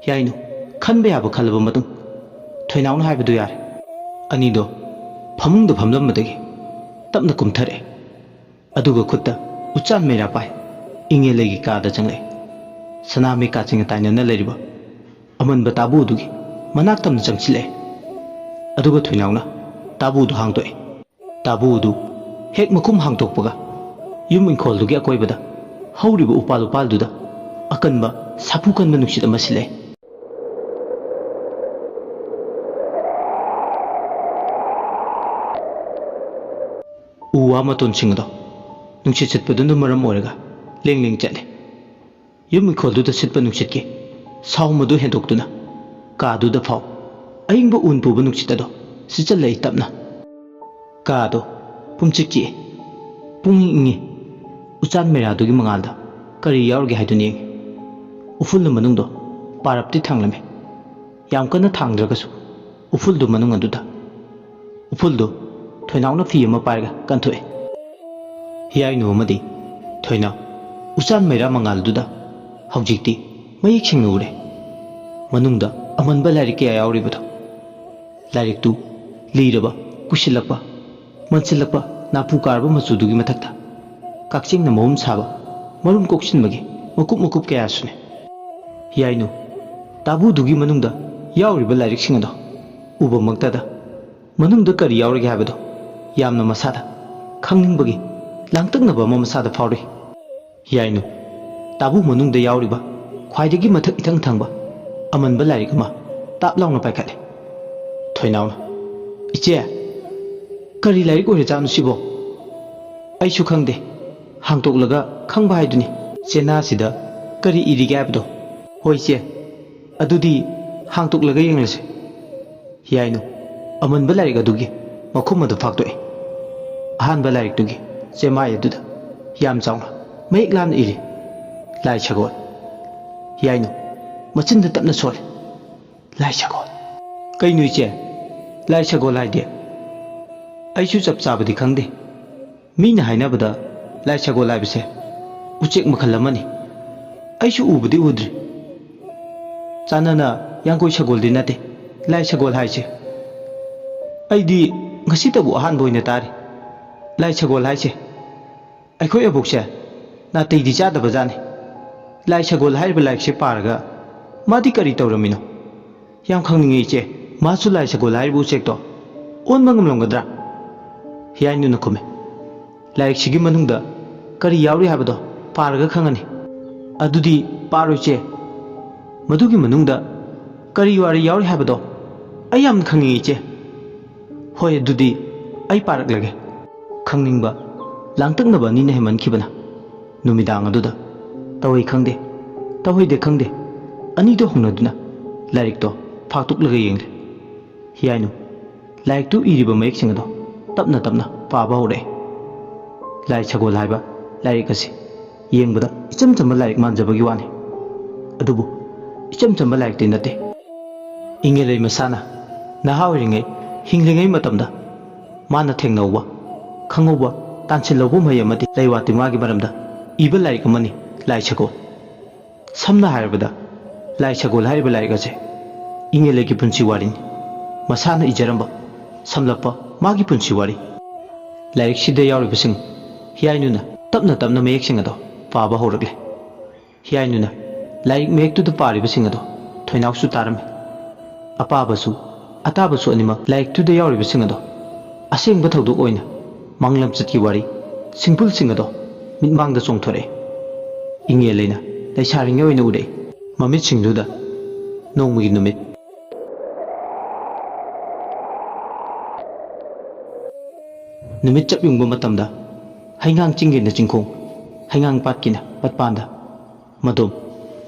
ꯍꯤꯌꯥꯏꯅꯨ ꯈꯟꯕ ꯌꯥꯕ ꯈꯜꯂꯕ ꯃꯇꯨꯡ ꯊꯣꯏꯅꯥꯎꯅ ꯍꯥꯏꯕꯗꯨ ꯌꯥꯔꯦ ꯑꯅꯤꯗꯣ ꯐꯃꯨꯡꯗ ꯐꯝꯂꯝꯕꯗꯒꯤ ꯇꯞꯅ ꯀꯨꯝꯊꯔꯛꯑꯦ ꯑꯗꯨꯒ ꯈꯨꯠꯇ ꯎꯆꯥꯟ ꯃꯩꯔꯥ ꯄꯥꯏ ꯏꯪꯉꯦꯂꯩꯒꯤ ꯀꯥꯗ ꯆꯪꯂꯛꯑꯦ ꯁꯅꯥꯃꯍꯤ ꯀꯥꯆꯤꯟꯒ ꯇꯥꯏꯅꯅ ꯂꯩꯔꯤꯕ ꯑꯃꯟꯕ ꯇꯥꯕꯨꯗꯨꯒꯤ ꯃꯅꯥꯛ ꯇꯝꯅ ꯆꯪꯁꯤꯜꯂꯛꯑꯦ ꯑꯗꯨꯒ ꯊꯣꯏꯅꯥꯎꯅ ꯇꯥꯕꯨꯗꯨ ꯍꯥꯡꯗꯣꯛꯑꯦ ꯇꯥꯕꯨꯗꯨ ꯍꯦꯛ ꯃꯈꯨꯝ ꯍꯥꯡꯗꯣꯛꯄꯒ ꯌꯨꯝ ꯏꯪꯈꯣꯜꯗꯨꯒꯤ ꯑꯀꯣꯏꯕꯗ ꯍꯧꯔꯤꯕ ꯎꯄꯥꯜꯗꯨꯗ ꯑꯀꯟꯕ ꯁꯥꯐꯨ ꯀꯟꯕ ꯅꯨꯡꯁꯤꯠ ꯑꯃ ꯁꯤꯠꯂꯛꯑꯦ ꯎ ꯋꯥ ꯃꯇꯣꯟꯁꯤꯡ ꯑꯗꯣ ꯅꯨꯡꯁꯤꯠ ꯁꯤꯠꯄꯗꯨꯅ ꯃꯔꯝ ꯑꯣꯏꯔꯒ ꯂꯦꯡ ꯂꯦꯡ ꯆꯠꯂꯦ ꯌꯨꯝ ꯏꯪꯈꯣꯜꯗꯨꯗ ꯁꯤꯠꯄ ꯅꯨꯡꯁꯤꯠꯀꯤ ꯁꯥꯎ ꯃꯗꯨ ꯍꯦꯟꯗꯣꯛꯇꯨꯅ ꯀꯥꯗꯨꯗ ꯐꯥꯎ ꯑꯏꯪꯕ ꯎꯟ ꯄꯨꯕ ꯅꯨꯡꯁꯤꯠ ꯑꯗꯣ ꯁꯤꯠꯆꯜꯂꯛꯏ ꯇꯞꯅ ꯀꯥꯗꯣ ꯄꯨꯝꯆꯤꯛ ꯆꯤꯛꯑꯦ ꯄꯨꯡꯏꯪ ꯏꯪꯉꯤ ꯎꯆꯥꯟ ꯃꯩꯔꯥꯗꯨꯒꯤ ꯃꯉꯥꯜꯗ ꯀꯔꯤ ꯌꯥꯎꯔꯒꯦ ꯍꯥꯏꯗꯨꯅ ꯌꯦꯡꯉꯤ ꯎꯐꯨꯜ ꯃꯅꯨꯡꯗꯣ ꯄꯥꯔꯞꯇꯤ ꯊꯥꯡꯂꯝꯃꯦ ꯌꯥꯝ ꯀꯟꯅ ꯊꯥꯡꯗ꯭ꯔꯒꯁꯨ ꯎꯐꯨꯜꯗꯨ ꯃꯅꯨꯡ ꯑꯗꯨꯗ ꯎꯐꯨꯜꯗꯨ ꯊꯣꯏꯅꯥꯎꯅ ꯐꯤ ꯑꯃ ꯄꯥꯏꯔꯒ ꯀꯟꯊꯣꯛꯑꯦ ꯍꯤꯌꯥꯏꯅꯨ ꯑꯃꯗꯤ ꯊꯣꯏꯅꯥꯎ ꯎꯆꯥꯟ ꯃꯩꯔꯥ ꯃꯉꯥꯜꯗꯨꯗ ꯍꯧꯖꯤꯛꯇꯤ ꯃꯌꯦꯛ ꯁꯦꯡꯅ ꯎꯔꯦ ꯃꯅꯨꯡꯗ ꯑꯃꯟꯕ ꯂꯥꯏꯔꯤꯛ ꯀꯌꯥ ꯌꯥꯎꯔꯤꯕꯗꯣ ꯂꯥꯏꯔꯤꯛꯇꯨ ꯂꯤꯔꯕ ꯀꯨꯏꯁꯤꯜꯂꯛꯄ ꯃꯟꯁꯤꯜꯂꯛꯄ ꯅꯥꯄꯨ ꯀꯥꯔꯕ ꯃꯆꯨꯗꯨꯒꯤ ꯃꯊꯛꯇ ꯀꯛꯆꯤꯡꯅ ꯃꯍꯨꯝ ꯁꯥꯕ ꯃꯔꯨꯝ ꯀꯣꯛꯁꯤꯟꯕꯒꯤ ꯃꯀꯨꯞ ꯃꯀꯨꯞ ꯀꯌꯥꯁꯨꯅꯦ ꯍꯤꯌꯥꯏꯅꯨ ꯇꯥꯕꯨꯗꯨꯒꯤ ꯃꯅꯨꯡꯗ ꯌꯥꯎꯔꯤꯕ ꯂꯥꯏꯔꯤꯛꯁꯤꯡ ꯑꯗꯣ ꯎꯕꯃꯛꯇꯗ ꯃꯅꯨꯡꯗ ꯀꯔꯤ ꯌꯥꯎꯔꯒꯦ ꯍꯥꯏꯕꯗꯣ ꯌꯥꯝꯅ ꯃꯁꯥꯗ ꯈꯪꯅꯤꯡꯕꯒꯤ ꯂꯥꯡꯇꯛꯅꯕ ꯑꯃ ꯃꯁꯥꯗ ꯐꯥꯎꯔꯤ ꯍꯤꯌꯥꯏꯅꯨ ꯇꯥꯕꯨ ꯃꯅꯨꯡꯗ ꯌꯥꯎꯔꯤꯕ ꯈ꯭ꯋꯥꯏꯗꯒꯤ ꯃꯊꯛ ꯏꯊꯪ ꯊꯪꯕ ꯑꯃꯟꯕ ꯂꯥꯏꯔꯤꯛ ꯑꯃ ꯇꯥꯞ ꯂꯥꯎꯅ ꯄꯥꯏꯈꯠꯂꯦ ꯊꯣꯏꯅꯥꯎꯅ ꯏꯆꯦ ꯀꯔꯤ ꯂꯥꯏꯔꯤꯛ ꯑꯣꯏꯔꯖꯥꯠꯅꯣ ꯁꯤꯕꯣ ꯑꯩꯁꯨ ꯈꯪꯗꯦ ꯍꯥꯡꯇꯣꯛꯂꯒ ꯈꯪꯕ ꯍꯥꯏꯗꯨꯅꯤ ꯆꯦꯅꯥꯁꯤꯗ ꯀꯔꯤ ꯏꯔꯤꯒꯦ ꯍꯥꯏꯕꯗꯣ ꯍꯣꯏ ꯏꯆꯦ ꯑꯗꯨꯗꯤ ꯍꯥꯡꯇꯣꯛꯂꯒ ꯌꯦꯡꯂꯁꯤ ꯍꯤꯌꯥꯏꯅꯨ ꯑꯃꯟꯕ ꯂꯥꯏꯔꯤꯛ ꯑꯗꯨꯒꯤ ꯃꯈꯨꯝ ꯑꯗꯨ ꯐꯥꯛꯇꯣꯛꯑꯦ ꯑꯍꯥꯟꯕ ꯂꯥꯏꯔꯤꯛꯇꯨꯒꯤ ꯆꯦꯃꯥꯏ ꯑꯗꯨꯗ ꯌꯥꯝ ꯆꯥꯎꯅ ꯃꯌꯦꯛ ꯂꯥꯝꯅ ꯏꯔꯤ ꯂꯥꯏ ꯁꯒꯣꯜ ꯍꯤꯌꯥꯏꯅꯨ ꯃꯆꯤꯟꯗ ꯇꯞꯅ ꯁꯣꯜꯂꯦ ꯂꯥꯏ ꯁꯒꯣꯜ ꯀꯩꯅꯣ ꯏꯆꯦ ꯂꯥꯏ ꯁꯒꯣꯜ ꯍꯥꯏꯗꯤ ꯑꯩꯁꯨ ꯆꯞ ꯆꯥꯕꯗꯤ ꯈꯪꯗꯦ ꯃꯤꯅ ꯍꯥꯏꯅꯕꯗ ꯂꯥꯏ ꯁꯒꯣꯜ ꯍꯥꯏꯕꯁꯦ ꯎꯆꯦꯛ ꯃꯈꯜ ꯑꯃꯅꯤ ꯑꯩꯁꯨ ꯎꯕꯗꯤ ꯎꯗ꯭ꯔꯤ ꯆꯥꯟꯅꯅ ꯌꯥꯡꯀꯣꯏ ꯁꯒꯣꯜꯗꯤ ꯅꯠꯇꯦ ꯂꯥꯏ ꯁꯒꯣꯜ ꯍꯥꯏꯁꯦ ꯑꯩꯗꯤ ꯉꯁꯤꯇꯕꯨ ꯑꯍꯥꯟꯕ ꯑꯣꯏꯅ ꯇꯥꯔꯤ ꯂꯥꯏ ꯁꯒꯣꯜ ꯍꯥꯏꯁꯦ ꯑꯩꯈꯣꯏ ꯑꯕꯣꯛꯁꯦ ꯅꯥꯇꯩꯗꯤ ꯆꯥꯗꯕꯖꯥꯠꯅꯤ ꯂꯥꯏ ꯁꯒꯣꯜ ꯍꯥꯏꯔꯤꯕ ꯂꯥꯏꯔꯤꯛꯁꯦ ꯄꯥꯔꯒ ꯃꯥꯗꯤ ꯀꯔꯤ ꯇꯧꯔꯝꯃꯤꯅꯣ ꯌꯥꯝ ꯈꯪꯅꯤꯡꯉꯤ ꯏꯆꯦ ꯃꯥꯁꯨ ꯂꯥꯏ ꯁꯒꯣꯜ ꯍꯥꯏꯔꯤꯕ ꯎꯆꯦꯛꯇꯣ ꯑꯣꯟꯕ ꯉꯝꯂꯝꯒꯗ꯭ꯔꯥ ꯍꯤꯌꯥꯏꯅꯨꯅ ꯈꯨꯝꯃꯦ ꯂꯥꯏꯔꯤꯛꯁꯤꯒꯤ ꯃꯅꯨꯡꯗ ꯀꯔꯤ ꯌꯥꯎꯔꯤ ꯍꯥꯏꯕꯗꯣ ꯄꯥꯔꯒ ꯈꯪꯉꯅꯤ ꯑꯗꯨꯗꯤ ꯄꯥꯔꯣ ꯏꯆꯦ ꯃꯗꯨꯒꯤ ꯃꯅꯨꯡꯗ ꯀꯔꯤ ꯋꯥꯔꯤ ꯌꯥꯎꯔꯤ ꯍꯥꯏꯕꯗꯣ ꯑꯩ ꯌꯥꯝ ꯈꯪꯅꯤꯡꯉꯤ ꯏꯆꯦ ꯍꯣꯏ ꯑꯗꯨꯗꯤ ꯑꯩ ꯄꯥꯔꯛꯂꯒꯦ ꯈꯪꯅꯤꯡꯕ ꯂꯥꯡꯇꯛꯅꯕ ꯑꯅꯤꯅ ꯍꯦꯟꯃꯟꯈꯤꯕꯅ ꯅꯨꯃꯤꯗꯥꯡ ꯑꯗꯨꯗ ꯇꯧꯏ ꯈꯪꯗꯦ ꯇꯧꯍꯩꯗꯦ ꯈꯪꯗꯦ ꯑꯅꯤꯗꯣ ꯍꯧꯅꯗꯨꯅ ꯂꯥꯏꯔꯤꯛꯇꯣ ꯐꯥꯛꯇꯣꯛꯂꯒ ꯌꯦꯡꯂꯦ ꯍꯤꯌꯥꯏꯅꯨ ꯂꯥꯏꯔꯤꯛꯇꯨ ꯏꯔꯤꯕ ꯃꯌꯦꯛꯁꯤꯡ ꯑꯗꯣ ꯇꯞꯅ ꯇꯞꯅ ꯄꯥꯕ ꯍꯧꯔꯛꯑꯦ ꯂꯥꯏ ꯁꯒꯣꯜ ꯍꯥꯏꯕ ꯂꯥꯏꯔꯤꯛ ꯑꯁꯤ ꯌꯦꯡꯕꯗ ꯏꯆꯝ ꯆꯝꯕ ꯂꯥꯏꯔꯤꯛ ꯃꯥꯟꯖꯕꯒꯤ ꯋꯥꯅꯤ ꯑꯗꯨꯕꯨ ꯏꯆꯝ ꯆꯝꯕ ꯂꯥꯏꯔꯤꯛꯇꯤ ꯅꯠꯇꯦ ꯏꯪꯉꯦꯂꯩ ꯃꯁꯥꯅ ꯅꯍꯥ ꯑꯣꯏꯔꯤꯉꯩ ꯍꯤꯡꯂꯤꯉꯩ ꯃꯇꯝꯗ ꯃꯥꯅ ꯊꯦꯡꯅꯍꯧꯕ ꯈꯪꯍꯧꯕ ꯇꯥꯟꯁꯤꯜꯍꯧꯕ ꯃꯍꯩ ꯑꯃꯗꯤ ꯂꯩꯋꯥ ꯇꯤꯟꯋꯥꯒꯤ ꯃꯔꯝꯗ ꯏꯕ ꯂꯥꯏꯔꯤꯛ ꯑꯃꯅꯤ ꯂꯥꯏ ꯁꯒꯣꯜ ꯁꯝꯅ ꯍꯥꯏꯔꯕꯗ ꯂꯥꯏ ꯁꯒꯣꯜ ꯍꯥꯏꯔꯤꯕ ꯂꯥꯏꯔꯤꯛ ꯑꯁꯦ ꯏꯪꯉꯦꯂꯩꯒꯤ ꯄꯨꯟꯁꯤ ꯋꯥꯔꯤꯅꯤ ꯃꯁꯥꯅ ꯏꯖꯔꯝꯕ ꯁꯝꯂꯞꯄ ꯃꯥꯒꯤ ꯄꯨꯟꯁꯤ ꯋꯥꯔꯤ ꯂꯥꯏꯔꯤꯛꯁꯤꯗ ꯌꯥꯎꯔꯤꯕꯁꯤꯡ ꯍꯤꯌꯥꯏꯅꯨꯅ ꯇꯞꯅ ꯇꯞꯅ ꯃꯌꯦꯛꯁꯤꯡ ꯑꯗꯣ ꯄꯥꯕ ꯍꯧꯔꯛꯂꯦ ꯍꯤꯌꯥꯏꯅꯨꯅ ꯂꯥꯏꯔꯤꯛ ꯃꯌꯦꯛꯇꯨꯗ ꯄꯥꯔꯤꯕꯁꯤꯡ ꯑꯗꯣ ꯊꯣꯏꯅꯥꯎꯁꯨ ꯇꯥꯔꯝꯃꯤ ꯑꯄꯥꯕꯁꯨ ꯑꯇꯥꯕꯁꯨ ꯑꯅꯤꯃꯛ ꯂꯥꯏꯔꯤꯛꯇꯨꯗ ꯌꯥꯎꯔꯤꯕꯁꯤꯡ ꯑꯗꯣ ꯑꯁꯦꯡꯕ ꯊꯧꯗꯣꯛ ꯑꯣꯏꯅ ꯃꯥꯡꯂꯝꯆꯠꯀꯤ ꯋꯥꯔꯤ ꯁꯤꯡꯄꯨꯜꯁꯤꯡ ꯑꯗꯣ ꯃꯤꯠꯃꯥꯡꯗ ꯆꯣꯡꯊꯣꯔꯛꯑꯦ ꯏꯪꯉꯦꯂꯩꯅ ꯂꯩꯁꯥꯔꯤꯉꯩ ꯑꯣꯏꯅ ꯎꯔꯛꯏ ꯃꯃꯤꯠꯁꯤꯡꯗꯨꯗ ꯅꯣꯡꯃꯒꯤ ꯅꯨꯃꯤꯠ ꯅꯨꯃꯤꯠ ꯆꯞ ꯌꯨꯡꯕ ꯃꯇꯝꯗ ꯍꯩꯉꯥꯡ ꯆꯤꯡꯒꯤꯅ ꯆꯤꯡꯈꯣꯡ ꯍꯩꯉꯥꯡ ꯄꯥꯠꯀꯤꯅ ꯄꯠꯄꯥꯟꯗ ꯃꯗꯣꯝ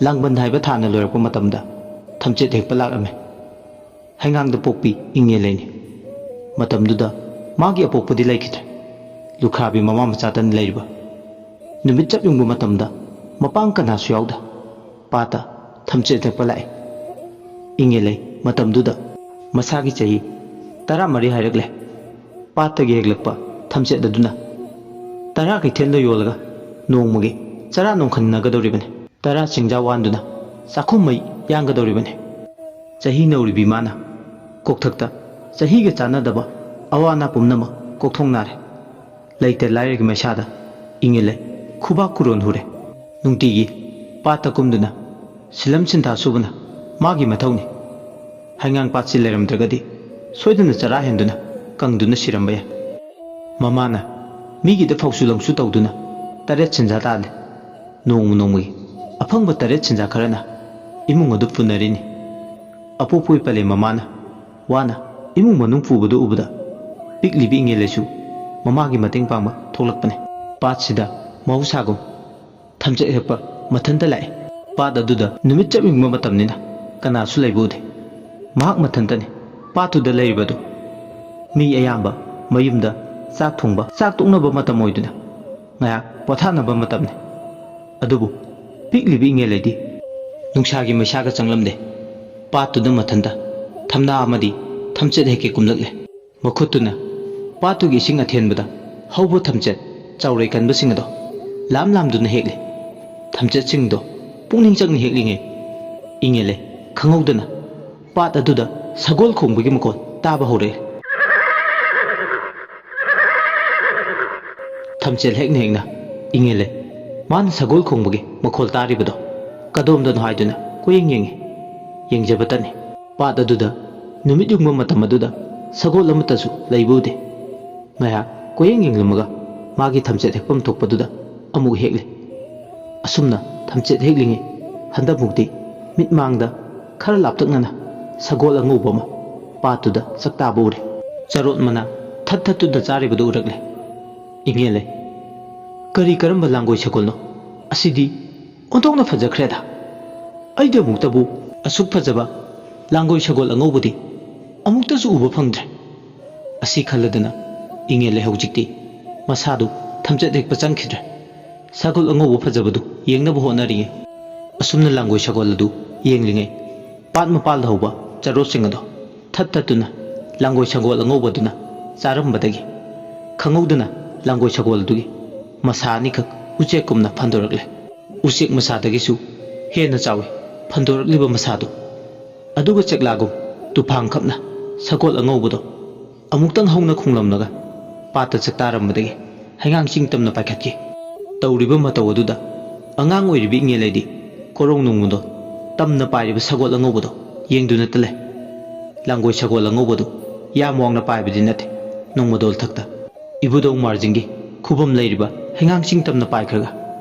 ꯂꯥꯡꯕꯟ ꯍꯥꯏꯕ ꯊꯥꯅ ꯂꯣꯏꯔꯛꯄ ꯃꯇꯝꯗ ꯊꯝꯆꯦꯠ ꯍꯦꯛꯄ ꯂꯥꯛꯂꯝꯃꯦ ꯍꯩꯉꯥꯡꯗ ꯄꯣꯛꯄꯤ ꯏꯪꯉꯦꯂꯩꯅꯤ ꯃꯇꯝꯗꯨꯗ ꯃꯥꯒꯤ ꯑꯄꯣꯛꯄꯗꯤ ꯂꯩꯈꯤꯗ꯭ꯔꯦ ꯂꯨꯈ꯭ꯔꯥꯕꯤ ꯃꯃꯥ ꯃꯆꯥꯇꯅ ꯂꯩꯔꯤꯕ ꯅꯨꯃꯤꯠ ꯆꯞ ꯌꯨꯡꯕ ꯃꯇꯝꯗ ꯃꯄꯥꯡ ꯀꯅꯥꯁꯨ ꯌꯥꯎꯗ ꯄꯥꯠꯇ ꯊꯝꯆꯦꯠ ꯍꯦꯛꯄ ꯂꯥꯛꯑꯦ ꯏꯪꯉꯦꯂꯩ ꯃꯇꯝꯗꯨꯗ ꯃꯁꯥꯒꯤ ꯆꯍꯤ 13 ꯍꯥꯏꯔꯛꯂꯦ ꯄꯥꯠꯇꯒꯤ ꯍꯦꯛꯂꯛꯄ ꯊꯝꯆꯦꯠ ꯑꯗꯨꯅ 10 ꯀꯩꯊꯦꯜꯗ ꯌꯣꯜꯂꯒ ꯅꯣꯡꯃꯒꯤ ꯆꯔꯥ ꯅꯣꯡꯈꯟꯅꯒꯗꯧꯔꯤꯕꯅꯤ 10 ꯆꯤꯡꯖꯥ ꯋꯥꯟꯗꯨꯅ ꯆꯥꯛꯈꯨꯝ ꯃꯩ ꯌꯥꯡꯒꯗꯧꯔꯤꯕꯅꯤ ꯆꯍꯤ ꯅꯧꯔꯤꯕꯤ ꯃꯥꯅ ꯀꯣꯛꯊꯛꯇ ꯆꯍꯤꯒ ꯆꯥꯟꯅꯗꯕ ꯑꯋꯥ ꯑꯅꯥ ꯄꯨꯝꯅꯃꯛ ꯀꯣꯛꯊꯣꯡꯅꯔꯦ ꯂꯩꯇ ꯂꯥꯏꯔꯒꯤ ꯃꯩꯁꯥꯗ ꯏꯪꯏꯜꯂꯦ ꯈꯨꯕꯥꯛ ꯈꯨꯔꯣꯟ ꯍꯨꯔꯦ ꯅꯨꯡꯇꯤꯒꯤ ꯄꯥꯠꯇ ꯀꯨꯝꯗꯨꯅ ꯁꯤꯂꯝ ꯁꯤꯟꯊꯥ ꯁꯨꯕꯅ ꯃꯥꯒꯤ ꯃꯊꯧꯅꯤ ꯍꯩꯉꯥꯡ ꯄꯥꯠꯁꯤ ꯂꯩꯔꯝꯗ꯭ꯔꯒꯗꯤ ꯁꯣꯏꯗꯅ ꯆꯔꯥ ꯍꯦꯟꯗꯨꯅ ꯀꯪꯗꯨꯅ ꯁꯤꯔꯝꯕ ꯌꯥꯏ ꯃꯃꯥꯅ ꯃꯤꯒꯤꯗ ꯐꯧꯁꯨ ꯂꯪꯁꯨ ꯇꯧꯗꯨꯅ ꯇꯔꯦꯠ ꯁꯤꯟꯖꯥ ꯇꯥꯜꯂꯦ ꯅꯣꯡꯃ ꯅꯣꯡꯃꯒꯤ ꯑꯐꯪꯕ ꯇꯔꯦꯠ ꯁꯤꯟꯖꯥ ꯈꯔꯅ ꯏꯃꯨꯡ ꯑꯗꯨ ꯄꯨꯅꯔꯤꯅꯤ ꯑꯄꯣꯛꯄꯣꯏ ꯄꯂꯦ ꯃꯃꯥꯅ ꯋꯥꯅ ꯏꯃꯨꯡ ꯃꯅꯨꯡ ꯄꯨꯕꯗꯨ ꯎꯕꯗ ꯄꯤꯛꯂꯤꯕꯤ ꯏꯉꯦꯜꯂꯩꯁꯨ ꯃꯃꯥꯒꯤ ꯃꯇꯦꯡ ꯄꯥꯡꯕ ꯊꯣꯛꯂꯛꯄꯅꯤ ꯄꯥꯠꯁꯤꯗ ꯃꯍꯧꯁꯥꯒꯨꯝ ꯊꯝꯆꯦꯠ ꯍꯦꯛꯄ ꯃꯊꯟꯇ ꯂꯥꯛꯑꯦ ꯄꯥꯠ ꯑꯗꯨꯗ ꯅꯨꯃꯤꯠ ꯆꯞꯌꯨꯡꯕ ꯃꯇꯝꯅꯤꯅ ꯀꯅꯥꯁꯨ ꯂꯩꯕ ꯎꯗꯦ ꯃꯍꯥꯛ ꯃꯊꯟꯇꯅꯤ ꯄꯥꯠꯇꯨꯗ ꯂꯩꯔꯤꯕꯗꯨ ꯃꯤ ꯑꯌꯥꯝꯕ ꯃꯌꯨꯝꯗ ꯆꯥꯛ ꯊꯣꯡꯕ ꯆꯥꯛ ꯇꯣꯛꯅꯕ ꯃꯇꯝ ꯑꯣꯏꯗꯨꯅ ꯉꯥꯏꯍꯥꯛ ꯄꯣꯊꯥꯅꯕ ꯃꯇꯝꯅꯤ ꯑꯗꯨꯕꯨ ꯄꯤꯛꯂꯤꯕꯤ ꯏꯉꯦꯜꯂꯩꯗꯤ ꯅꯨꯡꯁꯥꯒꯤ ꯃꯩꯁꯥꯒ ꯆꯪꯂꯝꯗꯦ ꯄꯥꯠꯇꯨꯗ ꯃꯊꯟꯇ ꯊꯝꯅꯥ ꯑꯃꯗꯤ ꯊꯝꯆꯦꯠ ꯍꯦꯛꯀꯦ ꯀꯨꯝꯂꯛꯂꯦ ꯃꯈꯨꯠꯇꯨꯅ ꯄꯥꯠꯇꯨꯒꯤ ꯏꯁꯤꯡ ꯑꯊꯦꯟꯕꯗ ꯍꯧꯕ ꯊꯝꯆꯦꯠ ꯆꯥꯎꯔꯩ ꯀꯟꯕꯁꯤꯡ ꯑꯗꯣ ꯂꯥꯝ ꯂꯥꯝꯗꯨꯅ ꯍꯦꯛꯂꯦ ꯊꯝꯆꯦꯠꯁꯤꯡꯗꯣ ꯄꯨꯛꯅꯤꯡ ꯆꯪꯅ ꯍꯦꯛꯂꯤꯉꯩ ꯏꯉꯦꯜꯂꯩ ꯈꯪꯍꯧꯗꯅ ꯄꯥꯠ ꯑꯗꯨꯗ ꯁꯒꯣꯜ ꯈꯣꯡꯕꯒꯤ ꯃꯈꯣꯜ ꯇꯥꯕ ꯍꯧꯔꯛꯑꯦ ꯊꯝꯆꯦꯠ ꯍꯦꯛꯅ ꯍꯦꯛꯅ ꯏꯉꯦꯜꯂꯩ ꯃꯥꯅ ꯁꯒꯣꯜ ꯈꯣꯡꯕꯒꯤ ꯃꯈꯣꯜ ꯇꯥꯔꯤꯕꯗꯣ ꯀꯗꯣꯝꯗꯅꯣ ꯍꯥꯏꯗꯨꯅ ꯀꯣꯏꯌꯦꯡ ꯌꯦꯡꯉꯤ ꯌꯦꯡꯖꯕꯇꯅꯤ ꯄꯥꯠ ꯑꯗꯨꯗ ꯅꯨꯃꯤꯠ ꯌꯨꯡꯕ ꯃꯇꯝ ꯑꯗꯨꯗ ꯁꯒꯣꯜ ꯑꯃꯠꯇꯁꯨ ꯂꯩꯕ ꯎꯗꯦ ꯉꯥꯏꯍꯥꯛ ꯀꯣꯏꯌꯦꯡ ꯌꯦꯡꯂꯝꯃꯒ ꯃꯥꯒꯤ ꯊꯝꯆꯦꯠ ꯍꯦꯛꯐꯝ ꯊꯣꯛꯄꯗꯨꯗ ꯑꯃꯨꯛ ꯍꯦꯛꯂꯦ ꯑꯁꯨꯝꯅ ꯊꯝꯆꯦꯠ ꯍꯦꯛꯂꯤꯉꯩ ꯍꯟꯗꯛꯃꯨꯛꯇꯤ ꯃꯤꯠꯃꯥꯡꯗ ꯈꯔ ꯂꯥꯞꯇꯛꯅꯅ ꯁꯒꯣꯜ ꯑꯉꯧꯕ ꯑꯃ ꯄꯥꯠꯇꯨꯗ ꯆꯥꯛꯇꯥꯕ ꯎꯔꯦ ꯆꯔꯣꯠ ꯃꯅꯥ ꯊꯠ ꯊꯠꯇꯨꯅ ꯆꯥꯔꯤꯕꯗꯨ ꯎꯔꯛꯂꯦ ꯏꯉꯦꯜꯂꯩ ꯀꯔꯤ ꯀꯔꯝꯕ ꯂꯥꯡꯒꯣꯏ ꯁꯒꯣꯜꯅꯣ ꯑꯁꯤꯗꯤ ꯑꯣꯟꯊꯣꯛꯅ ꯐꯖꯈ꯭ꯔꯦꯗ ꯑꯩꯗꯤ ꯑꯃꯨꯛꯇꯕꯨ ꯑꯁꯨꯛ ꯐꯖꯕ ꯂꯥꯡꯒꯣꯏ ꯁꯒꯣꯜ ꯑꯉꯧꯕꯗꯤ ꯑꯃꯨꯛꯇꯁꯨ ꯎꯕ ꯐꯪꯗ꯭ꯔꯦ ꯑꯁꯤ ꯈꯜꯂꯗꯅ ꯏꯉꯦꯜꯂꯩ ꯍꯧꯖꯤꯛꯇꯤ ꯃꯁꯥꯗꯨ ꯊꯝꯆꯦꯠ ꯍꯦꯛꯄ ꯆꯪꯈꯤꯗ꯭ꯔꯦ ꯁꯒꯣꯜ ꯑꯉꯧꯕ ꯐꯖꯕꯗꯨ ꯌꯦꯡꯅꯕ ꯍꯣꯠꯅꯔꯤꯉꯩ ꯑꯁꯨꯝꯅ ꯂꯥꯡꯒꯣꯏ ꯁꯒꯣꯜ ꯑꯗꯨ ꯌꯦꯡꯂꯤꯉꯩ ꯄꯥꯠ ꯃꯄꯥꯜꯗ ꯍꯧꯕ ꯆꯔꯣꯠꯁꯤꯡ ꯑꯗꯣ ꯊꯠ ꯊꯠꯇꯨꯅ ꯂꯥꯡꯒꯣꯏ ꯁꯒꯣꯜ ꯑꯉꯧꯕꯗꯨꯅ ꯆꯥꯔꯝꯕꯗꯒꯤ ꯈꯪꯍꯧꯗꯅ ꯂꯥꯡꯒꯣꯏ ꯁꯒꯣꯜ ꯑꯗꯨꯒꯤ ꯃꯁꯥ ꯑꯅꯤꯈꯛ ꯎꯆꯦꯛꯀꯨꯝꯅ ꯐꯟꯗꯣꯔꯛꯂꯦ ꯎꯆꯦꯛ ꯃꯁꯥꯗꯒꯤꯁꯨ ꯍꯦꯟꯅ ꯆꯥꯎꯏ ꯐꯟꯗꯣꯔꯛꯂꯤꯕ ꯃꯁꯥꯗꯨ ꯑꯗꯨꯒ ꯆꯦꯛꯂꯥꯒꯨꯝ ꯇꯨꯐꯥꯡ ꯈꯞꯅ ꯁꯒꯣꯜ ꯑꯉꯧꯕꯗꯣ ꯑꯃꯨꯛꯇꯪ ꯍꯧꯅ ꯈꯣꯡꯂꯝꯂꯒ ꯄꯥꯠꯇ ꯆꯥꯛꯇꯥꯔꯝꯕꯗꯒꯤ ꯍꯩꯉꯥꯡ ꯆꯤꯡ ꯇꯝꯅ ꯄꯥꯏꯈꯠꯈꯤ ꯇꯧꯔꯤꯕ ꯃꯇꯧ ꯑꯗꯨꯗ ꯑꯉꯥꯡ ꯑꯣꯏꯔꯤꯕꯤ ꯏꯉꯦꯜꯂꯩꯗꯤ ꯀꯣꯔꯧ ꯅꯣꯡꯃꯗꯣ ꯇꯝꯅ ꯄꯥꯏꯔꯤꯕ ꯁꯒꯣꯜ ꯑꯉꯧꯕꯗꯣ ꯌꯦꯡꯗꯨꯅꯇ ꯂꯩ ꯂꯥꯡꯒꯣꯏ ꯁꯒꯣꯜ ꯑꯉꯧꯕꯗꯨ ꯌꯥꯝ ꯋꯥꯡꯅ ꯄꯥꯏꯕꯗꯤ ꯅꯠꯇꯦ ꯅꯣꯡꯃꯗꯣꯜ ꯊꯛꯇ ꯏꯕꯨꯙꯧ ꯃꯥꯔꯖꯤꯡꯒꯤ ꯈꯨꯕꯝ ꯂꯩꯔꯤꯕ ꯍꯩꯉꯥꯡ ꯆꯤꯡ ꯇꯝꯅ ꯄꯥꯏꯈ꯭ꯔꯒ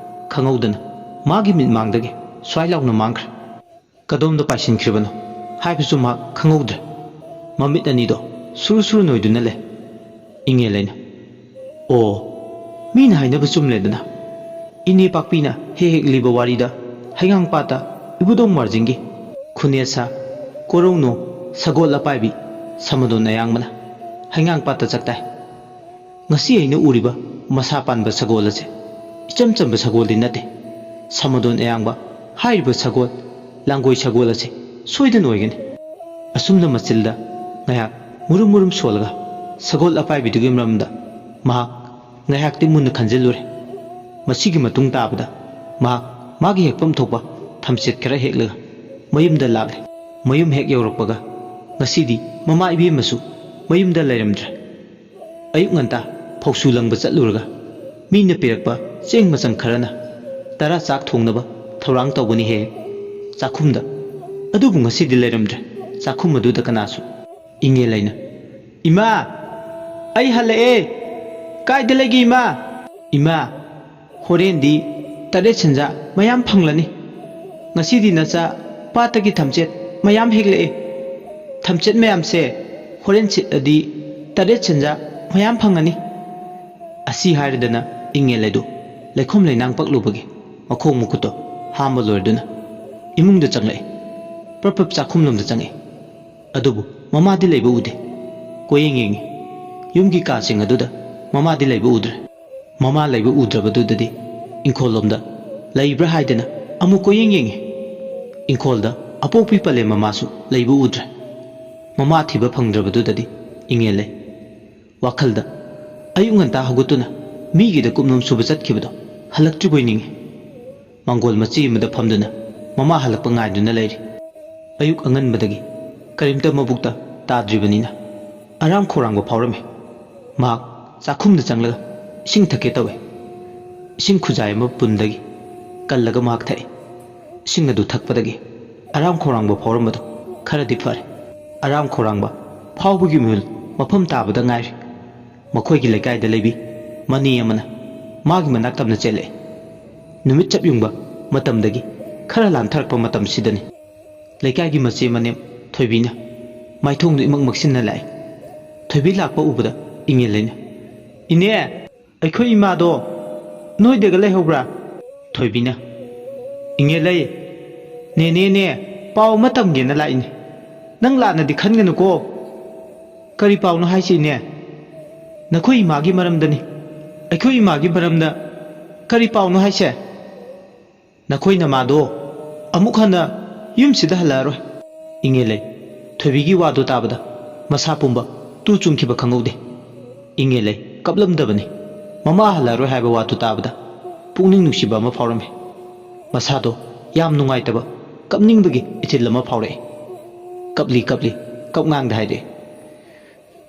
ꯈꯪꯍꯧꯗꯅ ꯃꯥꯒꯤ ꯃꯤꯠꯃꯥꯡꯗꯒꯤ ꯁ꯭ꯋꯥꯏ ꯂꯥꯎꯅ ꯃꯥꯡꯈ꯭ꯔꯦ ꯀꯗꯣꯝꯗ ꯄꯥꯏꯁꯤꯟꯈ꯭ꯔꯤꯕꯅꯣ ꯍꯥꯏꯕꯁꯨ ꯃꯍꯥꯛ ꯈꯪꯍꯧꯗ꯭ꯔꯦ ꯃꯃꯤꯠ ꯑꯅꯤꯗꯣ ꯁꯨꯔꯨ ꯁꯨꯔꯨ ꯅꯣꯏꯗꯨꯅ ꯂꯩ ꯏꯉꯦꯜꯂꯩꯅ ꯑꯣ ꯃꯤꯅ ꯍꯥꯏꯅꯕ ꯆꯨꯝꯂꯦꯗꯅ ꯏꯅꯦ ꯄꯥꯛꯄꯤꯅ ꯍꯦꯛ ꯍꯦꯛ ꯂꯤꯕ ꯋꯥꯔꯤꯗ ꯍꯩꯉꯥꯡ ꯄꯥꯠꯇ ꯏꯕꯨꯙꯧ ꯃꯥꯔꯖꯤꯡꯒꯤ ꯈꯨꯅꯦꯁꯥ ꯀꯣꯔꯧꯅꯣ ꯁꯒꯣꯜ ꯑꯄꯥꯏꯕꯤ ꯁꯃꯗꯣꯟ ꯑꯌꯥꯡꯕꯅ ꯍꯩꯉꯥꯡ ꯄꯥꯠꯇ ꯆꯥꯛꯇꯥꯏ ꯉꯁꯤ ꯑꯩꯅ ꯎꯔꯤꯕ ꯃꯁꯥ ꯄꯥꯟꯕ ꯁꯒꯣꯜ ꯑꯁꯦ ꯏꯆꯝ ꯆꯝꯕ ꯁꯒꯣꯜꯗꯤ ꯅꯠꯇꯦ ꯁꯃꯗꯣꯟ ꯑꯌꯥꯡꯕ ꯍꯥꯏꯔꯤꯕ ꯁꯒꯣꯜ ꯂꯥꯡꯒꯣꯏ ꯁꯒꯣꯜ ꯑꯁꯦ ꯁꯣꯏꯗꯅ ꯑꯣꯏꯒꯅꯤ ꯑꯁꯨꯝꯅ ꯃꯆꯤꯜꯗ ꯉꯥꯏꯍꯥꯛ ꯃꯨꯔꯨꯝ ꯃꯨꯔꯨꯝ ꯁꯣꯜꯂꯒ ꯁꯒꯣꯜ ꯑꯄꯥꯏꯕꯤꯗꯨꯒꯤ ꯃꯔꯝꯗ ꯃꯍꯥꯛ ꯉꯥꯏꯍꯥꯛꯇꯤ ꯃꯨꯟꯅ ꯈꯟꯖꯤꯜꯂꯨꯔꯦ ꯃꯁꯤꯒꯤ ꯃꯇꯨꯡ ꯇꯥꯕꯗ ꯃꯍꯥꯛ ꯃꯥꯒꯤ ꯍꯦꯛꯐꯝ ꯊꯣꯛꯄ ꯊꯝꯆꯦꯠ ꯈꯔ ꯍꯦꯛꯂꯒ ꯃꯌꯨꯝꯗ ꯂꯥꯛꯂꯦ ꯃꯌꯨꯝ ꯍꯦꯛ ꯌꯧꯔꯛꯄꯒ ꯉꯁꯤꯗꯤ ꯃꯃꯥ ꯏꯕꯦꯝꯃꯁꯨ ꯃꯌꯨꯝꯗ ꯂꯩꯔꯝꯗ꯭ꯔꯦ ꯑꯌꯨꯛ ꯉꯟꯇꯥ ꯐꯧꯁꯨ ꯂꯪꯕ ꯆꯠꯂꯨꯔꯒ ꯃꯤꯅ ꯄꯤꯔꯛꯄ ꯆꯦꯡ ꯃꯆꯪ ꯈꯔꯅ ꯇꯔꯥ ꯆꯥꯛ ꯊꯣꯡꯅꯕ ꯊꯧꯔꯥꯡ ꯇꯧꯕꯅꯤ ꯍꯦꯛ ꯆꯥꯛꯈꯨꯝꯗ ꯑꯗꯨꯕꯨ ꯉꯁꯤꯗꯤ ꯂꯩꯔꯝꯗ꯭ꯔꯦ ꯆꯥꯛꯈꯨꯝ ꯑꯗꯨꯗ ꯀꯅꯥꯁꯨ ꯏꯉꯦꯜꯂꯩꯅ ꯏꯃꯥ ꯑꯩ ꯍꯜꯂꯛꯑꯦ ꯀꯥꯏꯗ ꯂꯩꯒꯦ ꯏꯃꯥ ꯏꯃꯥ ꯍꯣꯔꯦꯟꯗꯤ ꯇꯔꯦꯠ ꯁꯦꯟꯖꯥ ꯃꯌꯥꯝ ꯐꯪꯂꯅꯤ ꯉꯁꯤꯗꯤ ꯅꯆꯥ ꯄꯥꯠꯇꯒꯤ ꯊꯝꯆꯦꯠ ꯃꯌꯥꯝ ꯍꯦꯛꯂꯛꯑꯦ ꯊꯝꯆꯦꯠ ꯃꯌꯥꯝꯁꯦ ꯍꯣꯔꯦꯟ ꯁꯤꯠꯂꯗꯤ ꯇꯔꯦꯠ ꯁꯦꯟꯖꯥ ꯃꯌꯥꯝ ꯐꯪꯉꯅꯤ ꯑꯁꯤ ꯍꯥꯏꯔꯗꯅ ꯏꯉꯦꯜꯂꯩꯗꯨ ꯂꯩꯈꯣꯝ ꯂꯩꯅꯥꯡ ꯄꯛꯂꯨꯕꯒꯤ ꯃꯈꯣꯡ ꯃꯈꯨꯠꯇꯣ ꯍꯥꯝꯕ ꯂꯣꯏꯔꯗꯨꯅ ꯏꯃꯨꯡꯗ ꯆꯪꯂꯛꯑꯦ ꯄ꯭ꯔꯞ ꯆꯥꯛꯈꯨꯝꯂꯣꯝꯗ ꯆꯪꯉꯛꯑꯦ ꯑꯗꯨꯕꯨ ꯃꯃꯥꯗꯤ ꯂꯩꯕ ꯎꯗꯦ ꯀꯣꯏꯌꯦꯡ ꯌꯦꯡꯉꯤ ꯌꯨꯝꯒꯤ ꯀꯥꯁꯤꯡ ꯑꯗꯨꯗ ꯃꯃꯥꯗꯤ ꯂꯩꯕ ꯎꯗ꯭ꯔꯦ ꯃꯃꯥ ꯂꯩꯕ ꯎꯗ꯭ꯔꯕꯗꯨꯗꯗꯤ ꯏꯪꯈꯣꯜꯂꯣꯝꯗ ꯂꯩꯕ꯭ꯔꯥ ꯍꯥꯏꯗꯅ ꯑꯃꯨꯛ ꯀꯣꯏꯌꯦꯡ ꯌꯦꯡꯉꯤ ꯏꯪꯈꯣꯜꯗ ꯑꯄꯣꯛꯄꯤ ꯄꯂꯦꯝ ꯃꯃꯥꯁꯨ ꯂꯩꯕ ꯎꯗ꯭ꯔꯦ ꯃꯃꯥ ꯊꯤꯕ ꯐꯪꯗ꯭ꯔꯕꯗꯨꯗꯗꯤ ꯏꯉꯦꯜꯂꯩ ꯋꯥꯈꯜꯗ ꯑꯌꯨꯛ ꯉꯟꯇꯥ ꯍꯧꯒꯠꯇꯨꯅ ꯃꯤꯒꯤꯗ ꯀꯨꯞꯅꯣꯝ ꯁꯨꯕ ꯆꯠꯈꯤꯕꯗꯣ ꯍꯜꯂꯛꯇ꯭ꯔꯤꯕꯣꯏ ꯅꯤꯡꯉꯤ ꯃꯥꯡꯒꯣꯜ ꯃꯆꯤ ꯑꯃꯗ ꯐꯝꯗꯨꯅ ꯃꯃꯥ ꯍꯜꯂꯛꯄ ꯉꯥꯏꯗꯨꯅ ꯂꯩꯔꯤ ꯑꯌꯨꯛ ꯑꯉꯟꯕꯗꯒꯤ ꯀꯔꯤꯝꯇ ꯃꯕꯨꯛꯇ ꯇꯥꯗ꯭ꯔꯤꯕꯅꯤꯅ ꯑꯔꯥꯝ ꯈꯧꯔꯥꯡꯕ ꯐꯥꯎꯔꯝꯃꯤ ꯃꯍꯥꯛ ꯆꯥꯛꯈꯨꯝꯗ ꯆꯪꯂꯒ ꯏꯁꯤꯡ ꯊꯛꯀꯦ ꯇꯧꯏ ꯏꯁꯤꯡ ꯈꯨꯖꯥꯏ ꯑꯃ ꯄꯨꯟꯗꯒꯤ ꯀꯜꯂꯒ ꯃꯍꯥꯛ ꯊꯛꯏ ꯏꯁꯤꯡ ꯑꯗꯨ ꯊꯛꯄꯗꯒꯤ ꯑꯔꯥꯝ ꯈꯧꯔꯥꯡꯕ ꯐꯥꯎꯔꯝꯕꯗꯨ ꯈꯔꯗꯤ ꯐꯔꯦ ꯑꯔꯥꯝ ꯈꯧꯔꯥꯡꯕ ꯐꯥꯎꯕꯒꯤ ꯃꯤꯍꯨꯜ ꯃꯐꯝ ꯇꯥꯕꯗ ꯉꯥꯏꯔꯤ ꯃꯈꯣꯏꯒꯤ ꯂꯩꯀꯥꯏꯗ ꯂꯩꯕꯤ ꯃꯅꯤ ꯑꯃꯅ ꯃꯥꯒꯤ ꯃꯅꯥꯛ ꯇꯝꯅ ꯆꯦꯜꯂꯛꯏ ꯅꯨꯃꯤꯠ ꯆꯞ ꯌꯨꯡꯕ ꯃꯇꯝꯗꯒꯤ ꯈꯔ ꯂꯥꯟꯊꯔꯛꯄ ꯃꯇꯝꯁꯤꯗꯅꯤ ꯂꯩꯀꯥꯏꯒꯤ ꯃꯆꯦ ꯃꯅꯦꯝ ꯊꯣꯏꯕꯤꯅ ꯃꯥꯏꯊꯣꯡꯗꯨ ꯏꯃꯛ ꯃꯛꯁꯤꯟꯅ ꯂꯥꯛꯏ ꯊꯣꯏꯕꯤ ꯂꯥꯛꯄ ꯎꯕꯗ ꯏꯪꯉꯦꯜꯂꯩꯅ ꯏꯅꯦ ꯑꯩꯈꯣꯏ ꯏꯃꯥꯗꯣ ꯅꯣꯏꯗꯒ ꯂꯩꯍꯧꯕ꯭ꯔꯥ ꯊꯣꯏꯕꯤꯅ ꯏꯪꯉꯦꯜꯂꯩ ꯅꯦꯅꯦ ꯄꯥꯎ ꯑꯃ ꯇꯝꯒꯦꯅ ꯂꯥꯛꯏꯅꯦ ꯅꯪ ꯂꯥꯟꯅꯗꯤ ꯈꯟꯒꯅꯨꯀꯣ ꯀꯔꯤ ꯄꯥꯎꯅꯣ ꯍꯥꯏꯁꯤ ꯏꯅꯦ ꯅꯈꯣꯏ ꯏꯃꯥꯒꯤ ꯃꯔꯝꯗꯅꯤ ꯑꯩꯈꯣꯏ ꯏꯃꯥꯒꯤ ꯃꯔꯝꯗ ꯀꯔꯤ ꯄꯥꯎꯅꯣ ꯍꯥꯏꯁꯦ ꯅꯈꯣꯏ ꯅꯃꯥꯗꯣ ꯑꯃꯨꯛ ꯍꯟꯅ ꯌꯨꯝꯁꯤꯗ ꯍꯜꯂꯛꯑꯔꯣꯏ ꯏꯪꯉꯦꯜꯂꯩ ꯊꯣꯏꯕꯤꯒꯤ ꯋꯥꯗꯨ ꯇꯥꯕꯗ ꯃꯁꯥ ꯄꯨꯝꯕ ꯇꯨ ꯆꯨꯡꯈꯤꯕ ꯈꯪꯍꯧꯗꯦ ꯏꯪꯉꯦꯜꯂꯩ ꯀꯞꯂꯝꯗꯕꯅꯤ ꯃꯃꯥ ꯍꯜꯂꯛꯑꯔꯣꯏ ꯍꯥꯏꯕ ꯋꯥꯗꯨ ꯇꯥꯕꯗ ꯄꯨꯛꯅꯤꯡ ꯅꯨꯡꯁꯤꯕ ꯑꯃ ꯐꯥꯎꯔꯝꯃꯤ ꯃꯁꯥꯗꯣ ꯌꯥꯝ ꯅꯨꯡꯉꯥꯏꯇꯕ ꯀꯞꯅꯤꯡꯕꯒꯤ ꯏꯊꯤꯜ ꯑꯃ ꯐꯥꯎꯔꯛꯏ ꯀꯞꯂꯤ ꯀꯞꯉꯥꯡꯗ ꯍꯥꯏꯔꯛꯏ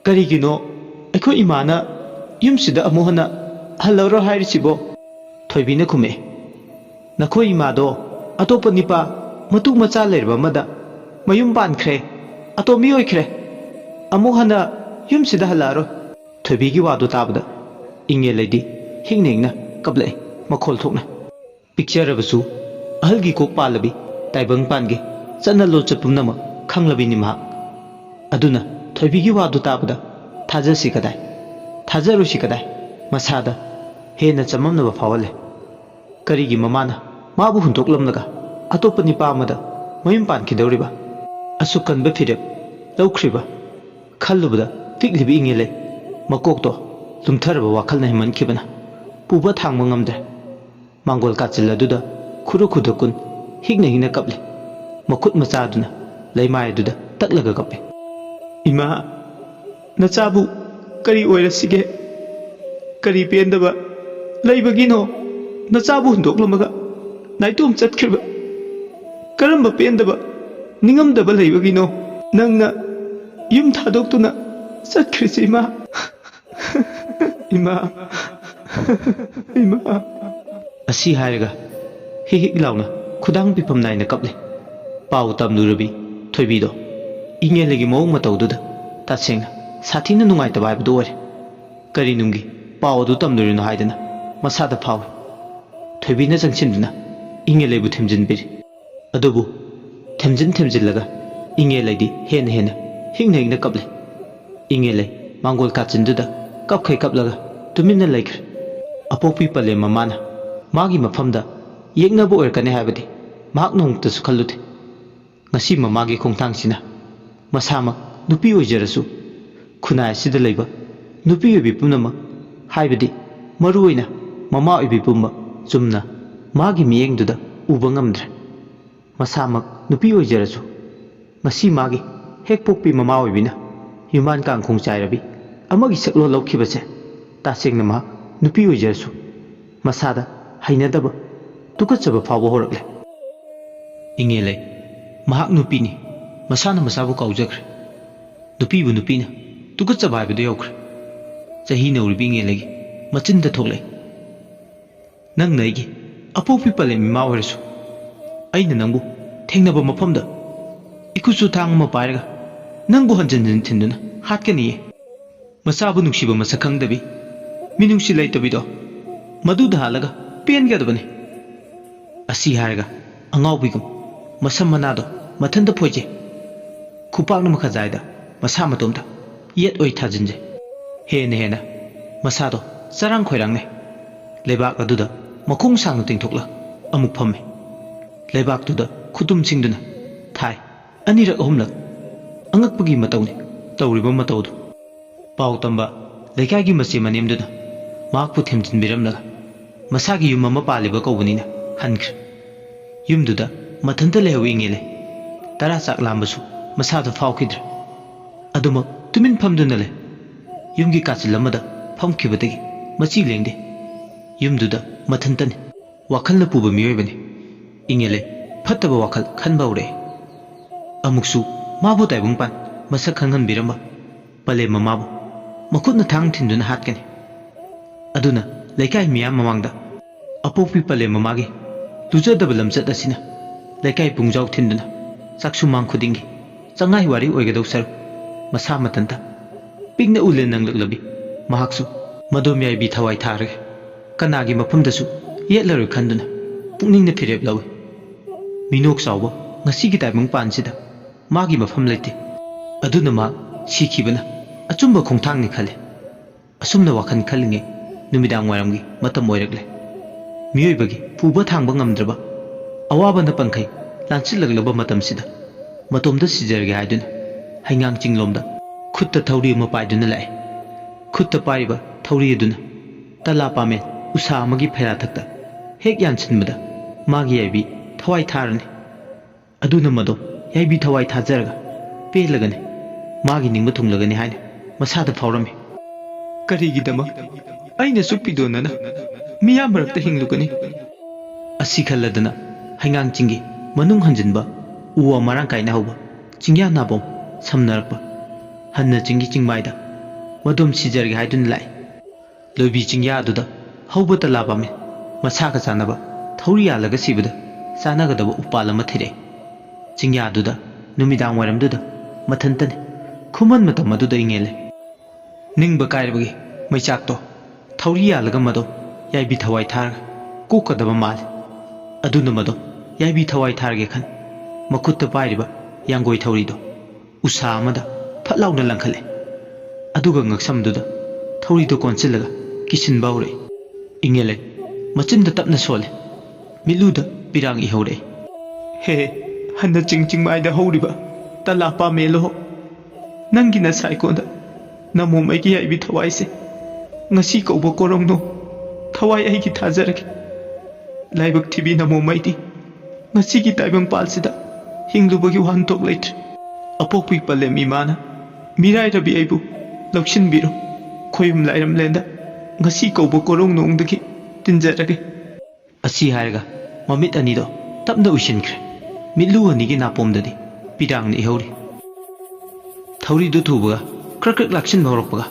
ꯀꯔꯤꯒꯤꯅꯣ ꯑꯩꯈꯣꯏ ꯏꯃꯥꯅ ꯌꯨꯝꯁꯤꯗ ꯑꯃꯨꯛ ꯍꯟꯅ ꯍꯜꯂꯛꯑꯔꯣꯏ ꯍꯥꯏꯔꯤꯁꯤꯕꯣ ꯊꯣꯏꯕꯤꯅ ꯈꯨꯝꯃꯛꯏ ꯅꯈꯣꯏ ꯏꯃꯥꯗꯣ ꯑꯇꯣꯞꯄ ꯅꯤꯄꯥ ꯃꯇꯨ ꯃꯆꯥ ꯂꯩꯔꯕ ꯑꯃꯗ ꯃꯌꯨꯝ ꯄꯥꯟꯈ꯭ꯔꯦ ꯑꯇꯣꯝꯕꯤ ꯑꯣꯏꯈ꯭ꯔꯦ ꯑꯃꯨꯛ ꯍꯟꯅ ꯌꯨꯝꯁꯤꯗ ꯍꯜꯂꯛꯑꯔꯣꯏ ꯊꯣꯏꯕꯤꯒꯤ ꯋꯥꯗꯨ ꯇꯥꯕꯗ ꯏꯪꯉꯦꯜꯂꯩꯗꯤ ꯍꯤꯡꯅ ꯍꯤꯡꯅ ꯀꯞꯂꯛꯏ ꯃꯈꯣꯜ ꯊꯣꯛꯅ ꯄꯤꯛꯆꯔꯕꯁꯨ ꯑꯍꯜꯒꯤ ꯀꯣꯛ ꯄꯥꯜꯂꯕꯤ ꯇꯥꯏꯕꯪ ꯄꯥꯟꯒꯦ ꯆꯠꯅ ꯂꯣꯟꯆꯠ ꯄꯨꯝꯅꯃꯛ ꯈꯪꯂꯕꯤꯅꯤ ꯃꯍꯥꯛ ꯑꯗꯨꯅ ꯊꯣꯏꯕꯤꯒꯤ ꯋꯥꯗꯨ ꯇꯥꯕꯗ ꯊꯥꯖꯁꯤ ꯀꯗꯥꯏ ꯊꯥꯖꯔꯨꯁꯤ ꯀꯗꯥꯏ ꯃꯁꯥꯗ ꯍꯦꯟꯅ ꯆꯃꯝꯅꯕ ꯐꯥꯎꯍꯜꯂꯦ ꯀꯔꯤꯒꯤ ꯃꯃꯥꯅ ꯃꯥꯕꯨ ꯍꯨꯟꯗꯣꯛꯂꯝꯂꯒ ꯑꯇꯣꯞꯄ ꯅꯤꯄꯥ ꯑꯃꯗ ꯃꯌꯨꯝ ꯄꯥꯟꯈꯤꯗꯧꯔꯤꯕ ꯑꯁꯨꯛ ꯀꯟꯕ ꯐꯤꯔꯦꯞ ꯂꯧꯈ꯭ꯔꯤꯕ ꯈꯜꯂꯨꯕꯗ ꯇꯤꯛꯂꯤꯕ ꯏꯪꯉꯦꯜꯂꯩ ꯃꯀꯣꯛꯇꯣ ꯂꯨꯝꯊꯔꯕ ꯋꯥꯈꯜꯅ ꯍꯦꯟꯃꯟꯈꯤꯕꯅ ꯄꯨꯕ ꯊꯥꯡꯕ ꯉꯝꯗ꯭ꯔꯦ ꯃꯥꯡꯒꯣꯜ ꯀꯥꯆꯤꯜ ꯑꯗꯨꯗ ꯈꯨꯔꯨ ꯀꯨꯟ ꯍꯤꯛꯅ ꯀꯞꯂꯤ ꯃꯈꯨꯠ ꯃꯆꯥꯗꯨꯅ ꯂꯩꯃꯥꯏ ꯑꯗꯨꯗ ꯇꯛꯂꯒ ꯀꯞꯄꯤ ꯏꯃꯥ ꯅꯆꯥꯕꯨ ꯀꯔꯤ ꯑꯣꯏꯔꯁꯤꯒꯦ ꯀꯔꯤ ꯄꯦꯟꯗꯕ ꯂꯩꯕꯒꯤꯅꯣ ꯅꯆꯥꯕꯨ ꯍꯨꯟꯗꯣꯛꯂꯝꯃꯒ ꯅꯥꯏꯇꯣꯝ ꯆꯠꯈ꯭ꯔꯤꯕ ꯀꯔꯝꯕ ꯄꯦꯟꯗꯕ ꯅꯤꯡꯉꯝꯗꯕ ꯂꯩꯕꯒꯤꯅꯣ ꯅꯪꯅ ꯌꯨꯝ ꯊꯥꯗꯣꯛꯇꯨꯅ ꯆꯠꯈ꯭ꯔꯤꯁꯤ ꯏꯃꯥ ꯏꯃꯥ ꯏꯃꯥ ꯑꯁꯤ ꯍꯥꯏꯔꯒ ꯍꯤꯛ ꯂꯥꯎꯅ ꯈꯨꯗꯥꯡ ꯄꯤꯐꯝ ꯅꯥꯏꯅ ꯀꯞꯂꯤ ꯄꯥꯎ ꯇꯝꯂꯨꯔꯕꯤ ꯊꯣꯏꯕꯤꯗꯣ ꯏꯪꯉꯦꯜꯂꯩꯒꯤ ꯃꯑꯣꯡ ꯃꯇꯧꯗꯨꯗ ꯇꯁꯦꯡꯅ ꯁꯥꯊꯤꯅ ꯅꯨꯡꯉꯥꯏꯇꯕ ꯍꯥꯏꯕꯗꯨ ꯑꯣꯏꯔꯦ ꯀꯔꯤ ꯅꯨꯡꯒꯤ ꯄꯥꯎ ꯑꯗꯨ ꯇꯝꯂꯨꯔꯤꯅꯣ ꯍꯥꯏꯗꯅ ꯃꯁꯥꯗ ꯐꯥꯎꯏ ꯊꯣꯏꯕꯤꯅ ꯆꯪꯁꯤꯟꯗꯨꯅ ꯏꯪꯉꯦꯜꯂꯩꯕꯨ ꯊꯦꯝꯖꯤꯟꯕꯤꯔꯤ ꯑꯗꯨꯕꯨ ꯊꯦꯝꯖꯤꯜꯂꯒ ꯏꯪꯉꯦꯜꯂꯩꯗꯤ ꯍꯦꯟꯅ ꯍꯤꯡꯅ ꯀꯞꯂꯤ ꯏꯪꯉꯦꯜꯂꯩ ꯃꯥꯡꯒꯣꯜ ꯀꯥꯆꯤꯟꯗꯨꯗ ꯀꯞꯈꯩ ꯀꯞꯂꯒ ꯇꯨꯃꯤꯟꯅ ꯂꯩꯈ꯭ꯔꯦ ꯑꯄꯣꯛꯄꯤ ꯄꯂꯦꯝ ꯃꯃꯥꯅ ꯃꯥꯒꯤ ꯃꯐꯝꯗ ꯌꯦꯛꯅꯕ ꯑꯣꯏꯔꯛꯀꯅꯤ ꯍꯥꯏꯕꯗꯤ ꯃꯍꯥꯛ ꯅꯣꯡꯃꯇꯁꯨ ꯈꯜꯂꯨꯗꯦ ꯉꯁꯤ ꯃꯃꯥꯒꯤ ꯈꯣꯡꯊꯥꯡꯁꯤꯅ ꯃꯁꯥꯃꯛ ꯅꯨꯄꯤ ꯑꯣꯏꯖꯔꯁꯨ ꯈꯨꯟꯅꯥꯏ ꯑꯁꯤꯗ ꯂꯩꯕ ꯅꯨꯄꯤ ꯑꯣꯏꯕꯤ ꯄꯨꯝꯅꯃꯛ ꯍꯥꯏꯕꯗꯤ ꯃꯔꯨꯑꯣꯏꯅ ꯃꯃꯥ ꯑꯣꯏꯕꯤ ꯄꯨꯝꯕ ꯆꯨꯝꯅ ꯃꯥꯒꯤ ꯃꯤꯠꯌꯦꯡꯗꯨꯗ ꯎꯕ ꯉꯝꯗ꯭ꯔꯦ ꯃꯁꯥꯃꯛ ꯅꯨꯄꯤ ꯑꯣꯏꯖꯔꯁꯨ ꯉꯁꯤ ꯃꯥꯒꯤ ꯍꯦꯛ ꯄꯣꯛꯄꯤ ꯃꯃꯥ ꯑꯣꯏꯕꯤꯅ ꯌꯨꯝꯕꯥꯟ ꯀꯥꯡꯈꯣꯡ ꯆꯥꯏꯔꯕꯤ ꯑꯃꯒꯤ ꯁꯛꯂꯣꯟ ꯂꯧꯈꯤꯕꯁꯦ ꯇꯁꯦꯡꯅ ꯃꯍꯥꯛ ꯅꯨꯄꯤ ꯑꯣꯏꯖꯔꯁꯨ ꯃꯁꯥꯗ ꯍꯩꯅꯗꯕ ꯇꯨꯀꯠꯆꯕ ꯐꯥꯎꯕ ꯍꯧꯔꯛꯂꯦ ꯏꯪꯉꯦꯜꯂꯩ ꯃꯍꯥꯛ ꯅꯨꯄꯤꯅꯤ ꯃꯁꯥꯅ ꯃꯁꯥꯕꯨ ꯀꯥꯎꯖꯈ꯭ꯔꯦ ꯅꯨꯄꯤꯕꯨ ꯅꯨꯄꯤꯅ ꯇꯨꯀꯠꯆꯕ ꯍꯥꯏꯕꯗꯨ ꯌꯧꯈ꯭ꯔꯦ ꯆꯍꯤ ꯅꯧꯔꯤꯕꯤ ꯏꯪꯉꯦꯜꯂꯩꯒꯤ ꯃꯆꯤꯟꯗ ꯊꯣꯛꯂꯛꯏ ꯅꯪꯅ ꯑꯩꯒꯤ ꯑꯄꯣꯛꯄꯤ ꯄꯂꯦꯝ ꯏꯃꯥ ꯑꯣꯏꯔꯁꯨ ꯑꯩꯅ ꯅꯪꯕꯨ ꯊꯦꯡꯅꯕ ꯃꯐꯝꯗ ꯏꯈꯨꯠꯁꯨ ꯊꯥꯡ ꯑꯃ ꯄꯥꯏꯔꯒ ꯅꯪꯕꯨ ꯍꯟꯖꯤꯟ ꯊꯤꯟꯗꯨꯅ ꯍꯥꯠꯀꯅꯤꯌꯦ ꯃꯆꯥꯕꯨ ꯅꯨꯡꯁꯤꯕ ꯃꯁꯛ ꯈꯪꯗꯕꯤ ꯃꯤꯅꯨꯡꯁꯤ ꯂꯩꯇꯕꯤꯗꯣ ꯃꯗꯨꯗ ꯍꯥꯠꯂꯒ ꯄꯦꯟꯒꯗꯕꯅꯤ ꯑꯁꯤ ꯍꯥꯏꯔꯒ ꯑꯉꯥꯎꯕꯤꯒꯨꯝ ꯃꯁꯝ ꯃꯅꯥꯗꯣ ꯃꯊꯟꯇ ꯐꯣꯏꯖꯩ ꯈꯨꯄꯥꯛꯅ ꯃꯈꯖꯥꯏꯗ ꯃꯁꯥ ꯃꯇꯣꯝꯇ ꯌꯦꯠ ꯑꯣꯏ ꯊꯥꯖꯤꯟꯖꯩ ꯍꯦꯟꯅ ꯃꯁꯥꯗꯣ ꯆꯔꯥꯡ ꯈꯣꯏꯔꯥꯡꯅꯩ ꯂꯩꯕꯥꯛ ꯑꯗꯨꯗ ꯃꯈꯣꯡ ꯁꯥꯡꯅ ꯇꯤꯡꯊꯣꯛꯂ ꯑꯃꯨꯛ ꯐꯝꯃꯤ ꯂꯩꯕꯥꯛꯇꯨꯗ ꯈꯨꯇꯨꯝꯁꯤꯡꯗꯨꯅ ꯊꯥꯏ ꯑꯅꯤꯔꯛ ꯑꯍꯨꯝꯂꯛ ꯑꯉꯛꯄꯒꯤ ꯃꯇꯧꯅꯤ ꯇꯧꯔꯤꯕ ꯃꯇꯧꯗꯨ ꯄꯥꯎ ꯇꯝꯕ ꯂꯩꯀꯥꯏꯒꯤ ꯃꯆꯦ ꯃꯅꯦꯝꯗꯨꯅ ꯃꯍꯥꯛꯄꯨ ꯊꯦꯝꯖꯤꯟꯕꯤꯔꯝꯂꯒ ꯃꯁꯥꯒꯤ ꯌꯨꯝ ꯑꯃ ꯄꯥꯜꯂꯤꯕ ꯀꯧꯕꯅꯤꯅ ꯍꯟꯈ꯭ꯔꯦ ꯌꯨꯝꯗꯨꯗ ꯃꯊꯟꯇ ꯂꯩꯍꯧ ꯏꯪꯉꯦꯜꯂꯩ ꯇꯔꯥ ꯆꯥꯛ ꯂꯥꯝꯕꯁꯨ ꯃꯁꯥꯗ ꯐꯥꯎꯈꯤꯗ꯭ꯔꯦ ꯑꯗꯨꯃꯛ ꯇꯨꯃꯤꯟ ꯐꯝꯗꯨꯅ ꯂꯩ ꯌꯨꯝꯒꯤ ꯀꯥꯆꯤꯜ ꯑꯃꯗ ꯐꯝꯈꯤꯕꯗꯒꯤ ꯃꯆꯤ ꯂꯦꯡꯗꯦ ꯌꯨꯝꯗꯨꯗ ꯃꯊꯟꯇꯅꯤ ꯋꯥꯈꯜꯅ ꯄꯨꯕ ꯃꯤꯑꯣꯏꯕꯅꯤ ꯏꯪꯉꯦꯜꯂꯩ ꯐꯠꯇꯕ ꯋꯥꯈꯜ ꯈꯟꯕ ꯍꯧꯔꯛꯏ ꯑꯃꯨꯛꯁꯨ ꯃꯥꯕꯨ ꯇꯥꯏꯕꯪ ꯄꯥꯟ masak khanghan biramba pale mamabu makutna thang thinduna hatkani aduna laikai miyam mamangda apopi pale mamagi tujadaba lamchat asina laikai pungjau thinduna saksu mang khudingi changai wari oigadau saru masa matanta pigna ulen nanglaklabi mahaksu madom yai bi thawai tharage kanagi mafamdasu yetlaru khanduna pukningna phirep lawi minok sawba ngasi gi taimang pansida magi mafam leite aduna ma sikhibana achumba khongthangni khale asumna wakhan khalinge numidang waramgi matam oirakle miyoibagi puba thangba ngamdraba awabana pankhai lanchilaglaba matamsida matomda sijarge haiduna haingang chinglomda khutta thauri ma paiduna lai khutta paiba thauri aduna tala pame usa amagi phera thakta hek yanchinbada magi yaibi thawai tharani aduna madom yaibi thawai thajaraga pelagane magi ningba thunglagani haina masada phawrami karigidama aina supidonana miya marakta hinglugani asi khalladana haingang chingi manung hanjinba uwa marang kaina hauba chingya nabom samnarakpa hanna chingi chingmaida madom sijarge haidun lai lobi chingya aduda hauba talabame masaga chanaba thauri alaga sibada chanagadaba upalama thire chingya aduda numidang waramduda mathantane khuman matam aduda ingele ningba kairabagi maichakto thauri alaga mado yaibi thawai thar kokadaba mal aduna mado yaibi thawai tharge khan makutta pairiba yangoi thaurido usa amada phatlauna langkhale aduga ngaksamduda thaurido konchilaga kishin baure ingele machinda tapna sole miluda pirang ihore he hanna chingching maida horiba tala pa melo nangi na saikonda namo mai ki yaibi thawai se ngasi kauba korongno thawai ai ki thajarake laibak thibi namo mai ti ngasi ki taibang palsida hinglubagi wan tok lait apokpi palem imana mirai rabi aibu lakshin biro khoyum lairam lenda ngasi kauba korong nongdagi tinjarage asi haiga mamit anido tapna ushinkre mitlu anigi napomdadi pirangni ihori thauri du thubaga krak lakshin bawrokpaga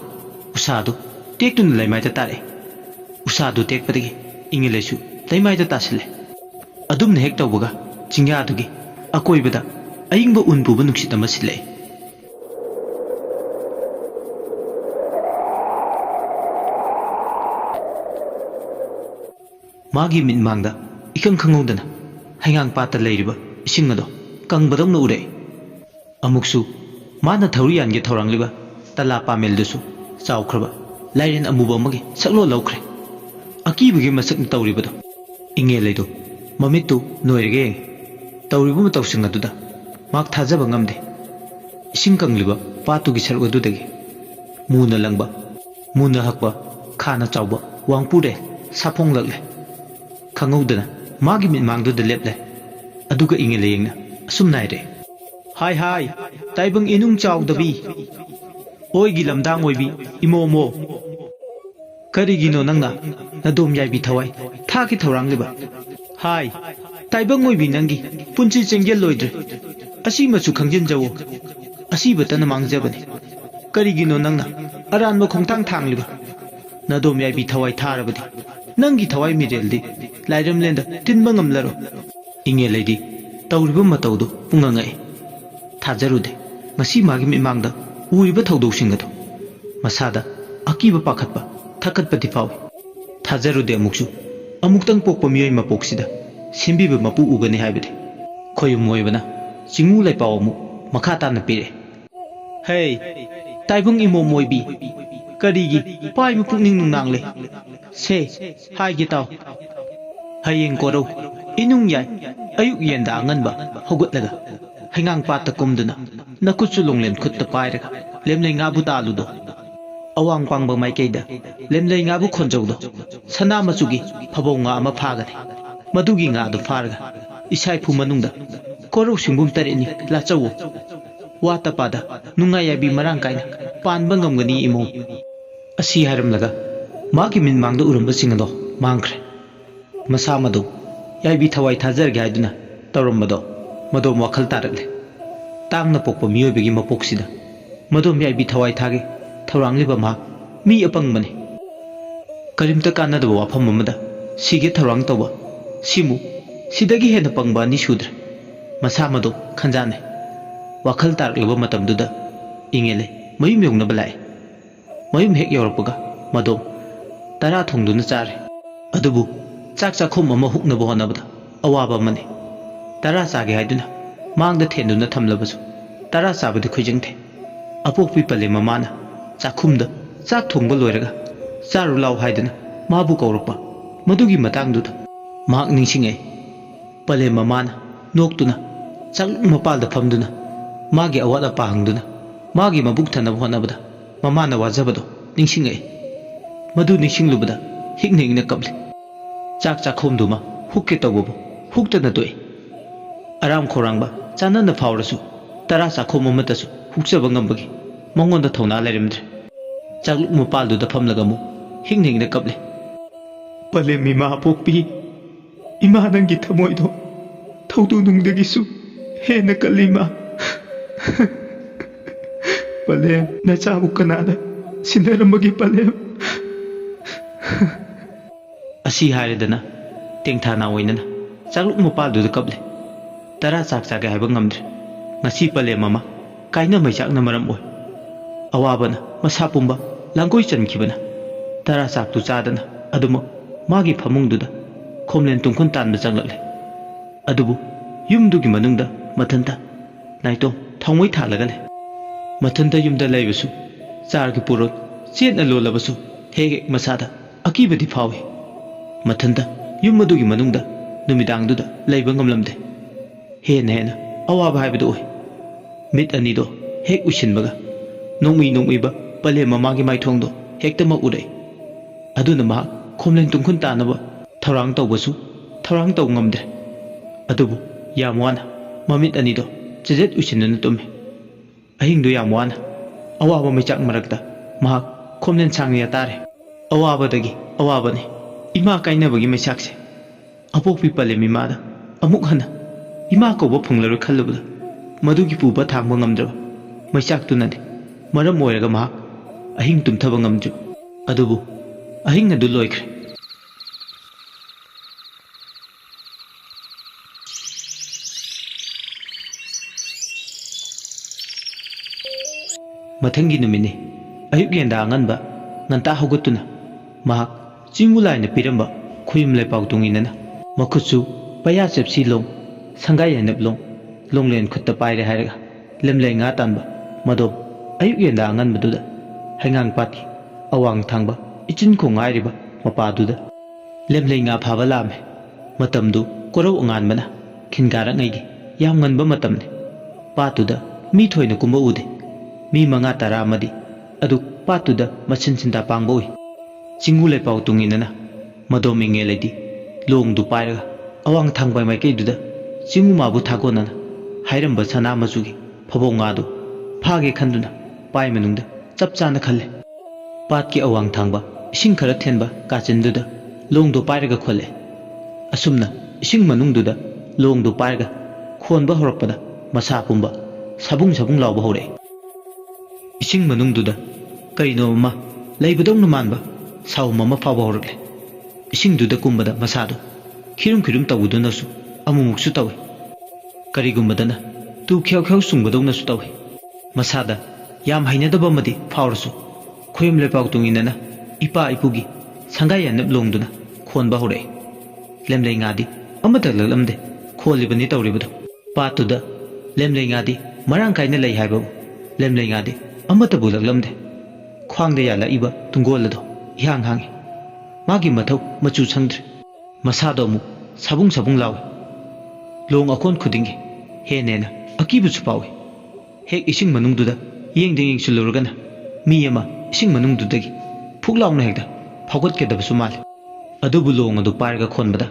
usadu tektun laimaita tare usadu tekpadagi ingelesu laimaita tasile adumna hek tawbaga chingya adugi akoibada ayingba unpuba nuksitama sile magi minmangda ikang khangudana haingang pata leiriba ising ado kangbadongna ure amuksu mana thauri yange thorangliba tala pamel dusu chawkhraba lairen amuba magi saklo lawkhre akibagi masakni tawribado inge leido mamitu noirege tawribu matawsing aduda mak thajaba ngamde ising kangliba patugi sarwa dudagi muna langba muna hakba khana chawba wangpure sapong lagle khangudana magi min mangdu de leple aduga inge leyengna asum naire hai hai taibang inung chawdabi oigi lamdang oibi imomo karigino nangna nadom yaibi thawai thaki thawrangliba hai taibang oibi nangi punchi chenggel loidre asi machu khangjin jawo asi batana mangjabani karigino nangna aranba khongtang thangliba nadom yaibi thawai tharabadi nangi thawai mireldi lairam lenda tinba ngamlaro inge leidi tawriba matawdu pungangai thajarude ngasi magi mimangda uriba thawdosingado masada akiba pakhatpa thakatpati fawi thajarude amuksu amuktang pokpa miyoi mapoksida simbiba mapu ugani haibade khoyum moibana chingu laipaw mu makha tana pire hey taibung imo moibi karigi pai mu pukning nungnangle se hai gi taw hayeng koro inung yai ayuk yenda anganba hogutlaga haingang pata kumduna nakutsu longlen khutta pairaga lemlei ngabu taludo awang pangba maikeida lemlei ngabu khonjawdo sana machugi phabong nga ama phagani madugi nga du farga isai phu manungda koro singbum tareni lachawo wata pada nunga yabi marang kaina panba ngamgani imo asi haramlaga magi min mangda urumba singado mangkhre masa madu yaibi thawai thajarge haiduna tawrambado madom wakhal tarakle tangna pokpa miyoibagi mapoksida ꯃꯗꯣꯝ ꯌꯥꯏꯕꯤ ꯊꯋꯥꯏ ꯊꯥꯒꯦ ꯊꯧꯔꯥꯡꯂꯤꯕ ꯃꯍꯥꯛ ꯃꯤ ꯑꯄꯪꯕꯅꯤ ꯀꯔꯤꯝꯇ ꯀꯥꯟꯅꯗꯕ ꯋꯥꯐꯝ ꯑꯃꯗ ꯁꯤꯒꯦ ꯊꯧꯔꯥꯡ ꯇꯧꯕ ꯁꯤꯃꯨ ꯁꯤꯗꯒꯤ ꯍꯦꯟꯅ ꯄꯪꯕ ꯑꯅꯤ ꯁꯨꯗ꯭ꯔꯦ ꯃꯁꯥ ꯃꯗꯣ ꯈꯟꯖꯥꯟꯅꯩ ꯋꯥꯈꯜ ꯇꯥꯔꯛꯂꯕ ꯃꯇꯝꯗꯨꯗ ꯏꯪꯉꯦꯂꯦ ꯃꯌꯨꯝ ꯌꯧꯅꯕ ꯂꯥꯛꯑꯦ ꯃꯌꯨꯝ ꯍꯦꯛ ꯌꯧꯔꯛꯄꯒ ꯃꯗꯣꯝ ꯇꯔꯥ ꯊꯣꯡꯗꯨꯅ ꯆꯥꯔꯦ ꯑꯗꯨꯕꯨ ꯆꯥꯛ ꯆꯥꯛꯈꯨꯝ ꯑꯃ ꯍꯨꯛꯅꯕ ꯍꯣꯠꯅꯕꯗ ꯑꯋꯥꯕ ꯑꯃꯅꯤ ꯇꯔꯥ ꯆꯥꯒꯦ ꯍꯥꯏꯗꯨꯅ ꯃꯥꯡꯗ ꯊꯦꯟꯗꯨꯅ ꯊꯝꯂꯕꯁꯨ ꯇꯔꯥ ꯆꯥꯕꯗꯤ ꯈꯣꯏꯖꯪꯗꯦ ꯑꯄꯣꯛꯄꯤ ꯄꯂꯦꯝ ꯃꯃꯥꯅ ꯆꯥꯛꯈꯨꯝꯗ ꯆꯥꯛ ꯊꯣꯡꯕ ꯂꯣꯏꯔꯒ ꯆꯥꯔꯨ ꯂꯥꯎ ꯍꯥꯏꯗꯨꯅ ꯃꯥꯕꯨ ꯀꯧꯔꯛꯄ ꯃꯗꯨꯒꯤ ꯃꯇꯥꯡꯗꯨꯗ ꯃꯍꯥꯛ ꯅꯤꯡꯁꯤꯡꯉꯛꯏ ꯄꯂꯦꯝ ꯃꯃꯥꯅ ꯅꯣꯛꯇꯨꯅ ꯆꯥꯛꯂꯨꯛ ꯃꯄꯥꯜꯗ ꯐꯝꯗꯨꯅ ꯃꯥꯒꯤ ꯑꯋꯥꯠ ꯑꯄꯥ ꯍꯪꯗꯨꯅ ꯃꯥꯒꯤ ꯃꯕꯨꯛ ꯊꯟꯅꯕ ꯍꯣꯠꯅꯕꯗ ꯃꯃꯥꯅ ꯋꯥꯖꯕꯗꯣ ꯅꯤꯡꯁꯤꯡꯉꯛꯏ ꯃꯗꯨ ꯅꯤꯡꯁꯤꯡꯂꯨꯕꯗ ꯍꯤꯛꯅ ꯍꯤꯛꯅ ꯀꯞꯂꯤ ꯆꯥꯛ ꯆꯥꯛꯈꯣꯝꯗꯨꯃ ꯍꯨꯛꯀꯦ ꯇꯧꯕꯕꯨ ꯍꯨꯛꯇꯅ ꯇꯣꯛꯏ ꯑꯔꯥꯝ ꯈꯧꯔꯥꯡꯕ ꯆꯥꯟꯅꯅ ꯐꯥꯎꯔꯁꯨ ꯇꯔꯥ ꯆꯥꯛꯈꯣꯝ ꯑꯃꯠꯇꯁꯨ ꯍꯨꯛꯆꯕ ꯉꯝꯕꯒꯤ ꯃꯉꯣꯟꯗ ꯊꯧꯅꯥ ꯂꯩꯔꯝꯗ꯭ꯔꯦ ꯆꯥꯛꯂꯨꯛ ꯃꯄꯥꯜꯗꯨꯗ ꯐꯝꯂꯒ ꯑꯃꯨꯛ ꯍꯤꯡꯅ ꯍꯤꯡꯅ ꯀꯞꯂꯤ ꯄꯂꯦꯝ ꯏꯃꯥ ꯄꯣꯛꯄꯤ ꯏꯃꯥ ꯅꯪꯒꯤ ꯊꯃꯣꯏꯗꯣ ꯊꯧꯗꯨ ꯅꯨꯡꯗꯒꯤꯁꯨ ꯍꯦꯟꯅ ꯀꯜꯂꯤ ꯏꯃꯥ ꯄꯂꯦꯝ ꯅꯆꯥꯕꯨ ꯀꯅꯥꯅ ꯁꯤꯟꯅꯔꯝꯕꯒꯤ ꯄꯂꯦꯝ ꯑꯁꯤ ꯍꯥꯏꯔꯗꯅ ꯇꯦꯡꯊꯥꯅꯥ ꯑꯣꯏꯅꯅ ꯆꯥꯛꯂꯨꯛ ꯃꯄꯥꯜꯗꯨꯗ ꯀꯞꯂꯤ ꯇꯔꯥ ꯆꯥꯛ ꯆꯥꯒꯦ ꯍꯥꯏꯕ ꯉꯝꯗ꯭ꯔꯦ ꯉꯁꯤ ꯄꯂꯦꯝ ꯑꯃ ꯀꯥꯏꯅ ꯃꯩꯆꯥꯛꯅ ꯃꯔꯝ ꯑꯣꯏ ꯑꯋꯥꯕꯅ ꯃꯁꯥ ꯄꯨꯝꯕ ꯂꯥꯡꯒꯣꯏ ꯆꯟꯈꯤꯕꯅ ꯇꯔꯥ ꯆꯥꯛꯇꯨ ꯆꯥꯗꯅ ꯑꯗꯨꯃꯛ ꯃꯥꯒꯤ ꯐꯃꯨꯡꯗꯨꯗ ꯈꯣꯝꯂꯦꯟ ꯇꯨꯡꯈꯨꯟ ꯇꯥꯟꯕ ꯆꯪꯂꯛꯂꯦ ꯑꯗꯨꯕꯨ ꯌꯨꯝꯗꯨꯒꯤ ꯃꯅꯨꯡꯗ ꯃꯊꯟꯇ ꯅꯥꯏꯇꯣꯝ ꯊꯥꯎꯃꯩ ꯊꯥꯜꯂꯒ ꯂꯩ ꯃꯊꯟꯇ ꯌꯨꯝꯗ ꯂꯩꯕꯁꯨ ꯆꯥꯔꯒꯤ ꯄꯣꯔꯣꯠ ꯆꯦꯠꯅ ꯂꯣꯜꯂꯕꯁꯨ ꯍꯦꯛ ꯍꯦꯛ ꯃꯁꯥꯗ ꯑꯀꯤꯕꯗꯤ ꯐꯥꯎꯏ ꯃꯊꯟꯇ ꯌꯨꯝ ꯑꯗꯨꯒꯤ ꯃꯅꯨꯡꯗ ꯅꯨꯃꯤꯗꯥꯡꯗꯨꯗ ꯂꯩꯕ ꯉꯝꯂꯝꯗꯦ ꯍꯦꯟꯅ ꯑꯋꯥꯕ ꯍꯥꯏꯕꯗꯨ ꯑꯣꯏ ꯃꯤꯠ ꯑꯅꯤꯗꯣ ꯍꯦꯛ ꯎꯏꯁꯤꯟꯕꯒ ꯅꯣꯡꯃꯩꯕ ꯄꯂꯦꯝ ꯃꯃꯥꯒꯤ ꯃꯥꯏꯊꯣꯡꯗꯣ ꯍꯦꯛꯇꯃꯛ ꯎꯔꯛꯏ ꯑꯗꯨꯅ ꯃꯍꯥꯛ ꯈꯣꯝꯂꯦꯟ ꯇꯨꯡꯈꯨꯟ ꯇꯥꯅꯕ ꯊꯧꯔꯥꯡ ꯇꯧꯕꯁꯨ ꯊꯧꯔꯥꯡ ꯇꯧ ꯉꯝꯗ꯭ꯔꯦ ꯑꯗꯨꯕꯨ ꯌꯥꯝ ꯋꯥꯅ ꯃꯃꯤꯠ ꯑꯅꯤꯗꯣ ꯆꯦꯖꯦꯠ ꯎꯏꯁꯤꯟꯗꯨꯅ ꯇꯨꯝꯃꯤ ꯑꯍꯤꯡꯗꯨ ꯌꯥꯝ ꯋꯥꯅ ꯑꯋꯥꯕ ꯃꯩꯆꯥꯛ ꯃꯔꯛꯇ ꯃꯍꯥꯛ ꯈꯣꯝꯂꯦꯟ ꯁꯥꯡꯅ ꯇꯥꯔꯦ ꯑꯋꯥꯕꯗꯒꯤ ꯑꯋꯥꯕꯅꯤ ꯏꯃꯥ ꯀꯥꯏꯅꯕꯒꯤ ꯃꯩꯆꯥꯛꯁꯦ ꯑꯄꯣꯛꯄꯤ ꯄꯂꯦꯝ ꯏꯃꯥꯗ ꯑꯃꯨꯛ ꯍꯟꯅ ꯏꯃꯥ ꯀꯧꯕ ꯐꯪꯂꯔꯣꯏ ꯈꯜꯂꯨꯕꯗ ꯃꯗꯨꯒꯤ ꯄꯨꯕ ꯊꯥꯡꯕ ꯉꯝꯗ꯭ꯔꯕ ꯃꯩꯆꯥꯛꯇꯨꯅꯗꯤ ꯃꯔꯝ ꯑꯣꯏꯔꯒ ꯃꯍꯥꯛ ꯑꯍꯤꯡ ꯇꯨꯝꯊꯕ ꯉꯝꯗ꯭ꯔꯤ ꯑꯗꯨꯕꯨ ꯑꯍꯤꯡ ꯑꯗꯨ ꯂꯣꯏꯈ꯭ꯔꯦ ꯃꯊꯪꯒꯤ ꯅꯨꯃꯤꯠꯅꯤ ꯑꯌꯨꯛ ꯌꯦꯟꯗꯥ ꯑꯉꯟꯕ ꯉꯟꯇꯥ ꯍꯧꯒꯠꯇꯨꯅ ꯃꯍꯥꯛ ꯆꯤꯡꯎ ꯂꯥꯏꯅ ꯄꯤꯔꯝꯕ ꯈꯨꯌꯨꯝ ꯂꯩꯄꯥꯎ ꯇꯨꯡꯏꯟꯅꯅ ꯃꯈꯨꯠꯁꯨ ꯄꯩꯌꯥ ꯆꯦꯞꯁꯤ ꯂꯣꯡ ꯁꯪꯒꯥꯏ ꯌꯥꯏꯅꯞ ꯂꯣꯡ ꯂꯣꯡꯂꯦꯟ ꯈꯨꯠꯇ ꯄꯥꯏꯔꯦ ꯍꯥꯏꯔꯒ ꯂꯦꯝꯂꯩ ꯉꯥ ꯇꯥꯟꯕ ꯃꯗꯣꯝ ꯑꯌꯨꯛ ꯌꯦꯟꯗꯥ ꯑꯉꯟꯕꯗꯨꯗ ꯍꯩꯉꯥꯡ ꯄꯥꯠꯀꯤ ꯑꯋꯥꯡ ꯊꯥꯡꯕ ꯏꯆꯤꯟ ꯈꯣꯡ ꯉꯥꯏꯔꯤꯕ ꯃꯄꯥꯗꯨꯗ ꯂꯦꯝꯂꯩ ꯉꯥ ꯐꯥꯕ ꯂꯥꯛꯑꯝꯃꯦ ꯃꯇꯝꯗꯨ ꯀꯣꯔꯧ ꯑꯉꯥꯟꯕꯅ ꯈꯤꯟꯒꯥꯔꯛꯉꯩꯒꯤ ꯌꯥꯝ ꯉꯟꯕ ꯃꯇꯝꯅꯤ ꯄꯥꯠꯇꯨꯗ ꯃꯤ ꯊꯣꯏꯅ ꯀꯨꯝꯕ ꯎꯗꯦ ꯃꯤ 5-10 ꯑꯃꯗꯤ ꯑꯗꯨ ꯄꯥꯠꯇꯨꯗ ꯃꯆꯤꯟ ꯁꯤꯟꯇꯥ ꯄꯥꯡꯕ ꯎꯏ ꯆꯤꯡꯎ ꯂꯩꯄꯥꯎ ꯇꯨꯡꯏꯟꯅꯅ ꯃꯗꯣꯝ ꯏꯪꯉꯦꯂꯩꯗꯤ ꯂꯣꯡꯗꯨ ꯄꯥꯏꯔꯒ ꯑꯋꯥꯡ ꯊꯥꯡꯕ ꯃꯥꯏꯀꯩꯗꯨꯗ ꯆꯤꯡꯎ ꯃꯥꯕꯨ ꯊꯥꯒꯣꯟꯅꯅ ꯍꯥꯏꯔꯝꯕ ꯁꯅꯥ ꯃꯆꯨꯒꯤ ꯐꯕꯧ ꯉꯥꯗꯨ ꯐꯥꯒꯦ ꯈꯟꯗꯨꯅ ꯄꯥꯏ ꯃꯅꯨꯡꯗ ꯆꯞ ꯆꯥꯅ ꯈꯜꯂꯦ ꯄꯥꯠꯀꯤ ꯑꯋꯥꯡ ꯊꯥꯡꯕ ꯏꯁꯤꯡ ꯈꯔ ꯊꯦꯟꯕ ꯀꯥꯆꯤꯟꯗꯨꯗ ꯂꯣꯡꯗꯨ ꯄꯥꯏꯔꯒ ꯈꯣꯜꯂꯦ ꯑꯁꯨꯝꯅ ꯏꯁꯤꯡ ꯃꯅꯨꯡꯗꯨꯗ ꯂꯣꯡꯗꯨ ꯄꯥꯏꯔꯒ ꯈꯣꯟꯕ ꯍꯧꯔꯛꯄꯗ ꯃꯁꯥ ꯄꯨꯝꯕ ꯁꯥꯕꯨꯡ ꯁꯥꯕꯨꯡ ꯂꯥꯎꯕ ꯍꯧꯔꯛꯑꯦ ꯏꯁꯤꯡ ꯃꯅꯨꯡꯗꯨꯗ ꯀꯔꯤꯅꯣ ꯑꯃ ꯂꯩꯕꯗꯧꯅ ꯃꯥꯟꯕ ꯁꯥꯎꯝ ꯑꯃ ꯐꯥꯎꯕ ꯍꯧꯔꯛꯂꯦ ꯏꯁꯤꯡꯗꯨꯗ ꯀꯨꯝꯕꯗ ꯃꯁꯥꯗꯨ ꯈꯤꯔꯨꯝ ꯇꯧꯕꯗꯨꯅꯁꯨ ꯑꯃꯨꯛꯃꯨꯛꯁꯨ ꯇꯧꯏ ꯀꯔꯤꯒꯨꯝꯕꯗꯅ ꯇꯨ ꯈ꯭ꯌꯥꯎ ꯈ꯭ꯌꯥꯎ ꯁꯨꯡꯕꯗꯧꯅꯁꯨ ꯇꯧꯏ ꯃꯁꯥꯗ ꯌꯥꯝ ꯍꯩꯅꯗꯕ ꯑꯃꯗꯤ ꯐꯥꯎꯔꯁꯨ ꯈꯣꯌꯨꯝ ꯂꯩꯄꯥꯎ ꯇꯨꯡꯏꯟꯅꯅ ꯏꯄꯥ ꯏꯄꯨꯒꯤ ꯁꯪꯒꯥꯏ ꯌꯥꯅꯞ ꯂꯣꯡꯗꯨꯅ ꯈꯣꯟꯕ ꯍꯧꯔꯛꯏ ꯂꯦꯝꯂꯩ ꯉꯥꯗꯤ ꯑꯃꯠꯇ ꯂꯛꯂꯝꯗꯦ ꯈꯣꯜꯂꯤꯕꯅꯤ ꯇꯧꯔꯤꯕꯗꯣ ꯄꯥꯠꯇꯨꯗ ꯂꯦꯝꯂꯩ ꯉꯥꯗꯤ ꯃꯔꯥꯡ ꯀꯥꯏꯅ ꯂꯩ ꯍꯥꯏꯕꯕꯨ ꯂꯦꯝꯂꯩ ꯉꯥꯗꯤ ꯑꯃꯠꯇꯕꯨ ꯂꯛꯂꯝꯗꯦ ꯈ꯭ꯋꯥꯡꯗ ꯌꯥꯜꯂꯛꯏꯕ ꯇꯨꯡꯒꯣꯜ ꯑꯗꯣ ꯏꯍꯥꯡ ꯍꯥꯡꯏ ꯃꯥꯒꯤ ꯃꯊꯧ ꯃꯆꯨ ꯁꯪꯗ꯭ꯔꯦ ꯃꯁꯥꯗꯣ ꯑꯃꯨꯛ ꯁꯥꯕꯨꯡ ꯂꯥꯎꯏ ꯂꯣꯡ ꯑꯀꯣꯟ ꯈꯨꯗꯤꯡꯒꯤ ꯍꯦꯟꯅ ꯑꯀꯤꯕꯁꯨ ꯐꯥꯎꯏ ꯍꯦꯛ ꯏꯁꯤꯡ ꯃꯅꯨꯡꯗꯨꯗ ꯌꯦꯡꯁꯤꯜꯂꯨꯔꯒꯅ ꯃꯤ ꯑꯃ ꯏꯁꯤꯡ ꯃꯅꯨꯡꯗꯨꯗꯒꯤ ꯐꯨꯛ ꯂꯥꯎꯅ ꯍꯦꯛꯇ ꯐꯥꯎꯒꯠꯀꯗꯕꯁꯨ ꯃꯥꯜꯂꯤ ꯑꯗꯨꯕꯨ ꯂꯣꯡ ꯑꯗꯨ ꯄꯥꯏꯔꯒ ꯈꯣꯟꯕꯗ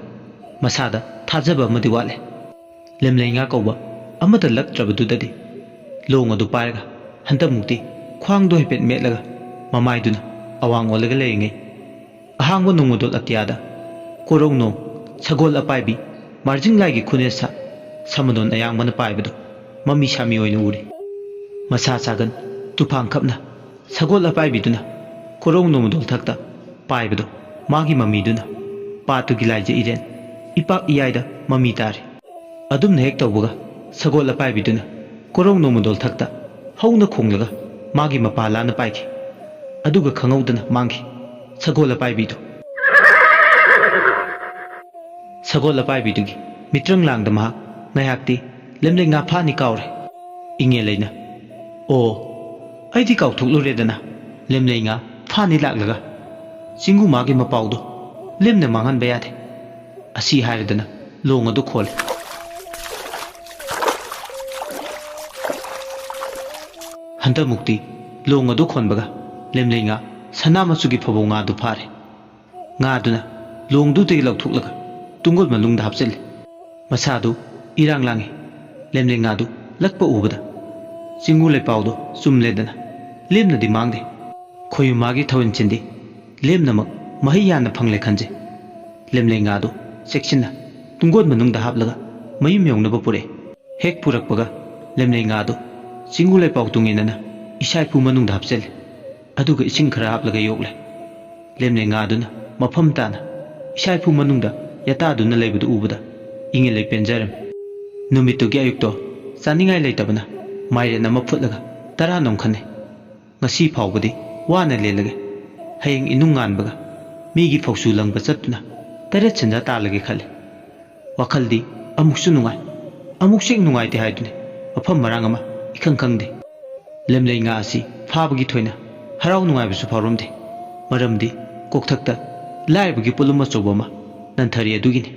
ꯃꯁꯥꯗ ꯊꯥꯖꯕ ꯑꯃꯗꯤ ꯋꯥꯠꯂꯦ ꯂꯦꯝꯂꯩ ꯉꯥ ꯀꯧꯕ ꯑꯃꯠꯇ ꯂꯛꯇ꯭ꯔꯕꯗꯨꯗꯗꯤ ꯂꯣꯡ ꯑꯗꯨ ꯄꯥꯏꯔꯒ ꯍꯟꯗꯛꯃꯨꯛꯇꯤ ꯈ꯭ꯋꯥꯡꯗꯣ ꯍꯥꯏꯐꯦꯠ ꯃꯦꯠꯂꯒ ꯃꯃꯥꯏꯗꯨꯅ ꯑꯋꯥꯡ ꯑꯣꯜꯂꯒ ꯂꯩꯔꯤꯉꯩ ꯑꯍꯥꯡꯕ ꯅꯣꯡꯃꯗꯣꯜ ꯑꯇꯤꯌꯥꯗ ꯀꯣꯔꯧ ꯅꯣꯡ ꯁꯒꯣꯜ ꯑꯄꯥꯏꯕꯤ ꯃꯥꯔꯖꯤꯡ ꯂꯥꯏꯒꯤ ꯈꯨꯅꯦꯁ ꯁꯃꯗꯣꯟ ꯑꯌꯥꯡꯕꯅ ꯄꯥꯏꯕꯗꯨ ꯃꯃꯤ ꯁꯥꯃꯤ ꯑꯣꯏꯅ ꯎꯔꯤ ꯃꯁꯥ ꯁꯥꯒꯟ ꯇꯨꯐꯥꯡ ꯈꯞꯅ ꯁꯒꯣꯜ ꯑꯄꯥꯏꯕꯤꯗꯨꯅ ꯀꯣꯔꯧ ꯅꯣꯡꯃꯗꯣꯜ ꯊꯛꯇ ꯄꯥꯏꯕꯗꯣ ꯃꯥꯒꯤ ꯃꯃꯤꯗꯨꯅ ꯄꯥꯠꯇꯨꯒꯤ ꯂꯥꯏꯖ ꯏꯔꯦꯟ ꯏꯄꯥꯛ ꯏꯌꯥꯏꯗ ꯃꯃꯤ ꯇꯥꯔꯤ ꯑꯗꯨꯝꯅ ꯍꯦꯛ ꯇꯧꯕꯒ ꯁꯒꯣꯜ ꯑꯄꯥꯏꯕꯤꯗꯨꯅ ꯀꯣꯔꯧ ꯅꯣꯡꯃꯗꯣꯜ ꯊꯛꯇ ꯍꯧꯅ ꯈꯣꯡꯂꯒ ꯃꯥꯒꯤ ꯃꯄꯥ ꯂꯥꯟꯅ ꯄꯥꯏꯈꯤ ꯑꯗꯨꯒ ꯈꯪꯍꯧꯗꯅ ꯃꯥꯡꯈꯤ ꯁꯒꯣꯜ ꯑꯄꯥꯏꯕꯤꯗꯨ ꯁꯒꯣꯜ ꯑꯄꯥꯏꯕꯤꯗꯨꯒꯤ ꯃꯤꯇ꯭ꯔꯪ ꯂꯥꯡꯗ ꯃꯍꯥꯛ ꯉꯥꯏꯍꯥꯛꯇꯤ ꯂꯦꯝꯂꯩ ꯉꯥ ꯐꯥꯅꯤ ꯀꯥꯎꯔꯦ ꯏꯉꯦꯜꯂꯩꯅ ꯑꯣ ꯑꯩꯗꯤ ꯀꯥꯎꯊꯣꯛꯂꯨꯔꯦꯗꯅ ꯂꯦꯝꯂꯩ ꯉꯥ ꯐꯥꯅꯤ ꯂꯥꯛꯂꯒ ꯆꯤꯡꯒꯨ ꯃꯥꯒꯤ ꯃꯄꯥꯎꯗꯣ ꯂꯦꯝꯅ ꯃꯥꯡꯍꯟꯕ ꯌꯥꯗꯦ ꯑꯁꯤ ꯍꯥꯏꯔꯗꯅ ꯂꯣꯡ ꯑꯗꯨ ꯈꯣꯜꯂꯦ ꯍꯟꯗꯛꯃꯨꯛꯇꯤ ꯂꯣꯡ ꯑꯗꯨ ꯈꯣꯟꯕꯒ ꯂꯦꯝꯂꯩ ꯉꯥ ꯁꯅꯥ ꯃꯆꯨꯒꯤ ꯐꯕꯧ ꯉꯥꯗꯨ ꯐꯥꯔꯦ ꯉꯥꯗꯨꯅ ꯂꯣꯡꯗꯨꯗꯒꯤ ꯂꯧꯊꯣꯛꯂꯒ ꯇꯨꯡꯒꯣꯜ ꯃꯅꯨꯡꯗ ꯍꯥꯞꯆꯤꯜꯂꯦ ꯃꯁꯥꯗꯨ ꯏꯔꯥꯡ ꯂꯥꯡꯉꯤ ꯂꯦꯝꯂꯩ ꯉꯥꯗꯨ ꯂꯛꯄ ꯎꯕꯗ ꯆꯤꯡꯒꯨ ꯂꯩꯄꯥꯎꯗꯣ ꯆꯨꯝꯂꯦꯗꯅ ꯂꯦꯝꯅꯗꯤ ꯃꯥꯡꯗꯦ ꯈꯣꯏꯌꯨ ꯃꯥꯒꯤ ꯊꯧꯟꯆꯤꯟꯗꯤ ꯂꯦꯝꯅꯃꯛ ꯃꯍꯩ ꯌꯥꯟꯅ ꯐꯪꯂꯦ ꯈꯟꯖꯩ ꯂꯦꯝꯂꯩ ꯉꯥꯗꯨ ꯆꯦꯛꯁꯤꯟꯅ ꯇꯨꯡꯒꯣꯜ ꯃꯅꯨꯡꯗ ꯍꯥꯞꯂꯒ ꯃꯌꯨꯝ ꯌꯧꯅꯕ ꯄꯨꯔꯛꯑꯦ ꯍꯦꯛ ꯄꯨꯔꯛꯄꯒ ꯂꯦꯝꯂꯩ ꯉꯥꯗꯨ ꯆꯤꯡꯒꯨ ꯂꯩꯄꯥꯎ ꯇꯨꯡꯏꯟꯅꯅ ꯏꯁꯥꯏꯄꯨ ꯃꯅꯨꯡꯗ ꯍꯥꯞꯆꯤꯜꯂꯦ ꯑꯗꯨꯒ ꯏꯁꯤꯡ ꯈꯔ ꯍꯥꯞꯂꯒ ꯌꯣꯛꯂꯦ ꯂꯦꯝꯂꯩ ꯉꯥꯗꯨꯅ ꯃꯐꯝ ꯇꯥꯅ ꯏꯁꯥꯏꯄꯨ ꯃꯅꯨꯡꯗ ꯌꯥꯇꯥꯗꯨꯅ ꯂꯩꯕꯗꯨ ꯎꯕꯗ ꯏꯉꯦꯜꯂꯩ ꯄꯦꯟꯖꯔꯝꯃꯤ ꯅꯨꯃꯤꯠꯇꯨꯒꯤ ꯑꯌꯨꯛꯇꯣ ꯆꯥꯅꯤꯡꯉꯥꯏ ꯂꯩꯇꯕꯅ ꯃꯥꯏꯔꯦꯟ ꯑꯃ ꯐꯨꯠꯂꯒ 10 ꯅꯣꯝꯈꯟꯅꯦ ꯉꯁꯤ ꯐꯥꯎꯕꯗꯤ ꯋꯥꯅ ꯂꯦꯜꯂꯒꯦ ꯍꯌꯦꯡ ꯏꯅꯨꯡ ꯉꯥꯟꯕꯒ ꯃꯤꯒꯤ ꯐꯧꯁꯨ ꯂꯪꯕ ꯆꯠꯇꯨꯅ 9 ꯁꯦꯟꯖꯥ ꯇꯥꯜꯂꯒꯦ ꯈꯜꯂꯤ ꯋꯥꯈꯜꯗꯤ ꯑꯃꯨꯛꯁꯨ ꯅꯨꯡꯉꯥꯏ ꯑꯃꯨꯛꯁꯨ ꯍꯦꯛ ꯅꯨꯡꯉꯥꯏꯇꯦ ꯍꯥꯏꯗꯨꯅꯤ ꯃꯐꯝ ꯃꯔꯥꯡ ꯑꯃ ꯏꯈꯪ ꯈꯪꯗꯦ ꯂꯦꯝꯂꯩ ꯉꯥ ꯑꯁꯤ ꯐꯥꯕꯒꯤ ꯊꯣꯏꯅ ꯍꯔꯥꯎ ꯅꯨꯡꯉꯥꯏꯕꯁꯨ ꯐꯥꯎꯔꯝꯗꯦ ꯃꯔꯝꯗꯤ ꯀꯣꯛꯊꯛꯇ ꯂꯥꯏꯔꯕꯒꯤ ꯄꯣꯠꯂꯨꯝ ꯑꯆꯧꯕ ꯑꯃ ꯅꯟꯊꯔꯤ ꯑꯗꯨꯒꯤꯅꯤ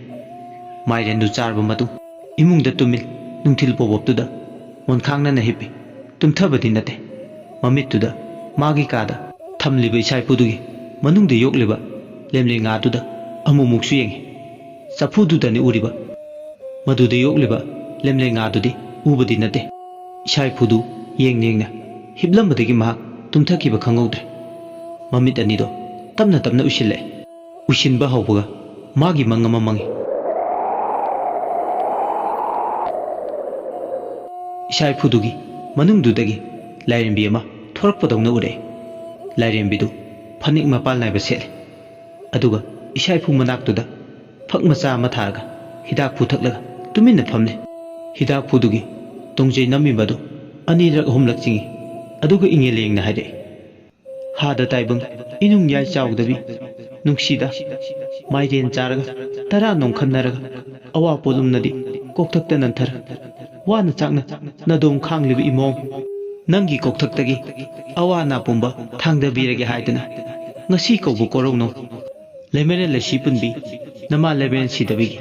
ꯃꯥꯏꯔꯦꯟꯗꯨ ꯆꯥꯔꯕ ꯃꯇꯨꯡ ꯏꯃꯨꯡꯗ ꯇꯨꯝꯃꯤꯜ ꯅꯨꯡꯊꯤꯜ ꯄꯣꯕꯣꯞꯇꯨꯗ ꯃꯣꯟꯈꯥꯡꯅꯅ ꯍꯤꯞꯄꯤ ꯇꯨꯝꯊꯕꯗꯤ ꯅꯠꯇꯦ ꯃꯃꯤꯠꯇꯨꯗ ꯃꯥꯒꯤ ꯀꯥꯗ ꯊꯝꯂꯤꯕ ꯏꯁꯥꯏꯄꯨꯗꯨꯒꯤ ꯃꯅꯨꯡꯗ ꯌꯣꯛꯂꯤꯕ ꯂꯦꯝꯂꯩ ꯉꯥꯗꯨꯗ ꯑꯃꯨꯛꯃꯨꯛꯁꯨ ꯌꯦꯡꯉꯤ ꯆꯐꯨꯗꯨꯗꯅꯤ ꯎꯔꯤꯕ ꯃꯗꯨꯗ ꯌꯣꯛꯂꯤꯕ ꯂꯦꯝꯂꯩ ꯉꯥꯗꯨꯗꯤ ꯎꯕꯗꯤ ꯅꯠꯇꯦ ꯏꯁꯥꯏꯄꯨꯗꯨ ꯌꯦꯡ ꯍꯤꯞꯂꯝꯕꯗꯒꯤ ꯃꯍꯥꯛ ꯇꯨꯝꯊꯈꯤꯕ ꯈꯪꯍꯧꯗ꯭ꯔꯦ ꯃꯃꯤꯠ ꯑꯅꯤꯗꯣ ꯇꯞꯅ ꯇꯞꯅ ꯎꯏꯁꯤꯜꯂꯛꯑꯦ ꯎꯏꯁꯤꯟꯕ ꯍꯧꯕꯒ ꯃꯥꯒꯤ ꯃꯪ ꯑꯃ ꯃꯪꯉꯤ ꯏꯁꯥꯏꯄꯨꯗꯨꯒꯤ ꯃꯅꯨꯡꯗꯨꯗꯒꯤ ꯂꯥꯏꯔꯦꯝꯕꯤ ꯑꯃ ꯊꯣꯔꯛꯄꯗꯧꯅ ꯎꯔꯛꯑꯦ ꯂꯥꯏꯔꯦꯝꯕꯤꯗꯨ ꯐꯅꯦꯛ ꯃꯄꯥꯟ ꯅꯥꯏꯕ ꯁꯦꯠꯂꯦ ꯑꯗꯨꯒ ꯏꯁꯥꯏꯄꯨ ꯃꯅꯥꯛꯇꯨꯗ ꯐꯛ ꯃꯆꯥ ꯑꯃ ꯊꯥꯔꯒ ꯍꯤꯗꯥꯛ ꯐꯨꯊꯛꯂꯒ ꯇꯨꯃꯤꯟꯅ ꯐꯝꯂꯦ ꯍꯤꯗꯥꯛꯐꯨꯗꯨꯒꯤ ꯇꯣꯡꯖꯩ ꯅꯝꯃꯤꯕꯗꯨ 2-3 ꯆꯤꯡꯏ ꯑꯗꯨꯒ ꯏꯉꯦꯜꯂꯩꯅ ꯍꯥꯏꯔꯛꯏ ꯍꯥꯗ ꯇꯥꯏꯕꯪ ꯏꯅꯨꯡ ꯌꯥꯏ ꯆꯥꯎꯗꯕꯤ ꯅꯨꯡꯁꯤꯗ ꯃꯥꯏꯔꯦꯟ ꯆꯥꯔꯒ 10 ꯅꯣꯝꯈꯟꯅꯔꯒ ꯑꯋꯥ ꯄꯣꯠꯂꯨꯝꯅꯗꯤ ꯀꯣꯛꯊꯛꯇ ꯅꯟꯊꯔ ꯋꯥꯅ ꯆꯥꯛꯅ ꯅꯗꯣꯝ ꯈꯥꯡꯂꯤꯕ ꯏꯃꯣꯝ ꯅꯪꯒꯤ ꯀꯣꯛꯊꯛꯇꯒꯤ ꯑꯋꯥ ꯑꯅꯥ ꯄꯨꯝꯕ ꯊꯥꯡꯗꯕꯤꯔꯒꯦ ꯍꯥꯏꯗꯅ ꯉꯁꯤ ꯀꯧꯕ ꯀꯣꯔꯧꯅꯣ ꯂꯩꯃꯔꯦꯟ ꯂꯩꯁꯤ ꯄꯨꯟꯕꯤ ꯅꯃꯥ ꯂꯩꯃꯔꯦꯟ ꯁꯤꯗꯕꯒꯤ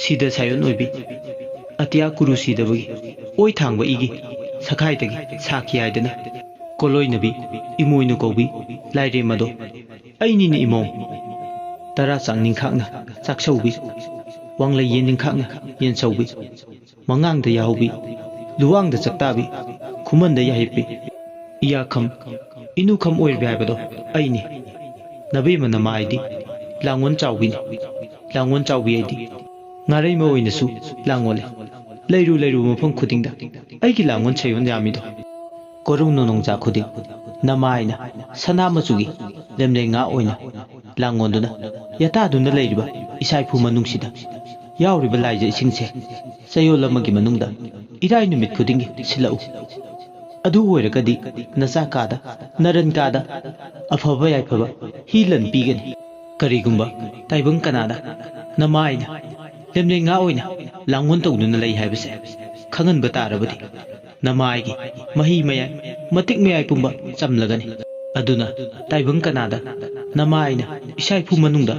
ꯁꯤꯗ ꯁꯥꯌꯣꯟ ꯑꯣꯏꯕꯤ ꯑꯇꯤꯌꯥ ꯀꯨꯔꯨ ꯁꯤꯗꯕꯒꯤ ꯑꯣꯏ ꯊꯥꯡꯕ ꯏꯒꯤ ꯁꯈꯥꯏꯗꯒꯤ ꯁꯥꯈꯤ ꯍꯥꯏꯗꯅ ꯀꯣꯂꯣꯏꯅꯕꯤ ꯏꯃꯣꯏꯅꯨ ꯀꯧꯕꯤ ꯂꯥꯏꯔꯦꯝꯃꯗꯣ ꯑꯩꯅꯤꯅ ꯏꯃꯣꯝ 10 ꯆꯥꯡꯅꯤꯡꯈꯥꯛꯅ ꯆꯥꯛꯁꯧꯕꯤ ꯋꯥꯡꯂꯩ ꯌꯦꯟꯅꯤꯡꯈꯥꯛꯅ ꯌꯦꯟꯁꯧꯕꯤ ꯃꯉꯥꯡꯗ ꯌꯥꯍꯧꯕꯤ ꯂꯨꯋꯥꯡꯗ ꯆꯛꯇꯥꯕꯤ ꯈꯨꯃꯟꯗ ꯌꯥꯍꯤꯞꯄꯤ ꯏꯌꯥꯈꯝ ꯏꯅꯨꯈꯝ ꯑꯣꯏꯔꯕꯤ ꯍꯥꯏꯕꯗꯣ ꯑꯩꯅꯤ ꯅꯕꯦꯝꯃ ꯅꯃꯥ ꯑꯩꯗꯤ ꯂꯥꯡꯉꯣꯟ ꯆꯥꯎꯕꯤꯅꯤ ꯂꯥꯡꯉꯣꯟ ꯆꯥꯎꯕꯤ ꯑꯩꯗꯤ ꯉꯥꯔꯩꯃ ꯑꯣꯏꯅꯁꯨ ꯂꯥꯡꯉꯣꯜꯂꯦ ꯂꯩꯔꯨ ꯃꯐꯝ ꯈꯨꯗꯤꯡꯗ ꯑꯩꯒꯤ ꯂꯥꯡꯉꯣꯟ ꯁꯩꯌꯣꯟ ꯌꯥꯝꯃꯤꯗꯣ ꯀꯣꯔꯧ ꯅꯣꯡꯖꯥ ꯈꯨꯗꯤꯡ ꯅꯃꯥꯏꯅ ꯁꯅꯥ ꯃꯆꯨꯒꯤ ꯂꯦꯝꯂꯩ ꯉꯥ ꯑꯣꯏꯅ ꯂꯥꯡꯉꯣꯟꯗꯨꯅ ꯌꯥꯇꯥꯗꯨꯅ ꯂꯩꯔꯤꯕ ꯏꯁꯥꯏꯄꯨ ꯃꯅꯨꯡꯁꯤꯗ ꯌꯥꯎꯔꯤꯕ ꯂꯥꯏꯖ ꯏꯁꯤꯡꯁꯦ ꯆꯌꯣꯜ ꯑꯃꯒꯤ ꯃꯅꯨꯡꯗ ꯏꯔꯥꯏ ꯅꯨꯃꯤꯠ ꯈꯨꯗꯤꯡꯒꯤ ꯁꯤꯜꯂꯛꯎ ꯑꯗꯨ ꯑꯣꯏꯔꯒꯗꯤ ꯅꯆꯥ ꯀꯥꯗ ꯅꯔꯟ ꯀꯥꯗ ꯑꯐꯕ ꯌꯥꯏꯐꯕ ꯍꯤ ꯂꯟ ꯄꯤꯒꯅꯤ ꯀꯔꯤꯒꯨꯝꯕ ꯇꯥꯏꯕꯪ ꯀꯅꯥꯗ ꯅꯃꯥꯏꯅ ꯂꯦꯝꯂꯩ ꯉꯥ ꯑꯣꯏꯅ ꯂꯥꯡꯉꯣꯟ ꯇꯧꯗꯨꯅ ꯂꯩ ꯍꯥꯏꯕꯁꯦ ꯈꯪꯍꯟꯕ ꯇꯥꯔꯕꯗꯤ ꯅꯃꯥꯏꯒꯤ ꯃꯍꯤ ꯃꯌꯥꯏ ꯃꯇꯤꯛ ꯃꯌꯥꯏ ꯄꯨꯝꯕ ꯆꯝꯂꯒꯅꯤ ꯑꯗꯨꯅ ꯇꯥꯏꯕꯪ ꯀꯅꯥꯗ ꯅꯃꯥꯏꯅ ꯏꯁꯥꯏꯄꯨ ꯃꯅꯨꯡꯗ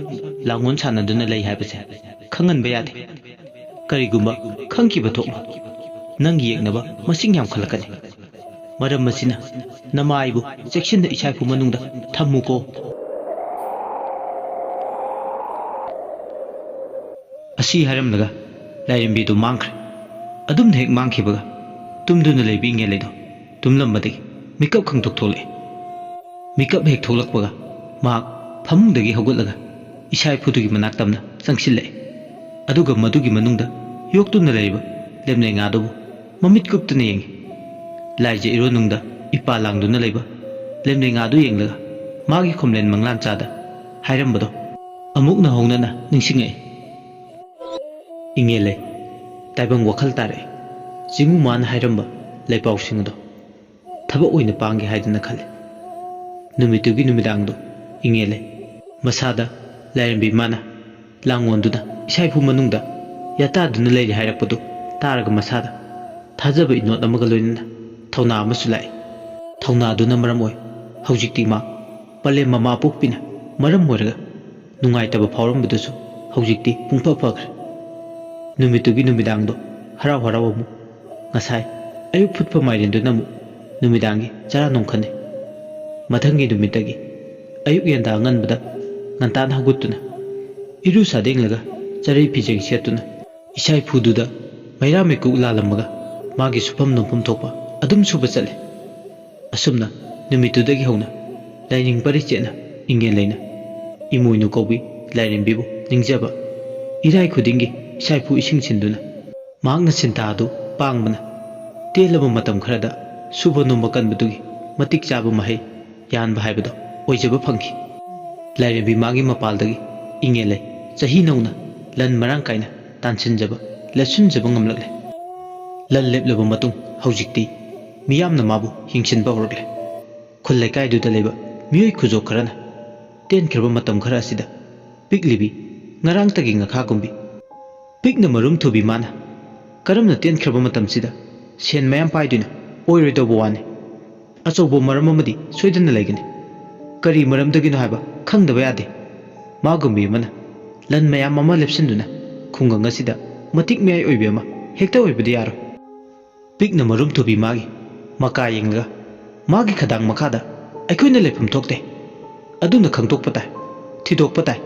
ꯂꯥꯡꯉꯣꯟ ꯁꯥꯟꯅꯗꯨꯅ ꯂꯩ ꯍꯥꯏꯕꯁꯦ ꯈꯪꯍꯟꯕ ꯌꯥꯗꯦ ꯀꯔꯤꯒꯨꯝꯕ ꯈꯪꯈꯤꯕ ꯊꯣꯛꯅ ꯅꯪꯒꯤ ꯌꯦꯛꯅꯕ ꯃꯁꯤꯡ ꯌꯥꯝꯈꯠꯂꯛꯀꯅꯤ ꯃꯔꯝ ꯑꯁꯤꯅ ꯅꯃꯥꯏꯕꯨ ꯆꯦꯛꯁꯤꯟꯅ ꯏꯁꯥꯏꯄꯨ ꯃꯅꯨꯡꯗ ꯊꯝꯃꯨꯀꯣ ꯑꯁꯤ ꯍꯥꯏꯔꯝꯂꯒ ꯂꯥꯏꯔꯦꯝꯕꯤꯗꯨ ꯃꯥꯡꯈ꯭ꯔꯦ ꯑꯗꯨꯝꯅ ꯍꯦꯛ ꯃꯥꯡꯈꯤꯕꯒ ꯇꯨꯝꯗꯨꯅ ꯂꯩꯕ ꯏꯉꯦꯜꯂꯩꯗꯣ ꯇꯨꯝꯂꯝꯕꯗꯒꯤ ꯃꯤꯀꯞ ꯈꯪꯊꯣꯛ ꯊꯣꯛꯂꯛꯑꯦ ꯃꯤꯀꯞ ꯍꯦꯛ ꯊꯣꯛꯂꯛꯄꯒ ꯃꯍꯥꯛ ꯐꯃꯨꯡꯗꯒꯤ ꯍꯧꯒꯠꯂꯒ ꯏꯁꯥꯏꯄꯨꯗꯨꯒꯤ ꯃꯅꯥꯛ ꯇꯝꯅ ꯆꯪꯁꯤꯜꯂꯛꯑꯦ ꯑꯗꯨꯒ ꯃꯗꯨꯒꯤ ꯃꯅꯨꯡꯗ ꯌꯣꯛꯇꯨꯅ ꯂꯩꯔꯤꯕ ꯂꯦꯝꯂꯩ ꯉꯥꯗꯨꯕꯨ ꯃꯃꯤꯠ ꯀꯨꯞꯇꯨꯅ ꯌꯦꯡꯉꯤ ꯂꯥꯏꯖ ꯏꯔꯣꯟꯅꯨꯡꯗ ipa langduna leiba lemlei nga du yenglaga magi khomlen manglan chada hairambado amukna hongnana ningsingai ingele taibang wakhal tare jingu man hairamba leipaw singdo thaba oina pangi haiduna khale numitugi numidangdo ingele masada lairambi mana langonduna isaipu manungda yata duna leiri hairapadu taraga masada thajaba inot amaga loinana thawna amasu lai thawna duna maram oi hojikti ma pale mama pokpina maram moiraga nungai taba phawrambudusu hojikti pungpa phakre numitugi numidangdo haraw haraw amu ngasai ayu phutpa mairinduna mu numidangi chara nongkhane mathangi numitagi ayuk yanda nganbada ngantan hagutuna iru sadenglaga charai pijeng setuna isai phududa mairame ku lalamaga magi supam nomphum thokpa adum suba chale asumna numitudagi hona laining parichena ingen leina imuinu kobi lairimbibu ningjaba irai khudingi isai phu ising chinduna mangna sinta adu pangbana telaba matam kharada suba nomba kanbudugi matik chaba mahai yan bahaibado oijaba phangki lairimbi magi mapaldagi ingele chahi nauna lan marang kaina tansinjaba lasunjaba ngamlagle lan leplaba matung hojikti miyamna mabu hingsinba horgle khullai kaidu da leba miyoi khujo kharana ten khirba matam khara asida piklibi ngarang tagi ngakha gumbi pikna marum thubi mana karamna ten khirba matam sida sen mayam paiduna oiroi do bwani achobo maram amadi soidana laigani kari maram dagino haba khangdaba yade magumbi mana lan mayam ama lepsinduna khungang asida matik meyai oibe ama hekta oibadi yaro pikna marum thubi magi maka yenglaga magi khadang makada aikoina lepham thokte aduna khangtokpa tai thidokpa tai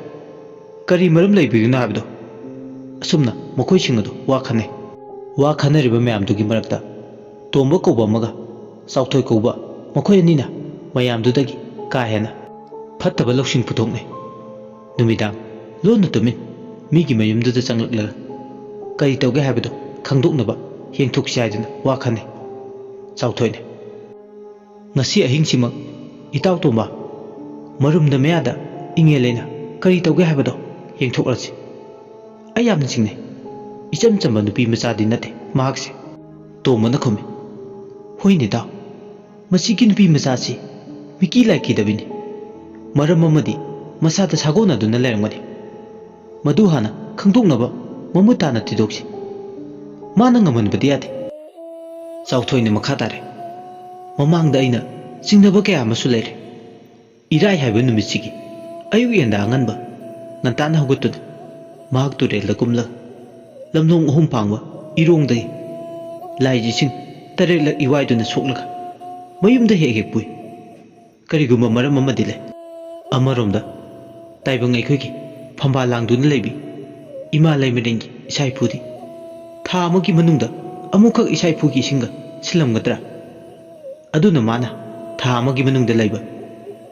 kari maram leibiguna habdo asumna mokoi singadu wa khanariba mayam dugi marakta tomba koba maga sauthoi koba mokoi anina mayam dudagi ka hena phattaba loksing puthokne numidang lona tumin migi mayum duda changlakla kari tawge habdo khangdoknaba hengthok saiduna wa khane sauthoine ngasi ahingsimak itaw tomba marumda meyada ingeleina kari tawge habdo hengthokrasi ayamna singne icham chamba nupi machadi nate mahakse tomana khome hoine da masigi nupi machasi miki laiki dabini maram amadi masada sagona duna lerangani madu hana khangdoknaba mamutana tidoksi mana ngamanbadi yade sauthoine makha tare mamangda aina singnaba kaya amasu leire irai haiba numisigi ayuk yenda anganba ngantana hugutuna mahak turelda kumla lamnong ahum pangba irongdagi laiji sing tareklak iwaiduna soklaga mayumda hek pui karigumba maram amadi le amaromda taibang aikhoigi phamba langduna leibi ima laimerengi isai phudi tha amagi manungda amukhak isai phugi singa silamgadra aduna mana tha amagi manungda leiba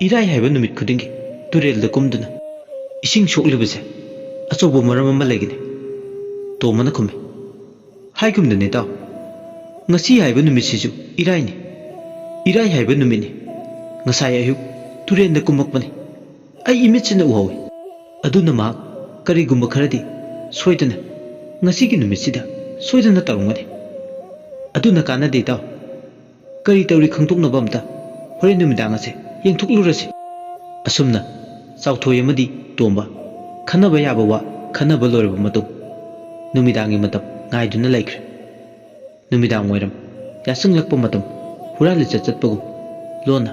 irai haiba numit khudingi turelda kumduna ising soklibase achobo maram ama legine tomana khumi haigumdane taw ngasi haiba numitsiju irai haiba numini ngasai ayuk turenda kumakpani ai imitsina uhawi aduna ma karigumba kharadi soidana ngasigi numitsida soidana tarungani aduna kanade taw kari tawri khangtoknaba amta hore numidang ase yengthuklurase asumna sauthoi amadi tomba khanaba yaba wa khanaba lorba matung numidangi matam ngaiduna laikre numidang oiram yasanglakpa matam hurali chatpagum lona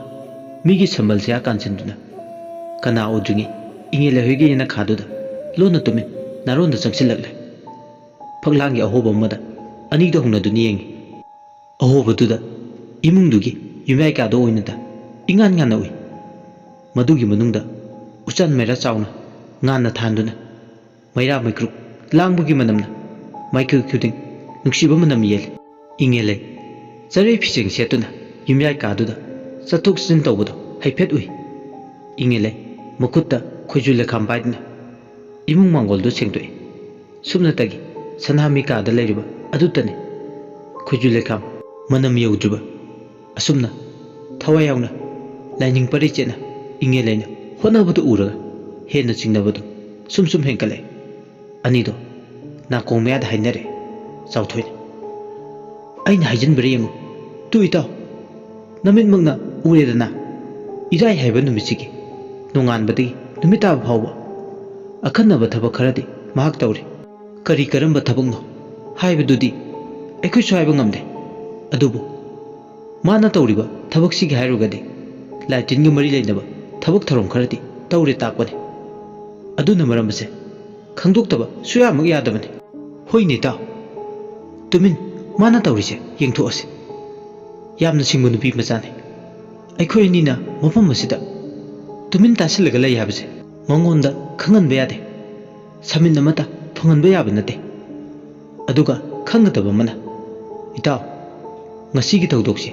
migi sambal sia kansinduna kana odringi ingele hoige yana khaduda lona tumin naronda changsilagle phaglangi ahoba mada ani do hungna duni yengi ahoba duda imungdugi yumai ka do oinada ingan ngana oi madugi manungda uchan mera chauna ngana thanduna maira mikruk langbugi manamna maikhu khuding nungsiba manam yel ingele chare phijeng setuna yumai ka duda chatuk sin tawbodo haiphet ui ingele mukutta khojule khambaidna imung mangol do sengtoi sumnatagi sanhami ka da leiriba adutane khojule kham manam yaujuba asumna thawai yauna laining pari chena inge laina honabadu uraga henna chingnabadu sum henkale ani do na kongmya da hainare chawthoi aina haijin bari yengu tu itaw namit magna uredana irai haiba numisigi nongan badi numita bhawa akhanaba thaba kharadi mahak tawri kari karamba thabungno haibadudi ekhui swaiba ngamde adubu mana tawriba thabak sigi hairugadi laitin gi mari leinaba thabak tharom kharadi tawre takbane aduna maramse khangdoktaba suya mag yadabane hoine ta tumin mana tawrise yengthoase yamna singbu nupi machane aikhoi nina mafam masida tumin tasilga lay habse mangonda khangan be yade samin namata phongan be yaba nate aduga khangataba mana itaw ngasi gi tawdokse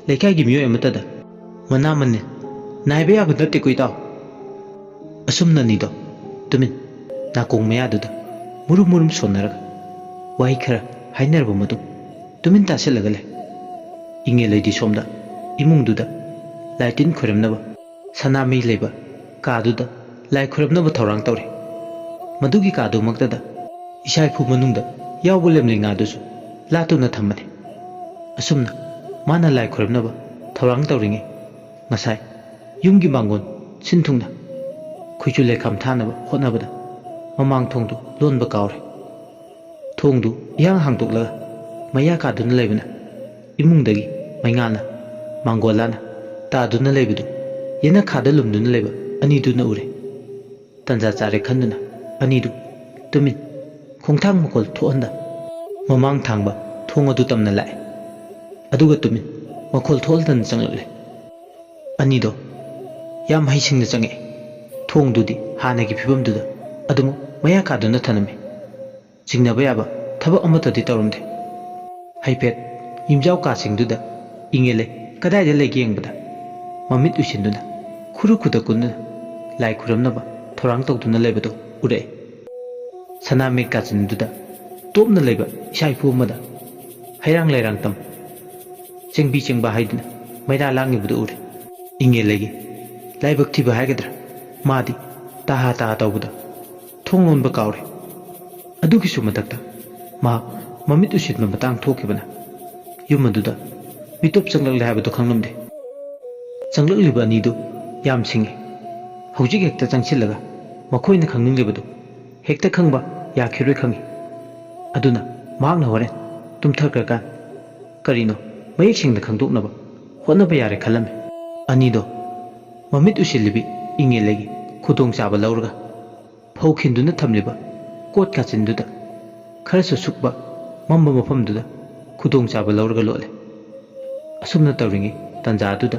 leikai gi miyo amatada mana manne naibe yaba nate ko itaw asumna nido tumin na kong maya duda murum sonaraga wai khara hainarba madu tumin tasilga lay inge lady somda imung duda laitin khoramnaba sanami leba kaduda lai khoramnaba thorang tawre madugi kadu maktada isai phu manungda yawbu lemli nga dusu latuna thamane asumna mana lai khoramnaba thorang tawringe ngasai yumgi mangon sinthungna khuichu lekham thanaba hotnabada mamang thongdu lonba kawre thongdu yang hangtokla maya kaduna lebana imungdagi maingana mangolana taduna lebidu yena khada lumduna leba aniduna ure tanja chare khanduna anidu tumin khongthang makol thoanda mamang thangba thonga du tamna lai aduga tumin makol tholdan changle anido yam haisingna change thongdudi hanagi phibamduda adumu maya kaduna thaname jingnaba yaba thaba amatadi tawrumde haipet imjau ka singduda ingele kadai de lege yengbada mamit usinduna khuru khuda kunna lai khuramnaba thorang tawduna lebado ure sanami ka chinduda topna leba isai pu mada hairang lairang tam chengbi chengba haiduna maira langi budu ure ingele laibak thiba haigadra madi taha tawbuda thonglon ba kawre adugi sumadakta ma mamit usidma batang thokibana yumaduda mitop changlak le habado khanglamde changlak liba anidu yam singe hojik hekta changchilaga makhoina khangning lebado hekta khangba yakhiroi khangi aduna maakna horen tumthakraka karino mayek singda khangdoknaba hotnaba yare khalame anido mamit usilibi ingelegi khudong chaba laurga phaukhinduna thamliba kot ka chinduda kharasu sukba mamba mafamduda khudong chaba laurga lole asumna tawringi tanja aduda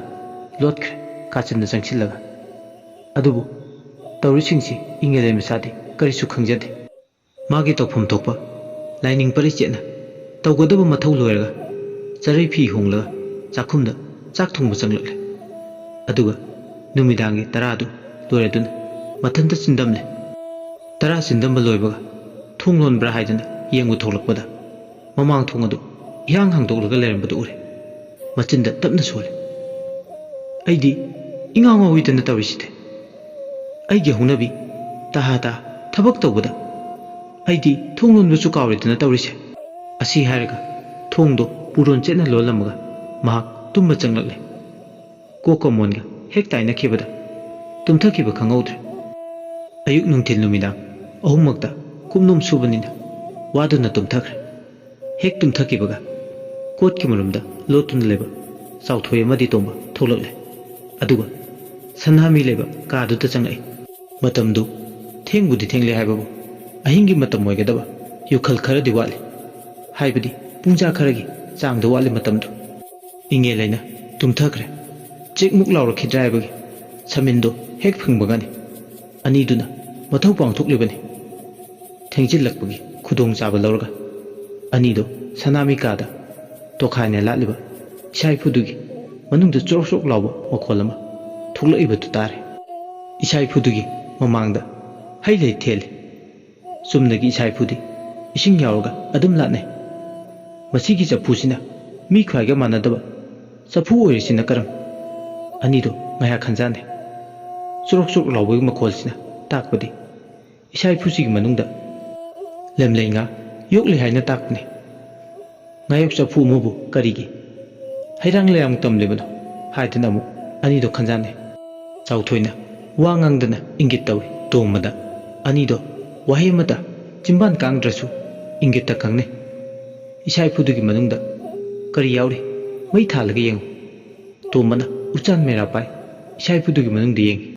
lotkre kachinda changchilaga adubu tawrisingsi ingele misadi karisu khangjade magi tokphum tokpa laining pari chena tawgadaba mathau loiraga charai phi honglaga chakhumda chak thongba changlakle aduga numidangi taradu loreduna mathanta chindamle tara chindamba loibaga thonglon bra haidana yengu thoklakpada mamang thongadu yang hangdoklaga lerambadu ure machinda tapna sole aidi ingawa widana tawisite aigi hunabi tahata thabak tawbada aidi thonglon buchu kawridana tawrise asi haraga thongdo puron chena lolamaga mahak tumba changlakle kokomonga hektaina khibada tumthakiba khangautre ayuk nungthil numidang ahummakta kumnum subanina waduna tumthakre hek tumthakibaga kotki marumda lotun leba sauthoi amadi tomba tholakle aduga sanhami leba kaduta changai matamdu thengbudi thengle haibabu ahingi matam oigadaba yukhal kharadi wali haibadi pungja kharagi changda wali matamdu inge laina tumthakre chekmuk laura khidraibagi samindo hek phangbagani aniduna mathau pangthoklibani thengchilakpagi khudong chaba lauraga anido sanami kada tokhaine latliba isai phudugi manungda chorok lawba wakholama thoklaiba tu tare isai phudugi mamangda hailei thele sumnagi isai phudi ising yauraga adum latne masigi chapusina mi khwaiga manadaba chapu oirisina karam ꯑꯅꯤꯗꯣ ꯉꯥꯏꯍꯥꯛ ꯈꯟꯖꯥꯟꯅꯩ ꯆꯨꯔꯣꯛ ꯆꯨꯔꯣꯛ ꯂꯥꯎꯕꯒꯤ ꯃꯈꯣꯜꯁꯤꯅ ꯇꯥꯛꯄꯗꯤ ꯏꯁꯥ ꯏꯐꯨꯁꯤꯒꯤ ꯃꯅꯨꯡꯗ ꯂꯦꯝꯂꯩ ꯉꯥ ꯌꯣꯛꯂꯤ ꯍꯥꯏꯅ ꯇꯥꯛꯄꯅꯤ ꯉꯥꯌꯣꯛ ꯆꯐꯨ ꯑꯃꯕꯨ ꯀꯔꯤꯒꯤ ꯍꯩꯔꯥꯡ ꯂꯩꯔꯥꯡ ꯇꯝꯂꯤꯕꯅꯣ ꯍꯥꯏꯗꯨꯅ ꯑꯃꯨꯛ ꯑꯅꯤꯗꯣ ꯈꯟꯖꯥꯟꯅꯩ ꯆꯥꯎꯊꯣꯏꯅ ꯋꯥ ꯉꯥꯡꯗꯅ ꯏꯪꯒꯤꯠ ꯇꯧꯏ ꯇꯣꯡꯕꯗ ꯑꯅꯤꯗꯣ ꯋꯥꯍꯩ ꯑꯃꯇ ꯆꯤꯝꯕꯥꯟ ꯀꯥꯡꯗ꯭ꯔꯁꯨ ꯏꯪꯒꯤꯠꯇ ꯈꯪꯅꯩ ꯏꯁꯥ ꯏꯐꯨꯗꯨꯒꯤ ꯃꯅꯨꯡꯗ ꯀꯔꯤ ꯌꯥꯎꯔꯤ ꯃꯩ ꯊꯥꯜꯂꯒ ꯌꯦꯡꯉꯨ ꯇꯣꯝꯕꯅ ꯎꯆꯥꯟ ꯃꯦꯔꯥ ꯄꯥꯏ ꯏꯁꯥ ꯏꯐꯨꯗꯨꯒꯤ ꯃꯅꯨꯡꯗ ꯌꯦꯡꯉꯤ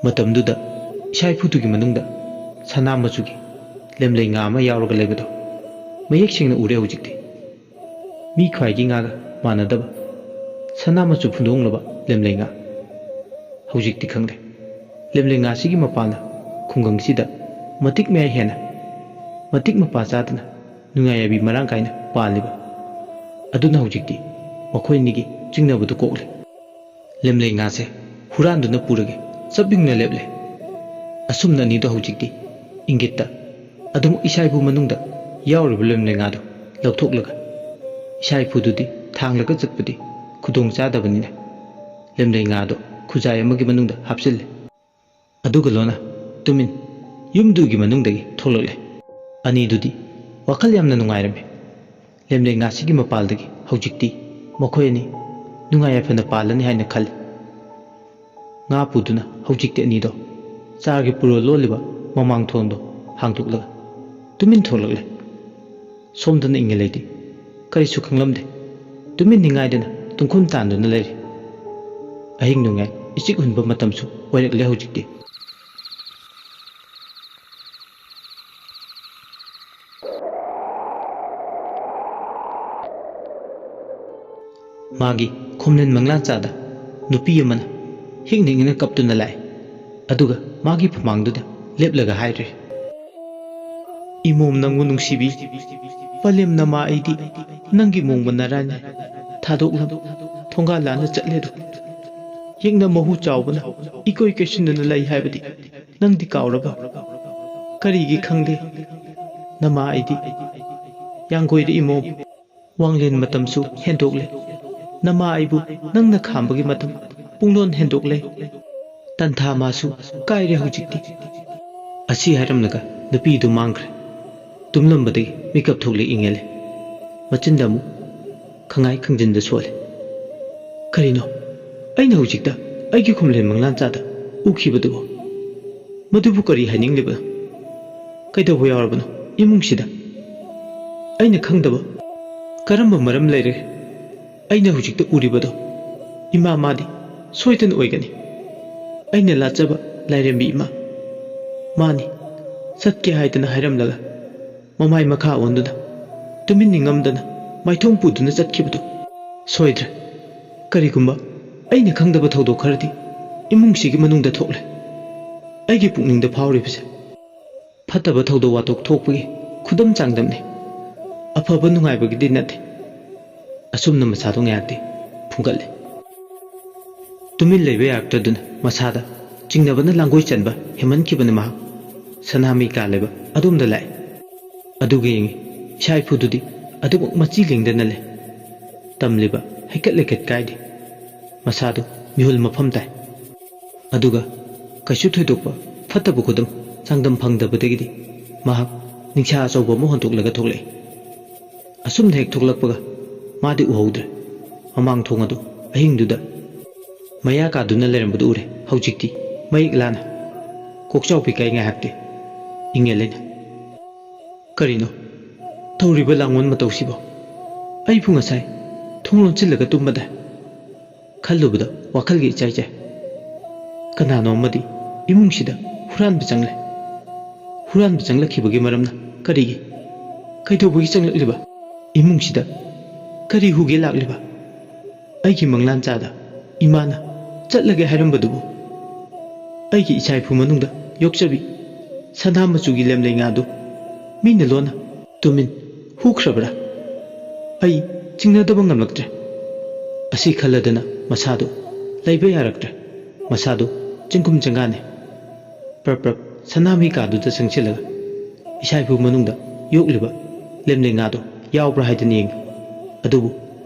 ꯃꯇꯝꯗꯨꯗ ꯏꯁꯥ ꯏꯐꯨꯗꯨꯒꯤ ꯃꯅꯨꯡꯗ ꯁꯅꯥ ꯃꯆꯨꯒꯤ ꯂꯦꯝꯂꯩ ꯉꯥ ꯑꯃ ꯌꯥꯎꯔꯒ ꯂꯩꯕꯗꯣ ꯃꯌꯦꯛ ꯁꯦꯡꯅ ꯎꯔꯦ ꯍꯧꯖꯤꯛꯇꯤ ꯃꯤ ꯈ꯭ꯋꯥꯏꯒꯤ ꯉꯥꯒ ꯃꯥꯟꯅꯗꯕ ꯁꯅꯥ ꯃꯆꯨ ꯐꯨꯟꯗꯣꯡꯂꯕ ꯂꯦꯝꯂꯩ ꯉꯥ ꯍꯧꯖꯤꯛꯇꯤ ꯈꯪꯂꯦ ꯂꯦꯝꯂꯩ ꯉꯥꯁꯤꯒꯤ ꯃꯄꯥꯟꯅ ꯈꯨꯡꯒꯪꯁꯤꯗ ꯃꯇꯤꯛ ꯃꯌꯥꯏ ꯍꯦꯟꯅ ꯃꯇꯤꯛ ꯃꯄꯥ ꯆꯥꯗꯅ ꯅꯨꯡꯉꯥꯏ ꯃꯔꯥꯡ ꯀꯥꯏꯅ ꯄꯥꯜꯂꯤꯕ ꯑꯗꯨꯅ ꯍꯧꯖꯤꯛꯇꯤ ꯃꯈꯣꯏꯅꯤꯒꯤ ꯆꯤꯡꯅꯕꯗꯨ ꯀꯣꯛꯂꯦ ꯂꯦꯝꯂꯩ ꯉꯥꯁꯦ ꯍꯨꯔꯥꯟꯗꯨꯅ ꯄꯨꯔꯒꯦ ꯆꯞ ꯌꯨꯡꯅ ꯂꯦꯞꯂꯦ ꯑꯁꯨꯝꯅ ꯑꯅꯤꯗꯣ ꯍꯧꯖꯤꯛꯇꯤ ꯏꯪꯒꯤꯠꯇ ꯑꯗꯨꯃꯛ ꯏꯁꯥ ꯏꯐꯨ ꯃꯅꯨꯡꯗ ꯌꯥꯎꯔꯤꯕ ꯂꯦꯝꯂꯩ ꯉꯥꯗꯣ ꯂꯧꯊꯣꯛꯂꯒ ꯏꯁꯥ ꯏꯐꯨꯗꯨꯗꯤ ꯊꯥꯡꯂꯒ ꯆꯠꯄꯗꯤ ꯈꯨꯗꯣꯡ ꯆꯥꯗꯕꯅꯤꯅ ꯂꯦꯝꯂꯩ ꯉꯥꯗꯣ ꯈꯨꯖꯥꯏ ꯑꯃꯒꯤ ꯃꯅꯨꯡꯗ ꯍꯥꯞꯆꯤꯜꯂꯦ ꯑꯗꯨꯒ ꯂꯣꯟꯅ ꯇꯨꯃꯤꯟ ꯌꯨꯝꯗꯨꯒꯤ ꯃꯅꯨꯡꯗꯒꯤ ꯊꯣꯛꯂꯛꯂꯦ ꯑꯅꯤꯗꯨꯗꯤ ꯋꯥꯈꯜ ꯌꯥꯝꯅ ꯅꯨꯡꯉꯥꯏꯔꯝꯃꯤ ꯂꯦꯝꯂꯩ ꯉꯥꯁꯤꯒꯤ ꯃꯄꯥꯜꯗꯒꯤ ꯍꯧꯖꯤꯛꯇꯤ ꯃꯈꯣꯏ ꯑꯅꯤ ꯅꯨꯡꯉꯥꯏ ꯌꯥꯏꯐꯅ ꯄꯥꯜꯂꯅꯤ ꯍꯥꯏꯅ ꯈꯜꯂꯤ ꯉꯥ ꯄꯨꯗꯨꯅ ꯍꯧꯖꯤꯛꯇꯤ ꯑꯅꯤꯗꯣ ꯆꯥꯔꯒꯤ ꯄꯨꯔꯣ ꯂꯣꯜꯂꯤꯕ ꯃꯃꯥꯡ ꯊꯣꯡꯗꯣ ꯍꯥꯡꯗꯣꯛꯂꯒ ꯇꯨꯃꯤꯟ ꯊꯣꯛꯂꯛꯂꯦ ꯁꯣꯝꯗꯅ ꯏꯪꯉꯦꯂꯩꯗꯤ ꯀꯔꯤꯁꯨ ꯈꯪꯂꯝꯗꯦ ꯇꯨꯃꯤꯟ ꯅꯤꯡꯉꯥꯏꯗꯅ ꯇꯨꯡꯈꯨꯝ ꯇꯥꯟꯗꯨꯅ ꯂꯩꯔꯤ ꯑꯍꯤꯡ ꯅꯣꯡꯌꯥꯏ ꯏꯆꯤꯛ ꯍꯨꯟꯕ ꯃꯇꯝꯁꯨ ꯑꯣꯏꯔꯛꯂꯦ ꯍꯧꯖꯤꯛꯇꯤ ꯃꯥꯒꯤ ꯈꯣꯝꯂꯦꯟ ꯃꯪꯂꯥꯟꯆꯥꯗ ꯅꯨꯄꯤ ꯑꯃꯅ ꯍꯤꯡꯅ ꯀꯞꯇꯨꯅ ꯂꯥꯛꯑꯦ ꯑꯗꯨꯒ ꯃꯥꯒꯤ ꯐꯃꯥꯡꯗꯨꯗ ꯂꯦꯞꯂꯒ ꯍꯥꯏꯔꯦ ꯏꯃꯣꯝ ꯅꯪꯕꯨ ꯅꯨꯡꯁꯤꯕꯤ ꯄꯂꯦꯝ ꯅꯃꯥ ꯑꯩꯗꯤ ꯅꯪꯒꯤ ꯃꯣꯡꯕ ꯅꯔꯥꯏꯅ ꯊꯥꯗꯣꯛꯂꯝ ꯊꯣꯡꯒꯥꯜ ꯂꯥꯟꯅ ꯆꯠꯂꯦꯗꯣ ꯌꯦꯡꯅ ꯃꯍꯨ ꯆꯥꯎꯕꯅ ꯏꯀꯣꯏ ꯀꯩꯁꯤꯟꯗꯨꯅ ꯂꯩ ꯍꯥꯏꯕꯗꯤ ꯅꯪꯗꯤ ꯀꯥꯎꯔꯕ ꯀꯔꯤꯒꯤ ꯈꯪꯗꯦ ꯅꯃꯥ ꯑꯩꯗꯤ ꯌꯥꯡꯒꯣꯏꯗ ꯏꯃꯣꯝ ꯋꯥꯡꯂꯦꯟ ꯃꯇꯝꯁꯨ ꯍꯦꯟꯗꯣꯛꯂꯦ ꯅꯃꯥ ꯑꯩꯕꯨ ꯅꯪꯅ ꯈꯥꯝꯕꯒꯤ ꯃꯇꯝ ꯄꯨꯡꯂꯣꯟ ꯍꯦꯟꯗꯣꯛꯂꯦ ꯇꯟꯊꯥ ꯃꯥꯁꯨ ꯀꯥꯏꯔꯦ ꯍꯧꯖꯤꯛꯇꯤ ꯑꯁꯤ ꯍꯥꯏꯔꯝꯂꯒ ꯅꯨꯄꯤꯗꯨ ꯃꯥꯡꯈ꯭ꯔꯦ ꯇꯨꯝꯂꯝꯕꯗꯒꯤ ꯃꯤꯀꯞ ꯊꯣꯛꯂꯦ ꯏꯪꯉꯦꯜꯂꯦ ꯃꯆꯤꯟꯗ ꯑꯃꯨꯛ ꯈꯪꯉꯥꯏ ꯈꯪꯖꯤꯟꯗ ꯁꯣꯜꯂꯦ ꯀꯔꯤꯅꯣ ꯑꯩꯅ ꯍꯧꯖꯤꯛꯇ ꯑꯩꯒꯤ ꯈꯣꯝꯂꯦꯟ ꯃꯪꯂꯥꯟꯆꯥꯗ ꯎꯈꯤꯕꯗꯨꯕꯨ ꯃꯗꯨꯕꯨ ꯀꯔꯤ ꯍꯥꯏꯅꯤꯡꯂꯤꯕꯅꯣ ꯀꯩꯗꯧꯕ ꯌꯥꯎꯔꯕꯅꯣ ꯏꯃꯨꯡꯁꯤꯗ ꯑꯩꯅ ꯈꯪꯗꯕ ꯀꯔꯝꯕ ꯃꯔꯝ ꯂꯩꯔꯒꯦ ꯑꯩꯅ ꯍꯧꯖꯤꯛꯇ ꯎꯔꯤꯕꯗꯣ ꯏꯃꯥ ꯃꯥꯗꯤ ꯁꯣꯏꯗꯅ ꯑꯣꯏꯒꯅꯤ ꯑꯩꯅ ꯂꯥꯠꯆꯕ ꯂꯥꯏꯔꯦꯝꯕꯤ ꯏꯃꯥ ꯃꯥꯅꯤ ꯆꯠꯀꯦ ꯍꯥꯏꯗꯅ ꯍꯥꯏꯔꯝꯂꯒ ꯃꯃꯥꯏ ꯃꯈꯥ ꯑꯣꯟꯗꯨꯅ ꯇꯨꯃꯤꯟ ꯅꯤꯡꯉꯝꯗꯅ ꯃꯥꯏꯊꯣꯡ ꯄꯨꯗꯨꯅ ꯆꯠꯈꯤꯕꯗꯣ ꯁꯣꯏꯗ꯭ꯔꯦ ꯀꯔꯤꯒꯨꯝꯕ ꯑꯩꯅ ꯈꯪꯗꯕ ꯊꯧꯗꯣꯛ ꯈꯔꯗꯤ ꯏꯃꯨꯡꯁꯤꯒꯤ ꯃꯅꯨꯡꯗ ꯊꯣꯛꯂꯦ ꯑꯩꯒꯤ ꯄꯨꯛꯅꯤꯡꯗ ꯐꯥꯎꯔꯤꯕꯁꯦ ꯐꯠꯇꯕ ꯊꯧꯗꯣꯛ ꯋꯥꯊꯣꯛ ꯊꯣꯛꯄꯒꯤ ꯈꯨꯗꯝ ꯆꯥꯡꯗꯝꯅꯤ ꯑꯐꯕ ꯅꯨꯡꯉꯥꯏꯕꯒꯤꯗꯤ ꯅꯠꯇꯦ ꯑꯁꯨꯝꯅ ꯃꯁꯥꯗꯣ ꯉꯥꯏꯍꯥꯛꯇꯤ ꯐꯨꯡꯒꯠꯂꯦ ꯇꯨꯃꯤꯟ ꯂꯩꯕ ꯌꯥꯔꯛꯇ꯭ꯔꯗꯨꯅ ꯃꯁꯥꯗ ꯆꯤꯡꯅꯕꯅ ꯂꯥꯡꯒꯣꯏ ꯆꯟꯕ ꯍꯦꯃꯟꯈꯤꯕꯅ ꯃꯍꯥꯛ ꯁꯅꯥꯃꯤ ꯀꯥꯜꯂꯦꯕ ꯑꯗꯣꯝꯗ ꯂꯥꯛꯑꯦ ꯑꯗꯨꯒ ꯌꯦꯡꯉꯤ ꯏꯁꯥ ꯏꯐꯨꯗꯨꯗꯤ ꯑꯗꯨꯃꯛ ꯃꯆꯤ ꯂꯦꯡꯗꯅ ꯂꯩ ꯇꯝꯂꯤꯕ ꯍꯩꯀꯠ ꯂꯩꯀꯠ ꯀꯥꯏꯗꯦ ꯃꯁꯥꯗꯨ ꯃꯤꯍꯨꯜ ꯃꯐꯝ ꯇꯥꯏ ꯑꯗꯨꯒ ꯀꯩꯁꯨ ꯊꯣꯏꯗꯣꯛꯄ ꯐꯠꯇꯕ ꯈꯨꯗꯝ ꯆꯥꯡꯗꯝ ꯐꯪꯗꯕꯗꯒꯤꯗꯤ ꯃꯍꯥꯛ ꯅꯤꯡꯁꯥ ꯑꯆꯧꯕ ꯑꯃ ꯍꯣꯟꯇꯣꯛꯂꯒ ꯊꯣꯛꯂꯛꯏ ꯑꯁꯨꯝꯅ ꯍꯦꯛ ꯊꯣꯛꯂꯛꯄꯒ ꯃꯥꯗꯤ ꯎꯍꯧꯗ꯭ꯔꯦ ꯃꯃꯥꯡ ꯊꯣꯡ ꯑꯗꯨ ꯑꯍꯤꯡꯗꯨꯗ ꯃꯌꯥ ꯀꯥꯗꯨꯅ ꯂꯩꯔꯝꯕꯗꯨ ꯎꯔꯦ ꯍꯧꯖꯤꯛꯇꯤ ꯃꯌꯦꯛ ꯂꯥꯅ ꯀꯣꯛꯆꯥꯎ ꯄꯤꯀꯥꯏ ꯉꯥꯏꯍꯥꯛꯇꯤ ꯏꯪꯉꯦꯜꯂꯩꯅ ꯀꯔꯤꯅꯣ ꯇꯧꯔꯤꯕ ꯂꯥꯡꯑꯣꯟ ꯃꯇꯧꯁꯤꯕꯣ ꯑꯩꯕꯨ ꯉꯁꯥꯏ ꯊꯣꯡ ꯂꯣꯟꯁꯤꯜꯂꯒ ꯇꯨꯝꯕꯗ ꯈꯜꯂꯨꯕꯗ ꯋꯥꯈꯜꯒꯤ ꯏꯆꯥꯏ ꯆꯥꯏ ꯀꯅꯥꯅꯣ ꯑꯃꯗꯤ ꯏꯃꯨꯡꯁꯤꯗ ꯍꯨꯔꯥꯟꯕ ꯆꯪꯂꯦ ꯍꯨꯔꯥꯟꯕ ꯆꯪꯂꯛꯈꯤꯕꯒꯤ ꯃꯔꯝꯅ ꯀꯔꯤꯒꯤ ꯀꯩꯗꯧꯕꯒꯤ ꯆꯪꯂꯛꯂꯤꯕ ꯏꯃꯨꯡꯁꯤꯗ ꯀꯔꯤ ꯍꯨꯒꯦ ꯂꯥꯛꯂꯤꯕ ꯑꯩꯒꯤ ꯃꯪꯂꯥꯟꯆꯥꯗ ꯏꯃꯥꯅ ꯆꯠꯂꯒꯦ ꯍꯥꯏꯔꯝꯕꯗꯨꯕꯨ ꯑꯩꯒꯤ ꯏꯆꯥ ꯏꯐꯨ ꯃꯅꯨꯡꯗ ꯌꯣꯛꯆꯕꯤ ꯁꯅꯥ ꯃꯆꯨꯒꯤ ꯂꯦꯝꯂꯩ ꯉꯥꯗꯨ ꯃꯤꯅ ꯂꯣꯟꯅ ꯇꯨꯃꯤꯟ ꯍꯨꯈ꯭ꯔꯕ꯭ꯔꯥ ꯑꯩ ꯆꯤꯡꯅꯗꯕ ꯉꯝꯂꯛꯇ꯭ꯔꯦ ꯑꯁꯤ ꯈꯜꯂꯗꯅ ꯃꯁꯥꯗꯨ ꯂꯩꯕ ꯌꯥꯔꯛꯇ꯭ꯔꯦ ꯃꯁꯥꯗꯨ ꯆꯤꯡꯀꯨꯝ ꯆꯪꯒꯥꯅꯤ ꯄ꯭ꯔꯞ ꯄ꯭ꯔꯞ ꯁꯅꯥꯃꯤ ꯀꯥꯗꯨꯗ ꯆꯪꯁꯤꯜꯂꯒ ꯏꯁꯥ ꯏꯐꯨ ꯃꯅꯨꯡꯗ ꯌꯣꯛꯂꯤꯕ ꯂꯦꯝꯂꯩ ꯉꯥꯗꯨ ꯌꯥꯎꯕ꯭ꯔꯥ ꯍꯥꯏꯗꯅ ꯌꯦꯡꯉꯤ ꯑꯗꯨꯕꯨ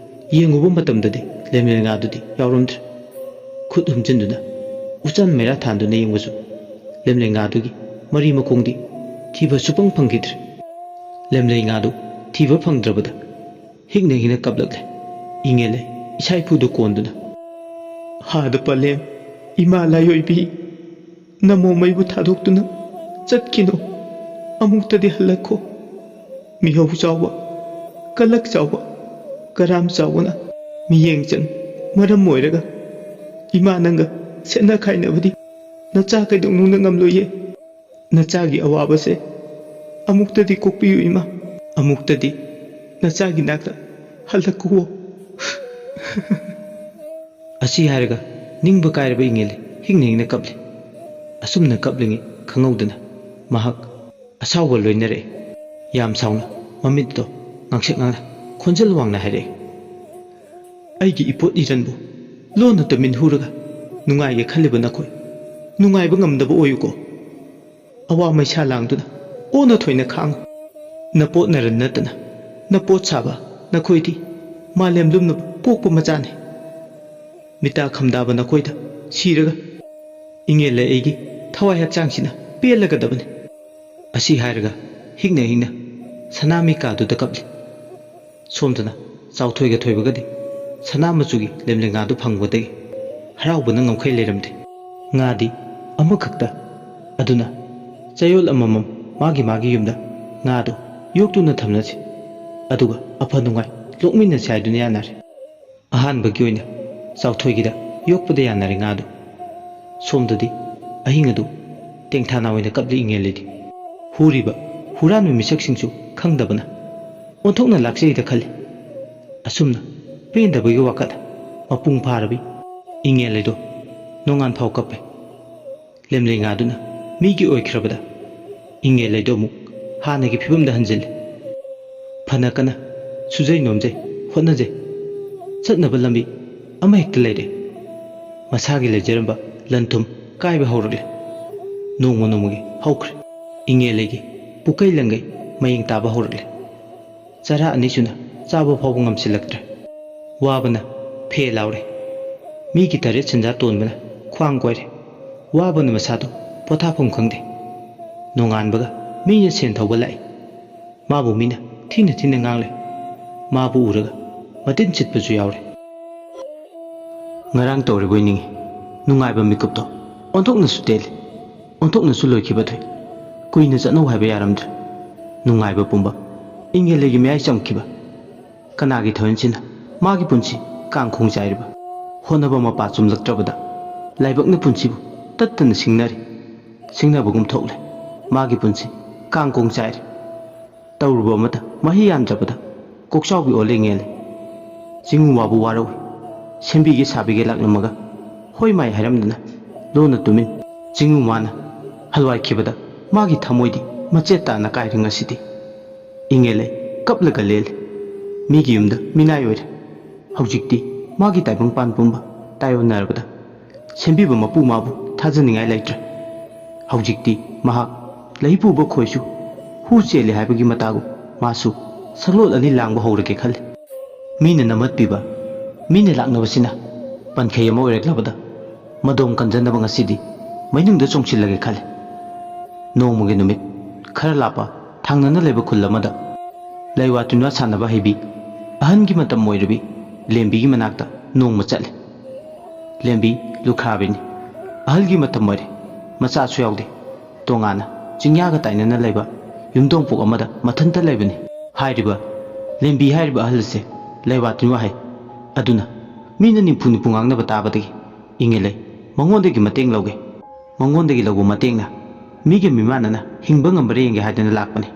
ꯌꯦꯡꯉꯨꯕ ꯃꯇꯝꯗꯗꯤ ꯂꯦꯝꯂꯩ ꯉꯥꯗꯨꯗꯤ ꯌꯥꯎꯔꯝꯗ꯭ꯔꯦ ꯈꯨꯠ ꯍꯨꯝꯖꯤꯟꯗꯨꯅ ꯎꯆꯥꯟ ꯃꯩꯔꯥ ꯊꯥꯟꯗꯨꯅ ꯌꯦꯡꯕꯁꯨ ꯂꯦꯝꯂꯩ ꯉꯥꯗꯨꯒꯤ ꯃꯔꯤ ꯃꯈꯣꯡꯗꯤ ꯊꯤꯕ ꯁꯨꯄꯪ ꯐꯪꯈꯤꯗ꯭ꯔꯦ ꯂꯦꯝꯂꯩ ꯉꯥꯗꯨ ꯊꯤꯕ ꯐꯪꯗ꯭ꯔꯕꯗ ꯍꯤꯛꯅ ꯍꯤꯛꯅ ꯀꯞꯂꯛꯂꯦ ꯏꯉꯦꯜꯂꯩ ꯏꯁꯥ ꯏꯐꯨꯗꯨ ꯀꯣꯟꯗꯨꯅ ꯍꯥꯗ ꯄꯂꯦꯝ ꯏꯃꯥ ꯂꯥꯏꯑꯣꯏꯕꯤ ꯅꯃꯣꯃꯩꯕꯨ ꯊꯥꯗꯣꯛꯇꯨꯅ ꯆꯠꯈꯤꯅꯣ ꯑꯃꯨꯛꯇꯗꯤ ꯍꯜꯂꯛꯈꯣ ꯃꯤꯍꯧ ꯆꯥꯎꯕ ꯀꯂꯛ ꯆꯥꯎꯕ ꯀꯔꯥꯝ ꯆꯥꯎꯕꯅ ꯃꯤꯌꯦꯡꯆꯪ ꯃꯔꯝ ꯑꯣꯏꯔꯒ ꯏꯃꯥ ꯅꯪꯒ ꯁꯦꯠꯅ ꯈꯥꯏꯅꯕꯗꯤ ꯅꯆꯥ ꯀꯩꯗꯧꯅꯨꯡꯗ ꯉꯝꯂꯣꯏꯌꯦ ꯅꯆꯥꯒꯤ ꯑꯋꯥꯕꯁꯦ ꯑꯃꯨꯛꯇꯗꯤ ꯀꯣꯛꯄꯤꯌꯨ ꯏꯃꯥ ꯑꯃꯨꯛꯇꯗꯤ ꯅꯆꯥꯒꯤ ꯅꯥꯛꯇ ꯍꯜꯂꯛꯈꯨꯋꯣ ꯑꯁꯤ ꯍꯥꯏꯔꯒ ꯅꯤꯡꯕ ꯀꯥꯏꯔꯕ ꯏꯉꯦꯜꯂꯩ ꯍꯤꯡꯅ ꯍꯤꯡꯅ ꯀꯞꯂꯤ ꯑꯁꯨꯝꯅ ꯀꯞꯂꯤꯉꯩ ꯈꯪꯍꯧꯗꯅ ꯃꯍꯥꯛ ꯑꯁꯥꯎꯕ ꯂꯣꯏꯅꯔꯛꯏ ꯌꯥꯝ ꯁꯥꯎꯅ ꯃꯃꯤꯠꯇꯣ ꯉꯥꯡꯁꯛ ꯉꯥꯡꯅ ꯈꯣꯟꯖꯦꯜ ꯋꯥꯡꯅ ꯍꯥꯏꯔꯛꯏ ꯑꯩꯒꯤ ꯏꯄꯣꯠ ꯏꯔꯟꯕꯨ ꯂꯣꯟꯅ ꯇꯨꯃꯤꯟ ꯍꯨꯔꯒ ꯅꯨꯡꯉꯥꯏꯒꯦ ꯈꯜꯂꯤꯕ ꯅꯈꯣꯏ ꯅꯨꯡꯉꯥꯏꯕ ꯉꯝꯗꯕ ꯑꯣꯏꯌꯨꯀꯣ ꯑꯋꯥ ꯃꯩꯁꯥ ꯂꯥꯡꯗꯨꯅ ꯑꯣꯟꯅ ꯊꯣꯏꯅ ꯈꯥꯡꯉꯨ ꯅꯄꯣꯠꯅꯔ ꯅꯠꯇꯅ ꯅꯄꯣꯠ ꯁꯥꯕ ꯅꯈꯣꯏꯗꯤ ꯃꯥꯂꯦꯝ ꯂꯨꯝꯅꯕ ꯄꯣꯛꯄ ꯃꯆꯥꯅꯤ ꯃꯤꯇꯥ ꯈꯝꯗꯥꯕ ꯅꯈꯣꯏꯗ ꯁꯤꯔꯒ ꯏꯉꯦꯜꯂꯩ ꯑꯩꯒꯤ ꯊꯋꯥꯏ ꯍꯛꯆꯥꯡꯁꯤꯅ ꯄꯦꯜꯂꯒꯗꯕꯅꯤ ꯑꯁꯤ ꯍꯥꯏꯔꯒ ꯍꯤꯛꯅ ꯍꯤꯛꯅ ꯁꯅꯥꯃꯤ ꯀꯥꯗꯨꯗ ꯀꯞꯂꯤ ꯁꯣꯝꯗꯅ ꯆꯥꯎꯊꯣꯏꯒ ꯊꯣꯏꯕꯒꯗꯤ ꯁꯅꯥ ꯃꯆꯨꯒꯤ ꯂꯦꯝꯂꯩ ꯉꯥꯗꯨ ꯐꯪꯕꯗꯒꯤ ꯍꯔꯥꯎꯕꯅ ꯉꯝꯈꯩ ꯂꯩꯔꯝꯗꯦ ꯉꯥꯗꯤ ꯑꯃꯈꯛꯇ ꯑꯗꯨꯅ ꯆꯌꯣꯜ ꯑꯃꯃꯝ ꯃꯥꯒꯤ ꯃꯥꯒꯤ ꯌꯨꯝꯗ ꯉꯥꯗꯨ ꯌꯣꯛꯇꯨꯅ ꯊꯝꯅꯁꯤ ꯑꯗꯨꯒ ꯑꯐ ꯅꯨꯡꯉꯥꯏ ꯂꯣꯛꯃꯤꯟꯅꯁꯤ ꯍꯥꯏꯗꯨꯅ ꯌꯥꯅꯔꯦ ꯑꯍꯥꯟꯕꯒꯤ ꯑꯣꯏꯅ ꯆꯥꯎꯊꯣꯏꯒꯤꯗ ꯌꯣꯛꯄꯗ ꯌꯥꯅꯔꯦ ꯉꯥꯗꯨ ꯁꯣꯝꯗꯗꯤ ꯑꯍꯤꯡ ꯑꯗꯨ ꯇꯦꯡꯊꯥꯅ ꯑꯣꯏꯅ ꯀꯞꯂꯤ ꯏꯉꯦꯜꯂꯩꯗꯤ ꯍꯨꯔꯤꯕ ꯍꯨꯔꯥꯟꯕ ꯃꯤꯁꯛꯁꯤꯡꯁꯨ ꯈꯪꯗꯕꯅ ꯑꯣꯟꯊꯣꯛꯅ ꯂꯥꯛꯆꯩꯗ ꯈꯜꯂꯤ ꯑꯁꯨꯝꯅ ꯄꯦꯟꯗꯕꯒꯤ ꯋꯥꯀꯠ ꯃꯄꯨꯡ ꯐꯥꯔꯕꯤ ꯏꯉꯦꯜꯂꯩꯗꯣ ꯅꯣꯡꯉꯥꯟ ꯐꯥꯎ ꯀꯞꯄꯦ ꯂꯦꯝꯂꯩ ꯉꯥꯗꯨꯅ ꯃꯤꯒꯤ ꯑꯣꯏꯈ꯭ꯔꯕꯗ ꯏꯉꯦꯜꯂꯩꯗꯣ ꯑꯃꯨꯛ ꯍꯥꯟꯅꯒꯤ ꯐꯤꯕꯝꯗ ꯍꯟꯖꯤꯜꯂꯤ ꯐꯅ ꯀꯟꯅ ꯁꯨꯖꯩ ꯅꯣꯝꯖꯩ ꯍꯣꯠꯅꯖꯩ ꯆꯠꯅꯕ ꯂꯝꯕꯤ ꯑꯃꯍꯦꯛꯇ ꯂꯩꯔꯦ ꯃꯁꯥꯒꯤ ꯂꯩꯖꯔꯝꯕ ꯂꯟ ꯊꯨꯝ ꯀꯥꯏꯕ ꯍꯧꯔꯛꯂꯦ ꯅꯣꯡꯃ ꯅꯣꯡꯃꯒꯤ ꯍꯧꯈ꯭ꯔꯦ ꯏꯉꯦꯜꯂꯩꯒꯤ ꯄꯨꯀꯩ ꯂꯪꯒꯩ ꯃꯌꯦꯡ ꯇꯥꯕ ꯍꯧꯔꯛꯂꯦ ꯆꯔꯥ ꯑꯅꯤ ꯁꯨꯅ ꯆꯥꯕ ꯐꯥꯎꯕ ꯉꯝꯁꯤꯜꯂꯛꯇ꯭ꯔꯦ ꯋꯥꯕꯅ ꯐꯦ ꯂꯥꯎꯔꯦ ꯃꯤꯒꯤ ꯇꯔꯦꯠ ꯁꯦꯟꯖꯥ ꯇꯣꯟꯕꯅ ꯈ꯭ꯋꯥꯡ ꯀꯣꯏꯔꯦ ꯋꯥꯕꯅ ꯃꯁꯥꯗꯣ ꯄꯣꯊꯥꯐꯝ ꯈꯪꯗꯦ ꯅꯣꯡꯉꯥꯟꯕꯒ ꯃꯤꯅ ꯁꯦꯟ ꯊꯧꯕ ꯂꯥꯛꯏ ꯃꯥꯕꯨ ꯃꯤꯅ ꯊꯤꯅ ꯊꯤꯅ ꯉꯥꯡꯂꯦ ꯃꯥꯕꯨ ꯎꯔꯒ ꯃꯇꯤꯟ ꯆꯤꯠꯄꯁꯨ ꯌꯥꯎꯔꯦ ꯉꯔꯥꯡ ꯇꯧꯔꯤꯕꯣꯏ ꯅꯤꯡꯉꯤ ꯅꯨꯡꯉꯥꯏꯕ ꯃꯤꯀꯨꯞꯇꯣ ꯑꯣꯟꯊꯣꯛꯅꯁꯨ ꯇꯦꯜꯂꯤ ꯑꯣꯟꯊꯣꯛꯅꯁꯨ ꯂꯣꯏꯈꯤꯕ ꯊꯣꯏ ꯀꯨꯏꯅ ꯆꯠꯅꯧ ꯍꯥꯏꯕ ꯌꯥꯔꯝꯗ꯭ꯔꯦ ꯅꯨꯡꯉꯥꯏꯕ ꯄꯨꯝꯕ ꯏꯉꯦꯜꯂꯩꯒꯤ ꯃꯌꯥꯏ ꯆꯝꯈꯤꯕ ꯀꯅꯥꯒꯤ ꯊꯣꯏꯅꯁꯤꯅ ꯃꯥꯒꯤ ꯄꯨꯟꯁꯤ ꯀꯥꯡꯈꯣꯡ ꯆꯥꯏꯔꯤꯕ ꯍꯣꯠꯅꯕ ꯃꯄꯥ ꯆꯨꯝꯂꯛꯇ꯭ꯔꯕꯗ ꯂꯥꯏꯕꯛꯅ ꯄꯨꯟꯁꯤꯕꯨ ꯇꯠꯇꯅ ꯁꯤꯡꯅꯔꯤ ꯁꯤꯡꯅꯕꯒꯨꯝ ꯊꯣꯛꯂꯦ ꯃꯥꯒꯤ ꯄꯨꯟꯁꯤ ꯀꯥꯡꯈꯣꯡ ꯆꯥꯏꯔꯤ ꯇꯧꯔꯨꯕ ꯑꯃꯇ ꯃꯍꯩ ꯌꯥꯟꯗ꯭ꯔꯕꯗ ꯀꯣꯛꯆꯥꯎꯕꯤ ꯑꯣꯜꯂꯦ ꯏꯉꯦꯜꯂꯩ ꯆꯤꯡꯎ ꯋꯥꯕꯨ ꯋꯥꯔꯧꯏ ꯁꯦꯝꯕꯤꯒꯦ ꯁꯥꯕꯤꯒꯦ ꯂꯥꯛꯂꯝꯃꯒ ꯍꯣꯏ ꯃꯥꯏ ꯍꯥꯏꯔꯝꯗꯅ ꯂꯣꯟꯅ ꯇꯨꯃꯤꯟ ꯆꯤꯡꯎ ꯃꯥꯅ ꯍꯜꯋꯥꯏꯈꯤꯕꯗ ꯃꯥꯒꯤ ꯊꯃꯣꯏꯗꯤ ꯃꯆꯦꯠ ꯇꯥꯅ ꯀꯥꯏꯔꯦ ꯉꯁꯤꯗꯤ ꯏꯉꯦꯜꯂꯩ ꯀꯞꯂꯒ ꯂꯦꯜꯂꯤ ꯃꯤꯒꯤ ꯌꯨꯝꯗ ꯃꯤꯅꯥꯏ ꯑꯣꯏꯔꯦ ꯍꯧꯖꯤꯛꯇꯤ ꯃꯥꯒꯤ ꯇꯥꯏꯕꯪꯄꯥꯟ ꯄꯨꯝꯕ ꯇꯥꯏꯑꯣꯟꯅꯔꯕꯗ ꯁꯦꯝꯕꯤꯕ ꯃꯄꯨ ꯃꯥꯕꯨ ꯊꯥꯖꯅꯤꯡꯉꯥꯏ ꯂꯩꯇ꯭ꯔꯦ ꯍꯧꯖꯤꯛꯇꯤ ꯃꯍꯥꯛ ꯂꯩ ꯄꯨꯕ ꯈꯣꯏꯁꯨ ꯍꯨ ꯆꯦꯜꯂꯤ ꯍꯥꯏꯕꯒꯤ ꯃꯇꯥꯒꯨꯝ ꯃꯥꯁꯨ ꯁꯛꯂꯣꯟ ꯑꯅꯤ ꯂꯥꯡꯕ ꯍꯧꯔꯒꯦ ꯈꯜꯂꯤ ꯃꯤꯅ ꯅꯝꯃꯠꯄꯤꯕ ꯃꯤꯅ ꯂꯥꯛꯅꯕꯁꯤꯅ ꯄꯟꯈꯩ ꯑꯃ ꯑꯣꯏꯔꯛꯂꯕꯗ ꯃꯗꯣꯝ ꯀꯟꯖꯅꯕ ꯉꯁꯤꯗꯤ ꯃꯩꯅꯨꯡꯗ ꯆꯣꯡꯁꯤꯜꯂꯒꯦ ꯈꯜꯂꯤ ꯅꯣꯡꯃꯒꯤ ꯅꯨꯃꯤꯠ ꯈꯔ ꯂꯥꯞꯄ ꯊꯪꯅꯅ ꯂꯩꯕ ꯈꯨꯜ ꯑꯃꯗ ꯂꯩꯋꯥ ꯇꯤꯟꯋꯥ ꯁꯥꯟꯅꯕ ꯍꯩꯕꯤ ꯑꯍꯟꯒꯤ ꯃꯇꯝ ꯑꯣꯏꯔꯕꯤ ꯂꯦꯝꯕꯤꯒꯤ ꯃꯅꯥꯛꯇ ꯅꯣꯡꯃ ꯆꯠꯂꯤ ꯂꯦꯝꯕꯤ ꯂꯨꯈ꯭ꯔꯥꯕꯤꯅꯤ ꯑꯍꯜꯒꯤ ꯃꯇꯝ ꯑꯣꯏꯔꯦ ꯃꯆꯥꯁꯨ ꯌꯥꯎꯗꯦ ꯇꯣꯉꯥꯟꯅ ꯆꯤꯡꯌꯥꯒ ꯇꯥꯏꯅꯅ ꯂꯩꯕ ꯌꯨꯝꯊꯣꯡꯄꯣꯛ ꯑꯃꯗ ꯃꯊꯟꯇ ꯂꯩꯕꯅꯤ ꯍꯥꯏꯔꯤꯕ ꯂꯦꯝꯕꯤ ꯍꯥꯏꯔꯤꯕ ꯑꯍꯜ ꯑꯁꯦ ꯂꯩꯋꯥ ꯇꯤꯟꯋꯥ ꯍꯩ ꯑꯗꯨꯅ ꯃꯤꯅ ꯅꯤꯝꯐꯨ ꯅꯤꯝꯐꯨ ꯉꯥꯡꯅꯕ ꯇꯥꯕꯗꯒꯤ ꯏꯉꯦꯜꯂꯩ ꯃꯉꯣꯟꯗꯒꯤ ꯃꯇꯦꯡ ꯂꯧꯒꯦ ꯃꯉꯣꯟꯗꯒꯤ ꯂꯧꯕ ꯃꯇꯦꯡꯅ ꯃꯤꯒ ꯃꯤꯃꯥꯟꯅꯅ ꯍꯤꯡꯕ ꯉꯝꯕ꯭ꯔꯥ ꯌꯦꯡꯒꯦ ꯍꯥꯏꯗꯅ ꯂꯥꯛꯄꯅꯤ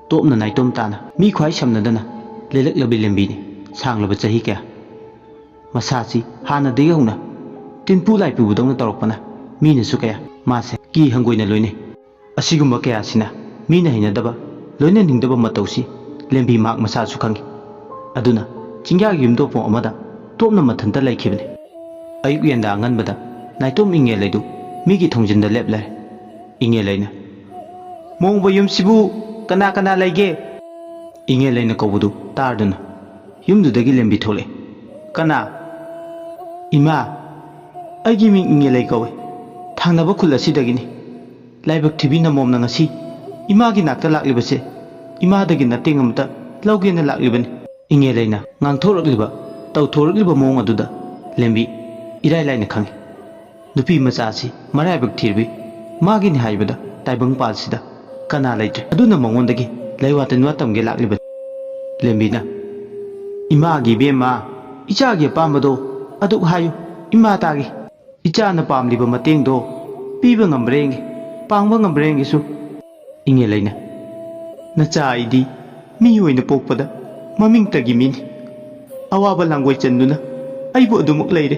ꯇꯣꯞꯅ ꯅꯥꯏꯇꯣꯝ ꯇꯥꯅ ꯃꯤ ꯈ꯭ꯋꯥꯏ ꯁꯝꯅꯗꯅ ꯂꯦꯜꯂꯛꯂꯕꯤ ꯂꯦꯝꯕꯤꯅꯤ ꯁꯥꯡꯂꯕ ꯆꯍꯤ ꯀꯌꯥ ꯃꯁꯥꯁꯤ ꯍꯥꯟꯅꯗꯒꯤ ꯍꯧꯅ ꯇꯤꯟꯄꯨ ꯂꯥꯏꯄꯨꯕꯗꯧꯅ ꯇꯧꯔꯛꯄꯅ ꯃꯤꯅꯁꯨ ꯀꯌꯥ ꯃꯥꯁꯦ ꯀꯤ ꯍꯪꯒꯣꯏꯅ ꯂꯣꯏꯅꯩ ꯑꯁꯤꯒꯨꯝꯕ ꯀꯌꯥꯁꯤꯅ ꯃꯤꯅ ꯍꯩꯅꯗꯕ ꯂꯣꯏꯅꯅꯤꯡꯗꯕ ꯃꯇꯧꯁꯤ ꯂꯦꯝꯕꯤ ꯃꯍꯥꯛ ꯃꯁꯥꯁꯨ ꯈꯪꯉꯤ ꯑꯗꯨꯅ ꯆꯤꯡꯌꯥꯒꯤ ꯌꯨꯝꯊꯣꯡꯄꯣꯛ ꯑꯃꯗ ꯇꯣꯞꯅ ꯃꯊꯟꯇ ꯂꯩꯈꯤꯕꯅꯤ ꯑꯌꯨꯛ ꯌꯦꯟꯗ ꯑꯉꯟꯕꯗ ꯅꯥꯏꯇꯣꯝ ꯏꯉꯦꯜꯂꯩꯗꯨ ꯃꯤꯒꯤ ꯊꯣꯡꯖꯤꯟꯗ ꯂꯦꯞꯂꯔꯦ ꯏꯉꯦꯜꯂꯩꯅ ꯃꯣꯡꯕ ꯌꯨꯝꯁꯤꯕꯨ ꯀꯅꯥ ꯀꯅꯥ ꯂꯩꯒꯦ ꯏꯉꯦꯜꯂꯩꯅ ꯀꯧꯕꯗꯨ ꯇꯥꯔꯗꯨꯅ ꯌꯨꯝꯗꯨꯗꯒꯤ ꯂꯦꯝꯕꯤ ꯊꯣꯛꯂꯛꯑꯦ ꯀꯅꯥ ꯏꯃꯥ ꯑꯩꯒꯤ ꯃꯤꯡ ꯏꯉꯦꯂꯩ ꯀꯧꯏ ꯊꯪꯅꯕ ꯈꯨꯜ ꯑꯁꯤꯗꯒꯤꯅꯤ ꯂꯥꯏꯕꯛ ꯊꯤꯕꯤ ꯅꯃꯣꯝꯅ ꯉꯁꯤ ꯏꯃꯥꯒꯤ ꯅꯥꯛꯇ ꯂꯥꯛꯂꯤꯕꯁꯦ ꯏꯃꯥꯗꯒꯤ ꯃꯇꯦꯡ ꯑꯃꯇ ꯂꯧꯒꯦꯅ ꯂꯥꯛꯂꯤꯕꯅꯤ ꯏꯉꯦꯂꯩꯅ ꯉꯥꯡꯊꯣꯔꯛꯂꯤꯕ ꯇꯧꯊꯣꯔꯛꯂꯤꯕ ꯃꯑꯣꯡ ꯑꯗꯨꯗ ꯂꯦꯝꯕꯤ ꯏꯔꯥꯏ ꯂꯥꯏꯅ ꯈꯪꯉꯤ ꯅꯨꯄꯤ ꯃꯆꯥ ꯑꯁꯤ ꯃꯔꯥꯏꯕꯛ ꯊꯤꯔꯕꯤ ꯃꯥꯒꯤꯅꯤ ꯍꯥꯏꯕꯗ ꯇꯥꯏꯕꯪꯄꯥꯜꯁꯤꯗ ꯀꯅꯥ ꯂꯩꯇ꯭ꯔꯦ ꯑꯗꯨꯅ ꯃꯉꯣꯟꯗꯒꯤ ꯂꯩꯋꯥ ꯇꯤꯟꯋꯥ ꯇꯝꯒꯦ ꯂꯥꯛꯂꯤꯕꯅꯤ ꯂꯦꯝꯕꯤꯅ ꯏꯃꯥꯒꯤ ꯏꯕꯦꯝꯃ ꯏꯆꯥꯒꯤ ꯑꯄꯥꯝꯕꯗꯣ ꯑꯗꯨꯛ ꯍꯥꯏꯌꯨ ꯏꯃꯥ ꯇꯥꯒꯤ ꯏꯆꯥꯅ ꯄꯥꯝꯂꯤꯕ ꯃꯇꯦꯡꯗꯣ ꯄꯤꯕ ꯉꯝꯕ꯭ꯔ ꯌꯦꯡꯒꯦ ꯄꯥꯡꯕ ꯉꯝꯕ꯭ꯔ ꯌꯦꯡꯒꯦꯁꯨ ꯏꯉꯦꯂꯩꯅ ꯅꯆꯥ ꯑꯩꯗꯤ ꯃꯤ ꯑꯣꯏꯅ ꯄꯣꯛꯄꯗ ꯃꯃꯤꯡꯇꯒꯤ ꯃꯤꯅꯤ ꯑꯋꯥꯕ ꯂꯥꯡꯒꯣꯏ ꯆꯟꯗꯨꯅ ꯑꯩꯕꯨ ꯑꯗꯨꯃꯛ ꯂꯩꯔꯦ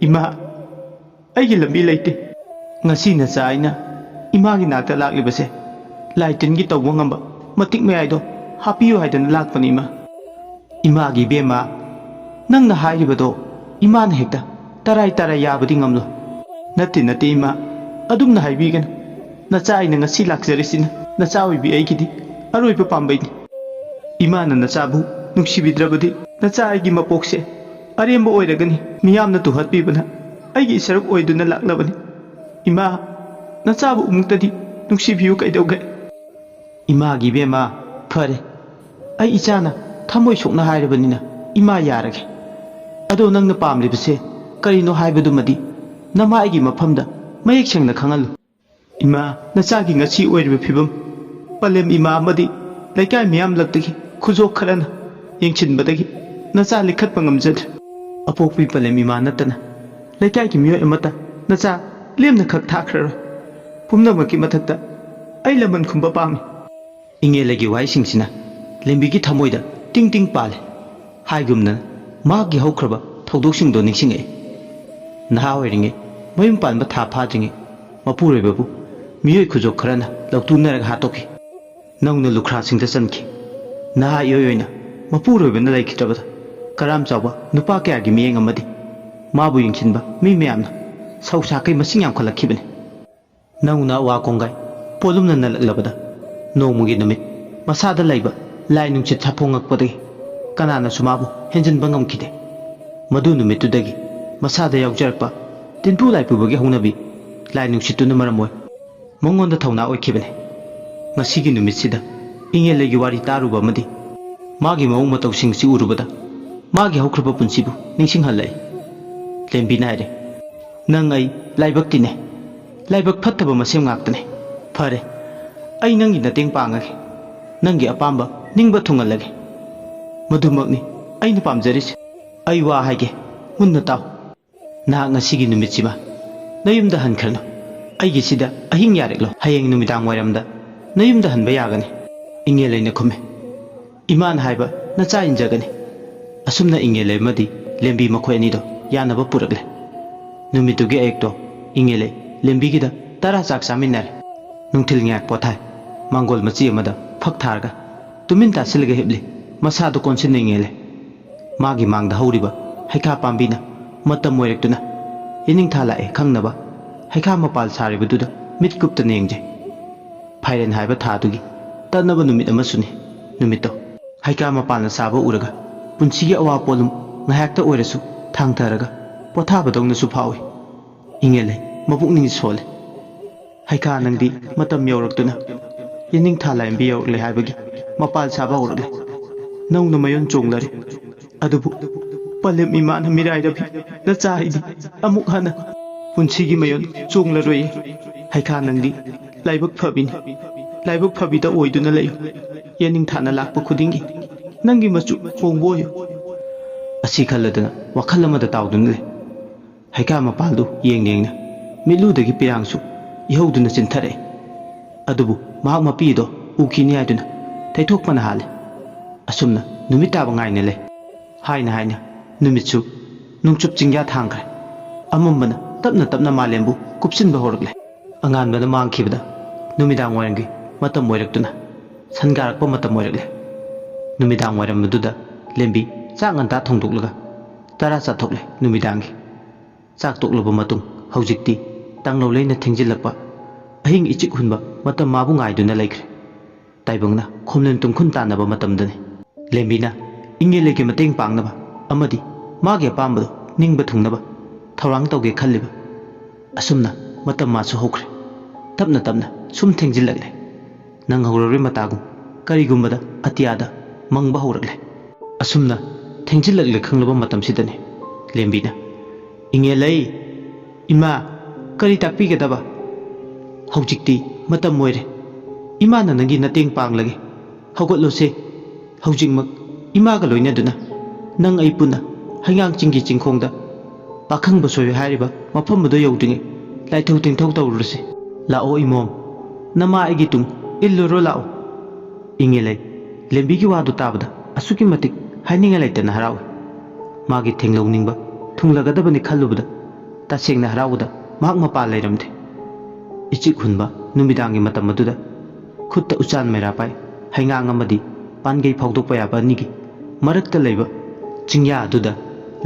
ꯏꯃꯥ ꯑꯩꯒꯤ ꯂꯝꯕꯤ ꯂꯩꯇꯦ ꯉꯁꯤ ꯅꯆꯥ ꯑꯩꯅ ꯏꯃꯥꯒꯤ ꯅꯥꯛꯇ ꯂꯥꯛꯂꯤꯕꯁꯦ ꯂꯥꯏ ꯇꯤꯟꯒꯤ ꯇꯧꯕ ꯉꯝꯕ ꯃꯇꯤꯛ ꯃꯌꯥꯏꯗꯣ ꯍꯥꯞꯄꯤꯌꯨ ꯍꯥꯏꯗꯅ ꯂꯥꯛꯄꯅꯤ ꯏꯃꯥ ꯏꯃꯥꯒꯤ ꯏꯕꯦꯝꯃ ꯅꯪꯅ ꯍꯥꯏꯔꯤꯕꯗꯣ ꯏꯃꯥꯅ ꯍꯦꯛꯇ ꯇꯔꯥꯏ ꯇꯔꯥꯏ ꯌꯥꯕꯗꯤ ꯉꯝꯂꯣꯏ ꯅꯠꯇꯦ ꯏꯃꯥ ꯑꯗꯨꯝꯅ ꯍꯥꯏꯕꯤꯒꯅꯨ ꯅꯆꯥ ꯑꯩꯅ ꯉꯁꯤ ꯂꯥꯛꯆꯔꯤꯁꯤꯅ ꯅꯆꯥ ꯑꯣꯏꯕꯤ ꯑꯩꯒꯤꯗꯤ ꯑꯔꯣꯏꯕ ꯄꯥꯝꯕꯩꯅꯤ ꯏꯃꯥꯅ ꯅꯆꯥꯕꯨ ꯅꯨꯡꯁꯤꯕꯤꯗ꯭ꯔꯕꯗꯤ ꯅꯆꯥ ꯑꯩꯒꯤ ꯃꯄꯣꯛꯁꯦ ꯑꯔꯦꯝꯕ ꯑꯣꯏꯔꯒꯅꯤ ꯃꯤꯌꯥꯝꯅ ꯇꯨꯍꯠꯄꯤꯕꯅ ꯑꯩꯒꯤ ꯏꯁꯔꯨꯛ ꯑꯣꯏꯗꯨꯅ ꯂꯥꯛꯂꯕꯅꯤ ꯏꯃꯥ ꯅꯆꯥꯕꯨ ꯑꯃꯨꯛꯇꯗꯤ ꯅꯨꯡꯁꯤꯕꯤꯌꯨ ꯀꯩꯗꯧꯒꯦ ꯏꯃꯥꯒꯤ ꯏꯕꯦꯝꯃ ꯐꯔꯦ ꯑꯩ ꯏꯆꯥꯅ ꯊꯃꯣꯏ ꯁꯣꯛꯅ ꯍꯥꯏꯔꯕꯅꯤꯅ ꯏꯃꯥ ꯌꯥꯔꯒꯦ ꯑꯗꯣ ꯅꯪꯅ ꯄꯥꯝꯂꯤꯕꯁꯦ ꯀꯔꯤꯅꯣ ꯍꯥꯏꯕꯗꯨꯃꯗꯤ ꯅꯃꯥꯏꯒꯤ ꯃꯐꯝꯗ ꯃꯌꯦꯛ ꯁꯦꯡꯅ ꯈꯪꯍꯜꯂꯨ ꯏꯃꯥ ꯅꯆꯥꯒꯤ ꯉꯁꯤ ꯑꯣꯏꯔꯤꯕ ꯐꯤꯕꯝ ꯄꯂꯦꯝ ꯏꯃꯥ ꯑꯃꯗꯤ ꯂꯩꯀꯥꯏ ꯃꯤꯌꯥꯝꯂꯛꯇꯒꯤ ꯈꯨꯖꯣꯛ ꯈꯔꯅ ꯌꯦꯡꯁꯤꯟꯕꯗꯒꯤ ꯅꯆꯥ ꯂꯤꯈꯠꯄ ꯉꯝꯖꯗ꯭ꯔꯦ ꯑꯄꯣꯛꯄꯤ ꯄꯂꯦꯝ ꯏꯃꯥ ꯅꯠꯇꯅ ꯂꯩꯀꯥꯏꯒꯤ ꯃꯤꯑꯣꯏ ꯑꯃꯠꯇ ꯅꯆꯥ ꯂꯦꯝꯅ ꯈꯛ ꯊꯥꯈ꯭ꯔꯔꯣꯏ ꯄꯨꯝꯅꯃꯛꯀꯤ ꯃꯊꯛꯇ ꯑꯩ ꯂꯃꯟ ꯈꯨꯝꯕ ꯄꯥꯝꯃꯤ ꯏꯉꯦꯂꯩꯒꯤ ꯋꯥꯍꯩꯁꯤꯡꯁꯤꯅ ꯂꯦꯝꯕꯤꯒꯤ ꯊꯃꯣꯏꯗ ꯇꯤꯡ ꯇꯤꯡ ꯄꯥꯜꯂꯦ ꯍꯥꯏꯒꯨꯝꯅ ꯃꯍꯥꯛꯀꯤ ꯍꯧꯈ꯭ꯔꯕ ꯊꯧꯗꯣꯛꯁꯤꯡꯗꯣ ꯅꯤꯡꯁꯤꯡꯉꯛꯏ ꯅꯍꯥ ꯑꯣꯏꯔꯤꯉꯩ ꯃꯌꯨꯝ ꯄꯥꯟꯕ ꯊꯥ ꯐꯥꯗ꯭ꯔꯤꯉꯩ ꯃꯄꯨꯔꯣꯏꯕꯕꯨ ꯃꯤꯑꯣꯏ ꯈꯨꯖꯣꯛ ꯈꯔꯅ ꯂꯧꯇꯨꯅꯔꯒ ꯍꯥꯠꯇꯣꯛꯈꯤ ꯅꯧꯅ ꯂꯨꯈ꯭ꯔꯥꯁꯤꯡꯗ ꯆꯟꯈꯤ ꯅꯍꯥ ꯏꯑꯣꯏ ꯑꯣꯏꯅ ꯃꯄꯨꯔꯣꯏꯕꯅ ꯂꯩꯈꯤꯗ꯭ꯔꯕꯗ ꯀꯔꯥꯝ ꯆꯥꯎꯕ ꯅꯨꯄꯥ ꯀꯌꯥꯒꯤ ꯃꯤꯠꯌꯦꯡ ꯑꯃꯗꯤ ꯃꯥꯕꯨ ꯌꯦꯡꯁꯤꯟꯕ ꯃꯤ ꯃꯌꯥꯝꯅ ꯁꯧꯁꯥꯀꯩ ꯃꯁꯤꯡ ꯌꯥꯝꯈꯠꯂꯛꯈꯤꯕꯅꯤ ꯅꯧꯅ ꯑꯋꯥ ꯀꯣꯡꯒꯥꯏ ꯄꯣꯠꯂꯨꯝꯅ ꯅꯂꯛꯂꯕꯗ ꯅꯣꯡꯃꯒꯤ ꯅꯨꯃꯤꯠ ꯃꯁꯥꯗ ꯂꯩꯕ ꯂꯥꯏ ꯅꯨꯡꯁꯤꯠ ꯁꯥꯐꯣꯡꯉꯛꯄꯗꯒꯤ ꯀꯅꯥꯅꯁꯨ ꯃꯥꯕꯨ ꯍꯦꯟꯖꯤꯟꯕ ꯉꯝꯈꯤꯗꯦ ꯃꯗꯨ ꯅꯨꯃꯤꯠꯇꯨꯗꯒꯤ ꯃꯁꯥꯗ ꯌꯥꯎꯖꯔꯛꯄ ꯇꯤꯟꯄꯨ ꯂꯥꯏꯄꯨꯕꯒꯤ ꯍꯧꯅꯕꯤ ꯂꯥꯏ ꯅꯨꯡꯁꯤꯠꯇꯨꯅ ꯃꯔꯝ ꯑꯣꯏ ꯃꯉꯣꯟꯗ ꯊꯧꯅꯥ ꯑꯣꯏꯈꯤꯕꯅꯤ ꯉꯁꯤꯒꯤ ꯅꯨꯃꯤꯠꯁꯤꯗ ꯏꯉꯦꯂꯩꯒꯤ ꯋꯥꯔꯤ ꯇꯥꯔꯨꯕ ꯑꯃꯗꯤ ꯃꯥꯒꯤ ꯃꯑꯣꯡ ꯃꯇꯧꯁꯤꯡꯁꯤ ꯎꯔꯨꯕꯗ ꯃꯥꯒꯤ ꯍꯧꯈ꯭ꯔꯕ ꯄꯨꯟꯁꯤꯕꯨ ꯅꯤꯡꯁꯤꯡꯍꯜꯂꯛꯏ ꯂꯦꯝꯕꯤꯅ ꯍꯥꯏꯔꯦ ꯅꯪ ꯑꯩ ꯂꯥꯏꯕꯛ ꯇꯤꯟꯅꯩ ꯂꯥꯏꯕꯛ ꯐꯠꯇꯕ ꯃꯁꯦꯝ ꯉꯥꯛꯇꯅꯦ ꯐꯔꯦ ꯑꯩ ꯅꯪꯒꯤ ꯃꯇꯦꯡ ꯄꯥꯡꯉꯒꯦ ꯅꯪꯒꯤ ꯑꯄꯥꯝꯕ ꯅꯤꯡꯕ ꯊꯨꯡꯍꯜꯂꯒꯦ ꯃꯗꯨꯃꯛꯅꯤ ꯑꯩꯅ ꯄꯥꯝꯖꯔꯤꯁꯦ ꯑꯩ ꯋꯥ ꯍꯥꯏꯒꯦ ꯃꯨꯟꯅ ꯇꯥꯎ ꯅꯍꯥꯛ ꯉꯁꯤꯒꯤ ꯅꯨꯃꯤꯠꯁꯤꯃ ꯅꯌꯨꯝꯗ ꯍꯟꯈ꯭ꯔꯅꯨ ꯑꯩꯒꯤꯁꯤꯗ ꯑꯍꯤꯡ ꯌꯥꯔꯦꯛꯂꯣ ꯍꯌꯦꯡ ꯅꯨꯃꯤꯗꯥꯡ ꯋꯥꯏꯔꯝꯗ ꯅꯌꯨꯝꯗ ꯍꯟꯕ ꯌꯥꯒꯅꯤ ꯏꯉꯦꯂꯩꯅ ꯈꯨꯝꯃꯦ ꯏꯃꯥꯅ ꯍꯥꯏꯕ ꯅꯆꯥ ꯏꯟꯖꯒꯅꯤ ꯑꯁꯨꯝꯅ ꯏꯉꯦꯂꯩ ꯑꯃꯗꯤ ꯂꯦꯝꯕꯤ ꯃꯈꯣꯏ ꯑꯅꯤꯗꯣ ꯌꯥꯅꯕ ꯄꯨꯔꯛꯂꯦ ꯅꯨꯃꯤꯠꯇꯨꯒꯤ ꯑꯌꯨꯛꯇꯣ ꯏꯉꯦꯂꯩ ꯂꯦꯝꯕꯤꯒꯤꯗ ꯇꯔꯥ ꯆꯥꯛ ꯆꯥꯃꯤꯟꯅꯔꯦ ꯅꯨꯡꯊꯤꯜ ꯉꯥꯏꯍꯥꯛ ꯄꯣꯊꯥꯏ ꯃꯥꯡꯒꯣꯜ ꯃꯆꯤ ꯑꯃꯗ ꯐꯛ ꯊꯥꯔꯒ ꯇꯨꯃꯤꯟ ꯇꯥꯁꯤꯜꯂꯒ ꯍꯤꯞꯂꯤ ꯃꯁꯥꯗꯨ ꯀꯣꯟꯁꯤꯟꯅ ꯏꯉꯦꯂꯩ ꯃꯥꯒꯤ ꯃꯥꯡꯗ ꯍꯧꯔꯤꯕ ꯍꯩꯈꯥ ꯄꯥꯝꯕꯤꯅ ꯃꯇꯝ ꯑꯣꯏꯔꯛꯇꯨꯅ ꯌꯦꯅꯤꯡꯊꯥ ꯂꯥꯛꯑꯦ ꯈꯪꯅꯕ ꯍꯩꯈꯥ ꯃꯄꯥꯜ ꯁꯥꯔꯤꯕꯗꯨꯗ ꯃꯤꯠ ꯀꯨꯞꯇꯅ ꯌꯦꯡꯖꯩ ꯐꯥꯏꯔꯦꯟ ꯍꯥꯏꯕ ꯊꯥꯗꯨꯒꯤ ꯇꯠꯅꯕ ꯅꯨꯃꯤꯠ ꯑꯃꯁꯨꯅꯤ ꯅꯨꯃꯤꯠꯇꯣ ꯍꯩꯈꯥ ꯃꯄꯥꯜꯅ ꯁꯥꯕ ꯎꯔꯒ ꯄꯨꯟꯁꯤꯒꯤ ꯑꯋꯥ ꯄꯣꯠꯂꯨꯝ ꯉꯥꯏꯍꯥꯛꯇ ꯑꯣꯏꯔꯁꯨ ꯊꯥꯡꯊꯔꯒ ꯄꯣꯊꯥꯕꯗꯧꯅꯁꯨ ꯐꯥꯎꯏ ꯏꯉꯦꯂꯩ ꯃꯄꯨꯛꯅꯤꯡ ꯁꯣꯜꯂꯦ ꯍꯩꯈꯥ ꯅꯪꯗꯤ ꯃꯇꯝ ꯌꯧꯔꯛꯇꯨꯅ ꯌꯦꯅꯤꯡꯊꯥ ꯂꯥꯏꯔꯦꯝꯕꯤ ꯌꯧꯔꯛꯂꯦ ꯍꯥꯏꯕꯒꯤ ꯃꯄꯥꯜ ꯁꯥꯕ ꯍꯧꯔꯛꯂꯦ ꯅꯧꯅ ꯃꯌꯣꯟ ꯆꯣꯡꯂꯔꯦ ꯑꯗꯨꯕꯨ ꯄꯂꯦꯝ ꯏꯃꯥꯅ ꯃꯤꯔꯥꯏꯔꯕꯤ ꯅꯆꯥ ꯑꯩꯗꯤ ꯑꯃꯨꯛ ꯍꯟꯅ ꯄꯨꯟꯁꯤꯒꯤ ꯃꯌꯣꯟ ꯆꯣꯡꯂꯔꯣꯏꯌꯦ ꯍꯩꯈꯥ ꯅꯪꯗꯤ ꯂꯥꯏꯕꯛ ꯐꯕꯤꯅꯤ ꯂꯥꯏꯕꯛ ꯐꯕꯤꯗ ꯑꯣꯏꯗꯨꯅ ꯂꯩꯌꯨ ꯌꯦꯅꯤꯡꯊꯥꯅ ꯂꯥꯛꯄ ꯈꯨꯗꯤꯡꯒꯤ ꯅꯪꯒꯤ ꯃꯆꯨ ꯍꯣꯡꯕ ꯑꯣꯏꯌꯨ ꯑꯁꯤ ꯈꯜꯂꯗꯅ ꯋꯥꯈꯜ ꯑꯃꯗ ꯇꯥꯎꯗꯨꯅ ꯂꯩ ꯍꯩꯈꯥ ꯃꯄꯥꯜꯗꯨ ꯌꯦꯡꯅ ꯃꯤꯠꯂꯨꯗꯒꯤ ꯄꯤꯔꯥꯡꯁꯨ ꯏꯍꯧꯗꯨꯅ ꯆꯤꯟꯊꯔꯛꯏ ꯑꯗꯨꯕꯨ ꯃꯍꯥꯛ ꯃꯄꯤꯗꯣ ꯎꯈꯤꯅꯤ ꯍꯥꯏꯗꯨꯅ ꯊꯩꯊꯣꯛꯄꯅ ꯍꯥꯜꯂꯦ ꯑꯁꯨꯝꯅ ꯅꯨꯃꯤꯠ ꯇꯥꯕ ꯉꯥꯏꯅ ꯂꯩ ꯍꯥꯏꯅ ꯅꯨꯃꯤꯠꯁꯨ ꯅꯣꯡꯆꯨꯞ ꯆꯤꯡꯌꯥ ꯊꯥꯡꯈ꯭ꯔꯦ ꯑꯃꯝꯕꯅ ꯇꯞꯅ ꯇꯞꯅ ꯃꯥꯂꯦꯝꯕꯨ ꯀꯨꯞꯁꯤꯟꯕ ꯍꯧꯔꯛꯂꯦ ꯑꯉꯥꯟꯕꯅ ꯃꯥꯡꯈꯤꯕꯗ ꯅꯨꯃꯤꯗꯥꯡ ꯋꯥꯏꯔꯝꯒꯤ ꯃꯇꯝ ꯑꯣꯏꯔꯛꯇꯨꯅ ꯁꯟꯒꯥꯔꯛꯄ ꯃꯇꯝ ꯑꯣꯏꯔꯛꯂꯦ ꯅꯨꯃꯤꯗꯥꯡ ꯋꯥꯏꯔꯝ ꯑꯗꯨꯗ ꯂꯦꯝꯕꯤ ꯆꯥꯛ ꯉꯟꯇꯥ ꯊꯣꯡꯗꯣꯛꯂꯒ ꯇꯔꯥ ꯆꯥꯊꯣꯛꯂꯦ ꯅꯨꯃꯤꯗꯥꯡꯒꯤ ꯆꯥꯛ ꯇꯣꯛꯂꯕ ꯃꯇꯨꯡ ꯍꯧꯖꯤꯛꯇꯤ ꯇꯥꯡꯂꯧꯂꯩꯅ ꯊꯦꯡꯖꯤꯜꯂꯛꯄ ꯑꯍꯤꯡ ꯏꯆꯤꯛ ꯍꯨꯟꯕ ꯃꯇꯝ ꯃꯥꯕꯨ ꯉꯥꯏꯗꯨꯅ ꯂꯩꯈ꯭ꯔꯦ ꯇꯥꯏꯕꯪꯅ ꯈꯣꯝꯂꯦꯟ ꯇꯨꯝꯈꯨꯟ ꯇꯥꯟꯅꯕ ꯃꯇꯝꯗꯅꯤ ꯂꯦꯝꯕꯤꯅ ꯏꯉꯦꯂꯩꯒꯤ ꯃꯇꯦꯡ ꯄꯥꯡꯅꯕ ꯑꯃꯗꯤ ꯃꯥꯒꯤ ꯑꯄꯥꯝꯕꯗꯣ ꯅꯤꯡꯕ ꯊꯨꯡꯅꯕ थौरांग तौगे खल्लिबा असुमना मतम मासु होख्रे तपना तपना सुम थेंजिल्लगले नंग हौररे मतागु करिगुम्बदा अतियादा मंगबा हौरगले असुमना थेंजिल्लगले खंगलबा मतम सिदने लेंबिना इंगे लई इमा करी ताकपीगदबा हौजिक्ति मतम मोइरे इमाना नंगी नतेंग पांगलगे हौगतलोसे हौजिकमक इमागा लोइनदुना नंग अई पुना हंगांग चिंगी चिंखोंगदा पाखंग बसोय हारिबा मफमदो यौदिंगे लाइथौ तिंथौ तौरुसे लाओ इमोम नमा आइगी तुंग इल्लुरो लाओ इंगे लई लेंबिगी वादु ताबदा असुकी मतिक हाइनिंगा लाइतना हराव मागी थेंगलौनिंगबा थुंगलगदबनि खल्लुबदा तसेंगना हरावदा माक मपा लेरमदे इचिक हुनबा नुमिदांगी मतम मदुदा खुत्ता उचान मेरा पाई हंगांग अमदी पानगई फाउदोकपा याबा निगी मरक्ता लेबा चिंग्या अदुदा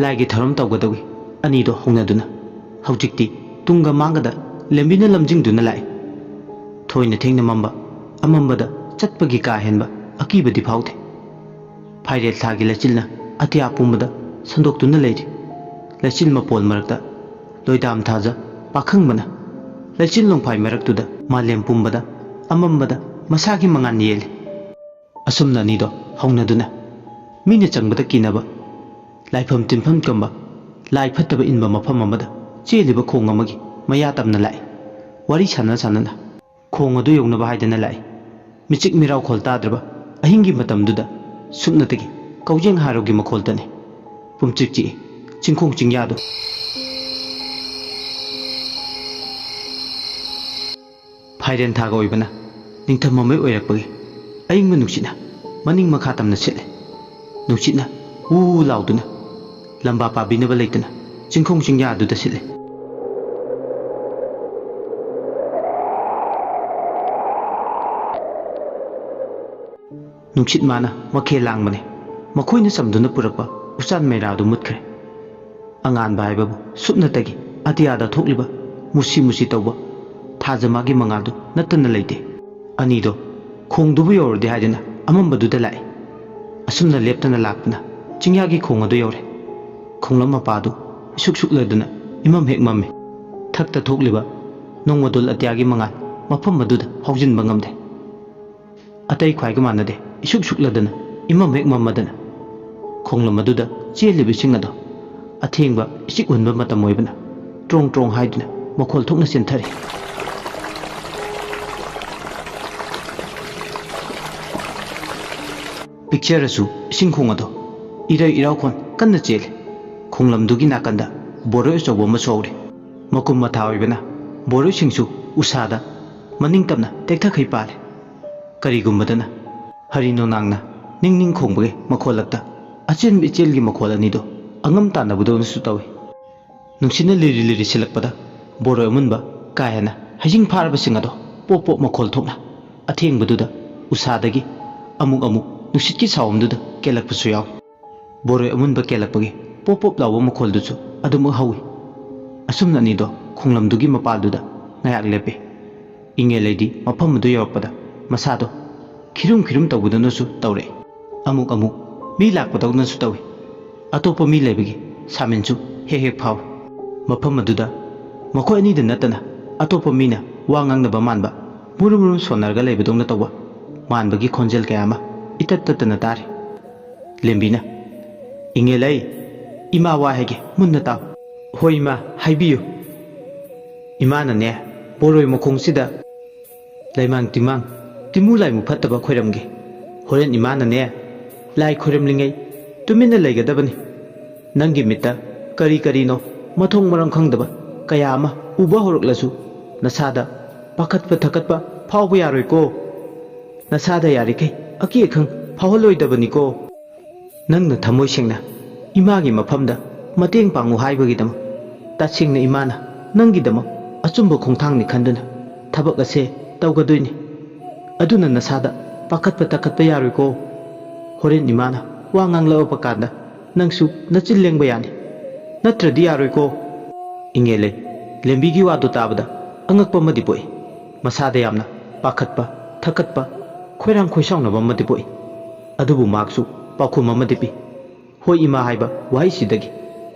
लाइगी थरम तौगदोगी अनीदो होंगनदुना हौजिक्ति तुंगा मांगदा लेंबिना लमजिंगदुना लाइ थोइना थेंगना मम्बा अमम्बदा चटपगी का हेनबा अकीबदी फाउदे फाइरेल थागी लचिलना अतिया पुंबदा संदोक्तुना लेरि लचिल मपोल मरक्ता लोइदाम थाजा पाखंगबना लचिल लोंफाइ मरक्तुदा मालेम पुंबदा अमम्बदा मसागी मंगान येले असुमना नीदो हौनदुना मीना चंगबदा किनबा लाइफम तिनफम कम्बा लाई फत्तबा इनबा मफम अमदा चेलिबा खोंग अमगी मया तमना लाई वारी साना साना खोंग अदु यौनबा हाइदना लाई मिचिक मिराव खोल ताद्रबा अहिंगी मतमदुदा सुपनतगी कौजेंग हारोगी मखोलतने पुमचिकची चिंखोंग चिंग्यादो फाइरेन थागा ओइबना निंथम ममै ओइरकपगी अइंगबा नुक्सिना मनिंग मखा तमना सिले नुक्सिना ऊ लाउदुना लंबा पाबिनबा लेतना चिंखोंग चिंग्यादुदा सिले नुक्सित माना मखे लांगबने मखोइना समदुना पुरकपा उचान मेरादु मुतख्रे अंगान बाइबाबु सुपनतगी अतियादा थोकलिबा मुसी मुसी तौबा थाजमागी मंगादु नतन लेते अनीदो खोंगदुबु योरदे हाइदना अमम्बदुदा लाइ असुमना लेप्तना लाक्पना चिंग्यागी खोंगदु योरे खोंगलम मपादु इसुक सुकलदुना इमम हेक मम्मे थक्ता थोकलिबा नोंगमदुल अतियागी मंगाल मफम मदुदा हौजिनबा ngamde अतै ख्वाइग मानदे इसुक सुकलदना इमम हेक मम्मदना खोंगलम मदुदा चेलिबिसिंग अदो अथेंगबा इसिक हुनबा मतम ओइबना ट्रोंग ट्रोंग हाइदना मखोल थोकना सेंथरी पिक्चर असु इसिंग खोंगदो इरै इरावखोन कन्ना चेले खोंगलमदुगी नाकंदा बोरोय चौबो म सौरे मकुम मथा ओइबना बोरोय सिंगसु उसादा मनिंग तमना टेक्था खै पाले करिगुम्बदना हरिनो नांगना निंग निंग खोंबगे मखोलक्ता अचेन बिचेलगी मखोल अनिदो अंगम तानबुदोनसु तवे नुंसिना लिरि लिरि सिलकपदा बोरोय मुनबा कायना हजिंग फारबा सिंगदो पोप पोप मखोल थोकना अथेंगबदुदा उसादगी अमुक अमुक नुसितकी सावमदुदा केलकपसु याव बोरोय अमुनबा केलकपगे पोप पोप लाव मखोलदुसु अदुम हौई असुमना निदो खोंगलमदुगी मपालदुदा ngayak lepe inge lady mafamdu yorpada masado khirum khirum tawbudanusu tawre amuk amuk mi lakpadawnasu tawi atopa mi lebigi saminchu he he phaw mafamaduda makoi ani da natana atopa mina wangangnaba manba murum sonarga lebidongna tawba manbagi khonjel kayama itattatana tare lembina inge lay ima wa hege munna taw hoima haibiyu imana ne boroi mokhongsida laimang timang timu laimu phattaba khoiramge horen imana ne lai khoiramlingai tumina laigadabani nangi mita kari kari no mathong marang khangdaba kaya ama uba horoklasu nasada pakhatpa thakatpa phawbu yaroi ko nasada yarikai aki khang phawloi dabani ko nangna thamoi sengna imagi mafamda mateng pangu haibagi dam tasingna imana nangi dam achumba khongthang ni khanduna thabak ase tawgadoini aduna nasada pakhatpa takatpa yaroi ko horen imana wa nganglaw pakanda nangsu nachil lengba yani natradi yaroi ko ingele lembigi wadu tabada angakpa madi poi masada yamna pakhatpa thakatpa khoirang khoisawna bamadi poi adubu maksu pakhum amadi pi hoi ima haiba wai sidagi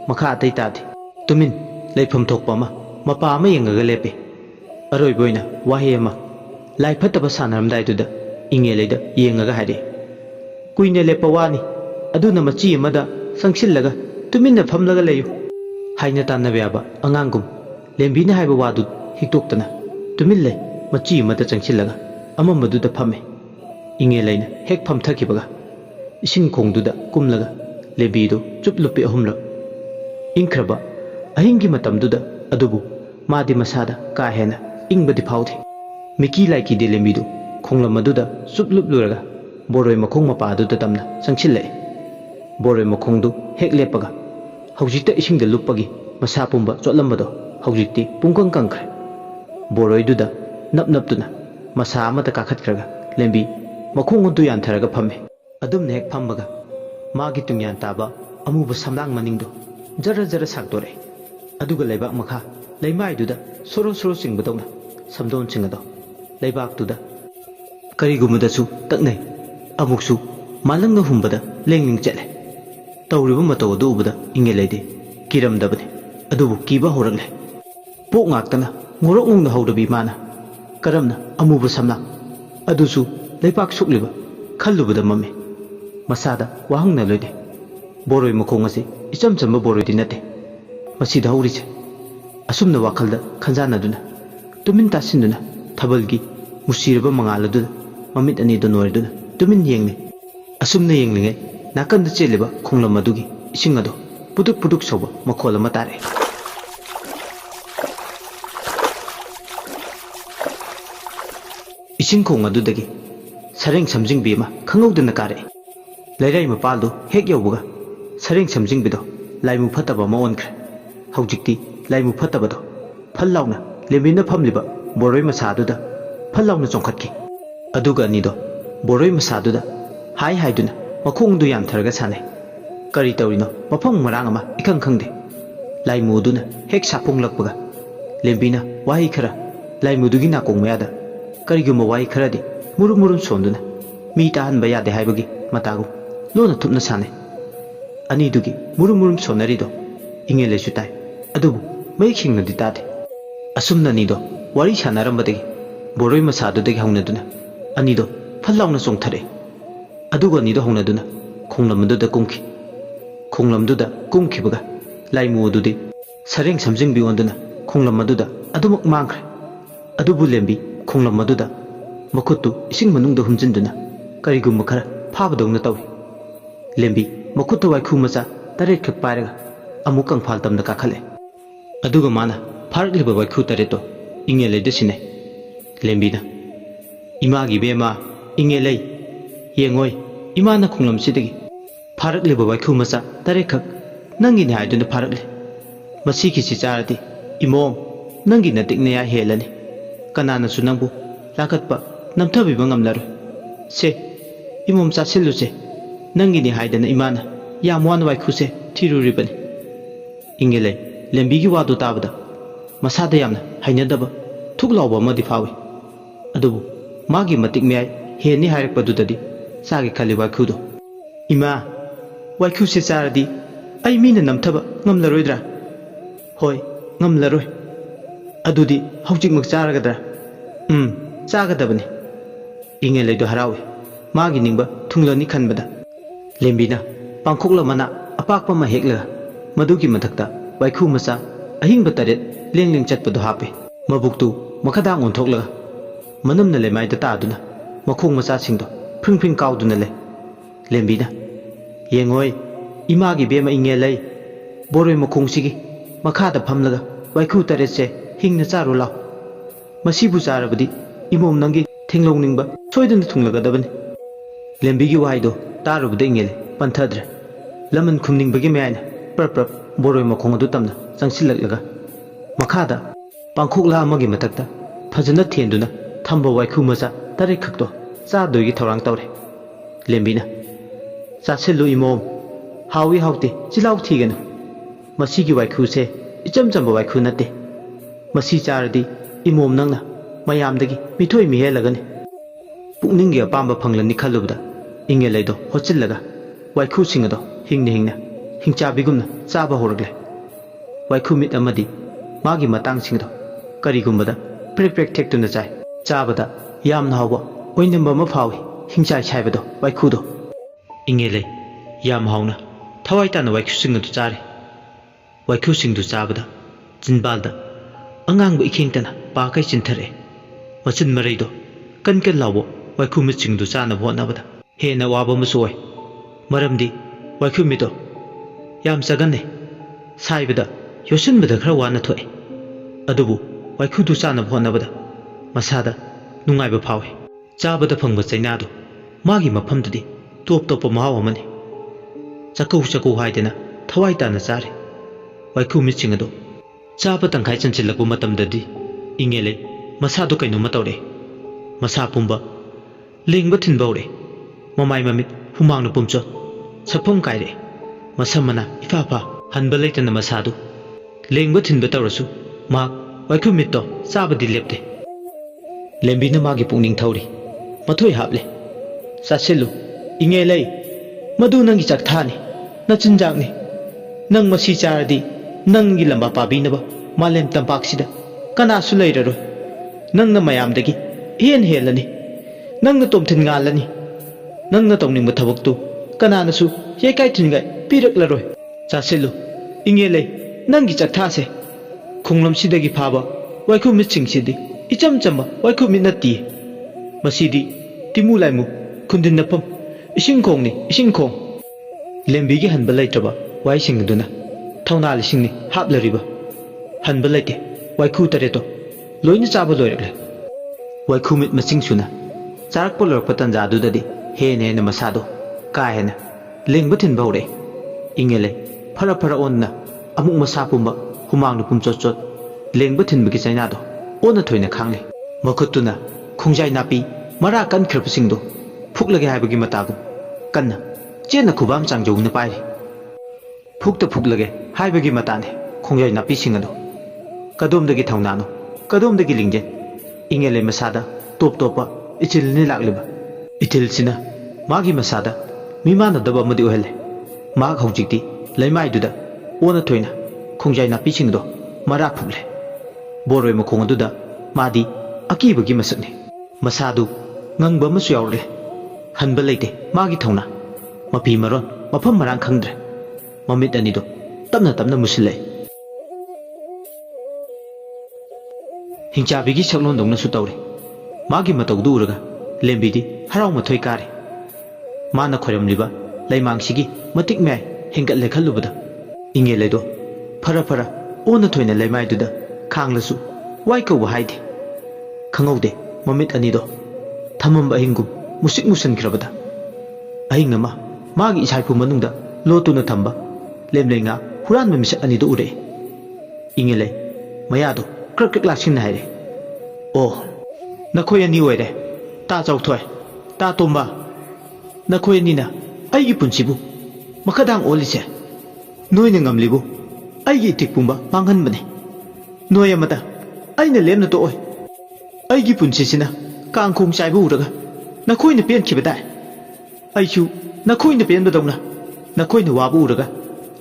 makha atai tadi tumin leifam thokpa ma mapa ama yengaga lepe aroi boina wahe ama lai phattaba sanaramdai duda inge leida yengaga hare kuine lepa wani aduna machi amada sangsillaga tuminna phamlaga leyu haina tannabe aba angangum lembina haiba wadu hiktoktana tumille machi amada changsillaga amambaduda phame inge leina hek phamthakibaga ising khongduda kumlaga lebido chuplupi ahumla ingkraba ahingi matamduda adubu madi masada ka hena ingbadi phaude miki laiki de lembidu khonglamadudha chuplupluraga boroi makhong mapaduda tamna sangchille boroi makhongdu hek lepaga haujita isingda luppagi masa pumba chotlambado haujiti pungkang kangkhre boroi duda napnaptuna masa amata kakhatkraga lembi makhong untu yantharaga phamme adumne hek phambaga magi tungyan taba amuba samlang maningdo jara jara saktore aduga leibak makha leimai duda soro soro singbadona samdon singado leibak duda karigumudasu taknai amuksu malangna humbada lengling chele tawriba mataw adu ubada inge leide kiramdabane adubu kiba horagle pok ngaktana ngorok ngungna hawdabi mana karamna amuba samlang adusu leipak sukliba khallubada mamme masada wahangna loide boroi makhong ase icham chamba boroi di nate masida haurise asumna wakhalda khanjanaduna tumin tasinduna thabalgi musiraba mangaladuna mamit ani donoriduna tumin yengne asumna yenglinge nakanda cheliba khonglam adugi isingado puduk puduk soba makhola matare ising khong adudagi sareng samjing bima khangawduna kare lairai mapaldu hek yawbuga sareng samjing bido laimu phataba maonkre haujikti laimu phattabado phallauna lemina phamliba boroi masaduda phallauna chongkhatki aduga nido boroi masaduda hai haiduna makhongdu yantharaga sanai kari tawrino mafang marang ama ikhang khangde laimu duna hek sapung lakpaga lembina wahi khara laimu dugi na kongmayada kariguma wahi kharadi murum sonduna mi tahan bayade haibagi matagu lona thupna sanai ani dugi murum sonarido inge lesu tai adubu mai khingna di tade asumna nido wari sanarambadagi boroi masadudagi haunaduna anido phallauna chongthare aduga nido haunaduna khonglamduda kumki khonglamduda kumkibaga laimu adudi sareng samjing bionduna khonglamaduna adumak mangkhre adubu lembi khonglamaduna makuttu ising manungda humjinduna karigumma khara phabadongna tawi lembi makuttu waikhu macha taret khak pairaga amukang phal tamda kakhale aduga mana pharikliba waikhu tareto inge leidesine lembina imagi bema inge lei yengoi imana khonglam sidagi pharikliba waikhu macha taret khak nangi ne haiduna pharakle masi ki si charati imom nangi na tikne ya helani kanana su nangbu lakatpa namthabiba ngamlaru se imom cha siluse nangi ni haidana imana yamwan waikhu se thiruribani ingele lembigi wadu tabada masada yamna hainadaba thuklawba amadi fawi adubu magi matik meyai heni hairakpadudadi sagi khali waikhudo ima waikhu se charadi ai mina namthaba ngamlaroidra hoi ngamlaroi adudi haujikmak charagadra chagadabani ingele do harawi magi ningba thunglani khanbada lembina pangkhokla mana apakpa ma hekla madugi mathakta waikhu macha ahingba taret lengling chatpadu hape mabuktu makadang onthokla manamna lemai da taduna makhong macha singdo phring kauduna le lembina yengoi imagi bema inge lei boroi makhong sigi makhada phamlaga waikhu taret se hingna charu law masibu charabadi imom nangi thenglongningba soidana thunglagadabani lembigi waido tarubda ingele panthadre laman khumningbagi mayana prap boroi makhong adu tamna changsilaklaga makhada pangkhokla amagi matakta phajana thenduna thamba waikhu macha tare khakto cha doigi thorang tawre lembina chasilu imom hawi hauti chilau thigana masigi waikhu se icham chamba waikhu nate masi charadi imom nangna mayamdagi mithoi mihelagani pukningi apamba phanglani khalubda inge leido hochillaga waikhu singado hingna hingchabigumna chaba horagle waikhu mit amadi मागी मतांगसिंगदो करिगुंबदा प्रेक प्रेक थेक्तुना चाय चाबदा यामना हावबा ओइनम्बा मा फावी हिंचाय छायबदो वाइखुदो इंगेले याम हावना थवाई ताना वाइखुसिंगदो चारे वाइखुसिंगदो चाबदा चिनबालदा अंगांगबो इखेंगतना पाकै चिन्थरे मचिन मरैदो कन कन लावो वाइखु मिचिंगदो चाना होनाबदा हेना वाबा मसोय मरमदी वाइखु मिदो याम चगन्ने साइबदा योसिनबदा खरा वाना थोए अदुबु वाइखुदो चाना होनाबदा मसादा नुंगाइबा फावे चाबदा फंगबा चैनादो मागी मफमददी टोप टोप महाव अमने चकौ चकौ हाइदेना थवाई ताना चारे वाइखु मिचिंगदो चाबा तंखाय चंचिलकु मतमददी इंगेले मसादो कैनोमा तौरे मसा पुंबा लेंगबा थिनबौरे ममाय ममित हुमांगनो पुमचो सफम कायरे मसमना इफाफा हनबा लेतना मसादो लेंगबा थिनबा तौरसु मा वाइखु मित्तो चाबदी लेपते लेंबिना मागी पुंगनिंग थौरी मथोय हाबले सासेलु इंगेले मधु नंगी चकथानी नचिनजाकनी नंग मसी चारदी नंगी लंबा पाबीनबा मालेम तंपाक्सिदा कनासु लैररो नंगना मयामदगी हेन हेलनी नंगना तोमथिन गालनी नंगना तौनिंगबा थबक्तु कनानसु येकाय थिनगाय पिरकलरोय चासेलु इंगेले नंगी चकथासे खुंगलमसिदगी फाबा वाइखु मिचिंगसिदी इचम चम्बा वाइखु मिनती मसीदी तिमु लाइमु खुंदिनफम इसिंग खोंगनी इसिंग खोंग लेंबिगी हनबा लैत्रबा वाइसिंगदुना थौना लिसिंगनी हाबलरिबा हनबा लैते वाइखु तरेतो लोइना चाबा लोइरकले वाइखु मिट मचिंगसुना चारकपा लोरकपा तंजादुददी हेन हेन मसादो का हेन लेंगबा थिनबा हौरे इंगेले फरा फरा ओनना अमुक मसा पुंबा हुमांगनु पुमचोचोट लेंगबा थिनबगी चैनादो ओना थोइना खांगले मखुतुना खुंजाय नापी मरा कनख्रबसिंगदो फुकलगे हाइबगी मतागु कन्ना चेना खुबाम चांगजौना पाइरे फुकता फुकलगे हाइबगी मताने खुंजाय नापी सिंगदो कदोमदगी थौनानो कदोमदगी लिंजेन इंगेले मसादा टोप टोपा इचिलनि लाक्लिबा इथिलसिना मागी मसादा मिमानदबा मदि ओहले माग हौजिक्ति लैमाइदुदा ओना थोइना खुंजाय नापी सिंगदो मरा फुकले बोरोय मखोंग अदुदा मादी अकीबगी मसकने मसादु ngang ba masu yaure han ba leite magi thona mapi maron mafam marang khangdre mamit ani do tamna musile hingcha bigi saklon dongna su tawre magi matau du uraga lembidi harau ma thoi kare mana khoram liba laimang sigi matik me hingat le khalubada inge ledo fara ona thoina laimai duda khanglasu wai ko haide khangaude mamit ani do Tamam ahingum musik musan kirabada ahing nama magi isaipu manungda lotuna thamba lemlenga huran memisa ani do ure ingele mayado krak lasin haire oh nakhoi ani oire ta chauthoi ta tomba nakhoi ani na aigi punsibu makadang olise noina ngamlibu aigi tikpumba manghan bane noya mata aina lemna to oi aigi punsisina Kang khung sai bu raga na khoi na pen khibada ai chu na khoi na pen badong na khoi na wa bu raga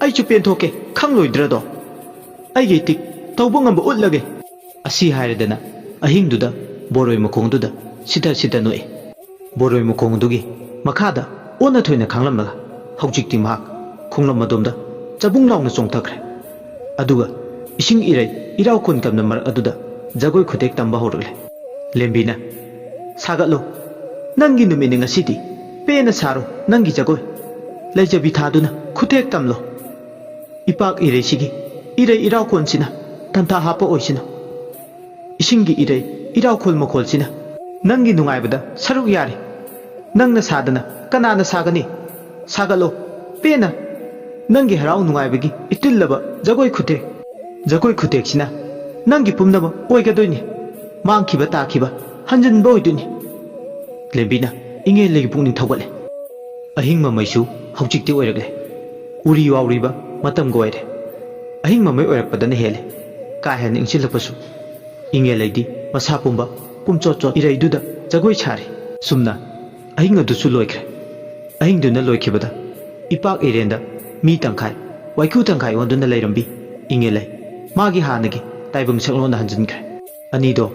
ai chu pen thoke khang loi dra do ai ge tik tawbong am ut lage asi hairadana ahing duda boroi makong duda sida noi boroi makong dugi makhada ona thoina khanglam laga hojik ti mak khunglam madomda chabung launa chong thakre aduga ising irai irau kun kam namar aduda jagoi khutek tamba horle lembina Sagatlo, nangi numini ngasiti, pena saro, nangi jagoi. Laijabi thaduna, kutek tamlo. Ipak ire sigi, ire irau konsina, tanta hapa oisina. Isingi ire, irau kol mokol sina. Nangi nungai bada, saruk yari. Nangna sadana, kanana sagani. Sagatlo, pena. Nangi harau nungai bagi, itillaba, jagoi kutek. Jagoi kutek sina. Nangi pumnaba, oigadoini. Mangkiba takiba. Hanjan boy duni lebina inge legi pungning thawale ahing ma maisu hojikti oiragle uri wawriba matam goire ahing ma mai oirak padana hele ka hen ingsilapasu inge leidi masa pumba pumchocho irei duda jagoi chari sumna ahing adu su loikre ahing duna loikibada ipak irenda mi tangkai waiku tangkai onduna leirambi inge lei magi hanagi ताइबंग सकलोन हंजनख्रे अनीदो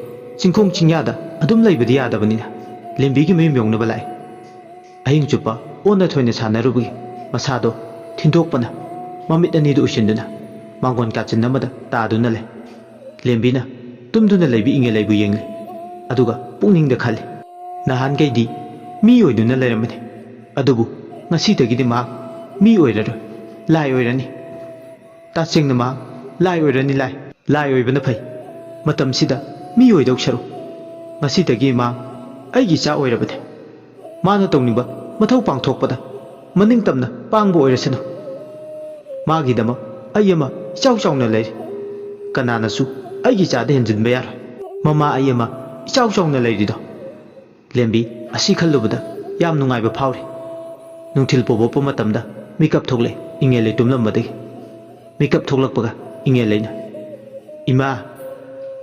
चिंखोंग चिंयादा अदुम लैबदि यादबनिना लेंबीगी मयुम योंगनबा लाइ अहिंग चुप्पा ओना थोइना सानरुबगी मसादो थिंदोकपना ममित अनीदो उशिंदुना मांगोन काचिन अमदा तादुना ले लेंबीना तुमदुना लैबी इंगे लैबु येंगले अदुगा पुंगनिंगदा खाले नहान गैदी मी ओइदुना लैरमने अदुबु ngasidagiди ma mi oiraro lai oirani ta singna ma lai oirani lai oibana phai matam sida mi oidok sharu ngasidagi ma aigi cha oirabade mana tongniba mathau pangthokpada maning tamna pangbo oirasanu magi dama ayama chau chauna lei kanana su aigi cha de henjin bayar mama ayama chau chauna leiri do lembi asi khallubada yam nungai ba phawri नुंथिल पोबोप मतमदा makeup थोगले इंगेले तुमलमबदे makeup थोगलकपगा इंगेलेना इमा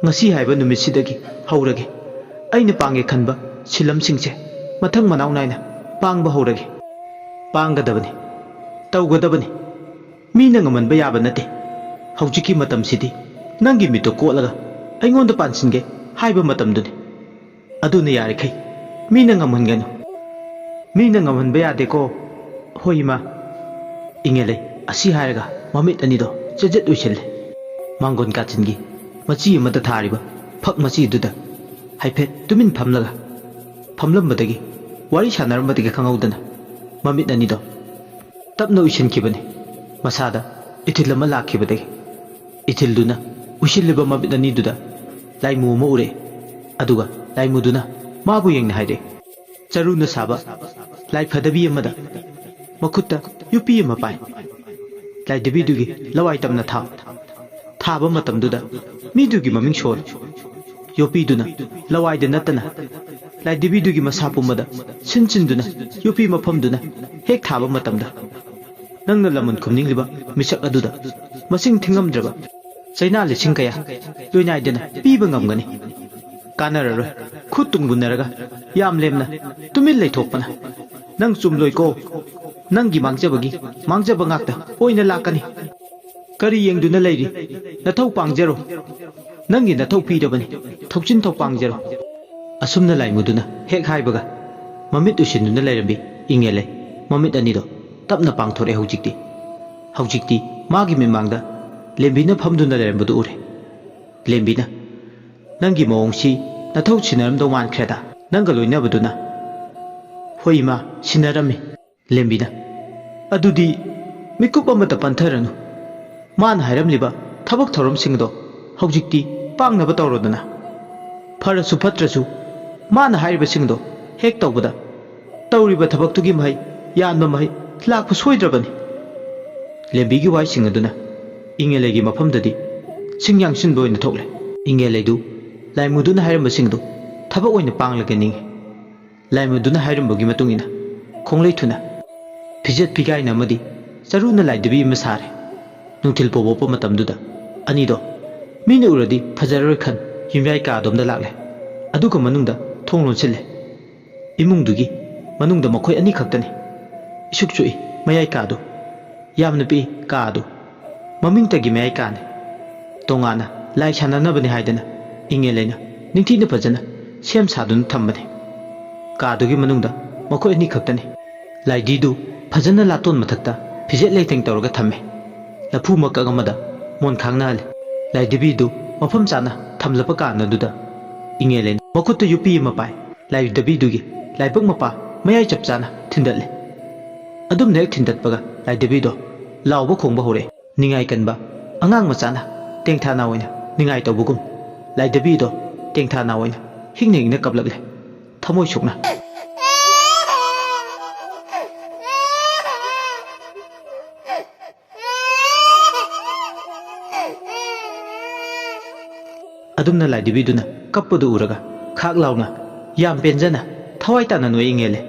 ngasi haiba numitsidagi haurage aina pange khanba silamsingse mathang manaw naina pangba haurage panggadabani tawgadabani mina ngamanba yaba nate haujiki matamsidi nangi mito kolaga aingonda pansinge haiba matamduni aduna yare khai mina ngamanganu mina ngamanba yade ko hoima ingele asi hairaga mamit anido jejet ushille mangon kachingi machi amata thariba phak machi duda haiphet tumin phamlaga phamlambadagi wari shanarambadagi khangaudana mamit anido tapna ushinkibani masada ithilama lakhibadagi ithilduna ushilliba mamit aniduda laimu ma ure aduga laimuduna mabu yengna haire charuna saba lai phadabi amada makutta yupi ama pai lai debi dugi lawai tamna tha thaba matamduda mi dugi maming shol yupi duna lawai de natana lai debi dugi masapu mada sinchinduna yupi mafamduna hek thaba matamda nangna lamun khumning liba misak aduda masing thingamdraba chaina lising kaya loinai dena piba ngamgani kanararo khutung bunaraga yam lemna tumil leithokpana nang chumloi ko nangi mangjaba ngakta oina lakani kari yengduna leiri nathau pangjaro nangi nathau pidabani thokchin thok pangjaro asumna laimuduna hek haibaga mamit usinduna leirambi ingele mamit anido tapna pangthore haujikti magi mimangda lembina phamduna leirambadu ure lembina nangi mawongsi nathau chinaramdo wan khreda nanga loinabaduna hoima sinarami lembina adudi mikup amata pantharanu man hairamliba thabak thorom singdo haujikti pangnaba tawrodana pharasu phatrasu man hairiba singdo hek tawbada tawriba thabak tugi mai yanba mai lakpu soidrabani lembigi wai singaduna ingelegi mafamdadi singyang sinbo ina thokle ingeledu laimuduna hairamba singdo thabak oina panglagani laimuduna hairambagi matungina khonglei thuna फिजत फिगाई नमदी चरुना लाइदबी Masare नुथिल पोबोप मतमदुदा अनिदो मीने उरदी फजरर खन युम्याई का दोमदा लाले अदुगा मनुंगदा थोंग लोंसिले इमुंगदुगी मनुंगदा मखोय अनि खक्तने इसुक चुई मयाई कादो यामना P कादो ममिंगतगी मयाई काने तोंगाना लाई साननबने हाइदना इंगेलेना निंथीना फजना same सादुन थम्बने कादोगी मनुंगदा मखोय अनि खक्तने लाइदीदु फजना लातोन मथक्ता fidget लेथेंग तौरगा थम्मे लफु मक्का गमदा मोन खांगनाले लाइदबीदु मफम चाना थमलप काना दुदा इंगेलेन मखुत युपी मपाय लाइदबीदुगी लाइबक मपा मयाई चपचाना थिंदले अदुम नेक थिंदतपगा लाइदबीदो लावबो खोंबो होरे निंगाई कनबा अंगांग मचाना टेंगथाना ओइना निंगाई तौबुगुम लाइदबीदो टेंगथाना ओइना हिंगनेंगना कबलगले थमोय सुकना अदुमना लाइदबीदुना कप्पदु उरगा खाक लाउना याम पेंजना थवाई ताना नोय इंगेले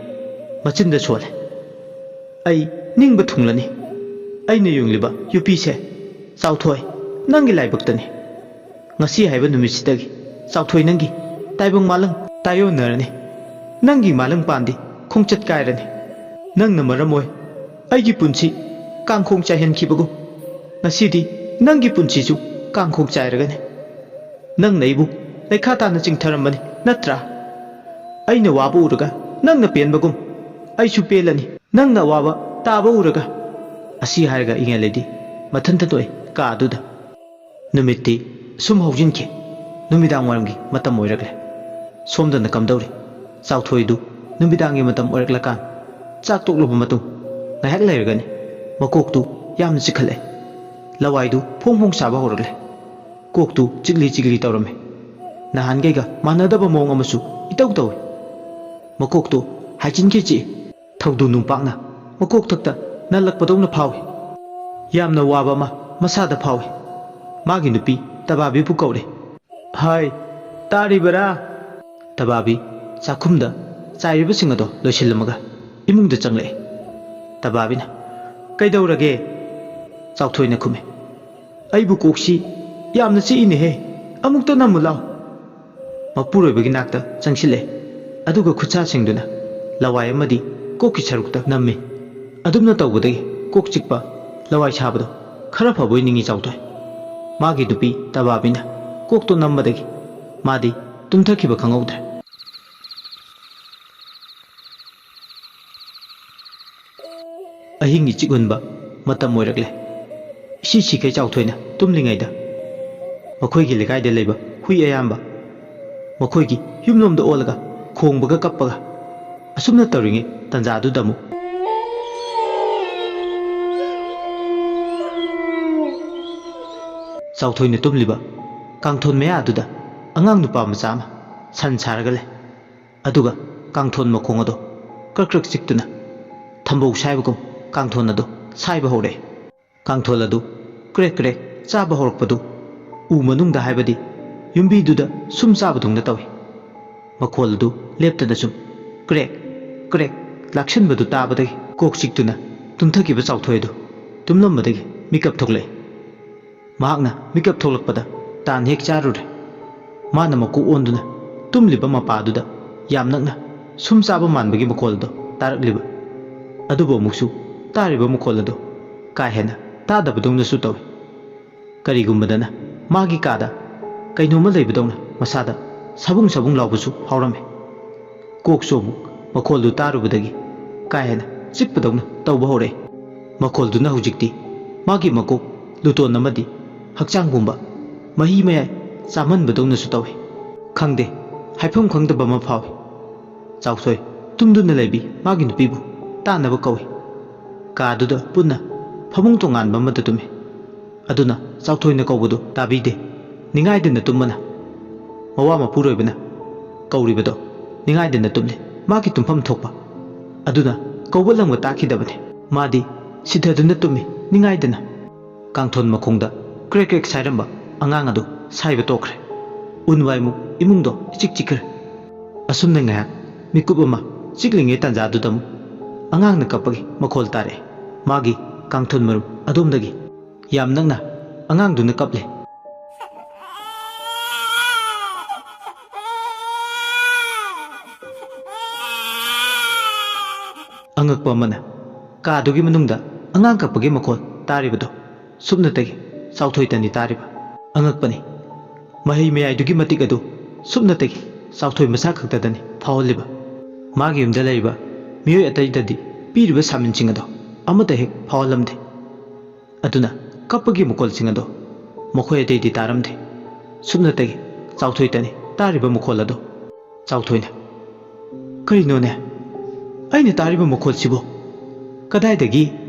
मचिंदा सोले आई निंगबा थुंगलनी आइना युंगलिबा यूपी से चाउथोय नंगी लाइबक्तनी ngasi haiba numitsidagi चाउथोय नंगी ताइबंग मालंग तायो नरनी नंगी मालंग पांदी खोंगचत कायरनी नंगना मरमोय आइगी पुंसी कांखोंग चाहेनखिबगु ngasiदी नंगी पुंसीजु कांखोंग चायरगनी ꯅꯪꯅ ꯑꯩꯕꯨ ꯂꯩꯈꯥ ꯇꯥꯅ ꯆꯤꯡꯊꯔꯝꯕꯅꯤ ꯅꯠꯇ꯭ꯔꯥ? ꯑꯩꯅ ꯋꯥꯕ ꯎꯔꯒ ꯅꯪꯅ ꯄꯦꯟꯕꯒꯨꯝ ꯑꯩꯁꯨ ꯄꯦꯜꯂꯅꯤ ꯅꯪꯅ ꯑꯋꯥꯕ ꯇꯥꯕ ꯎꯔꯒ꯫ ꯑꯁꯤ ꯍꯥꯏꯔꯒ ꯏꯉꯦꯜꯂꯩꯗꯤ ꯃꯊꯟꯇ ꯇꯣꯛꯏ ꯀꯥ ꯑꯗꯨꯗ꯫ ꯅꯨꯃꯤꯠꯇꯤ ꯁꯨꯝ ꯍꯧꯖꯤꯟꯈꯤ꯫ ꯅꯨꯃꯤꯗꯥꯡ ꯋꯥꯏꯔꯝꯒꯤ ꯃꯇꯝ ꯑꯣꯏꯔꯛꯂꯦ꯫ ꯁꯣꯝꯗꯅ ꯀꯝꯗꯧꯔꯤ? ꯆꯥꯎꯊꯣꯏꯗꯨ ꯅꯨꯃꯤꯗꯥꯡꯒꯤ ꯃꯇꯝ ꯑꯣꯏꯔꯛꯂꯀꯥꯟ ꯆꯥꯛ ꯇꯣꯛꯂꯕ ꯃꯇꯨꯡ ꯉꯥꯏꯍꯥꯛ ꯂꯩꯔꯒꯅꯤ ꯃꯀꯣꯛꯇꯨ ꯌꯥꯝꯅ ꯆꯤꯛꯈꯠꯂꯦ꯫ ꯂꯋꯥꯏꯗꯨ ꯐꯣꯡ ꯐꯣꯡ ꯁꯥꯕ ꯍꯧꯔꯛꯂꯦ꯫ ꯀꯣꯛꯇꯨ ꯆꯤꯛꯂꯤ ꯆꯤꯛꯂꯤ ꯇꯧꯔꯝꯃꯦ꯫ ꯅꯍꯥꯟꯒꯩꯒ ꯃꯥꯟꯅꯗꯕ ꯃꯑꯣꯡ ꯑꯃꯁꯨ ꯏꯇꯧ ꯇꯧꯏ꯫ ꯃꯀꯣꯛꯇꯨ ꯍꯥꯏꯆꯤꯟꯈꯤ ꯆꯤꯛꯏ꯫ ꯊꯧꯗꯨ ꯅꯨꯡꯄꯥꯛꯅ ꯃꯀꯣꯛꯊꯛꯇ ꯅꯜꯂꯛꯄꯗꯧꯅ ꯐꯥꯎꯏ꯫ ꯌꯥꯝꯅ ꯋꯥꯕ ꯑꯃ ꯃꯁꯥꯗ ꯐꯥꯎꯏ꯫ ꯃꯥꯒꯤ ꯅꯨꯄꯤ ꯇꯕꯥꯕꯤꯕꯨ ꯀꯧꯔꯦ꯫ ꯍꯥꯏ, ꯇꯥꯔꯤꯕꯔꯥ? ꯇꯕꯥꯕꯤ ꯆꯥꯛꯈꯨꯝꯗ ꯆꯥꯏꯔꯤꯕꯁꯤꯡ ꯑꯗꯣ ꯂꯣꯏꯁꯤꯜꯂꯝꯃꯒ ꯏꯃꯨꯡꯗ ꯆꯪꯂꯛꯑꯦ꯫ ꯇꯕꯥꯕꯤꯅ ꯀꯩꯗꯧꯔꯒꯦ? ꯆꯥꯎꯊꯣꯏꯅ ꯈꯨꯝꯃꯦ꯫ ꯑꯩꯕꯨ ꯀꯣꯛꯁꯤ ꯌꯥꯝꯅ ꯆꯤꯛꯏꯅꯦꯍꯦ, ꯑꯃꯨꯛꯇ ꯅꯝꯃꯨ ꯂꯥꯎ꯫ ꯃꯄꯨꯔꯣꯏꯕꯒꯤ ꯅꯥꯛꯇ ꯆꯪꯁꯤꯜꯂꯛꯑꯦ꯫ ꯑꯗꯨꯒ ꯈꯨꯠꯁꯥꯁꯤꯡꯗꯨꯅ ꯂꯋꯥꯏ ꯑꯃꯗꯤ ꯀꯣꯛꯀꯤ ꯁꯔꯨꯛꯇ ꯅꯝꯃꯤ꯫ ꯑꯗꯨꯝꯅ ꯇꯧꯕꯗꯒꯤ ꯀꯣꯛ ꯆꯤꯛꯄ ꯂꯋꯥꯏ ꯁꯥꯕꯗꯣ ꯈꯔ ꯐꯕꯣꯏ ꯅꯤꯡꯉꯤ ꯆꯥꯎꯊꯣꯏ꯫ ꯃꯥꯒꯤ ꯅꯨꯄꯤ ꯇꯕꯥꯕꯤꯅ ꯀꯣꯛꯇꯣ ꯅꯝꯕꯗꯒꯤ ꯃꯥꯗꯤ ꯇꯨꯝꯊꯈꯤꯕ ꯈꯪꯍꯧꯗ꯭ꯔꯦ꯫ ꯑꯍꯤꯡꯒꯤ ꯆꯤꯛꯍꯟꯕ ꯃꯇꯝ ꯑꯣꯏꯔꯛꯂꯦ꯫ ꯏꯁꯤ ꯁꯤꯈꯩ ꯆꯥꯎꯊꯣꯏꯅ ꯇꯨꯝꯂꯤꯉꯩꯗ ꯃꯈꯣꯏꯒꯤ ꯂꯩꯀꯥꯏꯗ ꯂꯩꯕ ꯍꯨꯏ ꯑꯌꯥꯝꯕ ꯃꯈꯣꯏꯒꯤ ꯌꯨꯝꯂꯣꯝꯗ ꯑꯣꯜꯂꯒ ꯈꯣꯡꯕꯒ ꯀꯞꯄꯒ ꯑꯁꯨꯝꯅ ꯇꯧꯔꯤꯉꯩ ꯇꯟꯖꯥꯗꯨꯗ ꯑꯃꯨꯛ ꯆꯥꯎꯊꯣꯏꯅ ꯇꯨꯝꯂꯤꯕ ꯀꯥꯡꯊꯣꯟ ꯃꯌꯥꯗꯨꯗ ꯑꯉꯥꯡ ꯅꯨꯄꯥ ꯃꯆꯥ ꯑꯃ ꯁꯟ ꯁꯥꯔꯒ ꯂꯩ꯫ ꯑꯗꯨꯒ ꯀꯥꯡꯊꯣꯟ ꯃꯈꯣꯡ ꯑꯗꯣ ꯀ꯭ꯔꯛ ꯀ꯭ꯔꯛ ꯆꯤꯛꯇꯨꯅ ꯊꯝꯕꯧ ꯁꯥꯏꯕꯒꯨꯝ ꯀꯥꯡꯊꯣꯟ ꯑꯗꯣ ꯁꯥꯏꯕ ꯍꯧꯔꯛꯑꯦ꯫ ꯀꯥꯡꯊꯣꯟ ꯑꯗꯨ ꯀ꯭ꯔꯦꯛ ꯀ꯭ꯔꯦꯛ ꯆꯥꯕ ꯍꯧꯔꯛꯄꯗꯨ ꯎ ꯃꯅꯨꯡꯗ ꯍꯥꯏꯕꯗꯤ ꯌꯨꯝꯕꯤꯗꯨꯗ ꯁꯨꯝ ꯆꯥꯕꯗꯧꯅ ꯇꯧꯏ꯫ ꯃꯈꯣꯜ ꯑꯗꯨ ꯂꯦꯞꯇꯅ ꯁꯨꯝ ꯀ꯭ꯔꯦꯛ ꯀ꯭ꯔꯦꯛ ꯂꯥꯛꯁꯤꯟꯕꯗꯨ ꯇꯥꯕꯗꯒꯤ ꯀꯣꯛ ꯆꯤꯛꯇꯨꯅ ꯇꯨꯝꯊꯈꯤꯕ ꯆꯥꯎꯊꯣꯏ ꯑꯗꯨ ꯇꯨꯝꯂꯝꯕꯗꯒꯤ ꯃꯤꯀꯞ ꯊꯣꯛꯂꯛꯑꯦ꯫ ꯃꯍꯥꯛꯅ ꯃꯤꯀꯞ ꯊꯣꯛꯂꯛꯄꯗ ꯇꯥꯟ ꯍꯦꯛ ꯆꯥꯔꯨꯔꯦ꯫ ꯃꯥꯅ ꯃꯀꯣꯛ ꯑꯣꯟꯗꯨꯅ ꯇꯨꯝꯂꯤꯕ ꯃꯄꯥꯗꯨꯗ ꯌꯥꯝ ꯅꯛꯅ ꯁꯨꯝ ꯆꯥꯕ ꯃꯥꯟꯕꯒꯤ ꯃꯈꯣꯜ ꯑꯗꯣ ꯇꯥꯔꯛꯂꯤꯕ꯫ ꯑꯗꯨꯕꯨ ꯑꯃꯨꯛꯁꯨ ꯇꯥꯔꯤꯕ ꯃꯈꯣꯜ ꯑꯗꯣ ꯀꯥ ꯍꯦꯟꯅ ꯇꯥꯗꯕꯗꯧꯅꯁꯨ ꯇꯧꯏ꯫ ꯀꯔꯤꯒꯨꯝꯕꯗꯅ ꯃꯥꯒꯤ ꯀꯥꯗ ꯀꯩꯅꯣꯝꯃ ꯂꯩꯕꯗꯧꯅ ꯃꯁꯥꯗ ꯁꯕꯨꯡ ꯁꯕꯨꯡ ꯂꯥꯎꯕꯁꯨ ꯐꯥꯎꯔꯝꯃꯦ꯫ ꯀꯣꯛꯁꯨ ꯑꯃꯨꯛ ꯃꯈꯣꯜꯗꯨ ꯇꯥꯔꯨꯕꯗꯒꯤ ꯀꯥ ꯍꯦꯟꯅ ꯆꯤꯛꯄꯗꯧꯅ ꯇꯧꯕ ꯍꯧꯔꯛꯑꯦ꯫ ꯃꯈꯣꯜꯗꯨꯅ ꯍꯧꯖꯤꯛꯇꯤ ꯃꯥꯒꯤ ꯃꯀꯣꯛ ꯂꯨꯇꯣꯟ ꯑꯃꯗꯤ ꯍꯛꯆꯥꯡ ꯄꯨꯝꯕ ꯃꯍꯤ ꯃꯌꯥꯏ ꯆꯥꯝꯍꯟꯕꯗꯧꯅꯁꯨ ꯇꯧꯏ꯫ ꯈꯪꯗꯦ, ꯍꯥꯏꯐꯝ ꯈꯪꯗꯕ ꯑꯃ ꯐꯥꯎꯏ꯫ ꯆꯥꯎꯊꯣꯏ ꯇꯨꯝꯗꯨꯅ ꯂꯩꯕꯤ ꯃꯥꯒꯤ ꯅꯨꯄꯤꯕꯨ ꯇꯥꯟꯅꯕ ꯀꯧꯏ꯫ ꯀꯥꯗꯨꯗ ꯄꯨꯟꯅ ꯐꯃꯨꯡ ꯇꯣꯉꯥꯟꯕ ꯑꯃꯗ ꯇꯨꯝꯃꯤ꯫ ꯑꯗꯨꯅ ꯆꯥꯎꯊꯣꯏꯅ ꯀꯧꯕꯗꯨ ꯇꯥꯕꯤꯗꯦ꯫ ꯅꯤꯡꯉꯥꯏꯗꯅ ꯇꯨꯝꯕꯅ ꯃꯋꯥ ꯃꯄꯨꯔꯣꯏꯕꯅ ꯀꯧꯔꯤꯕꯗꯣ ꯅꯤꯡꯉꯥꯏꯗꯅ ꯇꯨꯝꯂꯤ꯫ ꯃꯥꯒꯤ ꯇꯨꯝꯐꯝ ꯊꯣꯛꯄ ꯑꯗꯨꯅ ꯀꯧꯕ ꯂꯪꯕ ꯇꯥꯈꯤꯗꯕꯅꯤ꯫ ꯃꯥꯗꯤ ꯁꯤꯊꯗꯨꯅ ꯇꯨꯝꯃꯤ ꯅꯤꯡꯉꯥꯏꯗꯅ꯫ ꯀꯥꯡꯊꯣꯟ ꯃꯈꯣꯡꯗ ꯀ꯭ꯔꯦꯛ ꯀ꯭ꯔꯦꯛ ꯁꯥꯏꯔꯝꯕ ꯑꯉꯥꯡ ꯑꯗꯨ ꯁꯥꯏꯕ ꯇꯣꯛꯈ꯭ꯔꯦ꯫ ꯎꯟꯋꯥꯏꯃꯨꯛ ꯏꯃꯨꯡꯗꯣ ꯏꯆꯤꯛ ꯆꯤꯛꯈ꯭ꯔꯦ꯫ ꯑꯁꯨꯝꯅ ꯉꯥꯏꯍꯥꯛ ꯃꯤꯀꯨꯞ ꯑꯃ ꯆꯤꯛꯂꯤꯉꯩ ꯇꯥꯟꯖꯥꯗꯨꯗ ꯑꯃꯨꯛ ꯑꯉꯥꯡꯅ ꯀꯞꯄꯒꯤ ꯃꯈꯣꯜ ꯇꯥꯔꯛꯑꯦ꯫ ꯃꯥꯒꯤ ꯀꯥꯡꯊꯣꯟ ꯃꯔꯨꯞ ꯑꯗꯣꯝꯗꯒꯤ ꯌꯥꯝ ꯅꯛꯅ ꯑꯉꯥꯡꯗꯨꯅ ꯀꯞꯂꯦ꯫ ꯑꯉꯛꯄ ꯑꯃꯅ ꯀꯥꯗꯨꯒꯤ ꯃꯅꯨꯡꯗ ꯑꯉꯥꯡ ꯀꯞꯄꯒꯤ ꯃꯈꯣꯜ ꯇꯥꯔꯤꯕꯗꯣ ꯁꯨꯞꯅꯇꯒꯤ ꯆꯥꯎꯊꯣꯏꯇꯅꯤ ꯇꯥꯔꯤꯕ꯫ ꯑꯉꯛꯄꯅꯤ, ꯃꯍꯩ ꯃꯌꯥꯏꯗꯨꯒꯤ ꯃꯇꯤꯛ ꯑꯗꯨ ꯁꯨꯞꯅꯇꯒꯤ ꯆꯥꯎꯊꯣꯏ ꯃꯁꯥ ꯈꯛꯇꯗꯅꯤ ꯐꯥꯎꯍꯜꯂꯤꯕ꯫ ꯃꯥꯒꯤ ꯌꯨꯝꯗ ꯂꯩꯔꯤꯕ ꯃꯤꯑꯣꯏ ꯑꯇꯩꯗꯗꯤ ꯄꯤꯔꯤꯕ ꯁꯥꯃꯤꯟꯁꯤꯡ ꯑꯗꯣ ꯑꯃꯠꯇ ꯍꯦꯛ ꯐꯥꯎꯍꯜꯂꯝꯗꯦ꯫ ꯑꯗꯨꯅ ꯀꯞꯄꯒꯤ ꯃꯈꯣꯜꯁꯤꯡ ꯑꯗꯣ ꯃꯈꯣꯏ ꯑꯇꯩꯗꯤ ꯇꯥꯔꯝꯗꯦ꯫ ꯁꯨꯞꯅꯇꯒꯤ ꯆꯥꯎꯊꯣꯏꯇꯅꯤ ꯇꯥꯔꯤꯕ ꯃꯈꯣꯜ ꯑꯗꯣ꯫ ꯆꯥꯎꯊꯣꯏꯅ ꯀꯔꯤꯅꯣꯅꯦ ꯑꯩꯅ ꯇꯥꯔꯤꯕ ꯃꯈꯣꯜꯁꯤꯕꯨ? ꯀꯗꯥꯏꯗꯒꯤ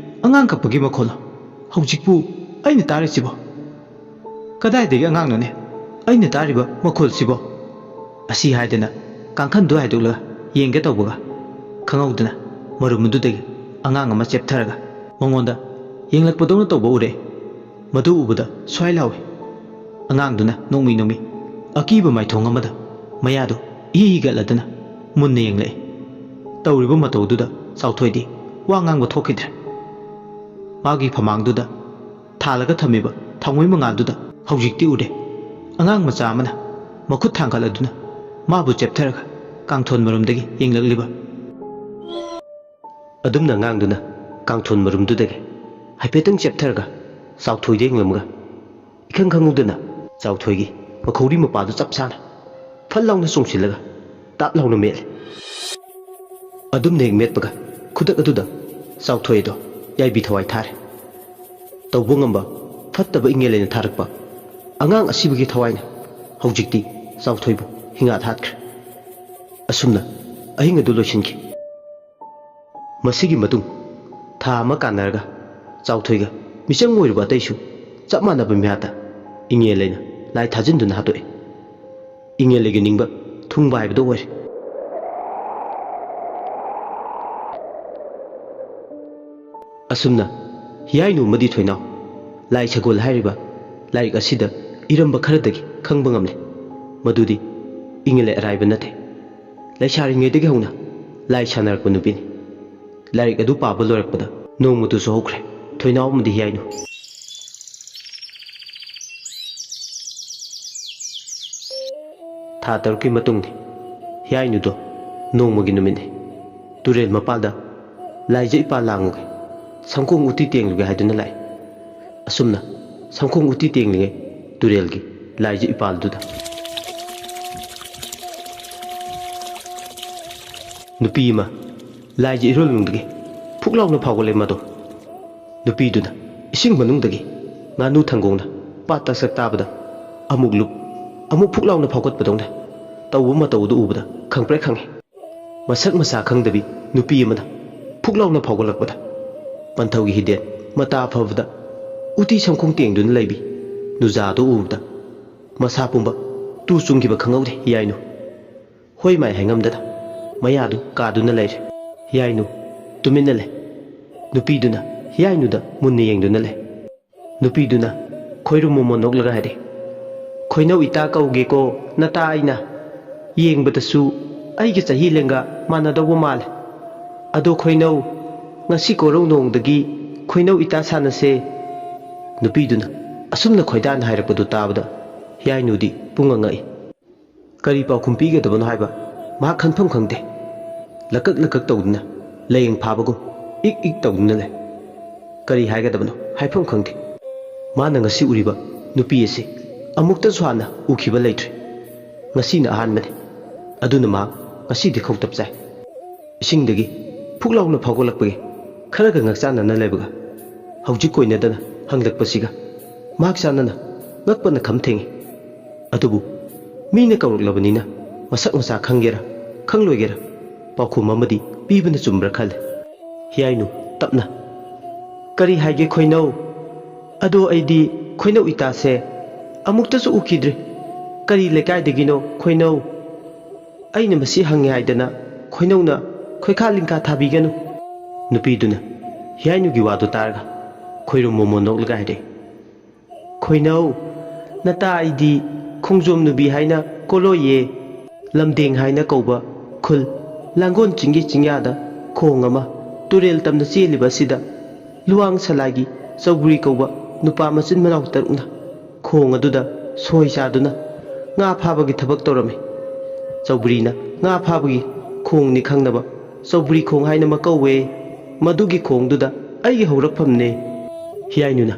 ꯑꯉꯥꯡ ꯀꯞꯄꯒꯤ ꯃꯈꯣꯜꯅꯣ ꯍꯧꯖꯤꯛꯄꯨ ꯑꯩꯅ ꯇꯥꯔꯤꯁꯤꯕꯣ? ꯀꯗꯥꯏꯗꯒꯤ ꯑꯉꯥꯡꯅꯣꯅꯦ ꯑꯩꯅ ꯇꯥꯔꯤꯕ ꯃꯈꯣꯜꯁꯤꯕꯣ? ꯑꯁꯤ ꯍꯥꯏꯗꯅ ꯀꯥꯡꯈꯟꯗꯨ ꯍꯥꯏꯗꯣꯛꯂꯒ ꯌꯦꯡꯒꯦ ꯇꯧꯕꯒ ꯈꯪꯍꯧꯗꯅ ꯃꯔꯨꯝ ꯑꯗꯨꯗꯒꯤ ꯑꯉꯥꯡ ꯑꯃ ꯆꯦꯞꯊꯔꯒ ꯃꯉꯣꯟꯗ ꯌꯦꯡꯂꯛꯄꯗꯧꯅ ꯇꯧꯕ ꯎꯔꯛꯑꯦ꯫ ꯃꯗꯨ ꯎꯕꯗ ꯁ꯭ꯋꯥꯏ ꯂꯥꯎꯏ꯫ ꯑꯉꯥꯡꯗꯨꯅ ꯅꯣꯡꯃꯤ ꯅꯣꯡꯃꯤ ꯑꯀꯤꯕ ꯃꯥꯏꯊꯣꯡ ꯑꯃꯗ ꯃꯌꯥꯗꯨ ꯏꯍꯤ ꯍꯤꯒꯠꯂꯗꯅ ꯃꯨꯟꯅ ꯌꯦꯡꯂꯛꯑꯦ꯫ ꯇꯧꯔꯤꯕ ꯃꯇꯧꯗꯨꯗ ꯆꯥꯎꯊꯣꯏꯗꯤ ꯋꯥ ꯉꯥꯡꯕ ꯊꯣꯛꯈꯤꯗ꯭ꯔꯦ꯫ ꯃꯥꯒꯤ ꯐꯃꯥꯡꯗꯨꯗ ꯊꯥꯜꯂꯒ ꯊꯝꯃꯤꯕ ꯊꯥꯎꯃꯩ ꯃꯉꯥꯜꯗꯨꯗ ꯍꯧꯖꯤꯛꯇꯤ ꯎꯔꯦ ꯑꯉꯥꯡ ꯃꯆꯥ ꯑꯃꯅ ꯃꯈꯨꯠ ꯊꯥꯡꯒꯠꯂꯗꯨꯅ ꯃꯥꯕꯨ ꯆꯦꯞꯊꯔꯒ ꯀꯥꯡꯊꯣꯟ ꯃꯔꯨꯝꯗꯒꯤ ꯌꯦꯡꯂꯛꯂꯤꯕ꯫ ꯑꯗꯨꯝꯅ ꯑꯉꯥꯡꯗꯨꯅ ꯀꯥꯡꯊꯣꯟ ꯃꯔꯨꯝꯗꯨꯗꯒꯤ ꯍꯥꯏꯐꯦꯠꯇꯪ ꯆꯦꯞꯊꯔꯒ ꯆꯥꯎꯊꯣꯏꯗ ꯌꯦꯡꯂꯝꯃꯒ ꯏꯈꯪ ꯈꯪꯍꯧꯗꯅ ꯆꯥꯎꯊꯣꯏꯒꯤ ꯃꯈꯧꯔꯤ ꯃꯄꯥꯗꯨ ꯆꯞ ꯆꯥꯅ ꯐꯜ ꯂꯥꯎꯅ ꯆꯣꯡꯁꯤꯜꯂꯒ ꯇꯥꯞ ꯂꯥꯎꯅ ꯃꯦꯠꯂꯦ ꯑꯗꯨꯝꯅ ꯍꯦꯛ ꯃꯦꯠꯄꯒ ꯈꯨꯗꯛ ꯑꯗꯨꯗ ꯆꯥꯎꯊꯣꯏꯗꯣ ꯌꯥꯏꯕꯤ ꯊꯋꯥꯏ ꯊꯥꯔꯦ ꯇꯧꯕ ꯉꯝꯕ ꯐꯠꯇꯕ ꯏꯪꯉꯦꯜꯂꯩꯅ ꯊꯥꯔꯛꯄ ꯑꯉꯥꯡ ꯑꯁꯤꯕꯒꯤ ꯊꯋꯥꯏꯅ ꯍꯧꯖꯤꯛꯇꯤ ꯆꯥꯎꯊꯣꯏꯕꯨ ꯍꯤꯡꯒꯥ ꯊꯥꯠꯈ꯭ꯔꯦ ꯑꯁꯨꯝꯅ ꯑꯍꯤꯡ ꯑꯗꯨ ꯂꯣꯏꯁꯤꯟꯈꯤ ꯃꯁꯤꯒꯤ ꯃꯇꯨꯡ ꯊꯥ ꯑꯃ ꯀꯥꯟꯅꯔꯒ ꯆꯥꯎꯊꯣꯏꯒ ꯃꯤꯆꯪ ꯑꯣꯏꯔꯨꯕ ꯑꯇꯩꯁꯨ ꯆꯞ ꯃꯥꯟꯅꯕ ꯃꯤꯍꯥꯠꯇ ꯏꯪꯉꯦꯜꯂꯩꯅ ꯂꯥꯏ ꯊꯥꯖꯤꯟꯗꯨꯅ ꯍꯥꯠꯇꯣꯛꯏ ꯏꯪꯉꯦꯜꯂꯩꯒꯤ ꯅꯤꯡꯕ ꯊꯨꯡꯕ ꯍꯥꯏꯕꯗꯨ ꯑꯣꯏꯔꯦ ꯑꯁꯨꯝꯅ ꯍꯤꯌꯥꯏꯅꯨ ꯑꯃꯗꯤ ꯊꯣꯏꯅꯥꯎ ꯂꯥꯏ ꯁꯒꯣꯜ ꯍꯥꯏꯔꯤꯕ ꯂꯥꯏꯔꯤꯛ ꯑꯁꯤꯗ ꯏꯔꯝꯕ ꯈꯔꯗꯒꯤ ꯈꯪꯕ ꯉꯝꯂꯦ ꯃꯗꯨꯗꯤ ꯏꯪꯉꯦꯜꯂꯩ ꯑꯔꯥꯏꯕ ꯅꯠꯇꯦ ꯂꯩꯁꯥꯔꯤꯉꯩꯗꯒꯤ ꯍꯧꯅ ꯂꯥꯏ ꯁꯥꯟꯅꯔꯛꯄ ꯅꯨꯄꯤꯅꯤ ꯂꯥꯏꯔꯤꯛ ꯑꯗꯨ ꯄꯥꯕ ꯂꯣꯏꯔꯛꯄꯗ ꯅꯣꯡꯃꯗꯨꯁꯨ ꯍꯧꯈ꯭ꯔꯦ ꯊꯣꯏꯅꯥꯎ ꯑꯃꯗꯤ ꯍꯤꯌꯥꯏꯅꯨ ꯊꯥ 6ꯀꯤ ꯃꯇꯨꯡꯅꯤ ꯍꯤꯌꯥꯏꯅꯨꯗꯣ ꯅꯣꯡꯃꯒꯤ ꯅꯨꯃꯤꯠꯅꯤ ꯇꯨꯔꯦꯜ ꯃꯄꯥꯜꯗ ꯂꯥꯏꯖ ꯏꯄꯥꯜ ꯂꯥꯡꯉꯨꯒꯦ ꯁꯝꯈꯣꯡ ꯎꯇꯤ ꯇꯦꯡꯂꯨꯒꯦ ꯍꯥꯏꯗꯨꯅ ꯂꯥꯛꯏ ꯑꯁꯨꯝꯅ ꯁꯝꯈꯣꯡ ꯎꯇꯤ ꯇꯦꯡꯂꯤꯉꯩ ꯇꯨꯔꯦꯜꯒꯤ ꯂꯥꯏꯖ ꯏꯄꯥꯜꯗꯨꯗ ꯅꯨꯄꯤ ꯑꯃ ꯂꯥꯏꯖ ꯏꯔꯣꯜꯅꯨꯡꯗꯒꯤ ꯐꯨꯛ ꯂꯥꯎꯅ ꯐꯥꯎꯒꯠꯂꯦ ꯃꯗꯣ ꯅꯨꯄꯤꯗꯨꯅ ꯏꯁꯤꯡ ꯃꯅꯨꯡꯗꯒꯤ ꯉꯥꯅꯨ ꯊꯪꯒꯣꯡꯅ ꯄꯥꯠ ꯇꯛꯁꯛ ꯇꯥꯕꯗ ꯑꯃꯨꯛ ꯂꯨꯞ ꯑꯃꯨꯛ ꯐꯨꯛ ꯂꯥꯎꯅ ꯐꯥꯎꯒꯠꯄꯗꯧꯅ ꯇꯧꯕ ꯃꯇꯧꯗꯨ ꯎꯕꯗ ꯈꯪꯄ꯭ꯔꯦꯛ ꯈꯪꯉꯤ ꯃꯁꯛ ꯃꯁꯥ ꯈꯪꯗꯕꯤ ꯅꯨꯄꯤ ꯑꯃꯅ ꯐꯨꯛ ꯂꯥꯎꯅ ꯐꯥꯎꯒꯠꯂꯛꯄꯗ ꯄꯟꯊꯧꯒꯤ ꯍꯤꯗꯦꯟ ꯃꯇꯥ ꯐꯕꯗ ꯎꯇꯤ ꯁꯝꯈꯣꯡ ꯇꯦꯡꯗꯨꯅ ꯂꯩꯕꯤ ꯅꯨꯖꯥꯗꯨ ꯎꯕꯗ ꯃꯁꯥ ꯄꯨꯝꯕ ꯇꯨ ꯆꯨꯡꯈꯤꯕ ꯈꯪꯍꯧꯗꯦ ꯍꯤꯌꯥꯏꯅꯨ ꯍꯣꯏ ꯃꯥꯏ ꯍꯥꯏꯉꯝꯗꯅ ꯃꯌꯥꯗꯨ ꯀꯥꯗꯨꯅ ꯂꯩꯔꯦ ꯍꯤꯌꯥꯏꯅꯨ ꯇꯨꯃꯤꯟꯅ ꯂꯩ ꯅꯨꯄꯤꯗꯨꯅ ꯍꯤꯌꯥꯏꯅꯨꯗ ꯃꯨꯟꯅ ꯌꯦꯡꯗꯨꯅ ꯂꯩ ꯅꯨꯄꯤꯗꯨꯅ ꯈꯣꯏꯔꯨꯝ ꯃꯣꯃꯣꯟ ꯅꯣꯛꯂꯒ ꯍꯥꯏꯔꯦ ꯈꯣꯏꯅꯧ ꯏꯇꯥ ꯀꯧꯒꯦꯀꯣ ꯅꯇꯥ ꯑꯩꯅ ꯌꯦꯡꯕꯗꯁꯨ ꯑꯩꯒꯤ ꯆꯍꯤ ꯂꯦꯡꯒꯥ ꯃꯥꯟꯅꯗꯧꯕ ꯃꯥꯜꯂꯦ ꯑꯗꯣ ꯈꯣꯏꯅꯧ ꯉꯁꯤ ꯀꯣꯔꯧ ꯅꯣꯡꯗꯒꯤ ꯈꯣꯏꯅꯧ ꯏꯇꯥ ꯁꯥꯟꯅꯁꯦ ꯅꯨꯄꯤꯗꯨꯅ ꯑꯁꯨꯝꯅ ꯈꯣꯏꯗꯥꯅ ꯍꯥꯏꯔꯛꯄꯗꯨ ꯇꯥꯕꯗ ꯍꯤꯌꯥꯏꯅꯨꯗꯤ ꯄꯨꯡꯉ ꯉꯛꯏ ꯀꯔꯤ ꯄꯥꯎꯈꯨꯝ ꯄꯤꯒꯗꯕꯅꯣ ꯍꯥꯏꯕ ꯃꯍꯥꯛ ꯈꯟꯐꯝ ꯈꯪꯗꯦ ꯂꯀꯛ ꯂꯀꯛ ꯇꯧꯗꯨꯅ ꯂꯩꯌꯦꯡ ꯐꯥꯕꯒꯨꯝ ꯏꯛ ꯏꯛ ꯇꯧꯗꯨꯅ ꯂꯩ ꯀꯔꯤ ꯍꯥꯏꯒꯗꯕꯅꯣ ꯍꯥꯏꯐꯝ ꯈꯪꯗꯦ ꯃꯥꯅ ꯉꯁꯤ ꯎꯔꯤꯕ ꯅꯨꯄꯤ ꯑꯁꯤ ꯑꯃꯨꯛꯇꯁꯨ ꯍꯥꯟꯅ ꯎꯈꯤꯕ ꯂꯩꯇ꯭ꯔꯤ ꯉꯁꯤꯅ ꯑꯍꯥꯟꯕꯅꯤ ꯑꯗꯨꯅ ꯃꯍꯥꯛ ꯉꯁꯤꯗꯤ ꯈꯧꯇꯞ ꯆꯥꯏ ꯏꯁꯤꯡꯗꯒꯤ ꯐꯨꯛ ꯂꯥꯎꯅ ꯐꯥꯎꯒꯠꯂꯛꯄꯒꯤ ꯈꯔꯒ ꯉꯛꯆꯥꯟꯅꯅ ꯂꯩꯕꯒ ꯍꯧꯖꯤꯛ ꯀꯣꯏꯅꯗꯅ ꯍꯪꯂꯛꯄꯁꯤꯒ ꯃꯍꯥꯛ ꯆꯥꯟꯅꯅ ꯉꯛꯄꯅ ꯈꯝ ꯊꯦꯡꯉꯤ ꯑꯗꯨꯕꯨ ꯃꯤꯅ ꯀꯧꯔꯛꯂꯕꯅꯤꯅ ꯃꯁꯛ ꯃꯆꯥ ꯈꯪꯒꯦꯔꯥ ꯈꯪꯂꯣꯏꯒꯦꯔꯥ ꯄꯥꯎꯈꯨꯝ ꯑꯃꯗꯤ ꯄꯤꯕꯅ ꯆꯨꯝꯕ꯭ꯔꯥ ꯈꯜꯂꯦ ꯍꯤꯌꯥꯏꯅꯨ ꯇꯞꯅ ꯀꯔꯤ ꯍꯥꯏꯒꯦ ꯈꯣꯏꯅꯧ ꯑꯗꯣ ꯑꯩꯗꯤ ꯈꯣꯏꯅꯧ ꯏꯇꯥꯁꯦ ꯑꯃꯨꯛꯇꯁꯨ ꯎꯈꯤꯗ꯭ꯔꯤ ꯀꯔꯤ ꯂꯩꯀꯥꯏꯗꯒꯤꯅꯣ ꯈꯣꯏꯅꯧ ꯑꯩꯅ ꯃꯁꯤ ꯍꯪꯉꯦ ꯍꯥꯏꯗꯅ ꯈꯣꯏꯅꯧꯅ ꯈꯣꯏꯈꯥ ꯂꯤꯡꯈꯥ ꯊꯥꯕꯤꯒꯅꯨ ꯅꯨꯄꯤꯗꯨꯅ ꯍꯤꯌꯥꯏꯅꯨꯒꯤ ꯋꯥꯗꯨ ꯇꯥꯔꯒ ꯈꯣꯏꯔꯨꯝ ꯃꯣꯃꯣꯟ ꯅꯣꯛꯂꯒ ꯍꯥꯏꯔꯦ ꯈꯣꯏꯅꯧ ꯅꯇꯥ ꯑꯩꯗꯤ ꯈꯣꯡꯖꯣꯝ ꯅꯨꯕꯤ ꯍꯥꯏꯅ ꯀꯣꯂꯣꯏꯌꯦ ꯂꯝꯗꯦꯡ ꯍꯥꯏꯅ ꯀꯧꯕ ꯈꯨꯜ ꯂꯥꯡꯒꯣꯜ ꯆꯤꯡꯒꯤ ꯆꯤꯡꯌꯥꯗ ꯈꯣꯡ ꯑꯃ ꯇꯨꯔꯦꯜ ꯇꯝꯅ ꯆꯦꯜꯂꯤꯕ ꯑꯁꯤꯗ ꯂꯨꯋꯥꯡ ꯁꯂꯥꯏꯒꯤ ꯆꯧꯒ꯭ꯔꯤ ꯀꯧꯕ ꯅꯨꯄꯥ ꯃꯆꯤꯟ ꯃꯅꯥꯎ 6ꯅ ꯈꯣꯡ ꯑꯗꯨꯗ ꯁꯣꯏ ꯆꯥꯗꯨꯅ ꯉꯥ ꯐꯥꯕꯒꯤ ꯊꯕꯛ ꯇꯧꯔꯝꯃꯤ ꯆꯧꯒ꯭ꯔꯤꯅ ꯉꯥ ꯐꯥꯕꯒꯤ ꯈꯣꯡꯅꯤ ꯈꯪꯅꯕ ꯆꯧꯒ꯭ꯔꯤ ꯈꯣꯡ ꯍꯥꯏꯅ ꯑꯃ ꯀꯧꯋꯦ ꯃꯗꯨꯒꯤ ꯈꯣꯡꯗꯨꯗ ꯑꯩꯒꯤ ꯍꯧꯔꯛꯐꯝꯅꯦ ꯍꯤꯌꯥꯏꯅꯨꯅ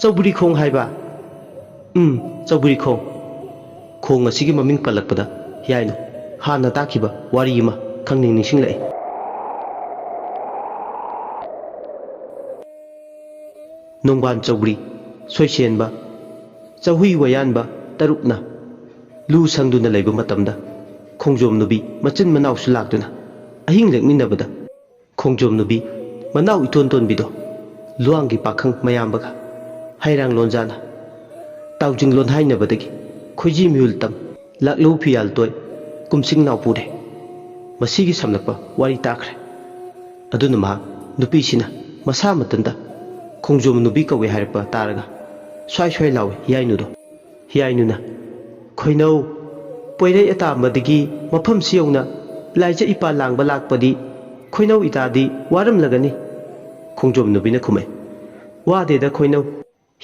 ꯆꯧꯒ꯭ꯔꯤ ꯈꯣꯡ ꯍꯥꯏꯕ ꯆꯧꯒ꯭ꯔꯤ ꯈꯣꯡ ꯑꯁꯤꯒꯤ ꯃꯃꯤꯡ ꯄꯜꯂꯛꯄꯗ ꯍꯤꯌꯥꯏꯅꯨ ꯍꯥꯟꯅ ꯇꯥꯈꯤꯕ ꯋꯥꯔꯤ ꯑꯃ ꯈꯪꯅꯤꯡ ꯅꯤꯡꯁꯤꯡꯂꯛꯏ ꯅꯣꯡꯕꯥꯟ ꯆꯧꯒ꯭ꯔꯤ ꯁꯣꯏꯁꯦꯟꯕ ꯆꯍꯨꯏ ꯋꯥꯌꯥꯟꯕ 6ꯅ ꯂꯨ ꯁꯪꯗꯨꯅ ꯂꯩꯕ ꯃꯇꯝꯗ ꯈꯣꯡꯖꯣꯝ ꯅꯨꯕꯤ ꯃꯆꯤꯟ ꯃꯅꯥꯎꯁꯨ ꯂꯥꯛꯇꯨꯅ ꯑꯍꯤꯡ ꯂꯦꯛꯃꯤꯟꯅꯕꯗ ꯈꯣꯡꯖꯣꯝ ꯅꯨꯕꯤ ꯃꯅꯥꯎ ꯏꯇꯣꯟ ꯇꯣꯟꯕꯤꯗꯣ ꯂꯨꯋꯥꯡꯒꯤ ꯄꯥꯈꯪ ꯃꯌꯥꯝꯕꯒ ꯍꯩꯔꯥꯡ ꯂꯣꯟꯖꯥꯅ ꯇꯥꯎꯖꯤꯡ ꯂꯣꯟꯍꯥꯏꯅꯕꯗꯒꯤ ꯈꯣꯏꯖꯤ ꯃꯤꯍꯨꯜ ꯇꯝ ꯂꯥꯛꯂꯧ ꯐꯤꯌꯥꯜ ꯇꯣꯏ ꯀꯨꯝꯁꯤꯡ ꯅꯥꯎ ꯄꯨꯔꯦ ꯃꯁꯤꯒꯤ ꯁꯝꯂꯛꯄ ꯋꯥꯔꯤ ꯇꯥꯈ꯭ꯔꯦ ꯑꯗꯨꯅ ꯃꯍꯥꯛ ꯅꯨꯄꯤꯁꯤꯅ ꯃꯁꯥ ꯃꯊꯟꯇ ꯈꯣꯡꯖꯣꯝ ꯅꯨꯕꯤ ꯀꯧꯋꯦ ꯍꯥꯏꯔꯛꯄ ꯇꯥꯔꯒ ꯁ꯭ꯋꯥꯏ ꯁ꯭ꯋꯥꯏ ꯂꯥꯎꯏ ꯍꯤꯌꯥꯏꯅꯨꯗꯣ ꯍꯤꯌꯥꯏꯅꯨꯅ ꯈꯣꯏꯅꯧ ꯄꯣꯏꯔꯩ ꯑꯇꯥꯝꯕꯗꯒꯤ ꯃꯐꯝꯁꯤ ꯌꯧꯅ ꯂꯥꯏꯖ ꯏꯄꯥꯜ ꯂꯥꯡꯕ ꯂꯥꯛꯄꯗꯤ ꯈꯣꯏꯅꯧ ꯏꯇꯥꯗꯤ ꯋꯥꯔꯝꯂꯒꯅꯤ ꯈꯣꯡꯖꯣꯝ ꯅꯨꯕꯤꯅ ꯈꯨꯝꯃꯦ ꯋꯥꯗꯦꯗ ꯈꯣꯏꯅꯧ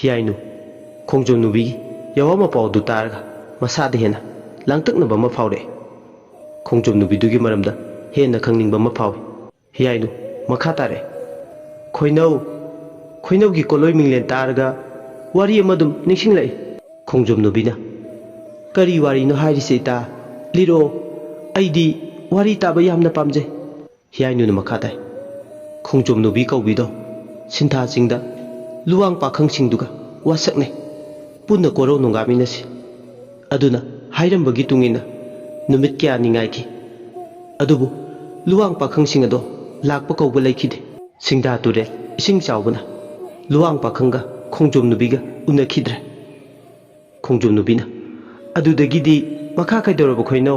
ꯍꯤꯌꯥꯏꯅꯨ ꯈꯣꯡꯖꯣꯝ ꯅꯨꯕꯤꯒꯤ ꯌꯥꯋꯥ ꯃꯄꯥꯎꯗꯨ ꯇꯥꯔꯒ ꯃꯁꯥꯗ ꯍꯦꯟꯅ ꯂꯥꯡꯇꯛꯅꯕ ꯑꯃ ꯐꯥꯎꯔꯛꯑꯦ ꯈꯣꯡꯖꯣꯝ ꯅꯨꯕꯤꯗꯨꯒꯤ ꯃꯔꯝꯗ ꯍꯦꯟꯅ ꯈꯪꯅꯤꯡꯕ ꯑꯃ ꯐꯥꯎꯏ ꯍꯤꯌꯥꯏꯅꯨ ꯃꯈꯥ ꯇꯥꯔꯛꯑꯦ ꯈꯣꯏꯅꯧꯒꯤ ꯀꯣꯂꯣꯏ ꯃꯤꯡꯂꯦꯟ ꯇꯥꯔꯒ ꯋꯥꯔꯤ ꯑꯃ ꯑꯗꯨꯝ ꯅꯤꯡꯁꯤꯡꯂꯛꯏ ꯈꯣꯡꯖꯣꯝ ꯅꯨꯕꯤꯅ Kari wari no hairi se ita liro aidi wari taba yamna pamje Heeyainu na makhatai khongjom nubi kaubido sintha singda luwang pakhang singduga wasakne punna koro nungaminasi aduna hairambagi tungina numit kya ningai ki adubu luwang pakhang singado lakpa kauba laikide singda ture ising chawbana luwang pakhanga khongjom nubiga unakhidre khongjom nubina adudagidi makha kaidoraba khoino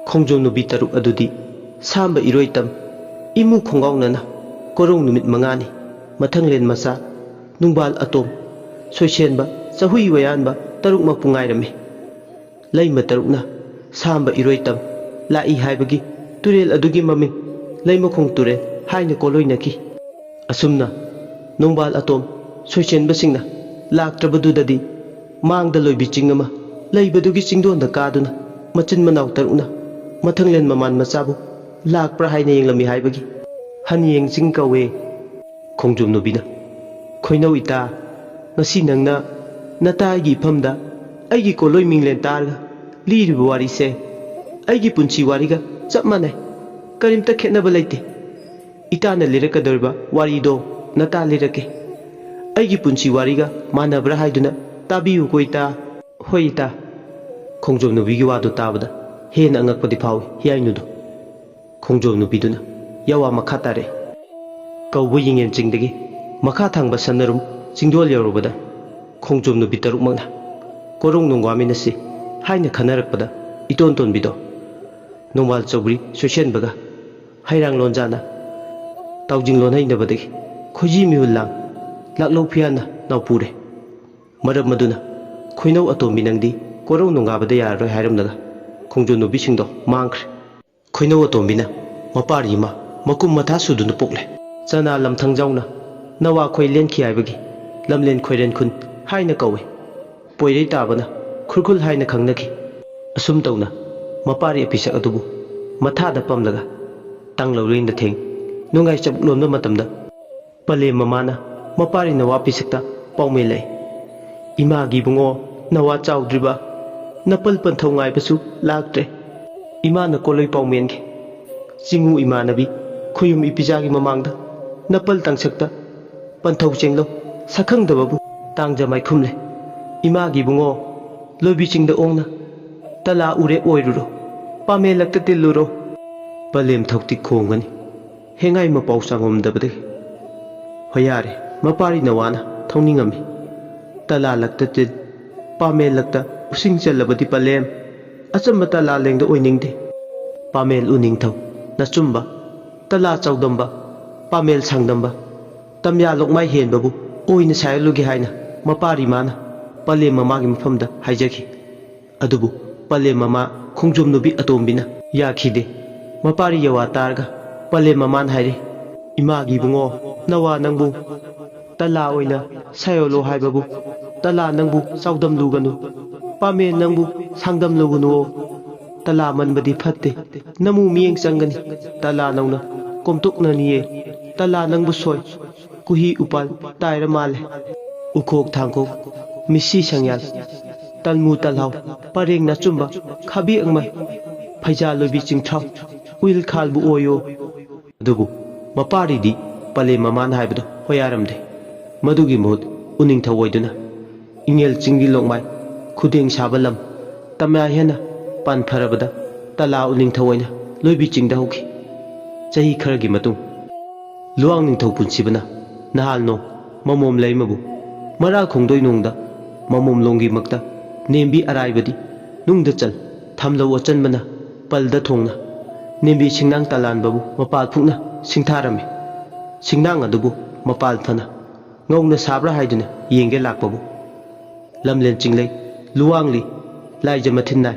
khongjom nubi taruk adudi samba iroitam imu khongawnana korong numit mangani mathanglen masa nungbal atom soisenba chahui wayanba taruk mapungairame laima tarukna samba iroitam lai haibagi turel adugi maming laima khong turel haina koloinaki asumna nungbal atom soisenba singna laktrabadudadi mangda loibi chingama laibadugi chingdonda kaduna machin manaw tarukna mathanglen maman masabu lakpra haina yenglami haibagi haniyeng ching kawe khongjom nubina khoinau ita ngasi nangna natai famda aigi koloi minglen targa liriba wari se aigi punchi wariga chap manai karimta khetnaba leite ita na lirakadorba wari do nata lirake aigi punchi wariga manabra haiduna tabiu koita hoita khongjom nubigi wadu tabada hena angakpadi phawi Heeyainu do khongjom nubiduna yawa makha tare kaubu yingen chingdagi makha thangba sanarum chingdol yarubada khongjom nubi taruk magna korong nungwaminasi haina khanarakpada iton tonbido nongwal chobri sosenbaga hairang lonjana taujing lon hainabadagi khoji mihulang laklo phiana nawpure maram maduna khoinau atombi nangdi korong nungabada yaroi hairamnaga khongjom nubi singdo mangkhre khoinau atombina mapari ma makum matha suduna pokle chana lamthang jauna nawa khoi len khi haibagi lamlen khoiren khun haina kawe poirei tabana khurkhul haina khangnaki asum tawna mapari episak adubu matha da pamlaga tanglaurin da theng nungai chap lomna matamda pale mamana mapari nawa pisakta paumei ima gi bungo nawa chawdriba napal panthau ngai basu laktre ima na koloi paumen ge singu ima nabi khuyum ipijagi mamangda napal tangsakta panthau chenglo sakhang dababu tangja mai khumle ima gi bungo lobi chingda ongna tala ure oiruro pame lakta tiluro palem thokti khongani hengai ma pau sangom dabade hoyare mapari nawana thoningami tala lakta til pame lakta using chalabadi palem achamba tala lengda oiningde pamel uning thau nachumba tala chawdamba pamel sangdamba tamya lokmai henbabu oina saylugi haina mapari mana pale mamagi mafamda haijaki adubu pale mama khongjom nubi atombina yakhide mapari yawa targa pale maman haire imagi bungo nawa nangbu tala oina sayolo haibabu tala nangbu chawdam luganu pame nangbu sangdam lugunu tala manbadi phatte namu miyeng changani tala nauna komtukna niye tala nangbu soi kuhi upal taira male ukhok thangkhok misi sangyal talmu talhaw pareng na chumba khabi angmai phaija lobi chingthau uil khalbu oyo dubu mapari di pale maman haibdo hoyaramde madugi mod uning thawoiduna ingel chingdi longmai khudeng sabalam tamya hena pan pharabada tala uning thawoina lobi chingda hoki chahi kharagi matung luang ning thau punsibana nahal no mamom leimabu maral khongdoi nungda mamom longi makta nembi araibadi nungda chal thamlo ochanbana palda thongna nembi singnang talan babu mapal phukna singtharame singnang adubu mapal thana ngongna sabra haiduna yenge lakbabu lamlen chinglei luwangli laija mathinnai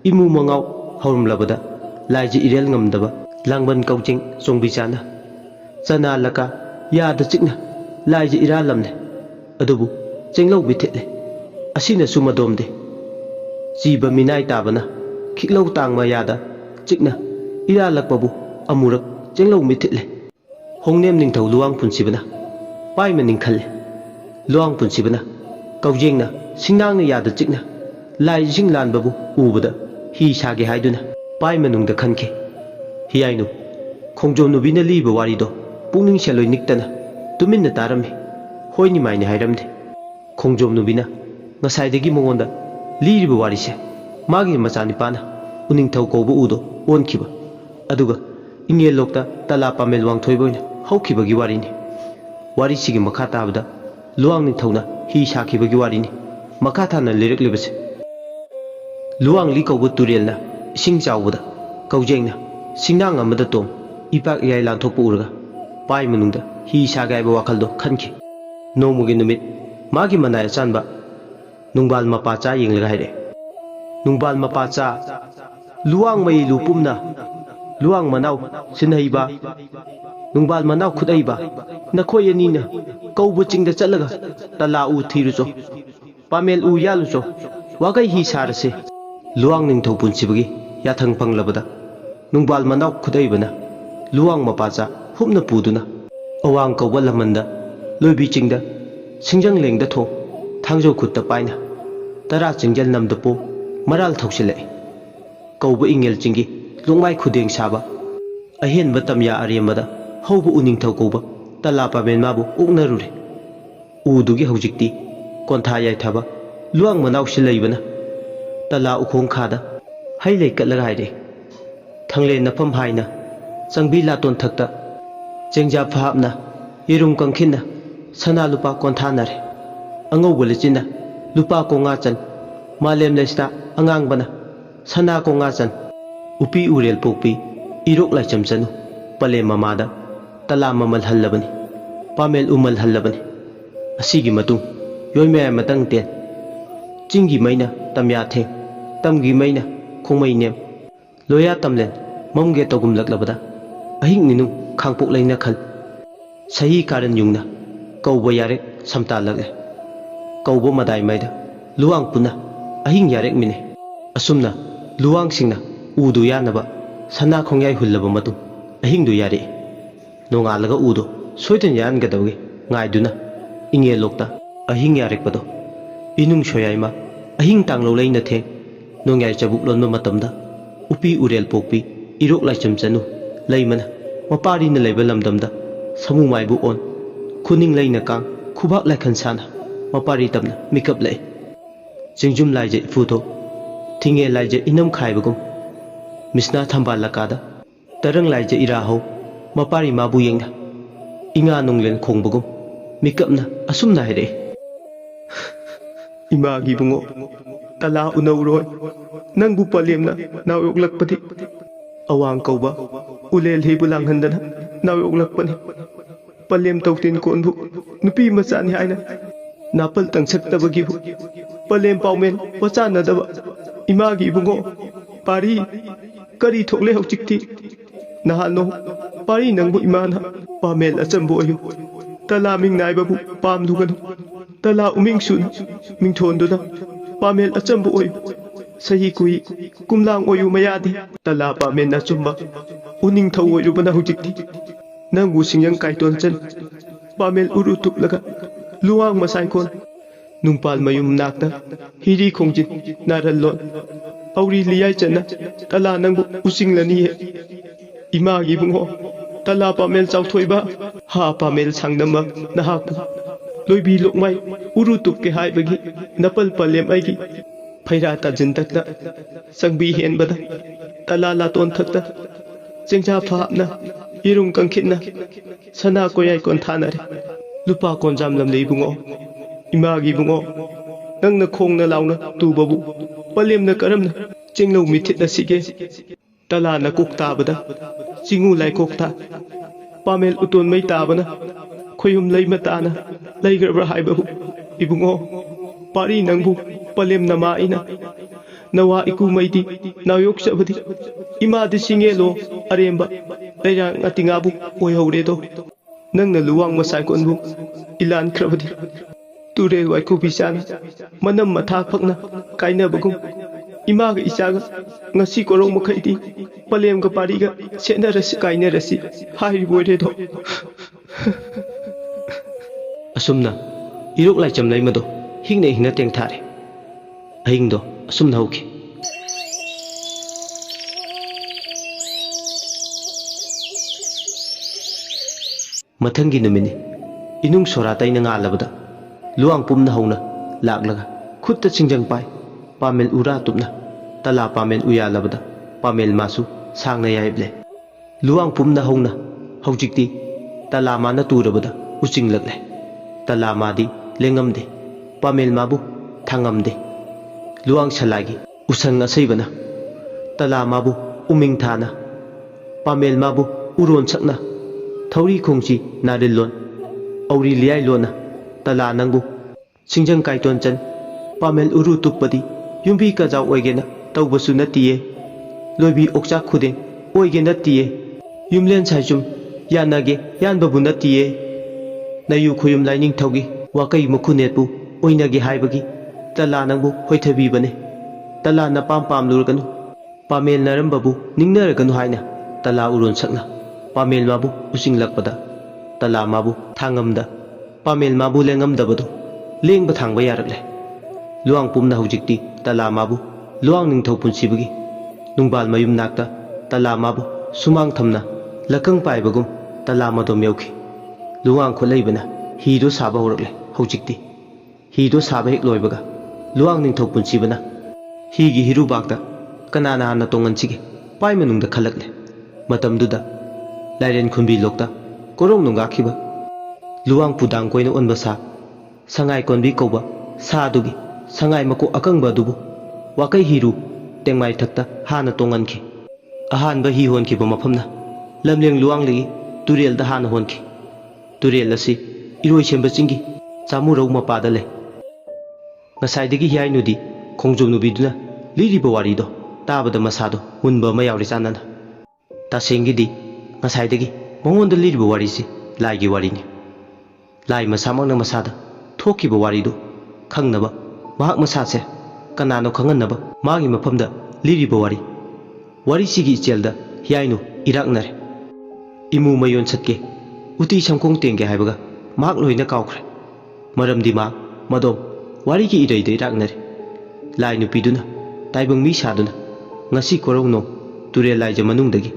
imu mangaw hawrumlabada laija irel ngamdaba langban kaujing chongbichana chana laka yada chikna laija iralamne adubu chenglau bithile asina sumadomde jiba minai tabana khiklau tangma yada chikna ira lakbabu amurak chenglau mithile hongnem ningthau luwang punsibana paima ningkhalle luwang punsibana kaujengna singnangna yada chikna laijing lan babu ubada hi sage haiduna pai manungda khanke Heeyainu khongjom nubina liba wari do pungning sheloi niktana tuminna tarami hoini maine hairamde khongjom nubina ngasaidagi mongonda liriba wari se magi machani pana uning thau ko bu udo onkhiba aduga ingel lokta tala pamel wang thoiboina haukhibagi wari ni wari sigi makha tabda luang ni thauna hi shakhibagi wari ni makha thana lirik libase luang li ko bu turelna sing chawbuda kaujengna singnang amada tom ipak yai lan thokpu urga pai manungda hi sagai ba wakal do khanki nomugi numit magi manai chanba nungbal mapa cha yenglaga haire nungbal mapa cha luang mai lupumna luang manau sinhaiba nungbal manau khudaiba nakhoi ani na kaubu chingda chalaga tala u thirucho pamel u yalucho wagai hi sarase luang ning thau punsibagi yathang panglabada nungbal manau khudai luang mapacha hupna puduna awang kawba lamanda loibi chingda singjang lengda tho thangjo khutta paina tara chingjal namda po maral thausilai kawba ingel chingi lungmai khudeng saba ahen batamya ariamada haubu uning thau kawba tala pamen mabu uknarure udugi haujikti kontha yai thaba luang manau silaibana tala ukhong khada hailei katlaga haire thangle nafam haina changbi laton thakta chengja phapna yerum kangkhinna sana lupa konthanare angau bolechina lupa ko nga chan malem leista angang bana sana ko nga chan upi urel pokpi irok lai chamchanu pale mamada tala mamal hallabani pamel umal hallabani asigi matung yoime matang ten chingi maina tamya the tamgi maina khongmai nem loya tamlen mamge togum laklabada ahing ninu khangpok laina khal sahi karan yungna kauba yarek samta lagle kauba madai maida luang puna ahing yarek mine asumna luang singna udu yanaba sana khongyai hullaba matu ahing du yare nonga laga udu soiten yan gadawge ngaiduna inge lokta ahing yarek pado inung shoyaima ahing tanglo laina the nongyai chabuk lonma matamda upi urel pokpi irok lai chamchanu leimana mapari na leiba lamdamda samu maibu on khuning leina kang khubak lai khansana mapari tamna mikap lai jingjum laije futo thinge laije inam khaibagum misna thamba lakada tarang laije iraho mapari mabu yengna inga nunglen khongbagum mikapna asumna haire imagi bungo tala unawroi nangbu palemna nawok lakpati awang kauba ulel hebu langhandana nawok lakpani palem tawtin konbu nupi machani haina napal tangsaktabagi bu palem pawmen wachana daba imagi bungo pari kari thokle hokchikti nahano pari nangbu imana pamel achambo ayu tala ming naibabu pamduganu tala uming sun ming thonduna pamel achambo ayu sahi kui kumlang oyu mayadi tala pamel na chumba uning thau oyu bana hujikti nangu singyang kaiton chan pamel uru tuklaga luang masai kon nungpal mayum nakta hiri khongjin narallon auri liyai chana tala nangbu usinglani he imagi bungo tala pamel chawthoiba ha pamel sangnamba nahapu loibi lokmai uru tupke haibagi napal palem aigi phaira ta jintakta sangbi henbada tala laton thakta chengja phapna irum kangkhitna sana koyai kon thanare lupa konjam lamlei bungo imagi bungo nangna khongna launa tubabu palemna karamna chenglo mithitna sige tala na kokta bada chingu lai kokta pamel uton mai tabana khoyum lei matana leigrabra haibabu ibungo pari nangbu palem nama ina nawa iku maidi nayok sabadi ima de singelo aremba leirang atingabu oihore do nangna luwang masai konbu ilan krabadi ture wai ku bisana manam matha phakna kaina bagum ima ga isaga ngasi korong mukhaidi palem ga pari ga sena rasi kaina rasi hai boire do asumna irok lai cham lai mado hingna hingna teng thare ahing do ꯑꯁꯨꯝꯅ ꯍꯧꯈꯤ꯫ ꯃꯊꯪꯒꯤ ꯅꯨꯃꯤꯠꯅꯤ꯫ ꯏꯅꯨꯡ ꯁꯣꯔꯥ ꯇꯩꯅ ꯉꯥꯜꯂꯕꯗ ꯂꯨꯋꯥꯡ ꯄꯨꯝꯅ ꯍꯧꯅ ꯂꯥꯛꯂꯒ ꯈꯨꯠꯇ ꯆꯤꯡꯖꯪ ꯄꯥꯏ ꯄꯥꯃꯦꯜ ꯎꯔꯥ ꯇꯨꯞꯅ ꯇꯂꯥ ꯄꯥꯃꯦꯜ ꯎꯌꯥꯜꯂꯕꯗ ꯄꯥꯃꯦꯜ ꯃꯥꯁꯨ ꯁꯥꯡꯅ ꯌꯥꯏꯕꯂꯦ꯫ ꯂꯨꯋꯥꯡ ꯄꯨꯝꯅ ꯍꯧꯅ ꯍꯧꯖꯤꯛꯇꯤ ꯇꯂꯥ ꯃꯥꯅ ꯇꯨꯔꯕꯗ ꯎꯆꯤꯡꯂꯛꯂꯦ꯫ ꯇꯂꯥ ꯃꯥꯗꯤ ꯂꯦꯡꯉꯝꯗꯦ, ꯄꯥꯃꯦꯜ ꯃꯥꯕꯨ ꯊꯥꯡꯉꯝꯗꯦ꯫ ꯂꯨꯋꯥꯡ ꯁꯂꯥꯏꯒꯤ ꯎꯁꯪ ꯑꯁꯩꯕꯅ ꯇꯂꯥ ꯃꯥꯕꯨ ꯎꯃꯤꯡ ꯊꯥꯅ, ꯄꯥꯃꯦꯜ ꯃꯥꯕꯨ ꯎꯔꯣꯟ ꯁꯛꯅ, ꯊꯧꯔꯤ ꯈꯣꯡꯆꯤ ꯅꯥꯔꯤꯜꯂꯣꯟ ꯑꯧꯔꯤ ꯂꯤꯌꯥꯏ ꯂꯣꯟꯅ ꯇꯂꯥ ꯅꯪꯕꯨ ꯆꯤꯡꯖꯪ ꯀꯥꯏꯇꯣꯟ ꯆꯟ ꯄꯥꯃꯦꯜ ꯎꯔꯨ ꯇꯨꯞꯄꯗꯤ ꯌꯨꯝꯕꯤ ꯀꯖꯥꯎ ꯑꯣꯏꯒꯦꯅ ꯇꯧꯕꯁꯨ ꯅꯠꯇꯤꯌꯦ, ꯂꯣꯏꯕꯤ ꯑꯣꯛꯆꯥꯛ ꯈꯨꯗꯦꯡ ꯑꯣꯏꯒꯦ ꯅꯠꯇꯤꯌꯦ, ꯌꯨꯝꯂꯦꯟ ꯁꯥꯏꯆꯨꯝ ꯌꯥꯅꯒꯦ ꯌꯥꯟꯕꯕꯨ ꯅꯠꯇꯤꯌꯦ, ꯅꯌꯨ ꯈꯨꯌꯨꯝ ꯂꯥꯏꯅꯤꯡꯊꯧꯒꯤ ꯋꯥꯀꯩ ꯃꯈꯨꯅꯦꯠꯄꯨ ꯑꯣꯏꯅꯒꯦ ꯍꯥꯏꯕꯒꯤ ꯇꯂꯥ ꯅꯪꯕꯨ ꯍꯣꯏꯊꯕꯤꯕꯅꯦ꯫ ꯇꯂꯥ ꯅꯄꯥꯝ ꯄꯥꯝꯂꯨꯔꯒꯅꯨ, ꯄꯥꯃꯦꯜ ꯅꯔꯝꯕꯕꯨ ꯅꯤꯡꯅꯔꯒꯅꯨ ꯍꯥꯏꯅ ꯇꯂꯥ ꯎꯔꯣꯟ ꯁꯛꯅ ꯄꯥꯃꯦꯜ ꯃꯥꯕꯨ ꯎꯆꯤꯡꯂꯛꯄꯗ ꯇꯂꯥ ꯃꯥꯕꯨ ꯊꯥꯡꯉꯝꯗ ꯄꯥꯃꯦꯜ ꯃꯥꯕꯨ ꯂꯦꯡꯉꯝꯗꯕꯗꯣ ꯂꯦꯡꯕ ꯊꯥꯡꯕ ꯌꯥꯔꯛꯂꯦ꯫ ꯂꯨꯋꯥꯡ ꯄꯨꯝꯅ ꯍꯧꯖꯤꯛꯇꯤ ꯇꯂꯥ ꯃꯥꯕꯨ ꯂꯨꯋꯥꯡ ꯅꯤꯡꯊꯧ ꯄꯨꯟꯁꯤꯕꯒꯤ ꯅꯨꯡꯕꯥꯜ ꯃꯌꯨꯝ ꯅꯥꯛꯇ ꯇꯂꯥ ꯃꯥꯕꯨ ꯁꯨꯃꯥꯡ ꯊꯝꯅ ꯂꯀꯪ ꯄꯥꯏꯕꯒꯨꯝ ꯇꯂꯥ ꯃꯗꯣꯝ ꯌꯧꯈꯤ꯫ ꯂꯨꯋꯥꯡ ꯈꯨꯠꯂꯩꯕꯅ ꯍꯤꯗꯣ ꯁꯥꯕ ꯍꯧꯔꯛꯂꯦ꯫ ꯍꯧꯖꯤꯛꯇꯤ ꯍꯤꯗꯣ ꯁꯥꯕ ꯍꯦꯛ ꯂꯣꯏꯕꯒ ꯂꯨꯋꯥꯡ ꯅꯤꯡꯊꯧ ꯄꯨꯟꯁꯤꯕꯅ ꯍꯤꯒꯤ ꯍꯤꯔꯨꯕꯥꯛꯇ ꯀꯅꯥꯅ ꯍꯥꯟꯅ ꯇꯣꯡꯍꯟꯁꯤꯒꯦ ꯄꯥꯏ ꯃꯅꯨꯡꯗ ꯈꯜꯂꯛꯂꯦ꯫ ꯃꯇꯝꯗꯨꯗ ꯂꯥꯏꯔꯦꯟ ꯈꯨꯟꯕꯤ ꯂꯣꯛꯇ ꯀꯣꯔꯣꯡ ꯅꯨꯡꯒꯥꯈꯤꯕ ꯂꯨꯋꯥꯡ ꯄꯨꯗꯥꯡ ꯀꯣꯏꯅ ꯑꯣꯟꯕ ꯁꯥ ꯁꯉꯥꯏ ꯀꯣꯟꯕꯤ ꯀꯧꯕ ꯁꯥꯗꯨꯒꯤ ꯁꯉꯥꯏ ꯃꯀꯣꯛ ꯑꯀꯪꯕ ꯑꯗꯨꯕꯨ ꯋꯥꯀꯩ ꯍꯤꯔꯨ ꯇꯦꯡꯃꯥꯏ ꯊꯛꯇ ꯍꯥꯟꯅ ꯇꯣꯡꯍꯟꯈꯤ꯫ ꯑꯍꯥꯟꯕ ꯍꯤ ꯍꯣꯟꯈꯤꯕ ꯃꯐꯝꯅ ꯂꯝꯂꯦꯡ ꯂꯨꯋꯥꯡꯂꯤꯒꯤ ꯇꯨꯔꯦꯜꯗ ꯍꯥꯟꯅ ꯍꯣꯟꯈꯤ꯫ ꯇꯨꯔꯦꯜ ꯑꯁꯤ ꯏꯔꯣꯏꯁꯦꯝꯕ ꯆꯤꯡꯒꯤ ꯆꯥꯃꯨꯔꯧ ꯃꯄꯥꯗ ꯂꯩ꯫ ꯉꯁꯥꯏꯗꯒꯤ ꯍꯤꯌꯥꯏꯅꯨꯗꯤ ꯈꯣꯡꯖꯣꯝ ꯅꯨꯕꯤꯗꯨꯅ ꯂꯤꯔꯤꯕ ꯋꯥꯔꯤꯗꯣ ꯇꯥꯕꯗ ꯃꯁꯥꯗꯣ ꯍꯨꯟꯕ ꯑꯃ ꯌꯥꯎꯔꯤ ꯆꯥꯟꯅꯅ꯫ ꯇꯁꯦꯡꯒꯤꯗꯤ ꯉꯁꯥꯏꯗꯒꯤ ꯃꯉꯣꯟꯗ ꯂꯤꯔꯤꯕ ꯋꯥꯔꯤꯁꯤ ꯂꯥꯏꯒꯤ ꯋꯥꯔꯤꯅꯤ꯫ ꯂꯥꯏ ꯃꯁꯥꯃꯛꯅ ꯃꯁꯥꯗ ꯊꯣꯛꯈꯤꯕ ꯋꯥꯔꯤꯗꯨ ꯈꯪꯅꯕ ꯃꯍꯥꯛ ꯃꯁꯥꯁꯦ ꯀꯅꯥꯅꯣ ꯈꯪꯍꯟꯅꯕ ꯃꯥꯒꯤ ꯃꯐꯝꯗ ꯂꯤꯔꯤꯕ ꯋꯥꯔꯤ꯫ ꯋꯥꯔꯤꯁꯤꯒꯤ ꯏꯆꯦꯜꯗ ꯍꯤꯌꯥꯏꯅꯨ ꯏꯔꯥꯛꯅꯔꯦ꯫ ꯏꯃꯨ ꯃꯌꯣꯟ ꯁꯠꯀꯦ, ꯎꯇꯤ ꯁꯝꯈꯣꯡ ꯇꯦꯡꯒꯦ ꯍꯥꯏꯕꯒ ꯃꯍꯥꯛ ꯂꯣꯏꯅ ꯀꯥꯎꯈ꯭ꯔꯦ꯫ ꯃꯔꯝꯗꯤ ꯃꯍꯥꯛ ꯃꯗꯣꯝ ꯋꯥꯔꯤꯒꯤ ꯏꯔꯩꯗ ꯏꯔꯥꯛꯅꯔꯦ꯫ ꯂꯥꯏ ꯅꯨꯄꯤꯗꯨꯅ ꯇꯥꯏꯕꯪ ꯃꯤ ꯁꯥꯗꯨꯅ ꯉꯁꯤ ꯀꯣꯔꯧꯅꯣꯡ ꯇꯨꯔꯦꯜ ꯂꯥꯏꯖ ꯃꯅꯨꯡꯗꯒꯤ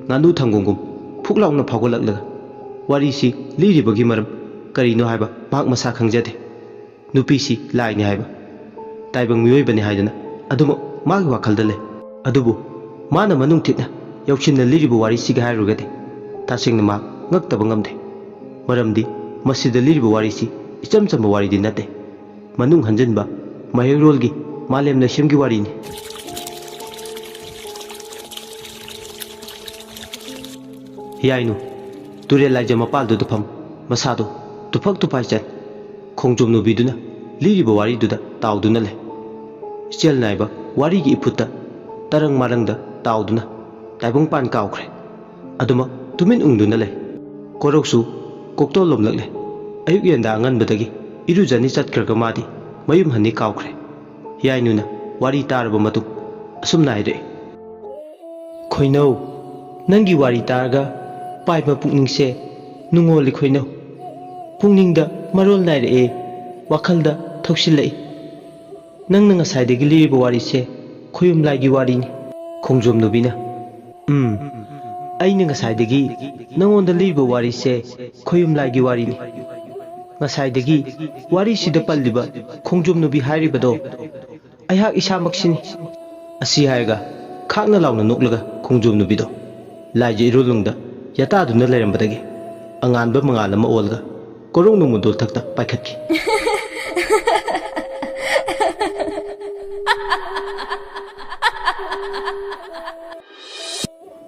ꯉꯥꯅꯨ ꯊꯪꯒꯣꯡꯒꯨꯝ ꯐꯨꯛ ꯂꯥꯎꯅ ꯐꯥꯎꯒꯠꯂꯛꯂꯒ ꯋꯥꯔꯤꯁꯤ ꯂꯤꯔꯤꯕꯒꯤ ꯃꯔꯝ ꯀꯔꯤꯅꯣ ꯍꯥꯏꯕ ꯃꯍꯥꯛ ꯃꯁꯥ ꯈꯪꯖꯗꯦ꯫ ꯅꯨꯄꯤꯁꯤ ꯂꯥꯏꯅꯤ ꯍꯥꯏꯕ, ꯇꯥꯏꯕꯪ ꯃꯤꯑꯣꯏꯕꯅꯤ ꯍꯥꯏꯗꯅ ꯑꯗꯨꯃꯛ ꯃꯥꯒꯤ ꯋꯥꯈꯜꯗ ꯂꯩ꯫ ꯑꯗꯨꯕꯨ ꯃꯥꯅ ꯃꯅꯨꯡ ꯊꯤꯠꯅ ꯌꯧꯁꯤꯟꯅ ꯂꯤꯔꯤꯕ ꯋꯥꯔꯤꯁꯤꯒ ꯍꯥꯏꯔꯨꯔꯒꯗꯤ ꯇꯁꯦꯡꯅ ꯃꯍꯥꯛ ꯉꯛꯇꯕ ꯉꯝꯗꯦ꯫ ꯃꯔꯝꯗꯤ ꯃꯁꯤꯗ ꯂꯤꯔꯤꯕ ꯋꯥꯔꯤꯁꯤ ꯏꯆꯝ ꯆꯝꯕ ꯋꯥꯔꯤꯗꯤ ꯅꯠꯇꯦ, ꯃꯅꯨꯡ ꯍꯟꯖꯤꯟꯕ ꯃꯍꯩꯔꯣꯜꯒꯤ ꯃꯥꯂꯦꯝ ꯂꯩꯁꯦꯝꯒꯤ ꯋꯥꯔꯤꯅꯤ꯫ ꯍꯤꯌꯥꯏꯅꯨ ꯇꯨꯔꯦꯜ ꯂꯥꯏꯖ ꯃꯄꯥꯜꯗꯨꯗ ꯐꯝ ꯃꯁꯥꯗꯣ ꯇꯨꯐꯛ ꯇꯨꯐꯥꯏ ꯆꯟ ꯈꯣꯡꯖꯣꯝ ꯅꯨꯕꯤꯗꯨꯅ ꯂꯤꯔꯤꯕ ꯋꯥꯔꯤꯗꯨꯗ ꯇꯥꯎꯗꯨꯅ ꯂꯩ꯫ ꯏꯆꯦꯜ ꯅꯥꯏꯕ ꯋꯥꯔꯤꯒꯤ ꯏꯐꯨꯠꯇ ꯇꯔꯪ ꯃꯔꯪꯗ ꯇꯥꯎꯗꯨꯅ ꯇꯥꯏꯕꯪꯄꯥꯟ ꯀꯥꯎꯈ꯭ꯔꯦ꯫ ꯑꯗꯨꯃꯛ ꯇꯨꯃꯤꯟ ꯎꯪꯗꯨꯅ ꯂꯩ꯫ ꯀꯣꯔꯧꯁꯨ ꯀꯣꯛꯇꯣꯜ ꯂꯣꯝꯂꯛꯂꯦ꯫ ꯑꯌꯨꯛ ꯌꯦꯟꯗ ꯑꯉꯟꯕꯗꯒꯤ ꯏꯔꯨꯖꯅꯤ ꯆꯠꯈ꯭ꯔꯒ ꯃꯥꯗꯤ ꯃꯌꯨꯝ ꯍꯟꯅꯤ ꯀꯥꯎꯈ꯭ꯔꯦ꯫ ꯍꯤꯌꯥꯏꯅꯨꯅ ꯋꯥꯔꯤ ꯇꯥꯔꯕ ꯃꯇꯨꯡ ꯑꯁꯨꯝꯅ ꯍꯥꯏꯔꯛꯏ꯫ ꯈꯣꯏꯅꯧ, ꯅꯪꯒꯤ ꯋꯥꯔꯤ ꯇꯥꯔꯒ ꯄꯥꯏꯕ ꯄꯨꯛꯅꯤꯡꯁꯦ ꯅꯨꯡꯉꯣꯜꯂꯤ ꯈꯣꯏꯅꯧ꯫ ꯄꯨꯛꯅꯤꯡꯗ ꯃꯔꯣꯜ ꯅꯥꯏꯔꯛꯑꯦ, ꯋꯥꯈꯜꯗ ꯊꯧꯁꯤꯜꯂꯛꯏ꯫ ꯅꯪꯅ ꯉꯁꯥꯏꯗꯒꯤ ꯂꯤꯔꯤꯕ ꯋꯥꯔꯤꯁꯦ ꯈꯣꯌꯨꯝ ꯂꯥꯏꯒꯤ ꯋꯥꯔꯤꯅꯤ꯫ ꯈꯣꯡꯖꯣꯝ ꯅꯨꯕꯤꯅ ꯑꯩꯅ ꯉꯁꯥꯏꯗꯒꯤ ꯅꯪꯉꯣꯟꯗ ꯂꯤꯔꯤꯕ ꯋꯥꯔꯤꯁꯦ ꯈꯣꯌꯨꯝ ꯂꯥꯏꯒꯤ ꯋꯥꯔꯤꯅꯤ꯫ ꯉꯁꯥꯏꯗꯒꯤ ꯋꯥꯔꯤꯁꯤꯗ ꯄꯜꯂꯤꯕ ꯈꯣꯡꯖꯣꯝ ꯅꯨꯕꯤ ꯍꯥꯏꯔꯤꯕꯗꯣ ꯑꯩꯍꯥꯛ ꯏꯁꯥꯃꯛꯁꯤꯅꯤ꯫ ꯑꯁꯤ ꯍꯥꯏꯔꯒ ꯈꯥꯛꯅ ꯂꯥꯎꯅ ꯅꯣꯛꯂꯒ ꯈꯣꯡꯖꯣꯝ ꯅꯨꯕꯤꯗꯣ ꯂꯥꯏꯖ ꯏꯔꯣꯜꯅꯨꯡꯗ ꯌꯥꯇꯥꯗꯨꯅ ꯂꯩꯔꯝꯕꯗꯒꯤ ꯑꯉꯥꯟꯕ ꯃꯉꯥꯜ ꯑꯃ ꯑꯣꯜꯂꯒ ꯀꯣꯔꯧꯅꯨꯡ ꯃꯨꯗꯣꯜ ꯊꯛꯇ ꯄꯥꯏꯈꯠꯈꯤ꯫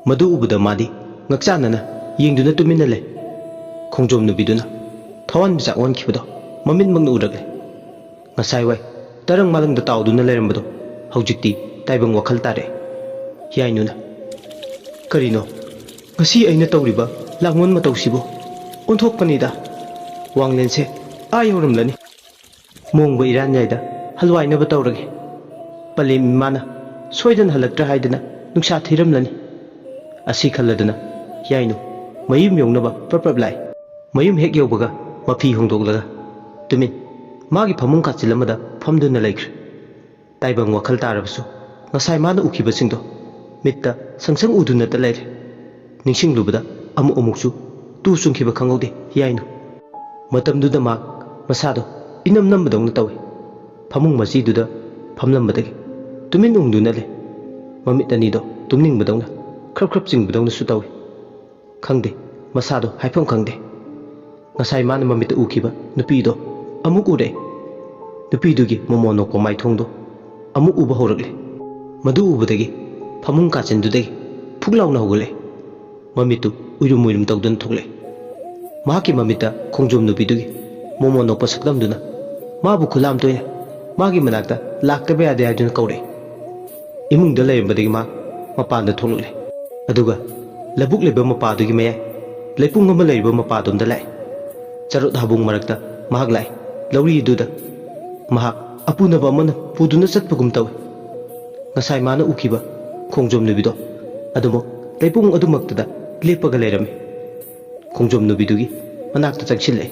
ꯃꯗꯨ ꯎꯕꯗ ꯃꯥꯗꯤ ꯉꯛꯆꯥꯟꯅꯅ ꯌꯦꯡꯗꯨꯅ ꯇꯨꯃꯤꯟꯅ ꯂꯩ꯫ ꯈꯣꯡꯖꯣꯝ ꯅꯨꯕꯤꯗꯨꯅ ꯊꯋꯥꯟꯃꯤꯆꯥꯛ ꯑꯣꯟꯈꯤꯕꯗꯣ ꯃꯃꯤꯠꯃꯛꯅ ꯎꯔꯛꯂꯦ꯫ ꯉꯁꯥꯏꯋꯥꯏ ꯇꯔꯪ ꯃꯥꯂꯪꯗ ꯇꯥꯎꯗꯨꯅ ꯂꯩꯔꯝꯕꯗꯣ ꯍꯧꯖꯤꯛꯇꯤ ꯇꯥꯏꯕꯪ ꯋꯥꯈꯜ ꯇꯥꯔꯛꯑꯦ꯫ ꯍꯤꯌꯥꯏꯅꯨꯅ ꯀꯔꯤꯅꯣ ꯉꯁꯤ ꯑꯩꯅ ꯇꯧꯔꯤꯕ ꯂꯥꯡꯑꯣꯟ ꯃꯇꯧꯁꯤꯕꯨ? ꯑꯣꯟꯊꯣꯛꯄꯅꯤꯗ, ꯋꯥꯡꯂꯦꯟꯁꯦ ꯑꯥ ꯌꯧꯔꯝꯂꯅꯤ꯫ ꯃꯣꯡꯕ ꯏꯔꯥꯟꯌꯥꯏꯗ ꯍꯜꯋꯥꯏꯅꯕ ꯇꯧꯔꯒꯦ꯫ ꯄꯂꯦꯝ ꯏꯃꯥꯅ ꯁꯣꯏꯗꯅ ꯍꯜꯂꯛꯇ꯭ꯔꯥ ꯍꯥꯏꯗꯅ ꯅꯨꯡꯁꯥ ꯊꯤꯔꯝꯂꯅꯤ꯫ ꯑꯁꯤ ꯈꯜꯂꯗꯅ ꯍꯤꯌꯥꯏꯅꯨ ꯃꯌꯨꯝ ꯌꯧꯅꯕ ꯄ꯭ꯔꯞ ꯄ꯭ꯔꯞ ꯂꯥꯛꯏ꯫ ꯃꯌꯨꯝ ꯍꯦꯛ ꯌꯧꯕꯒ ꯃꯐꯤ ꯍꯣꯡꯗꯣꯛꯂꯒ ꯇꯨꯃꯤꯟ ꯃꯥꯒꯤ ꯐꯃꯨꯡ ꯀꯥꯆꯤꯜ ꯑꯃꯗ ꯐꯝꯗꯨꯅ ꯂꯩꯈ꯭ꯔꯦ꯫ ताइबंग वखल तारबसु ngasai mana ukibasingdo mitta sangsang uduna ta leire ningsing lubada amuksu tu sungkiba khangode Heeyainu matamduda mak masado inam nambadong na tawi phamung masi duda phamlambadagi tumin ungduna le mamit ani do tumning badong na khrap sing badong na su tawi khangde masado haifam khangde ngasai mana mamit ukiba nupi do amuk ure nupi dugi momono ko mai thongdo amuk uba horakle madu ubadagi phamung kachendudagi phuglauna hogale mamitu uirum tawdan thokle mahaki mamita khongjom nupidugi momo nokpa saklamduna mabu khulam toya magi manakta laktabe ade ajun kaure imungda leibadagi ma mapanda thokle aduga labuk leba mapadugi meya leipung ama leiba mapadumda lai charut habung marakta mahak lai lauri duda mahak apuna ba mana puduna satpagum taw ngasai mana ukiba khongjom nubido adumo leipung adumaktada lepaga leirame khongjom nubidugi manakta chakchile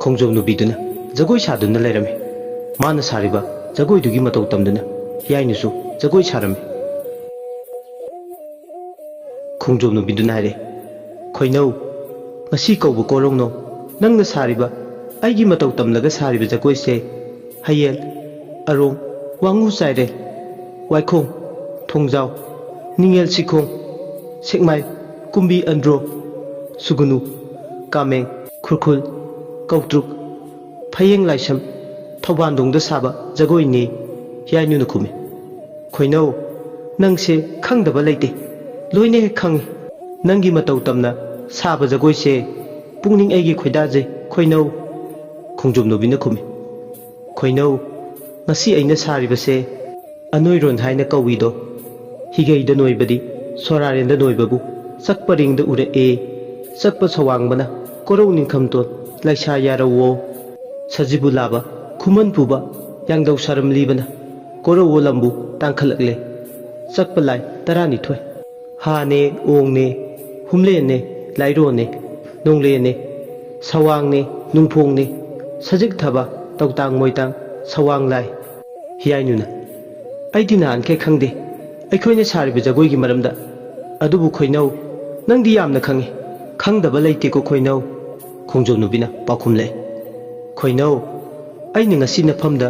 khongjom nubiduna jagoi saduna leirame mana sariba jagoi dugi matau tamduna Heeyainu su jagoi sarame khongjom nubiduna hare khoinau ngasi kaubu korongno nangna sariba aigi matau tamlaga sariba jagoi se hayel arong wangu saire waikong thongjau ningel sikhong sekmai kumbi andro sugunu kameng khurkhul kautruk phayeng laisam thobandongda saba jagoi ni Heeyainu na khumi khoinau nangse khangdaba leite loine he khangi nangi matau tamna saba jagoi se pungning aigi khoidaje khoinau khongjom nubina khumi khoinau ngasi aina saribase anoiron haina kawido higeida noibadi sorarenda noibabu sakparingda ure e sakpa sawangbana korau ningkhamton laisa yarawo sajibu laba khuman puba yangdau saram libana korau lambu tangkhalakle sakpa lai tarani thoi ha ne ong ne humle ne lairo ne nongle ne sawang ne nungphong ne sajik thaba tawtang moitang sawang lai Heeyainu na aidi nan ke khangde aikhoine sariba jagoi gi maramda adubu khoinau nangdi yamna khangi khangdaba leite ko khoinau khongjom nubina pakhumle khoinau aini ngasi na phamda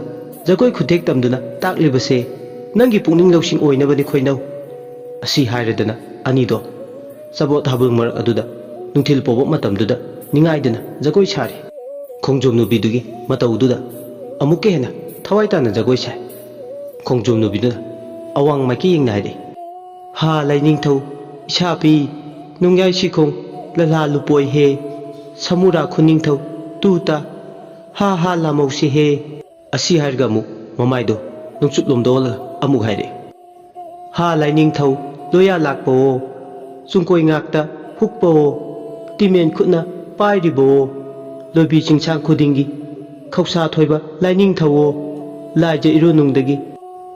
jagoi khutek tamduna taklibase nangi pungning lawsing oina bani khoinau asi hairadana ani do sabot habung mar aduda nungthil pobo matamduda ningaidana jagoi sari khongjom nubidugi mataududa amuke hena thawai tana jagoi sai khongjom nubiduna awang maki yeng naide ha laining thau isapi nungyai sikhong lala lupoi he samura khuning thau tuta ha lamau si he asi harga mu mamaido nungchup lomdol amu haire ha laining thau loya lakpo sungkoi ngakta hukpo timen khutna pairibo lobi chingchang khudingi khausa thoiba laining thawo laije irunungdagi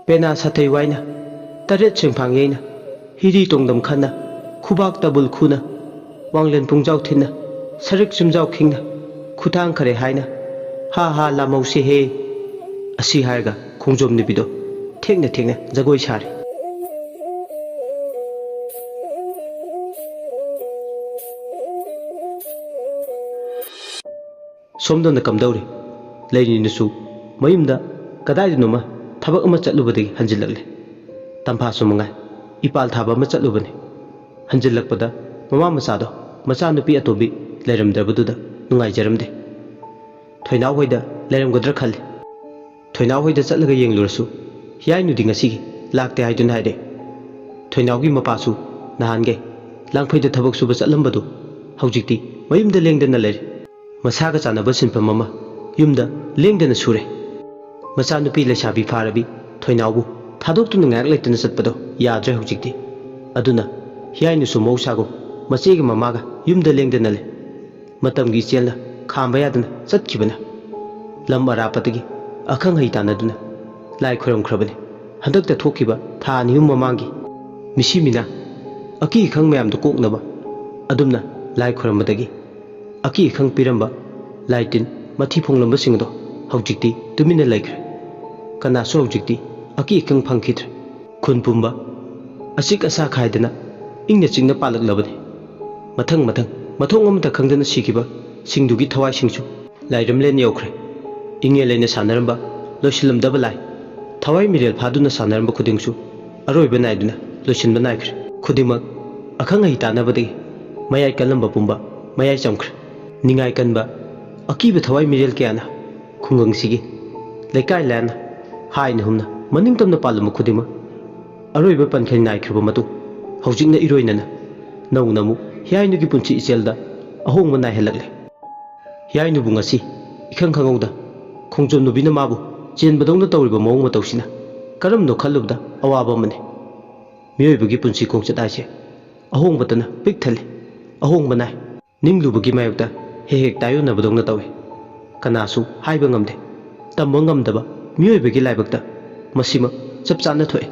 pena sathai waina taret chengphang yeina hiri tongdam khana khubak tabul khuna wanglen pungjau thina sarik chumjau khingna khutang khare haina ha lamau se he asi harga khongjom nibido thekna jagoi sari somdona kamdauri leini su mayumda kadai numa thabak ama chatlubadagi hanjilakle tampa sumunga ipal thaba ama chatlubani hanjilakpada mama masado macha nupi atobi leiramdabaduda nungai jaramde thoinau hoida leiramgadra khalle thoinau hoida chatlaga yenglurasu Heeyainu di ngasi lakte haidun haide thoinau gi mapasu nahange langphoida thabak suba chatlambadu haujikti mayumda lengdana leire masaga chanaba sinpam mama yumda lengdana sure macha nupi lesabi pharabi thoinaubu thadoktu ngak leitana chatpado yadre haujikti aduna Heeyainu su mausago machegi mamaga yumda lengdana le matamgi chelna khamba yadana chatkibana lam arapatagi akhang heitanaduna lai khoram khrabani handakta thokiba tha niyum mamangi misimina aki khang mayam to koknaba adumna lai khoramadagi aki khang piramba Laitin mathi phonglambasingdo hojikti tumina laikre kana so hojikti aki ikang phangkhidre khun pumba asik asa khaidana ingna chingna palak labani mathang mathong amata khangdana sikiba singdugi thawai singchu lairam len yaukhre inge leina sanaramba loisilamdaba lai thawai mirel phaduna sanaramba khudingchu aroiba naiduna loisinba naikhre khudimak akhang ai tanabadi mayai kalamba pumba mayai chamkhre ningai kanba akiba thawai mirel kyana khungang sigi lekai lana haina humna maning tamna palama khudima aroiba pankhai naikhre matu hojikna iroinana naunamu Heeyainu gi punchi ichelda ahongma nai helakle Heeyainu bu ngasi ikhang khangauda khongjom nubina mabu chenbadongna tawriba mawong matawsina karamno khallubda awaba mane miyoibagi punchi khongchat aise ahongbatana pik thale ahongba nai ninglubagi mayokta hek tayona badongna tawe kanasu haiba ngamde tambo ngamdaba miyoibagi laibakta masima chapchana thoe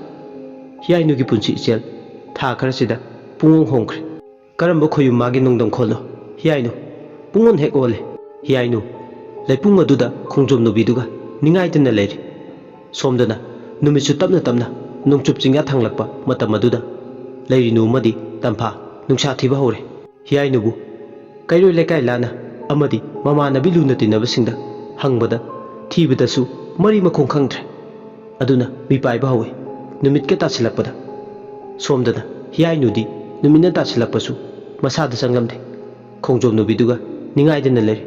Heeyainu gi punchi ichel tha kharasida pungong hongkhre Karamba khoyum magi nongdong kholo Heeyainu pungon hek ole Heeyainu leipung aduda khongjom nubiduga ningai tena leiri somdana numitsu tapna nongchup chinga thanglakpa matam aduda leiri nu madi tampha nungsa thiba hore Heeyainu bu kairoi lekai lana amadi mamanabi luna tinabasingda hangbada thibadasu mari makhong khangdre aduna mi paiba hawe numit ka tasilakpada somdana Heeyainu di numina tasilakpasu masada sanglamde khongjom nubiduga ningai dena leiri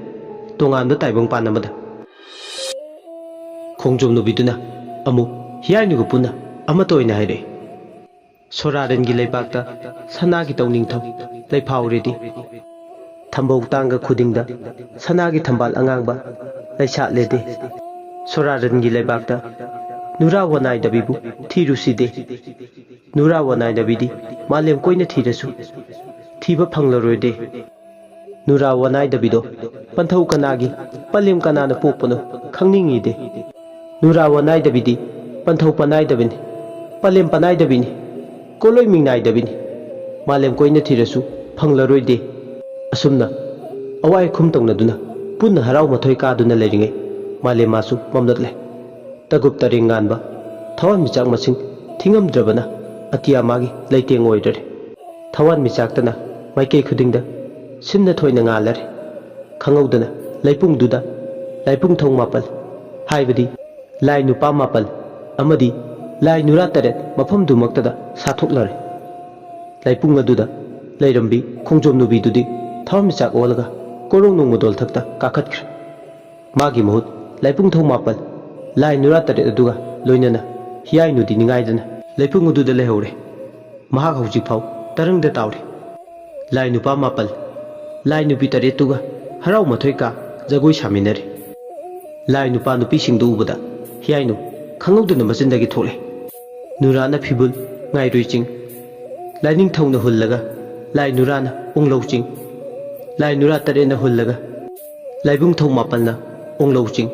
tonganda taibang panamada khongjom nubiduna amu Heeyainu gu puna amatoina haire soraden gi leibakta sana gi tawning thaw leiphaw redi thambau tanga khudingda sana gi thambal angangba leisa lede soraden gi leibakta nura wanai dabibu thiruside nura wanai dabidi malem koina thirasu thiba phanglaroide nura wanai dabido panthau kanagi palem kanana pokpano khangningi de nura wanai dabidi panthau panai dabini palem panai dabini koloi mingnai dabini malem koina thirasu phanglaroide asumna awai khum tongna punna harau mathoi ka duna leiringai malem masu mamlatle tagup taring nganba thawan michak masing thingam drabana atia magi leiteng oidare thawan michak tana maikei khudingda simna thoina ngalare khangaudana leipung duda leipung thong mapal haibadi lai nupa mapal amadi lai nura tare mafam du maktada sathoklare leipung aduda leirambi khongjom nubi dudi thawam michak olaga korong nong modol thakta kakhatkre magi mohut leipung thong mapal lai nura tare aduga loinana Heeyainu di ningaidana leipung aduda lehore mahak hojik phau tarangda tawre lai nupa mapal lai nupi tare tuga harau mathoi ka jagoi saminare lai nupa nupi singdu ubada Heeyainu khanguduna masindagi thole nurana phibul ngai ruiching laining thongna hullaga lai nurana onglouching lai nura tare na hullaga laibung thong mapalna onglouching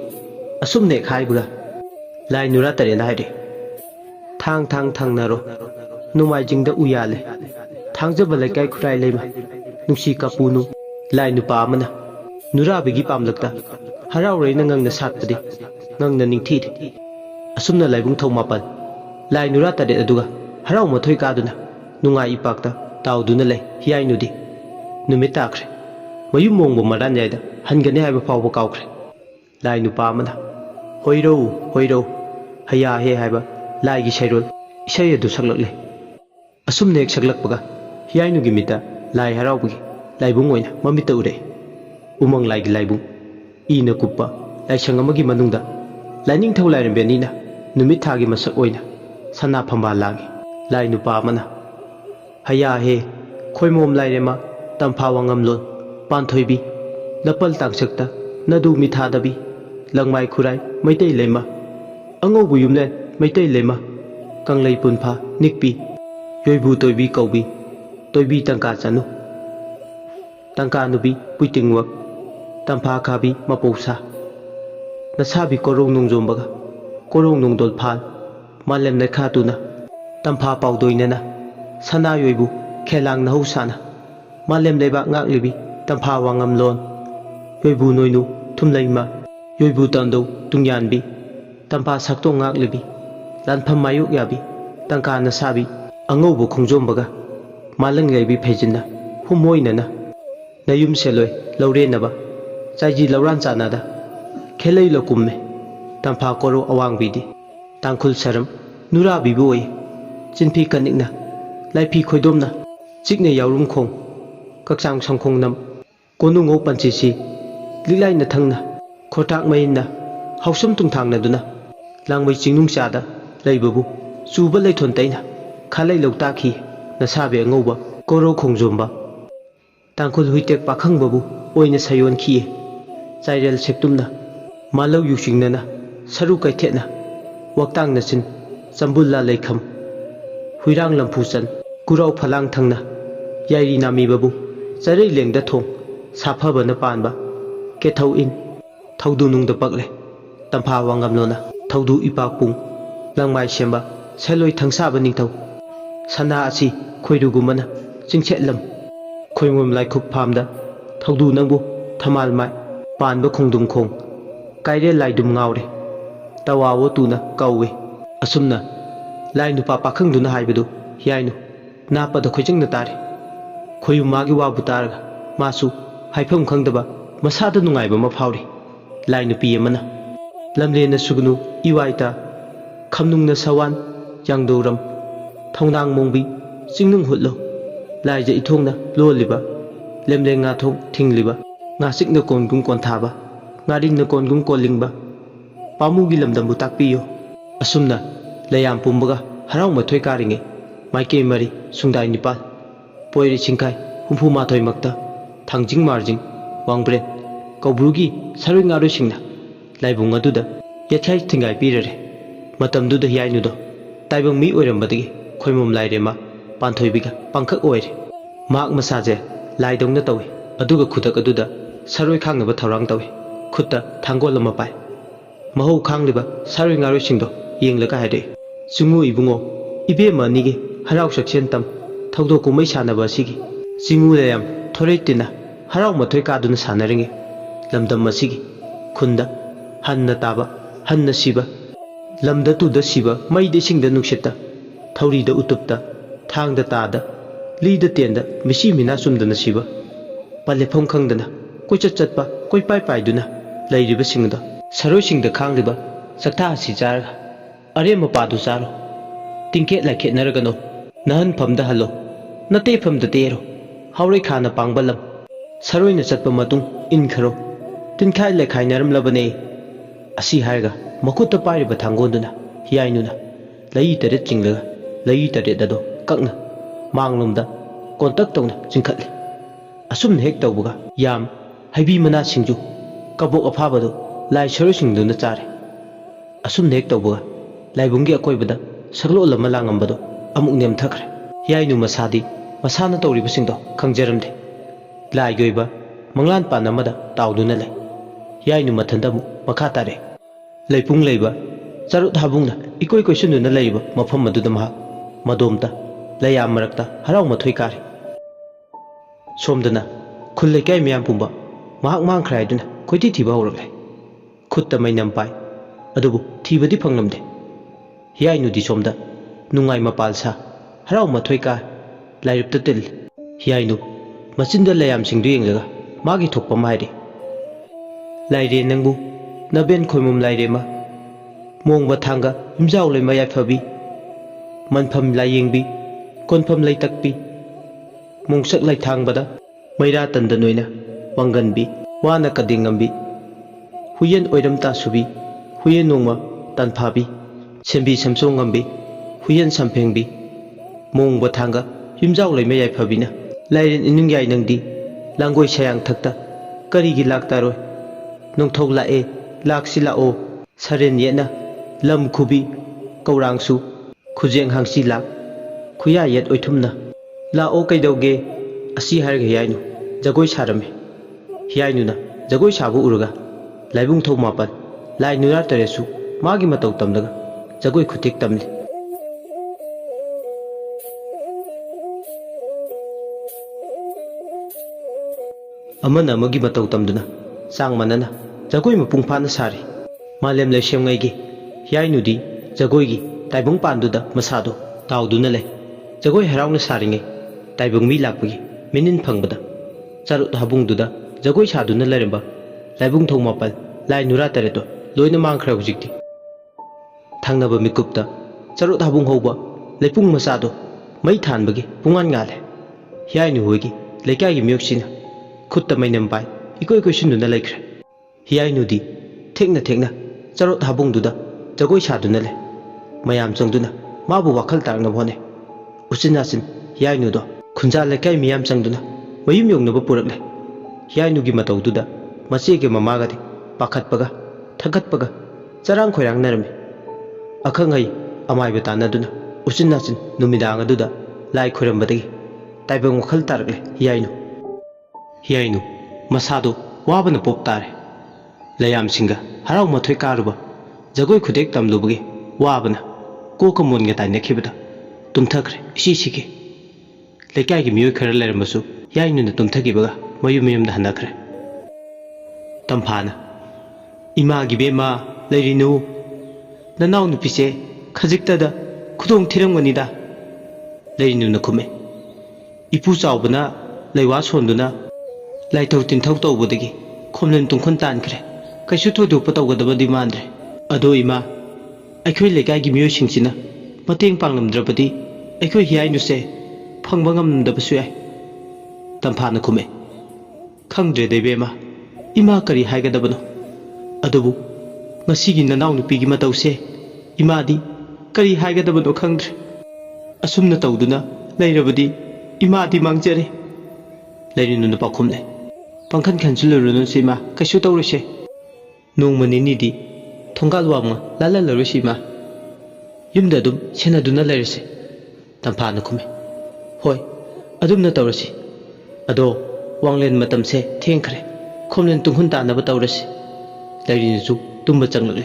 asumne khaibuga lai nura tare na haide thang naro numai jingda uyale thangjaba lekai khurai leima nungsi kapunu lai nupa amana nura bigi pamlakta harau reina ngangna satpadi ngangna ningthi asumna laibung thong mapal lai nura tare aduga harau mathoi kaduna nungai ipakta tauduna lei Heeyainu di numit takre mayum mongbo maran yaida hangane haiba fawba kawkre lai nupa amana hoiro haya he haiba lai gi sairol isai adu saklakle asumne ek saklakpaga Heeyainu gi mita lai haraubugi laibung oina mamita ure umang lai gi laibung ina kuppa laisang amagi manungda laining thau lairambe nina numit thagi masak oina sana phamba lagi lai nupa amana haya he khoimom lairema tamphawang amlon panthoibi lapal tangsakta nadu mithadabi langmai khurai maitai lema angau bu yumlen maitai lema kanglei punpha nikpi yoibu toibi kaubi toibi tangka chanu tangka nubi puitingwak tampha khabi mapousa nasabi korong nongjombaga korong nongdol phal malem na khatuna tampha paudoinena sana yoibu khelang nahu sana malem leba ngak libi tampha wangam lon yoibu noinu थुमलैमा योइबु तांदौ तुंग्यानबी Tampa सक्तो ngaklibi lanpham mayuk yabi tangka na sabi angaubu khongjombaga malang leibi phejinna humoinana nayum seloi laurenaba chaiji lauran chanada khelei lokumme tampa koro awangbidi tangkhul saram nura biboi chinphi kanikna laipi khoidomna chikne yaurum khong kakchang samkhong nam konungo panchisi lilai na thangna khotak mainna hausam tungthangna duna langmai chingnung chada leibabu chuba leithon taina khalai lokta khi na sabe ngauba koro khongjomba tangkhul huitek pakhang babu oina sayon khi chairel sektumna malau yusingnana saru kaithena waktang na sin chambulla leikham huirang lampu chan kurau phalang thangna yairi nami babu charei lengda thong saphaba na panba ke thau in thaudu nung da pakle tampha wangamlona thaudu ipakpung langmai semba seloi thangsaba ningthau sana asi khoirugumana chingchetlam khoimom laikhup phamda thaudu nangbu thamal mai panba khongdum khong kaire laidum ngawre tawawo tuna kawe asumna lainu pa pakhangduna haibadu Heeyainu napa da khoijingna tare khoyumagi wabu targa masu haifam khangdaba masada nungaiba ma phawri lainu pi amana lamlena sugnu iwaita khamnungna sawan yangdoram thongnang mongbi chingnung hutlo laija ithongna loliba lemlenga thong thingliba nga sikna kongum konthaba ngaringna kongum kolingba pamugi lamdambu takpiyo asumna layam pumbaga harau mathoi karinge maike mari sungdai nipal poiri chingkai humpu mathoi makta thangjing marjing wangbren kaubrugi sarui ngaru singna laibung aduda yathai thingai pirare matamduda Heeyainu do taibang mi oirambadagi khoimom lairema panthoibiga pangkhak oire mak masaje laidongna tawi aduga khudak aduda saroi khangnaba thaurang tawi khutta thangol ama pai mahau khangliba saroi ngaru singdo yenglaga haide chungu ibungo ibe manigi harau saksen tam thaudo kumai sanaba sigi chingu layam thoreitina harau mathoi kaduna sanaringe lamdam masigi khunda hanna taba hanna siba lamda tuda siba maide singda nuksita thaurida utupta thangda tada lida tenda misi mina sumdana siba palefom khangdana koichat chatpa koi pai paiduna lairiba singda saroi singda khangliba sakta si jarga are mapadu saro tingket la khetnaragano nahan phamda halo nate phamda tero haurei khana pangbalam saroi na chatpa matung in kharo tinkhai le khainaram labane asi haiga makutta pairiba thangonduna Heeyainuna lai tare chinglaga lai tare dado kakna manglumda kontak tawna chingkhatle asumna hek tawbuga yam haibi mana singju kabok afabado lai saroi singduna chare asumna hek tawbuga laibungi akoibada saklo lama langambado amuk nem thakre Heeyainu masadi masana tawriba singdo khangjaramde lai goiba manglan panamada tawduna le Heeyainu mathanda mu makha tare leipung leiba charut habungna ikoi koisununa leiba mafam maduda maha madomta layam marakta harau mathoi kare somdana khullei kai miyam pumba mahak mangkhraiduna koiti thiba horakle khutta mainam pai adubu thibadi phanglamde Heeyainu di somda nungai mapal sa harau mathoi ka lairupta tel Heeyainu machinda layam singdu yenglaga magi thokpa maire laire nangbu naben khoimum laire ma mongba thanga imjau le mayai phabi manpham layengbi konpham laitakpi mongsak lai thangbada maira tanda noina wanganbi wana kadingambi huyen oiram ta subi huyen nongma tanphabi sembi samsong ngambi huyen samphengbi mongba thanga imjau le mayai phabina lairen inungyai nangdi langoi sayang thakta karigi laktaroi nongthok lae laksi lao saren yena lam khubi kaurangsu khujeng hangsi lak khuya yet oithumna lao kaidauge asi harga Heeyainu jagoi sarame Heeyainuna jagoi sabu uruga laibung thau mapan lai nurar taresu magi matau tamdaga jagoi khutik tamli amana amagi matau tamduna sang manana jagoi mapung phana sari malem le semngai gi Heeyainu di jagoi gi taibung pandu da masado tauduna le jagoi haraungna saringai taibung mi lakpagi minin phangbada charut habung duda jagoi saduna leremba laibung thong mapal lai nura tareto loina mangkhra hujikti thangnaba mikupta charut habung hoba lepung masado mai thanbagi pungan ngale Heeyainu hoigi lekai gi myoksina khutta mainam pai ikoi koisinduna laikhre Heeyainu di thekna charut habung duda jagoi saduna le mayam changduna mabu wakhal tarna bhone uchinasin Heeyainu do khunja lekai miyam changduna mayum yongnaba purakle Heeyainu gi matau duda mache ge mamaga di pakhatpaga thagatpaga charang khoirang narami akhangai amai betana duna uchinasin numidang aduda lai khoirambadagi taibang wakhal tarakle Heeyainu masado wabana pop tare layam singa harau mathoi karuba jagoi khudek tamlubagi wabana koka monga taina khibada tumthakre isi sike lekai gi miyoi khara leramasu Heeyainu na tumthagibaga mayum da hanakre tamphana ima gi bema leirinu nanau nupise khajikta da khudong thiramganida leirinu na khume ipu chawbana leiwa sonduna laithau tinthau tawbadagi khomlen tungkhon tankre kaisu thodopa tawgadabadi mandre ado ima aikhoi lekai gi miyoi singsina mateng panglamdrabadi aikhoi Heeyainu se phangba ngamdabasu yai tamphana khume khangdre debema ima kari haigadabano adubu ngasigi nanau nupigi matause imadi kari haigadabano khangdre asumna tawduna leirabadi imadi mangjare leirinu na pakhumle pangkhan khansulurunu sima kaisu tawruse nongmani nidi thongalwamga lalalurusima yumda dum senaduna leirse tamphana khume hoi adumna tawrasi ado wanglen matamse thengkhre khomlen tunghun tanaba tawrasi leirinu tumba changle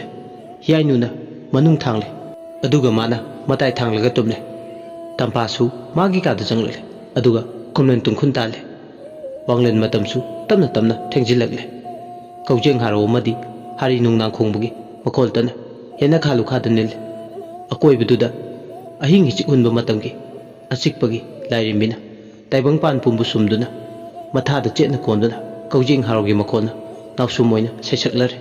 Heeyainu na manung thangle aduga mana matai thanglaga tumle tampasu magi kada changle aduga khomlen tungkhun tale wanglen matamsu tamna thengjilagle kaujeng haro madi hari nungnang khongbugi makoltana hena khalu khadanil akoi biduda ahing hichik hunba matamgi achikpagi lairimbina taibang pan pumbu sumduna mathada chetna konduna kaujeng harogi makona nawsu moina sesaklare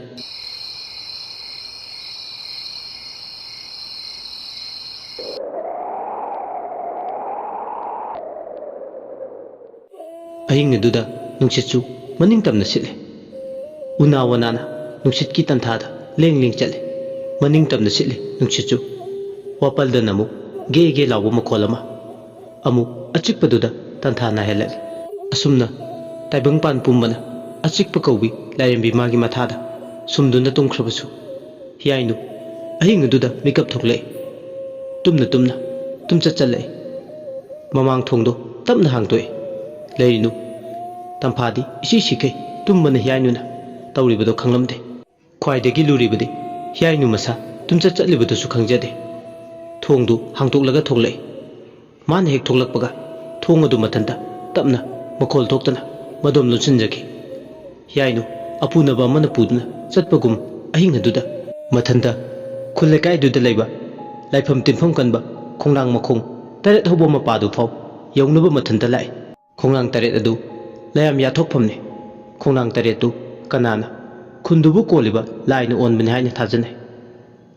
ahing duda nungchitchu maning tamna sile una wanana nungchit ki tanthada leng chale maning tamna sile nungchitchu wapalda namu ge lawu makolama amu achikpaduda tanthana helal asumna taibang pan pumbana achikpa kaubi lairembi magi mathada sumduna tungkhrabasu Heeyainu ahing duda makeup thoklei tumna tumcha chale mamang thongdo tamna hangtoi leirinu tamphadi isi sikai tumbana Heeyainu na tawribado khanglamde khwaidagi luribadi Heeyainu masa tumcha chatlibado su khangjade thongdu hangtoklaga thoklei man hek thoklakpaga thong adu mathanta tapna makhol thoktana madom luchinjaki Heeyainu apunaba mana puduna chatpagum ahing aduda mathanta khullekai duda leiba laifam tinfam kanba khongrang makhong taret hobo mapadu phau yaunaba mathanta lai khongrang taret adu layam yathokphamne khongrang taret tu kanana khundubu koliba laina onbani haina thajane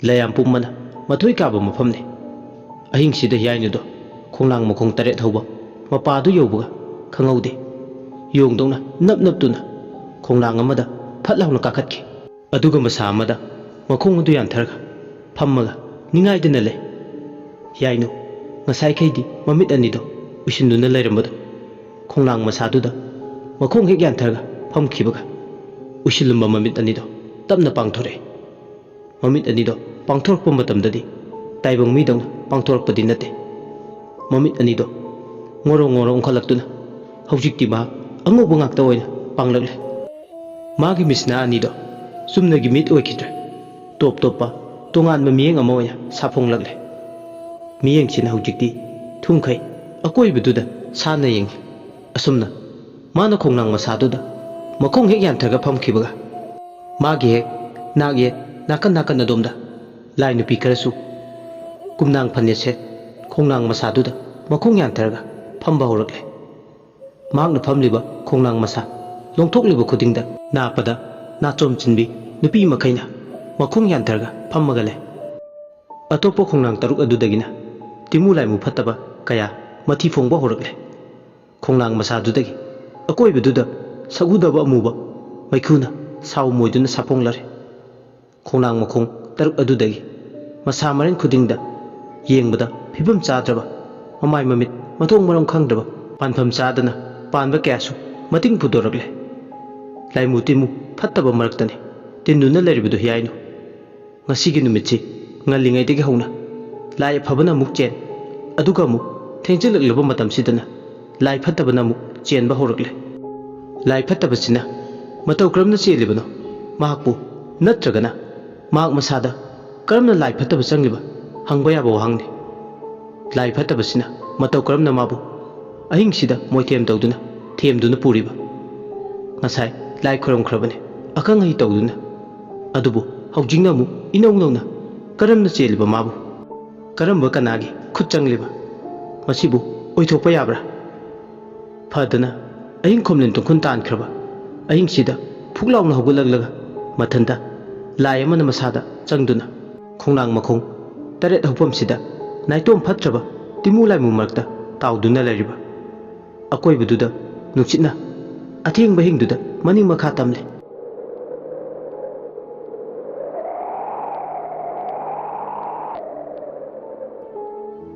layam pummana mathoi kaba maphamne ahing sida Heeyainu do khongrang makhong taret hoba mapadu yobuga khangaude yongdongna nap tuna khongrang amada phatlawna kakhatki aduga masa amada makhong adu yantharga phammaga ningaidana le Heeyainu ngasai khaidi mamit anido usinduna leirambado khongrang masaduda makhong hek yantharga phamkhibaga usilumba mamit anido tapna pangthore mamit anido pangthorkpa matamdadi taibang midongna pangthorkpadi nate mamit anido ngoro ongkhalaktuna hawjikti ma angoba ngakta oina panglakle magi misna anido sumnagi mit oikhidre topa tongan miyeng ama oina saphonglakle miyeng sina hawjikti thumkhai akoibaduda sana yeng asumna mana khongnang masaduda makhong hek yanthaga phamkhibaga Magi hek nak yet nakan adomda lai nupi karasu kumnang phane set khongnang masaduda makhong yantarga phamba horakle magna phamliba khongnang masa longthokliba khudingda napada nachom chinbi nupi makhaina makhong yantarga phammaga le atopo khongnang taruk adudagina timu laimu phattaba kaya mathi phongba horakle khongnang masadudagi akoibaduda sagudaba amuba maikhuna saw moiduna saponglare khongnang makhong taruk adudagi masa marin khudingda yengbada phibam chadraba mamai mamit mathong marom khangdraba panpham chadana panba kyasu mating pudorakle laimu timu phattaba maraktani tinnuna leribudu Heeyainu ngasigi numitsi ngallingai degi hauna lai phabana muk chen aduga mu thengjilaklaba matam sidana lai phattabana muk chenba horakle lai phattabasina matau kramna chelibano mahakpu natragana mak masada karamna lai phataba changliba hangba yaba wahangni lai phattabasina matau karamna mabu ahingsida moithem tawduna themduna puriba ngasai lai khoram khrabane akang hi tawduna adubu haujingna mu inawnawna karamna cheliba mabu karamba kanagi khut changliba masibu oithokpa yabra phadana ahing khomlen tungkhun tan khraba ahing sida phuklawna hogulaglaga mathanda lai amana masada changduna khongnang makhong taret hopam sida naitom phatraba timu lai mu marakta tawduna leriba akoi bududa nuksitna atheng bahingduda maning makha tamle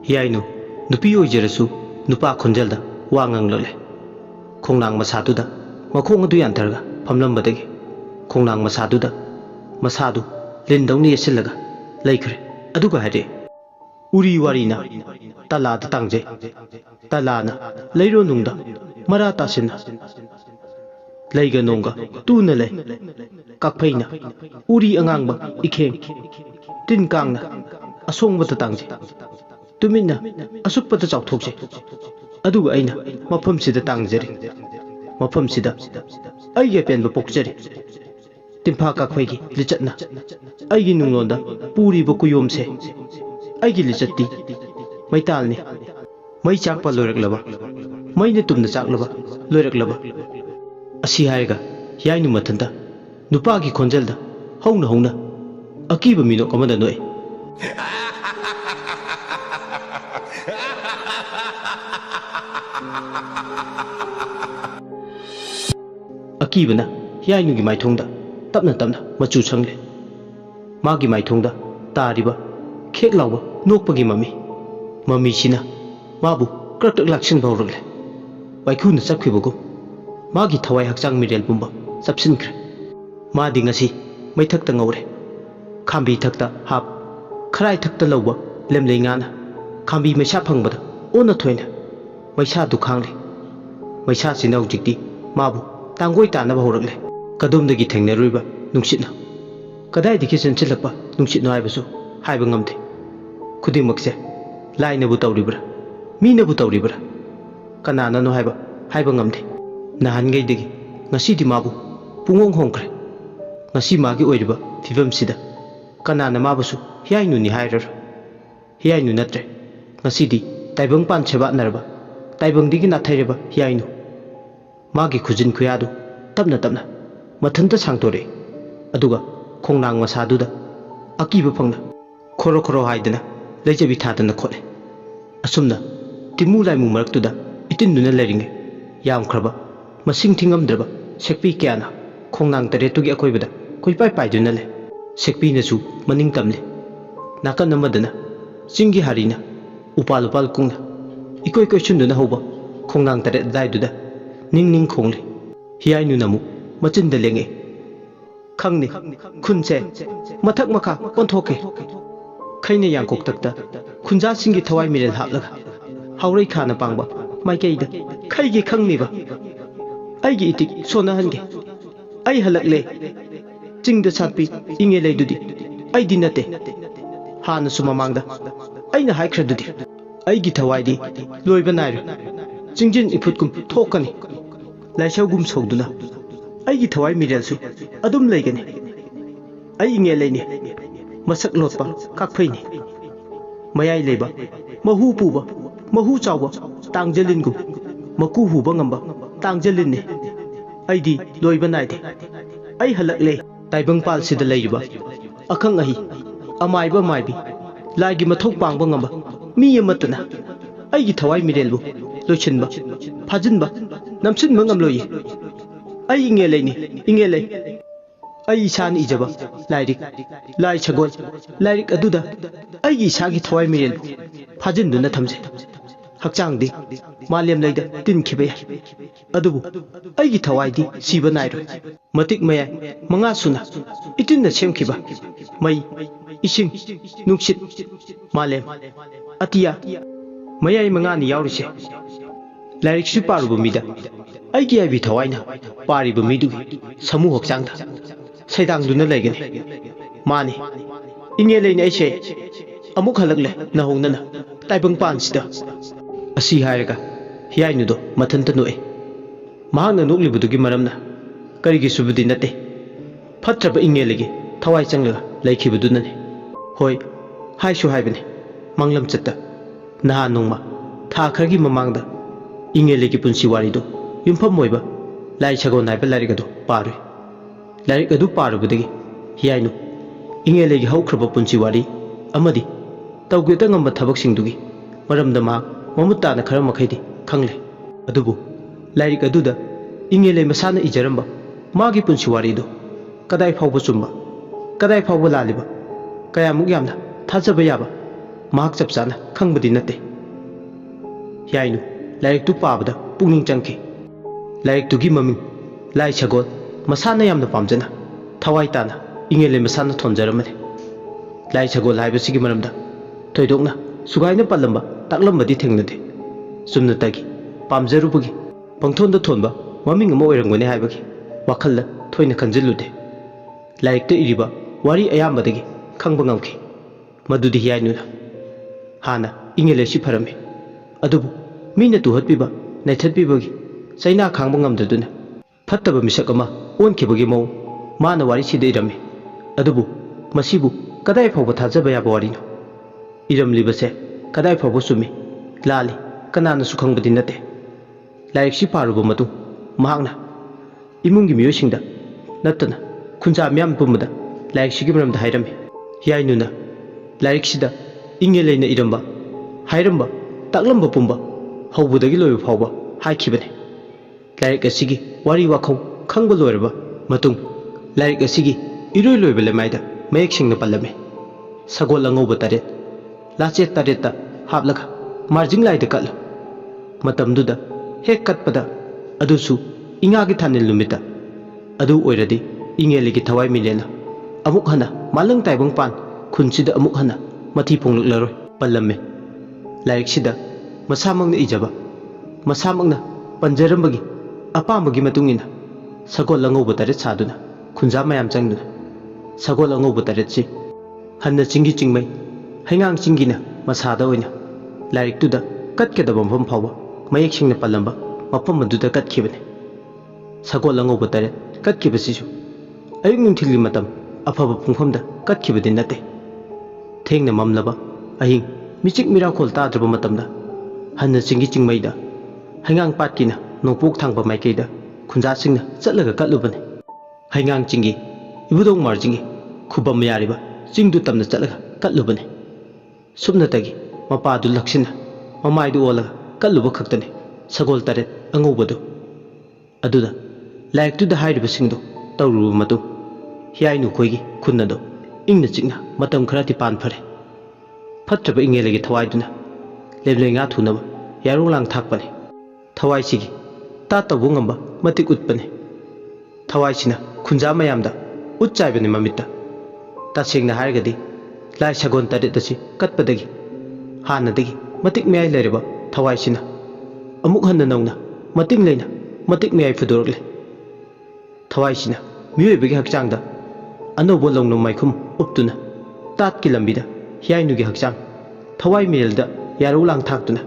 Heeyainu nupi oijerasu nupa khonjalda wangang lale khongnang masaduda makhong adu yantarga phamlambadagi khongnang masaduda masadu lindawni yesillaga laikhre aduga hare uri warina talada tangje talana leiro nungda mara tasina leiga nonga tuna lei kakphaina uri angangba ikheng tin kangna asongbata tangje tumina asukpata chawthokje aduga aina mafam sida tangjari mafam sida aige penba pokjari timpa kakphaigi lichatna aigi nunglonda puri ba kuyomse aigi lichatti maitalni mai chakpa loiraklaba maine tumna chaklaba loiraklaba asi haiga Heeyainu mathanda nupagi khonjalda hauna akiba minok amada noi akibana Heeyainu gi maithongda tapna machu changle magi maithongda tariba kheklawba nokpagi mami sina mabu kraktak laksin bawragle waikhuna chakhibago magi thawai hakchang mirel pumba chapsinkre madi ngasi maithakta ngawre khambi thakta hap kharai thakta lawba lemlei ngana khambi maisa phangbada ona thoina maisa du khangli maisa sina hujikti mabu tangoi tanaba horakle kadumdagi thengnaruiba nungsitna kadaidagi chanchilakpa nungsitna haibasu haiba ngamde khudingmakse lainabu tawribra minabu tawribra kananano haiba ngamde nahangaidagi ngasidi mabu pungong hongkre ngasi magi oiriba fibamsida kanana mabusu Heeyainu ni hairar Heeyainu natre ngasidi taibang pan cheba narba taibang digi nathaireba Heeyainu magi khujin khuyadu tapna mathanta sangtore aduga khongnang masaduda akiba phangna khoro haidana leijabi thadana khole asumna timu laimu maraktuda itinuna leringe yamkhraba masing thingamdraba sekpi kyana khongnang taretugi akoibada koipai paiduna le sekpi nasu maning tamle nakan amadana chingi harina upal kungna ikoi chunduna hoba khongnang tare daiduda ning khongle Heeyainu namu machinda lenge khangni khunse mathak makha onthoke khaine yangkok takta khunja singi thawai mirel haplaga haurei khana pangba maikeida khaigi khangniba aigi itik sona hange ai halakle chingda satpi inge leidudi aidi nate hana sumamangda aina haikhradudi aigi thawaidi loiba nairu chingjin ifutkum thokani laisagum sogduna aigi thawai mirelsu adum leigani ai inge leini masak lotpa kakphaini mayai leba mahu puba mahu chawba tangjalingum maku huba ngamba tangjalinni aidi loiba naide ai halakle taibang pal sida leiba akhang ahi amaiba maibi laigi mathok pangba ngamba mi amatana aigi thawai mirelbu loichinba phajinba namchinba ngamloyi ai inge leini inge lei ai isan ijaba lairik lai chagol lairik aduda ai isagi thawai mirelbu phajinduna thamje hakchangdi malem leida tin khibe adubu ai thawai di siba nairo matik maya manga suna itinna semkhiba mai ising nuksit malem atiya mayai manga ni yaurise lairik su parubu mida aigi ai thawaina paribu midu samu hakchangda saidang duna legani mani inge lein aise amuk halakle nahongnana taibang pansida asi hairaga Heeyainu do mathanta noe mahangna noklibudugi maramna karigi subudi nate phatraba inge legi thawai changlaga laikhibudunani hoi haisu haibane manglam chatta naha nongma tha khargi mamangda inge legi punsi wari do yumpham moiba lai chago naiba lariga do paru lariga do parubudagi Heeyainu inge legi haukraba punsi wari amadi tawgeta ngamba thabak singdugi maramda ma mamutana khara makhaidi khangle adubu lairik aduda inge lei masana ijaramba magi punsi wari do kadai phawba chumba kadai phawba laliba kayamuk yamna thajaba yaba mahak chapchana khangbadi nate Heeyainu lairik tu pabada pungning changki lairik tugi maming lai chagol masana yamna pamjana thawai tana inge lei masana thonjaramane lai chagol haiba sigi maramda toidokna sugaina palamba taklambadi thengnade sumna tagi pamjarubugi pangthonda thonba maming ama oirangone haibagi wakhalla thoina khanjilude lairikta iriba wari ayambadagi khangba ngamki madudi Heeyainu hana ingeleshi pharame adubu mina tuhatpiba naithatpibagi chaina khangba ngamdaduna phattaba misak ama onkibagi mau mana wari sida irame adubu masibu kadai phawba thajaba yaba warino iramlibase kadai phawba sumi lali kanana su khangbadi nate lairik si paruba matu mahakna imungi miyoisingda natana khunja myam pumada lairik sigi maramda hairame Heeyainu na lairik sida inge leina iramba hairamba taklamba pumba hawbudagi loiba phawba haikhibane lairik asigi wari wakhau khangba loiraba matung lairik asigi iroi loiba lemaida mayek singna pallame sagol angauba taret lachet taretta haplaga marjing laida katlu matamduda hek katpada adusu ingagi thanil numita adu oiradi ingeligi thawai milena amuk hana malang taibang pan khunsida amuk hana mathi pongluklaroi pallamme lairik sida masamangna ijaba masamangna panjarambagi apamagi matungina sagol angauba taret saduna khunja mayam changduna sagol angauba taret si hanna chingi chingmai haingang chingina masada oina lairik tuda katkadaba mafam phawba mayek singna palamba mafam aduda katkibane sagol angauba taret katkibasisu ayuk nungthilgi matam afaba pungfamda katkibadi nate thengna mamlaba ahing michik mirakhol tadraba matamda hanna chingi chingmaida haingang patkina nongpok thangba maikeida khunja singna chatlaga katlubane haingang chingi ibudong marjingi khubam yariba chingdu tamna chatlaga katlubane subnatagi mapadu laksina mamaidu olaga kalluba khaktane sagol taret angubadu aduda lairik tuda hairiba singdo tawruba matu Heeyainu khoigi khunna do ingna chikna matam kharati pan phare phatraba ingelegi thawaiduna leblenga thunaba yarulang thakpane thawai sigi ta tabu ngamba matik utpane thawai sina khunja mayamda utchaibane mamitta tasengna hairgadi lai sagon taret asi katpadagi hanadagi matik meyai leriba thawai sina amuk hanna nongna mating leina matik meyai fudorgle thawai sina miyoibagi hakchangda anobo longno maikhum uptuna tatki lambida Heeyainu gi hakchang thawai mirelda yarulang thaktuna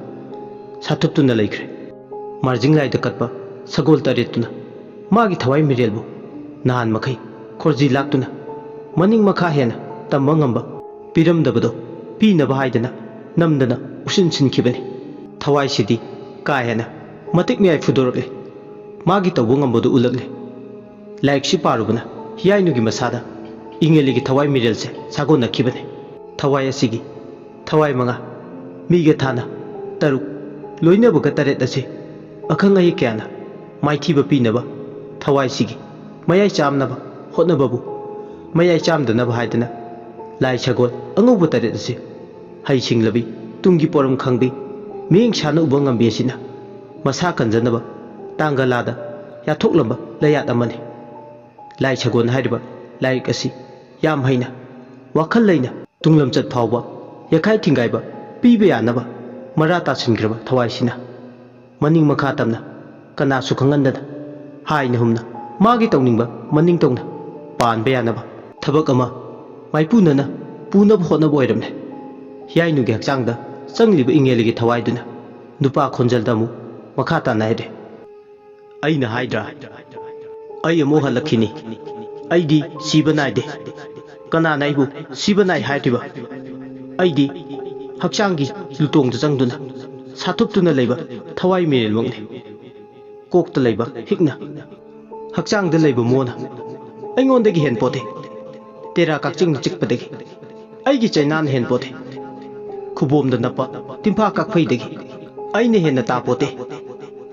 sathuptuna laikre marjing laida katpa sagol taretuna magi thawai mirelbu nahan makai khorji laktuna maning makha hena tamba ngamba piramdabado pinaba haidana namdana usin sinkhibani thawai sidi ka hena matik mi ai fudorle magi tawbu ngambadu ulagle laik si parubana Heeyainu gi masada ingeli gi thawai mirelse sagona kibane thawai asigi thawai manga miga thana taruk loina buga taret ase akhang ai kyana maithiba pinaba thawai sigi mayai chamnaba hotnababu mayai chamdanaba haidana lai sagol angubu taret ase hai singlabi tungi poram khangbi ming shana ubang ambi asina masa kanjanaba tangalada ya thoklamba layat amani lai sagon haiba laik asi yam haina wakhal leina tunglam chat phawba yakhai thingaiba pibe yanaba marata singraba thawai sina maning makha tamna kana su khangandana haina humna magi tawningba maning tawna pan be yanaba thabak ama maipuna punab honab oiramne Heeyainu gi hakchangda changliba ingeligi thawai duna nupa khonjaldamu makha ta naide aina haidra ai amu halakhini aidi siba naide kana naibu siba nai haitiba aidi hakchangi lutong jangduna sathuptuna leiba thawai mirel mangni kokta leiba hikna hakchangda leiba mona aingondagi hen pote tera kakching chikpadagi aigi chainan hen pote khubomda napa timpa kakphaidagi aine henna ta pote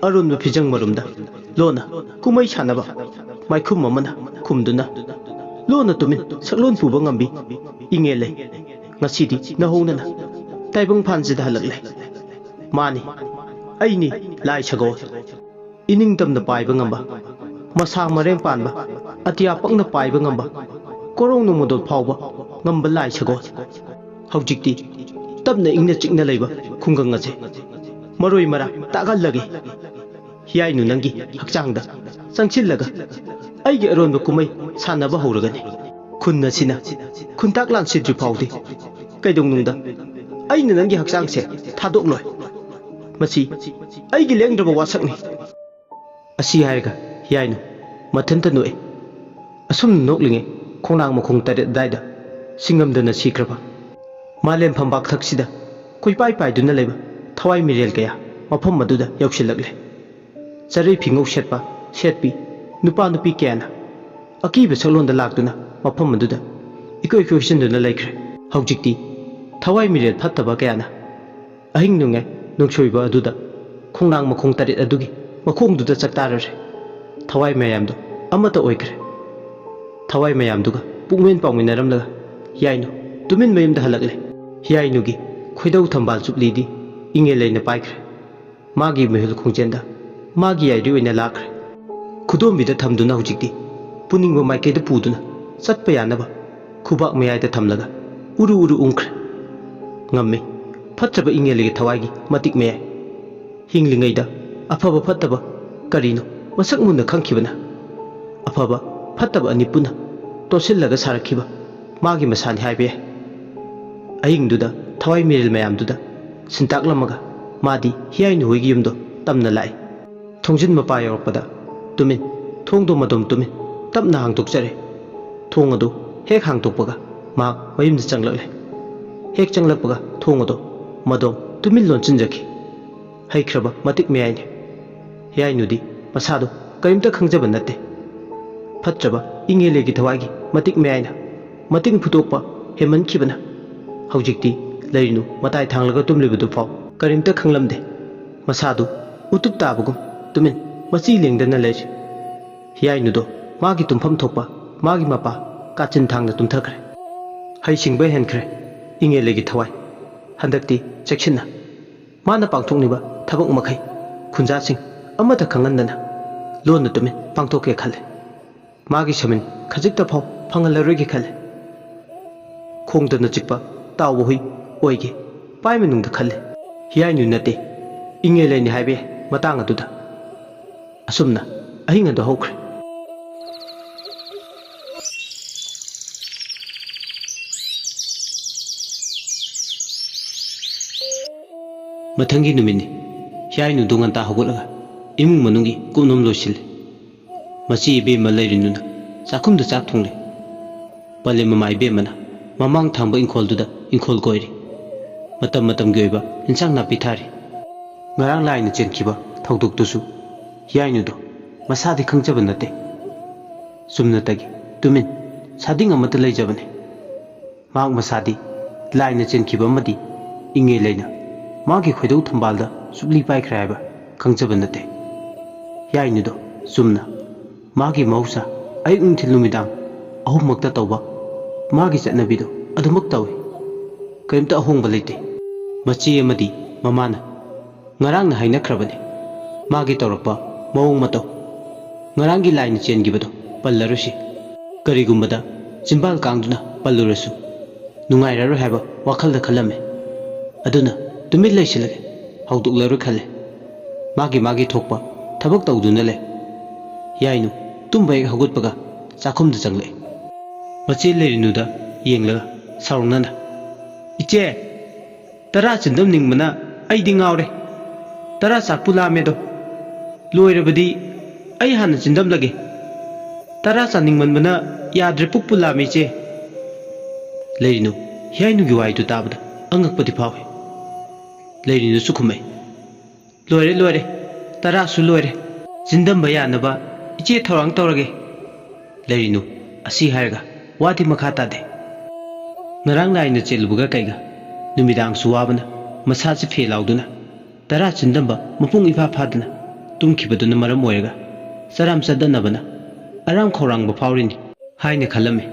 arunba phijang marumda lona kumai chanaba maikhum amana khumduna lona tumin saklon puba ngambi ingele ngasidi nahonana taibang phansida halagle mani aini lai sago ining tamna paiba ngamba masa mareng panba atia pakna paiba ngamba korong no modol phawba ngamba lai sago haujikti tabna ingna chikna leiba khungang ase maroi mara tagal lagi Heeyainu nangi hakchangda changchillaga aigi aronba kumai sanaba howragani khunna sina khuntak lan sidri phawdi kaidongnungda aina nangi hakchangse thadokloi masi aigi lengdraba wasakni asi haiga Heeyainu mathanta noe asum noklinge khonang makhong tare daida singamdana sikraba malem phambak thaksida koi pai pai duna leba thawai mirel kaya mafam maduda yausilagle Sarai phingau setpi nupa nupi kyana akiba salonda lakduna mafam maduda ikoi question laikre haujikti thawai mirel phattaba kyana ahing nunge nungsoiba aduda khongnang makhong tarit adugi makhongduda chaktarare thawai mayamdo amata oikre thawai mayamduga pukmen pawminaramlaga Heeyainu tumin mayumda halagle Heeyainu gi khoidau thambal chuplidi inge leina paikre magi mehul khongjenda magi airi oina lakre khudombida thamduna hujikti puningba maikeda puduna chatpa yanaba khubak mayai da thamlaga uru ungkhre ngamme phatraba ingelege thawai matik mayai hinglingaida afaba phattaba karino masak munna khangkhibana afaba phattaba anipuna tosillaga sarakhiba magi masani haibe ayingduda thawai miril mayamduda sintaklamaga madi Heeyainu hoigi yumdo tamna lai thongjin mapa yorpada tumin thongdo madom tumin tapna hangtokjare thong adu hek hangtokpaga ma mayumda changlakle hek changlakpaga thong adu madom tumin lonchinjaki haikraba matik meyaine Heeyainu di masado karimta khangjaba natte phatraba ingelegi thawagi matik meyaina mating phutokpa heman khibana haujikti leirinu matai thanglaga tumlibudu phaw karimta khanglamde masadu utup tabugum tumin machi lengdana leji Heeyainu do magi tumpham thokpa magi mapa kachin thangna tumthakre hai singba henkhre ingelegi thawai handakti cheksinna mana pangthokniba thabak makhai khunja sing amata khangandana lonna tumin pangthoke khale magi samin khajikta phaw phangalarege khale khongdana chikpa tawbo hui oige paimenungda khale Heeyainu nate ingeleini haibe matang aduda asumna ahinga do hokre mathangi numini Heeyainu dungan ta hogolaga imung manungi kumnom losil machi be malairinuna chakumda chak thongle ꯄꯂꯦꯝ ꯃꯃꯥ ꯏꯕꯦꯝꯃꯅ ꯃꯃꯥꯡ ꯊꯪꯕ ꯏꯪꯈꯣꯜꯗꯨꯗ ꯏꯪꯈꯣꯜ ꯀꯣꯏꯔꯤ ꯃꯇꯝ ꯃꯇꯝꯒꯤ ꯑꯣꯏꯕ ꯏꯟꯁꯥꯡ ꯅꯥꯄꯤ ꯊꯥꯔꯤ ꯉꯔꯥꯡ ꯂꯥꯏꯅ ꯆꯦꯟꯈꯤꯕ ꯊꯧꯗꯣꯛꯇꯨꯁꯨ ꯍꯤꯌꯥꯏꯅꯨꯗꯣ ꯃꯁꯥꯗꯤ ꯈꯪꯖꯕ ꯅꯠꯇꯦ ꯆꯨꯝꯅꯇꯒꯤ ꯇꯨꯃꯤꯟ ꯁꯥꯗꯤꯡ ꯑꯃꯠꯇ ꯂꯩꯖꯕꯅꯤ ꯃꯍꯥꯛ ꯃꯁꯥꯗꯤ ꯂꯥꯏꯅ ꯆꯦꯟꯈꯤꯕ ꯑꯃꯗꯤ ꯏꯪꯉꯦ ꯂꯩꯅ ꯃꯥꯒꯤ ꯈꯣꯏꯗꯧ ꯊꯝꯕꯥꯜꯗ ꯁꯨꯛꯂꯤ ꯄꯥꯏꯈ꯭ꯔꯦ ꯍꯥꯏꯕ ꯈꯪꯖꯕ ꯅꯠꯇꯦ ꯍꯤꯌꯥꯏꯅꯨꯗꯣ ꯆꯨꯝꯅ ꯃꯥꯒꯤ ꯃꯍꯧꯁꯥ ꯑꯌꯨꯛ ꯅꯨꯡꯊꯤꯜ ꯅꯨꯃꯤꯗꯥꯡ ꯑꯍꯨꯝꯃꯛꯇ ꯇꯧꯕ ꯃꯥꯒꯤ ꯆꯠꯅꯕꯤꯗꯣ ꯑꯗꯨꯃꯛ ꯇꯧꯏ ꯀꯔꯤꯝꯇ ꯑꯍꯣꯡꯕ ꯂꯩꯇꯦ ꯃꯆꯦ ꯑꯃꯗꯤ ꯃꯃꯥꯅ ꯉꯔꯥꯡꯅ ꯍꯥꯏꯅꯈ꯭ꯔꯕꯅꯤ ꯃꯥꯒꯤ ꯇꯧꯔꯛꯄ ꯃꯑꯣꯡ ꯃꯇꯧ ꯉꯔꯥꯡꯒꯤ ꯂꯥꯏꯅ ꯆꯦꯟꯈꯤꯕꯗꯣ ꯄꯜꯂꯔꯣꯏꯁꯤ ꯀꯔꯤꯒꯨꯝꯕꯗ ꯆꯤꯝꯕꯥꯜ ꯀꯥꯡꯗꯨꯅ ꯄꯜꯂꯨꯔꯁꯨ ꯅꯨꯡꯉꯥꯏꯔꯔꯣꯏ ꯍꯥꯏꯕ ꯋꯥꯈꯜꯗ ꯈꯜꯂꯝꯃꯦ ꯑꯗꯨꯅ ꯇꯨꯃꯤꯟ ꯂꯩꯁꯤꯜꯂꯒꯦ ꯍꯧꯗꯣꯛꯂꯔꯣꯏ ꯈꯜꯂꯦ ꯃꯥꯒꯤ ꯊꯣꯛꯄ ꯊꯕꯛ ꯇꯧꯗꯨꯅ ꯂꯩ ꯍꯤꯌꯥꯏꯅꯨ ꯇꯨꯝꯕ ꯍꯦꯛ ꯍꯧꯒꯠꯄꯒ ꯆꯥꯛꯈꯨꯝꯗ ꯆꯪꯂꯛꯏ ꯃꯆꯦ ꯂꯩꯔꯤꯅꯨꯗ ꯌꯦꯡꯂꯒ ꯁꯥꯎꯔꯛꯅꯅ ꯏꯆꯦ ꯇꯔꯥ ꯆꯤꯟꯗꯝꯅꯤꯡꯕꯅ ꯑꯩꯗꯤ ꯉꯥꯎꯔꯦ ꯇꯔꯥ ꯆꯥꯛꯄꯨ ꯂꯥꯝꯃꯦꯗꯣ ꯂꯣꯏꯔꯕꯗꯤ ꯑꯩ ꯍꯥꯟꯅ ꯆꯤꯟꯗꯝꯂꯒꯦ ꯇꯔꯥ ꯆꯥꯅꯤꯡꯃꯟꯕꯅ ꯌꯥꯗ꯭ꯔꯦ ꯄꯨꯛꯄꯨ ꯂꯥꯝꯃꯤ ꯏꯆꯦ ꯂꯩꯔꯤꯅꯨ ꯍꯤꯌꯥꯏꯅꯨꯒꯤ ꯋꯥꯍꯩꯗꯨ ꯇꯥꯕꯗ ꯑꯉꯛꯄꯗꯤ ꯐꯥꯎꯏ ꯂꯩꯔꯤꯅꯨꯁꯨ ꯈꯨꯝꯃꯩ ꯂꯣꯏꯔꯦ ꯇꯔꯥꯁꯨ ꯂꯣꯏꯔꯦ ꯆꯤꯟꯗꯝꯕ ꯌꯥꯅꯕ ꯏꯆꯦ ꯊꯧꯔꯥꯡ ꯇꯧꯔꯒꯦ ꯂꯩꯔꯤꯅꯨ ꯑꯁꯤ ꯍꯥꯏꯔꯒ ꯋꯥꯗꯤ ꯃꯈꯥ ꯇꯥꯗꯦ ꯉꯔꯥꯡ ꯂꯥꯏꯅ ꯆꯦꯜꯂꯨꯕꯒ ꯀꯩꯒ ꯅꯨꯃꯤꯗꯥꯡꯁꯨ ꯋꯥꯕꯅ ꯃꯁꯥꯁꯤ ꯐꯦꯜꯂꯥꯎꯗꯨꯅ ꯇꯔꯥ ꯆꯤꯟꯗꯝꯕ ꯃꯄꯨꯡ ꯏꯐꯥ ꯐꯥꯗꯅ ꯇꯨꯝꯈꯤꯕꯗꯨꯅ ꯃꯔꯝ ꯑꯣꯏꯔꯒ ꯆꯔꯥꯝ ꯆꯠꯗꯅꯕꯅ ꯑꯔꯥꯝ ꯈꯧꯔꯥꯡꯕ ꯐꯥꯎꯔꯤꯅꯤ ꯍꯥꯏꯅ ꯈꯜꯂꯝꯃꯤ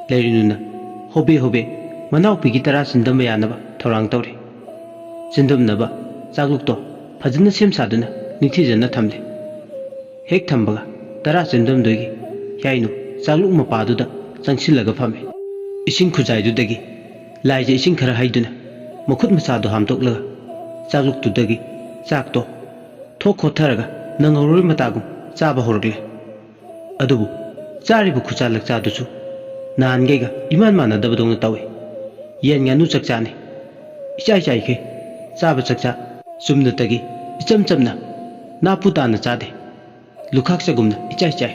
ꯂꯩꯔꯤꯅꯨꯅ ꯍꯣꯕꯦ ꯃꯅꯥꯎꯄꯤꯒꯤ ꯇꯔꯥ ꯆꯤꯟꯗꯝꯕ ꯌꯥꯅꯕ ꯊꯧꯔꯥꯡ ꯇꯧꯔꯤ ꯆꯤꯟꯗꯝꯅꯕ ꯆꯥꯛꯂꯨꯛꯇꯣ ꯐꯖꯅ ꯁꯦꯝ ꯁꯥꯗꯨꯅ ꯅꯤꯡꯊꯤꯖꯅ ꯊꯝꯂꯦ ꯍꯦꯛ ꯊꯝꯕꯒ ꯇꯔꯥ ꯆꯤꯟꯗꯝꯗꯣꯏꯒꯤ ꯍꯤꯌꯥꯏꯅꯨ ꯆꯥꯛꯂꯨꯛ ꯃꯄꯥꯗꯨꯗ ꯆꯪꯁꯤꯜꯂꯒ ꯐꯝꯃꯤ ꯏꯁꯤꯡ ꯈꯨꯖꯥꯏꯗꯨꯗꯒꯤ ꯂꯥꯏꯖ ꯏꯁꯤꯡ ꯈꯔ ꯍꯩꯗꯨꯅ ꯃꯈꯨꯠ ꯃꯁꯥꯗꯣ ꯍꯥꯝꯗꯣꯛꯂꯒ ꯆꯥꯛꯂꯨꯛꯇꯨꯗꯒꯤ ꯆꯥꯛꯇꯣ ꯊꯣꯛ ꯈꯣꯠꯊꯔꯒ ꯅꯪꯍꯧꯔꯣꯏ ꯃꯇꯥꯒꯨꯝ ꯆꯥꯕ ꯍꯧꯔꯛꯂꯦ ꯑꯗꯨꯕꯨ ꯆꯥꯔꯤꯕ ꯈꯨꯆꯥ ꯂꯛꯆꯥꯗꯨꯁꯨ ꯅꯍꯥꯟꯒꯩꯒ ꯏꯃꯥꯟ ꯃꯥꯟꯅꯗꯕꯗꯧꯅ ꯇꯧꯏ ꯌꯦꯟ ꯉꯥꯅꯨ ꯆꯥꯛꯆꯥꯅꯤ ꯏꯆꯥꯏ ꯆꯥꯏꯈꯩ ꯆꯥꯕ ꯆꯛꯆꯥ ꯆꯨꯝꯅꯇꯒꯤ ꯏꯆꯝ ꯆꯝꯅ ꯅꯥꯄꯨ ꯇꯥꯅ ꯆꯥꯗꯦ ꯂꯨꯈꯥꯛꯆꯒꯨꯝꯅ ꯏꯆꯥꯏ ꯆꯥꯏ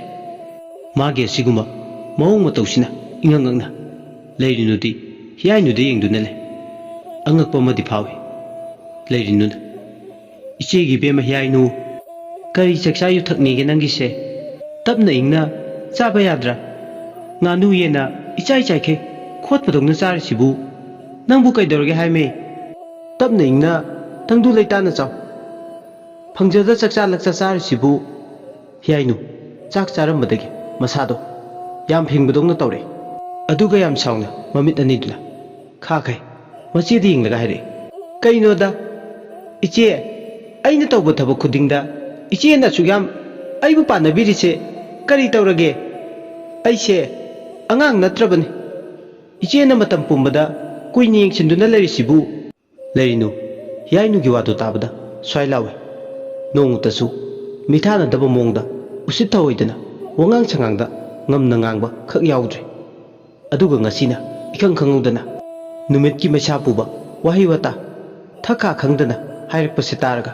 ꯃꯥꯒꯤ ꯑꯁꯤꯒꯨꯝꯕ ꯃꯑꯣꯡ ꯃꯇꯧꯁꯤꯅ ꯏꯉꯛꯉꯛꯅ ꯂꯩꯔꯤꯅꯨꯗꯤ ꯍꯤꯌꯥꯏꯅꯨꯗ ꯌꯦꯡꯗꯨꯅ ꯂꯩ ꯑꯉꯛꯄ ꯑꯃꯗꯤ ꯐꯥꯎꯏ ꯂꯩꯔꯤꯅꯨꯅ ꯏꯆꯦꯒꯤ ꯏꯕꯦꯝꯃ ꯍꯤꯌꯥꯏꯅꯨ ꯀꯔꯤ ꯆꯛꯆꯥ ꯌꯨꯊꯛꯅꯤꯒꯦ ꯅꯪꯒꯤꯁꯦ ꯇꯞꯅ ꯏꯪꯅ ꯆꯥꯕ ꯌꯥꯗ꯭ꯔꯥ ꯉꯥꯅꯨ ꯌꯦꯟꯅ ꯏꯆꯥꯏ ꯆꯥꯏꯈꯩ ꯈꯣꯠꯄꯗꯧꯅ ꯆꯥꯔꯤꯁꯤꯕꯨ ꯅꯪꯕꯨ ꯀꯩꯗꯧꯔꯒꯦ ꯍꯥꯏꯃꯦ ꯇꯞꯅ ꯏꯪꯅ ꯇꯪꯗꯨ ꯂꯩꯇꯥꯅ ꯆꯥꯎ ꯐꯪꯖꯗ ꯆꯛꯆꯥ ꯂꯛꯆꯥ ꯆꯥꯔꯤꯁꯤꯕꯨ ꯍꯤꯌꯥꯏꯅꯨ ꯆꯥꯛ ꯆꯥꯔꯝꯕꯗꯒꯤ ꯃꯁꯥꯗꯣ ꯌꯥꯝ ꯐꯤꯡꯕꯗꯧꯅ ꯇꯧꯔꯦ ꯑꯗꯨꯒ ꯌꯥꯝ ꯁꯥꯎꯅ ꯃꯃꯤꯠ ꯑꯅꯤꯗꯨꯅ ꯈꯥꯈꯩ ꯃꯆꯦꯗ ꯌꯦꯡꯂꯒ ꯍꯥꯏꯔꯛꯏ ꯀꯩꯅꯣꯗ ꯏꯆꯦ ꯑꯩꯅ ꯇꯧꯕ ꯊꯕꯛ ꯈꯨꯗꯤꯡꯗ ꯏꯆꯦꯅ ꯑꯁꯨꯛ ꯌꯥꯝ ꯑꯩꯕꯨ ꯄꯥꯟꯅꯕꯤꯔꯤꯁꯦ ꯀꯔꯤ ꯇꯧꯔꯒꯦ ꯑꯩꯁꯦ ꯑꯉꯥꯡ ꯅꯠꯇ꯭ꯔꯕꯅꯤ ꯏꯆꯦꯅ ꯃꯇꯝ ꯄꯨꯝꯕꯗ ꯀꯨꯏꯅ ꯌꯦꯡꯁꯤꯟꯗꯨꯅ ꯂꯩꯔꯤꯁꯤꯕꯨ ꯂꯩꯔꯤꯅꯨ ꯍꯤꯌꯥꯏꯅꯨꯒꯤ ꯋꯥꯗꯨ ꯇꯥꯕꯗ ꯁ꯭ꯋꯥꯏ ꯂꯥꯎꯏ ꯅꯣꯡꯃꯇꯁꯨ ꯃꯤꯊꯥꯅꯗꯕ ꯃꯑꯣꯡꯗ ꯎꯁꯤꯠ ꯊꯑꯣꯏꯗꯅ ꯋꯥꯉꯥꯡ ꯁꯉꯥꯡꯗ ꯉꯝꯅ ꯉꯥꯡꯕ ꯈꯛ ꯌꯥꯎꯗ꯭ꯔꯦ ꯑꯗꯨꯒ ꯉꯁꯤꯅ ꯏꯈꯪ ꯈꯪꯍꯧꯗꯅ ꯅꯨꯃꯤꯠꯀꯤ ꯃꯩꯁꯥ ꯄꯨꯕ ꯋꯥꯍꯩ ꯋꯥꯇꯥ ꯊꯛꯈꯥ ꯈꯪꯗꯅ ꯍꯥꯏꯔꯛꯄꯁꯦ ꯇꯥꯔꯒ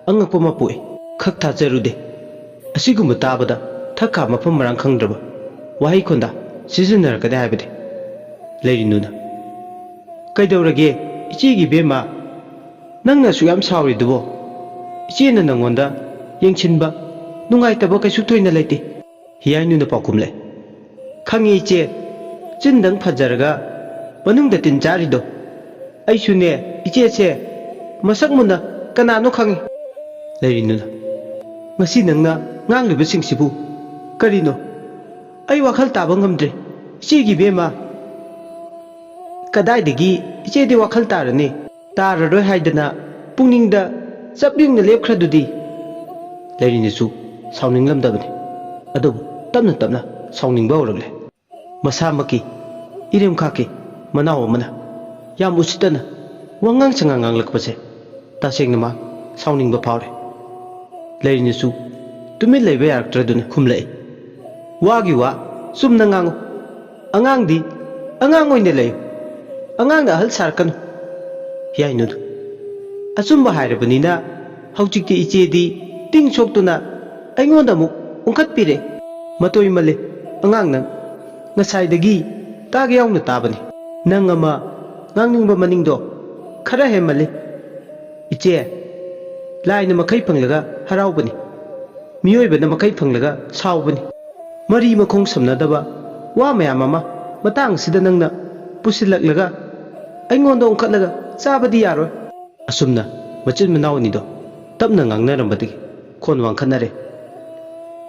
ꯑꯉꯛꯄ ꯑꯃ ꯄꯣꯛꯏ ꯈꯛ ꯊꯥꯖꯔꯨꯗꯦ ꯑꯁꯤꯒꯨꯝꯕ ꯇꯥꯕꯗ ꯊꯛꯈꯥ ꯃꯐꯝ ꯃꯔꯥꯡ ꯈꯪꯗ꯭ꯔꯕ ꯋꯥꯍꯩ ꯈꯣꯟꯗꯥ ꯁꯤꯖꯤꯟꯅꯔꯛꯀꯗꯦ ꯍꯥꯏꯕꯗꯤ ꯂꯩꯔꯤꯅꯨꯅ ꯀꯩꯗꯧꯔꯒꯦ ꯏꯆꯦꯒꯤ ꯏꯕꯦꯝꯃ ꯅꯪꯅ ꯑꯁꯨꯛ ꯌꯥꯝ ꯁꯥꯎꯔꯤꯗꯨꯕꯣ ꯏꯆꯦꯅ ꯅꯪꯉꯣꯟꯗ ꯌꯦꯡꯁꯤꯟꯕ ꯅꯨꯡꯉꯥꯏꯇꯕ ꯀꯩꯁꯨ ꯊꯣꯏꯅ ꯂꯩꯇꯦ ꯍꯤꯌꯥꯏꯅꯨꯅ ꯄꯥꯎꯈꯨꯝꯂꯦ ꯈꯪꯉꯤ ꯏꯆꯦ ꯆꯤꯟꯗꯪ ꯐꯖꯔꯒ ꯃꯅꯨꯡꯗ ꯇꯤꯟ ꯆꯥꯔꯤꯗꯣ ꯑꯩꯁꯨꯅꯦ ꯏꯆꯦꯁꯦ ꯃꯁꯛ ꯃꯨꯟꯅ ꯀꯅꯥꯅꯣ ꯈꯪꯉꯤ ꯂꯩꯔꯤꯅꯨꯅ ꯉꯁꯤ ꯅꯪꯅ ꯉꯥꯡꯂꯤꯕꯁꯤꯡꯁꯤꯕꯨ ꯀꯔꯤꯅꯣ ꯑꯩ ꯋꯥꯈꯜ ꯇꯥꯕ ꯉꯝꯗ꯭ꯔꯦ ꯏꯆꯦꯒꯤ ꯏꯕꯦꯝꯃ ꯀꯗꯥꯏꯗꯒꯤ ꯏꯆꯦꯗꯤ ꯋꯥꯈꯜ ꯇꯥꯔꯅꯤ ꯇꯥꯔꯔꯣꯏ ꯍꯥꯏꯗꯅ ꯄꯨꯛꯅꯤꯡꯗ ꯆꯞ ꯌꯨꯡꯅ ꯂꯦꯞꯈ꯭ꯔꯗꯨꯗꯤ ꯂꯩꯔꯤꯅꯨꯁꯨ ꯁꯥꯎꯅꯤꯡꯂꯝꯗꯕꯅꯤ ꯑꯗꯨꯕꯨ ꯇꯞꯅ ꯇꯞꯅ ꯁꯥꯎꯅꯤꯡꯕ ꯍꯧꯔꯛꯂꯦ ꯃꯁꯥꯃꯛꯀꯤ ꯏꯔꯦꯝꯈꯥꯛꯀꯤ ꯃꯅꯥꯎ ꯑꯃꯅ ꯌꯥꯝ ꯎꯁꯤꯠꯇꯅ ꯋꯥꯉꯥꯡ ꯁꯉꯥꯡ ꯉꯥꯡꯂꯛꯄꯁꯦ ꯇꯁꯦꯡꯅ ꯃꯥ ꯁꯥꯎꯅꯤꯡꯕ ꯐꯥꯎꯔꯦ ꯂꯩꯔꯤꯅꯨꯁꯨ ꯇꯨꯃꯤꯟ ꯂꯩꯕ ꯌꯥꯔꯛꯇ꯭ꯔꯗꯨꯅ ꯈꯨꯝꯂꯛꯏ ꯋꯥꯒꯤ ꯋꯥ ꯆꯨꯝꯅ ꯉꯥꯡꯉꯨ ꯑꯉꯥꯡꯗꯤ ꯑꯉꯥꯡ ꯑꯣꯏꯅ ꯂꯩꯌꯨ ꯑꯉꯥꯡꯅ ꯑꯍꯜ ꯁꯥꯔꯛꯀꯅꯨ ꯍꯤꯌꯥꯏꯅꯨꯗꯨ ꯑꯆꯨꯝꯕ ꯍꯥꯏꯔꯕꯅꯤꯅ ꯍꯧꯖꯤꯛꯇꯤ ꯏꯆꯦꯗꯤ ꯇꯤꯡ ꯁꯣꯛꯇꯨꯅ ꯑꯩꯉꯣꯟꯗ ꯑꯃꯨꯛ ꯎꯪꯈꯠꯄꯤꯔꯦ ꯃꯇꯣꯏ ꯃꯜꯂꯤ ꯑꯉꯥꯡ ꯅꯪ ngasai tagi yauna tabani nang ama ngangningba maningdo khara hemali iche laina makai phanglaga haraubani miyoibana makai phanglaga saubani mari makhong samnadaba wa mayam ama matang sida nangna pusilaklaga aingonda ongkhatlaga chabadi yaroi asumna machin manawni do tapna ngangnaramadi khon wangkhanare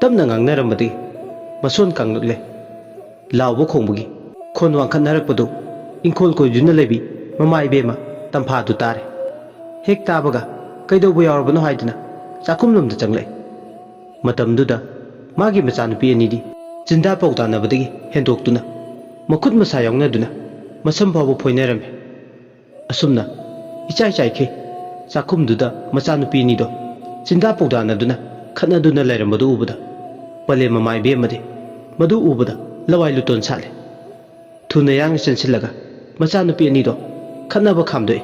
tapna ngangnaramadi mason kanglakle lawbo khongbugi khon wangkhannarakpadu ingkhol koiduna lebi mamai bema tamphadu tare hek tabaga kaidobu yawrabano haiduna chakumlomda changlai matamduda magi machanupi anidi jinda pautanabadagi hendoktuna makhut masa yawnaduna masam babu phoinarame asumna ichai chaikhe chakumduda machanupi nido jinda pautanaduna khanaduna lairambadu ubada pale mamai bemade madu ubada lawai luton sale thuna yang chensilaga machanupi nido khanaba khamdoi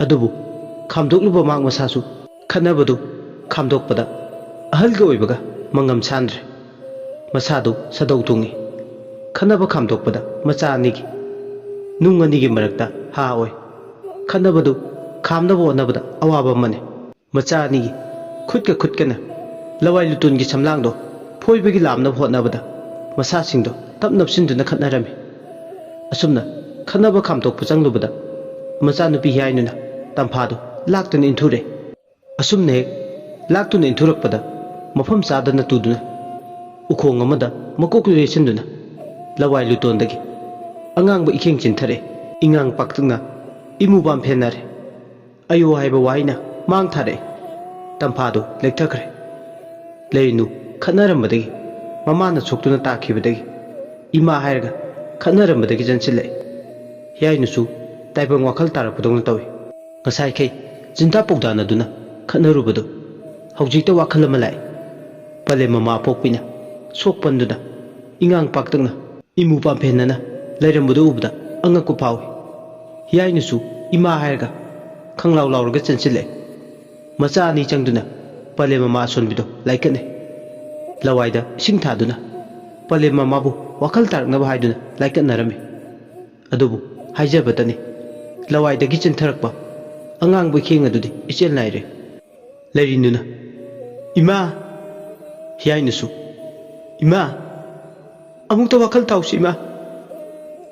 adubu khamdokluba mang masasu khanabadu khamdokpada ahalga oibaga mangam sandre masadu sadau tungi khanaba khamdokpada macha anigi nung anigi marakta ha oi khanabadu khamnaba onabada awaba mane macha anigi khutka khutkana lawai lutungi samlangdo phoibagi lamna hotnabada masa singdo tapnapsinduna khatnarami asumna khanaba khamdokpa changlubada macha nupi Heeyainuna tamphadu laktuna inthure asumne laktuna inthurakpada mafam chadana tuduna ukhong amada makoklu resinduna lawai lutondagi angangba ikheng chinthare ingang paktungna imubam phenare ayo haiba waina mang thare tamphadu lekthakre leinu khanarambadagi mamana choktuna takhibadagi ima hairaga khanarambadagi janchile Heeyainu taibang wakhal tarakpudongna tawi ngasai khai jinta pogdana duna khanarubadu hawjikta wakhal ama lai pale mama pokpina sokpanduna ingang paktungna imu pamphenana lairambadu ubda angakku phawi Heeyainu ima hairaga khanglaw lawraga chanchile macha ani changduna pale mama sonbido laikane lawaida sing thaduna pale mama bu wakhal taraknaba haiduna laikanarame adubu haijabadani lawaidagi chintharakpa angangbu kheng adudi ichel naire lairinuna ima Heeyainu ima amukta wakhal tausi ima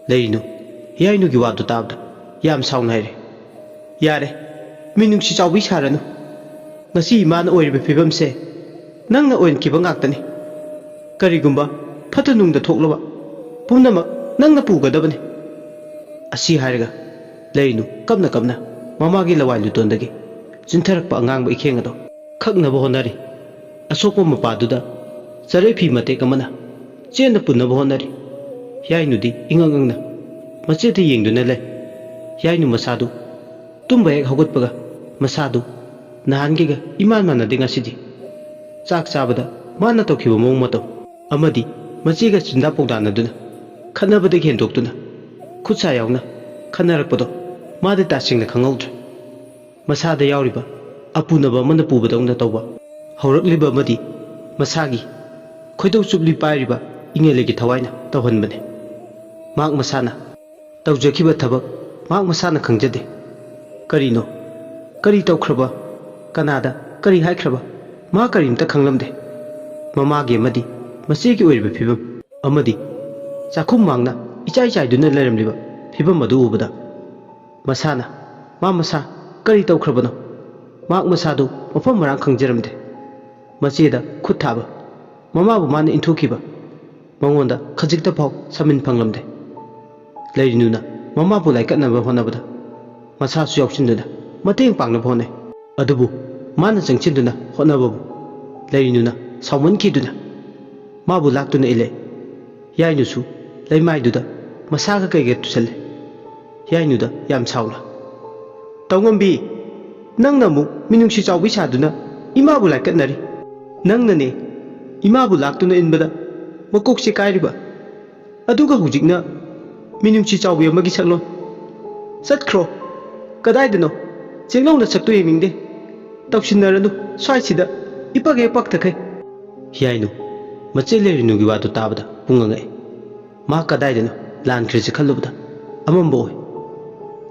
leirinu Heeyainu gi wadu tabda yam saunhaire yare minungsi chawbi saranu ngasi imana oiribe phibamse nangna oinkiba ngaktani karigumba phatanungda thoklaba pumnamak nangna pugadabani asi hairaga leirinu kapna mamagi lawai lutondagi chintharakpa angangba ikhengado khaknaba honari asokpa mapaduda charai phi matek amana chena punaba honari Heeyainudi ingangang machethe yengduna lei Heeyainu masadu tumba hek hawgatpaga masadu nahangiga iman manade ngasidi chak chabada mana tokhiba mong mato amadi machiga chinda pogdanaduna khanabadagi hendoktuna khutsa yawna khanarakpado made tasingna khangautre masada yawriba apunaba mana pubadongna tawba hawrakliba amadi masagi khoidau chupli pairiba ingelegi thawaina tawhanbane mak masana tawjakhiba thabak mak masana khangjade karino kari tawkhraba kanada kari haikraba ma karimta khanglamde mamagi amadi masigi oiriba phibam amadi chakhum mangna ichai chaiduna lairamliba phibam adu ubada masana masa kari tawkhrabano mak masadu mafam marang khangjaramde macheda khut thaba mamabu mana inthukiba mangonda khajikta phau samin phanglamde lairinuna mamabu laikatnaba honabada masasu yawchinduna mateng pangnaba honai adubu mana changchinduna honababu lairinuna saumankiduna mabu laktuna ile Heeyainu laimaiduda masaga kaiga tusalle Heeyainu yam saula tawngambi nangna mu minungsi chawbi saduna imabu laikatnari nangnane imabu laktuna inbada makokse kairiba aduga hujikna minungsi chawbi amagi saklon satkhro kadaidano chenglongna sakto yemingde tawsinaranu swaisida ipage paktakai Heeyainu mache leirinugi wadu tabada pungangai मा कदाइदनो लानख्रिसे खल्लुबदा अमम्बो ओइ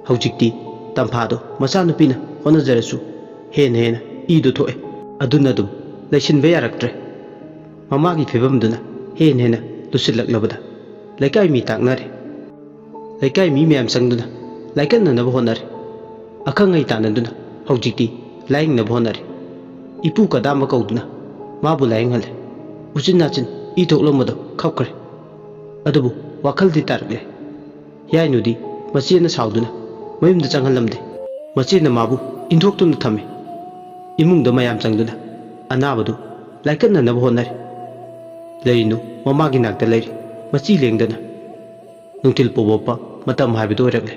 हौजिक्ति तंफादो मचानुपीना होनजरसु हेना हेना इदो थोए अदुना दुम लैसिनबे यारक्ट्रे ममागी फिबमदुना हेना हेना लुसिल्लक्लबदा लैकाई मी ताकनारे लैकाई me ma'am संगदुना लाइकन्ननब होनरे अखंगै तानदुना हौजिक्ति लाइंगनब होनरे इपू कदाम कौदुना माबु लाइंगहले उचिन नाचिन इथोक्लमदो खपख्रे अदुबु वाखलदि तारक्ले हियाइनुदी मचेना साउदुना मयुमदा चंगहलमदे मचेना माबु इंथोक्तुना थमे इमुंगदा मयाम चंगदुना अनाबदु लाइकन्ननब होनरे लैनु ममागी नाक्ता लैरि मची लेंगदना नुंथिल पोबोपा मतम हाइबदु ओइरक्ले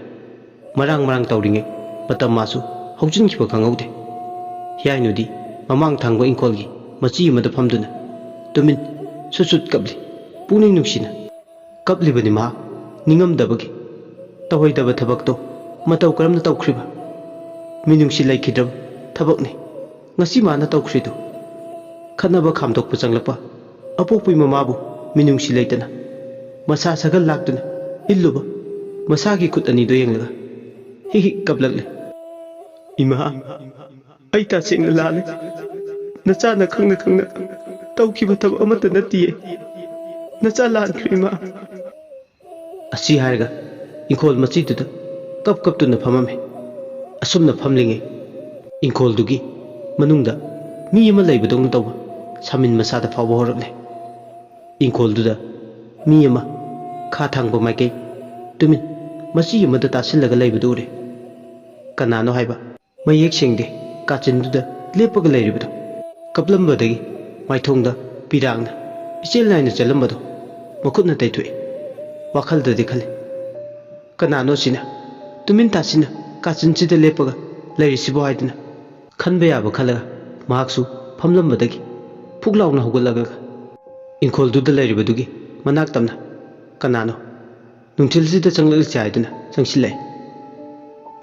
मरांग मरांग तौरिंगे मतम मासु हौजिनखिबा खंगौदे हियाइनुदी ममांग थांगबा इंखोलगी मची अमदा फमदुना तुमिन सुसुत कपली पुनिंग नुंसिना कपलिबनि मा निंगमदबगी तवैदब थबकतो मतौ करमना तौख्रिबा मिनुंगसि लैखिद्रब थबकनि ngasi mana taukhridu khanaba khamdokpa changlapa apopui mamabu minungsi leitana masa sagal laktuna illuba masagi khut ani do yenglaga hi hi kablakle ima aita singna lale nacha na khangna taukiba thab amata natiye nacha lan krima asi harga inkhol machi tuda kap tuna phamame asumna phamlinge inkhol dugi manungda mi ama leibadong tawba samin masada fawba horakle inkhol duda mi ama kha thangba maike tumin masi amada tasillaga leibadu ure kanano haiba mayek sengde kachin duda lepaga leiribado kaplambadagi maithongda pirangna ichel naina chalambado makutna taithoi wakhalda khale kanano sina tumin tasina kachin chida lepaga leirisibo haidna खनबे याब खलगा माकसु फमलमबदगी फुगलाउना होगलगा इंखोलदुद लेरिबदुगी मनाक तमना कनानो नुंथिलसिदा चंगलग चाइदना चंगसिलै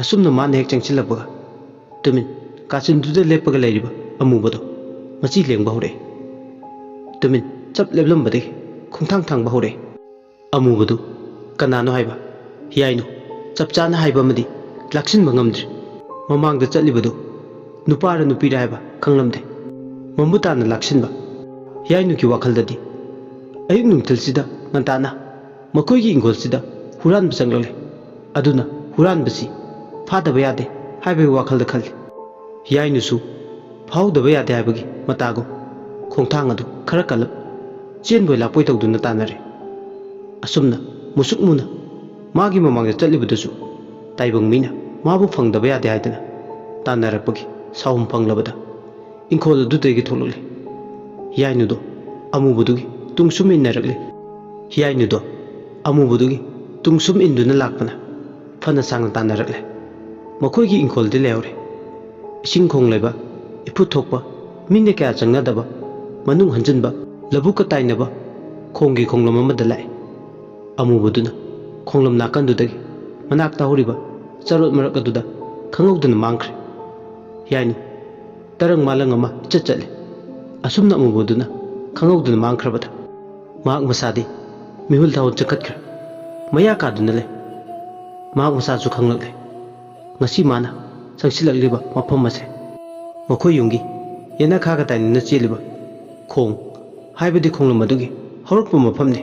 असुमना मान हेक चंगसिलबगा तुमिन काचिनदुद लेपगा लेरिबा अमुबदो मची लेंगबा होरे तुमिन चप लेबलमबदगी खुंथांग थांगबा होरे अमुबदु कनानो हाइबा हियाइनु चपचाना हाइबा मदि लाक्सिनबा ngamdri ममांगदा चलिबदु नुपारा नुपीरा है खंगलमदे ममुताना लाक्सिनबा हियाइनुकी वाखलददी अयुक नुंथलसिदा ngantana मखोइगी इंगोलसिदा हुरानब चंगलले अदुना हुरानबसी फादबा यादे highway वाखलदा खलि हियाइनुसु फाउदबा यादे हाइबगी मतागो खोंथांग अदु खरा कलप चेनबोय लापोय तौदुना तानरे असुमना मुसुकमुना मागी ममांगदा चलिबदुसु ताइबंग मीना माबु फंगदबा यादे हाइदना तानरपगी साउम पंगलबदा इंखोल दुदगी थोलले हियाइनुदो अमुबदुगी तुंगसुम इन्नरगले हियाइनुदो अमुबदुगी तुंगसुम इंदुना लाकपना फना सांग तानरगले मखोइगी इंखोलदि लेहरे इसिंग खोंगलेबा इफु थोकपा मिने क्या चंगदबा मनुंग हंजनबा लबुक ताइनबा खोंगी खोंगलम अमदा लाए अमुबदुना खोंगलम नाकंदुदगी मनाकता होरिबा चरोत मरकदुदा खंगौदना मांगख्रे हियाइनु तरंग मालंग अमा चले असुमना अमुबदुना खंगौदना मांगख्रबदा माक मसादी मिहुल थावन चखतख्र मया कादुना ले माक मसासु खंगलले ngasi mana changsilakliba mafam ase मखोई युंगी येना खागा ताइनना चेलिबा खोंग हाइबदि खोंगलम अदुगी हौरकप मफमने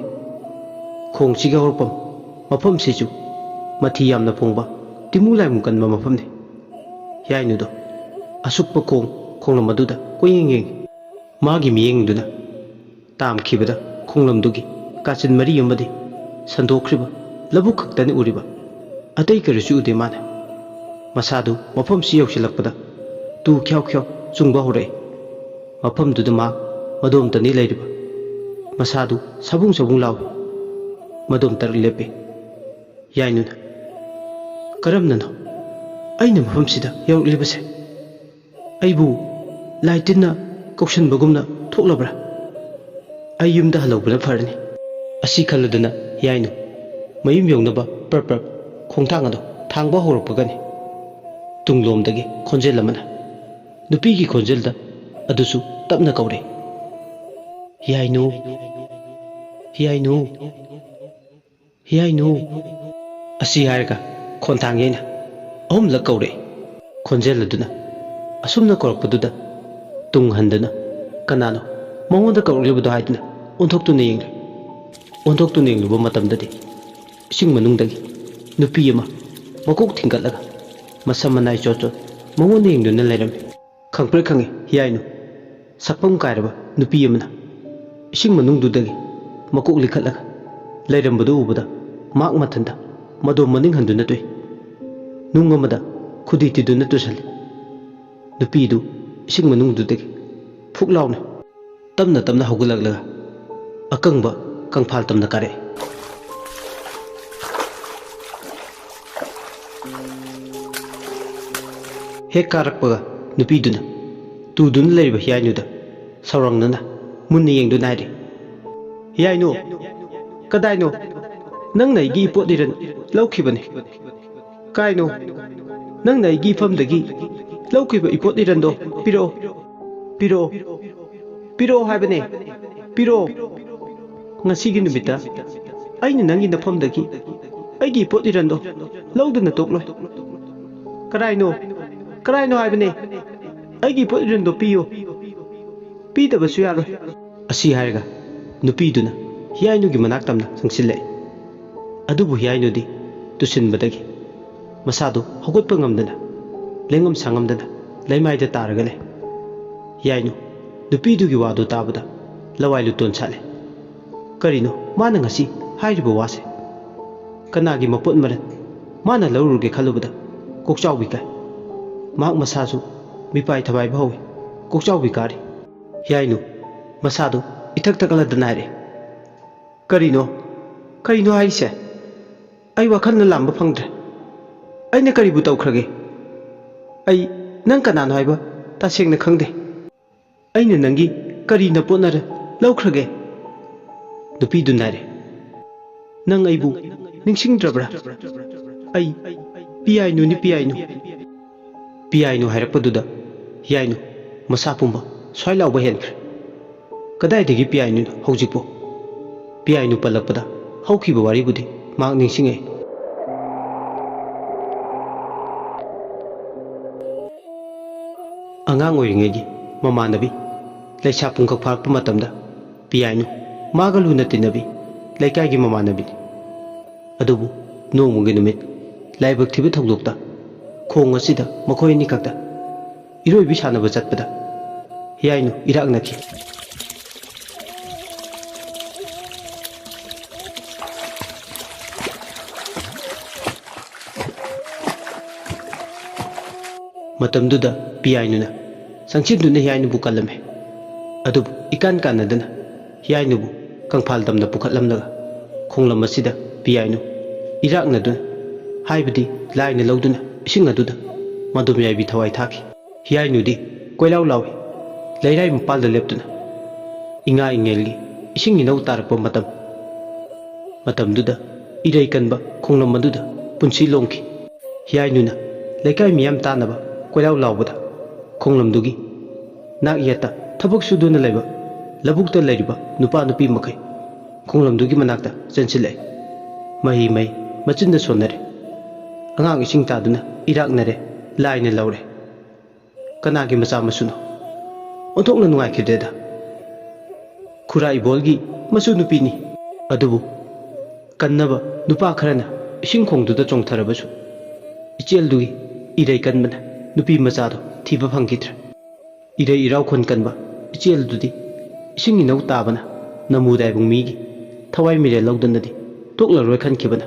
खोंग सिगा हौरपम मफम सेजु मथि यामना फोंगबा तिमु लाइमु कनबा मफमने हियाइनुदो असुकप खोंग खोंगलम अदुदा कोयेंग येंग मागी मियेंगदुना तामखिबदा खोंगलमदुगी काचिन मरी अमदि संदोखरिबा लबु खक्तनि उरिबा अतै करसु उदे माने मसादु मफम सि यौसिलकपदा तू ख्याव ख्याव चुंगबा होरे मफम दुद मा मदोम तनि लेरिबा मसादु सबुंग सबुंग लाव मदोम तर लेपे याइनुना करमननो अइना मफम सिदा यौलिबसे अइबु लाइटिना कौशन बगुमना थोकलब्रा अइ युमदा हलौबना फरनी असि खलदना याइनु मयुम यौनबा प्रप खोंथांगदो थांगबा होरपगनी तुंगलोमदगी खोंजेल अमना नुपीगी खोंजेलदा अदुसु तपना कौरे हियाइनु हियाइनु Heeyainu asi hairaga khontang yeina ahumlak kaure khonjel aduna asumna korakpaduda tung handana kanano mangonda kaurlibudo haiduna onthoktu yenglu matamdadi ising manungdagi nupi ama makok thingkatlaga masamanai chocho mangonda yengduna leirame khangpre khangi Heeyainu sakpam kairaba nupi amana ising manungdudagi makok likhatlaga leirambadu ubada mak mathanda mado maning handuna tui nungamada khudi tiduna tusal nupi du ising manungdudagi phuklauna tamna hogulaglaga akangba kangphal tamna kare hek karakpaga nupi duna tuduna leiba Heeyainu da saurangnana munna yengdu nairi Heeyainu kadaino nang nai gi podiran laukhibane kaino nang nai gi famdagi laukhiba ipodiran do piro haibane piro ngasigi numita aina nangi nafamdagi aigi podiran do lauduna tokloi karaino haibane aigi podiran do piyo pidabasu yaroi asi haiga nupiduna Heeyainu gi manak tamna sangsille adubu Heeyainu di tusinbadagi masadu hogotpa ngamdana lengam sangamdana leimaida taragale Heeyainu nupidu gi wadu tabada lawailu ton sale karino mana ngasi hairiba wase kanagi mapot maran mana lauruge khalubada kokchawbi kai mak masasu mipai thabai bhawi kokchawbi kari Heeyainu masadu ithak takala danare karino haise ai wakhalna lamba phangdre aina karibu tawkhrage ai nang kanano haiba tasengna khangde aina nangi karina potnara lawkhrage nupi dunare nang aibu ningsingdrabra ai Heeyainu hairappaduda Heeyainu masa pumba soilauba henkhre kadaidagi Heeyainu hojikpo Heeyainu palakpada haukiba waribudi mak ningsingai angang oiringegi mamanabi laisa pungkak pharpa matamda Heeyainu maga luna tinabi laikaigi mamanabi adubu nongmugi numit laibak thiba thogdokta khong asida makhoi ni kakta iroibi sanaba chatpada Heeyainu iraknaki matamduda Heeyainu na sangchinduna Heeyainu bu kalame adubu ikan kanadana Heeyainu bu kangphal damna pukhatlamnaga khonglam asida Heeyainu iraknaduna haibadi laina lauduna ising aduda madum yaibi thawai thaki Heeyainu di koilau lawi leirai mpalda leptuna inga ingelgi ising inau tarakpa matamduda irai kanba khonglam maduda punsi longki Heeyainu na leikai miyam tanaba koilau laubada khonglamdugi nak yata thabak suduna laiba labukta lairiba nupa nupi makai khonglamdugi manakta chanchile mahi machinda sonare angang ising taduna iraknare laina laure kanagi macha masuno onthokna nungai khideda khura ibolgi masu nupini adubu kannaba nupa kharana ising khongduda chongtharabasu icheldugi irai kanbana nupi machado thiba phangkidra irai irau khon kanba icheldudi ising inau tabana namudai bungmigi thawai mire lawdanadi toklaroi khankibana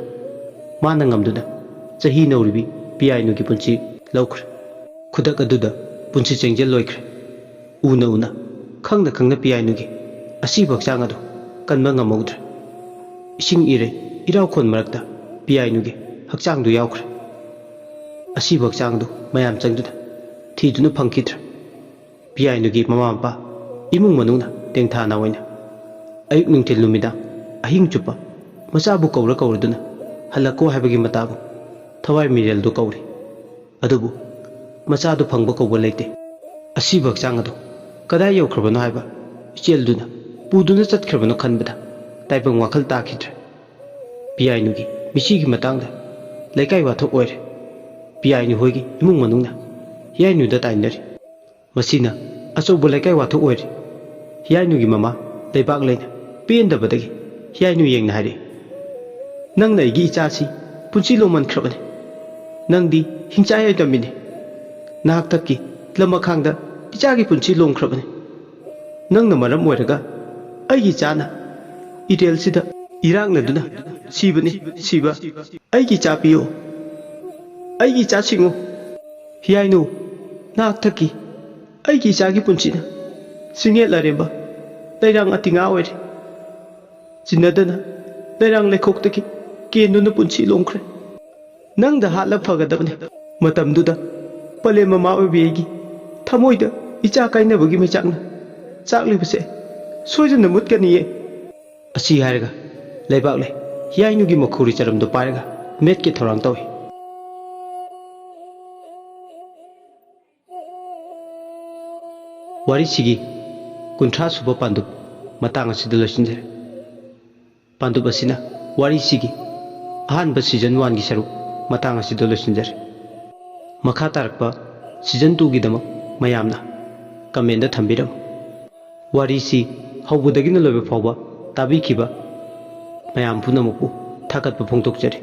mana ngamduna chahi nauribi Heeyainu gi punchi lawkhre khudak aduda punchi chengjel loikhre una khangna Heeyainu gi asi bakchang adu kanba ngamawdra ising irau khon marakta Heeyainu gi hakchang du yawkhre asi bakchang du mayam changduna thiduna phangkidra Heeyainu gi mama mapa imung manungna tengthana oina ayuk ningthil numida ahing chupa machabu kauraduna halako haibagi matabu thawai mirel du kauri adubu machadu phangba kauba leite asi bakchang adu kadai yaukhrbano haiba ichelduna puduna chatkhrbano khanbada taibang wakhal takhidra Heeyainu gi misi gi matang da laikai wathok oire Heeyainu hoi gi imung manung na Heeyainu da tainari masina achouba laikai wathok oire Heeyainu gi mama leibak leina pen da badagi Heeyainu yengna hari nang na igi ichasi punchi loman khrabane nang di hingchai ai tamine nahak takki lamakhang da ichagi punchi lom khrabane nang na maram oiraga ai gi chana irel sida irang na duna sibani siba ai gi cha piyo ai gi cha singo Heeyainu nahak takki ai gi chagi punchi na singe laremba lairang atinga oire jinadana lairang lekhok taki kenuna punchi lomkhre nang da hatla phagadabne matamduda pale mama obiegi thamoida icha kainabagi mechakna chaklibase soijana mutkaniye asi haraga leibak le Heeyainu gi makhuri charamdo paraga met ke thorang tawi wari sigi kunthra suba pandu matang asida losinjare pandu basina wari sigi ahanba season 1 gi saru matang asida losinjare makha tarakpa season 2 gi dama mayamna comment da thambiram wari si hawbudagina lobe phawba tabi khiba mayam punamuku thakat pa phongtok jare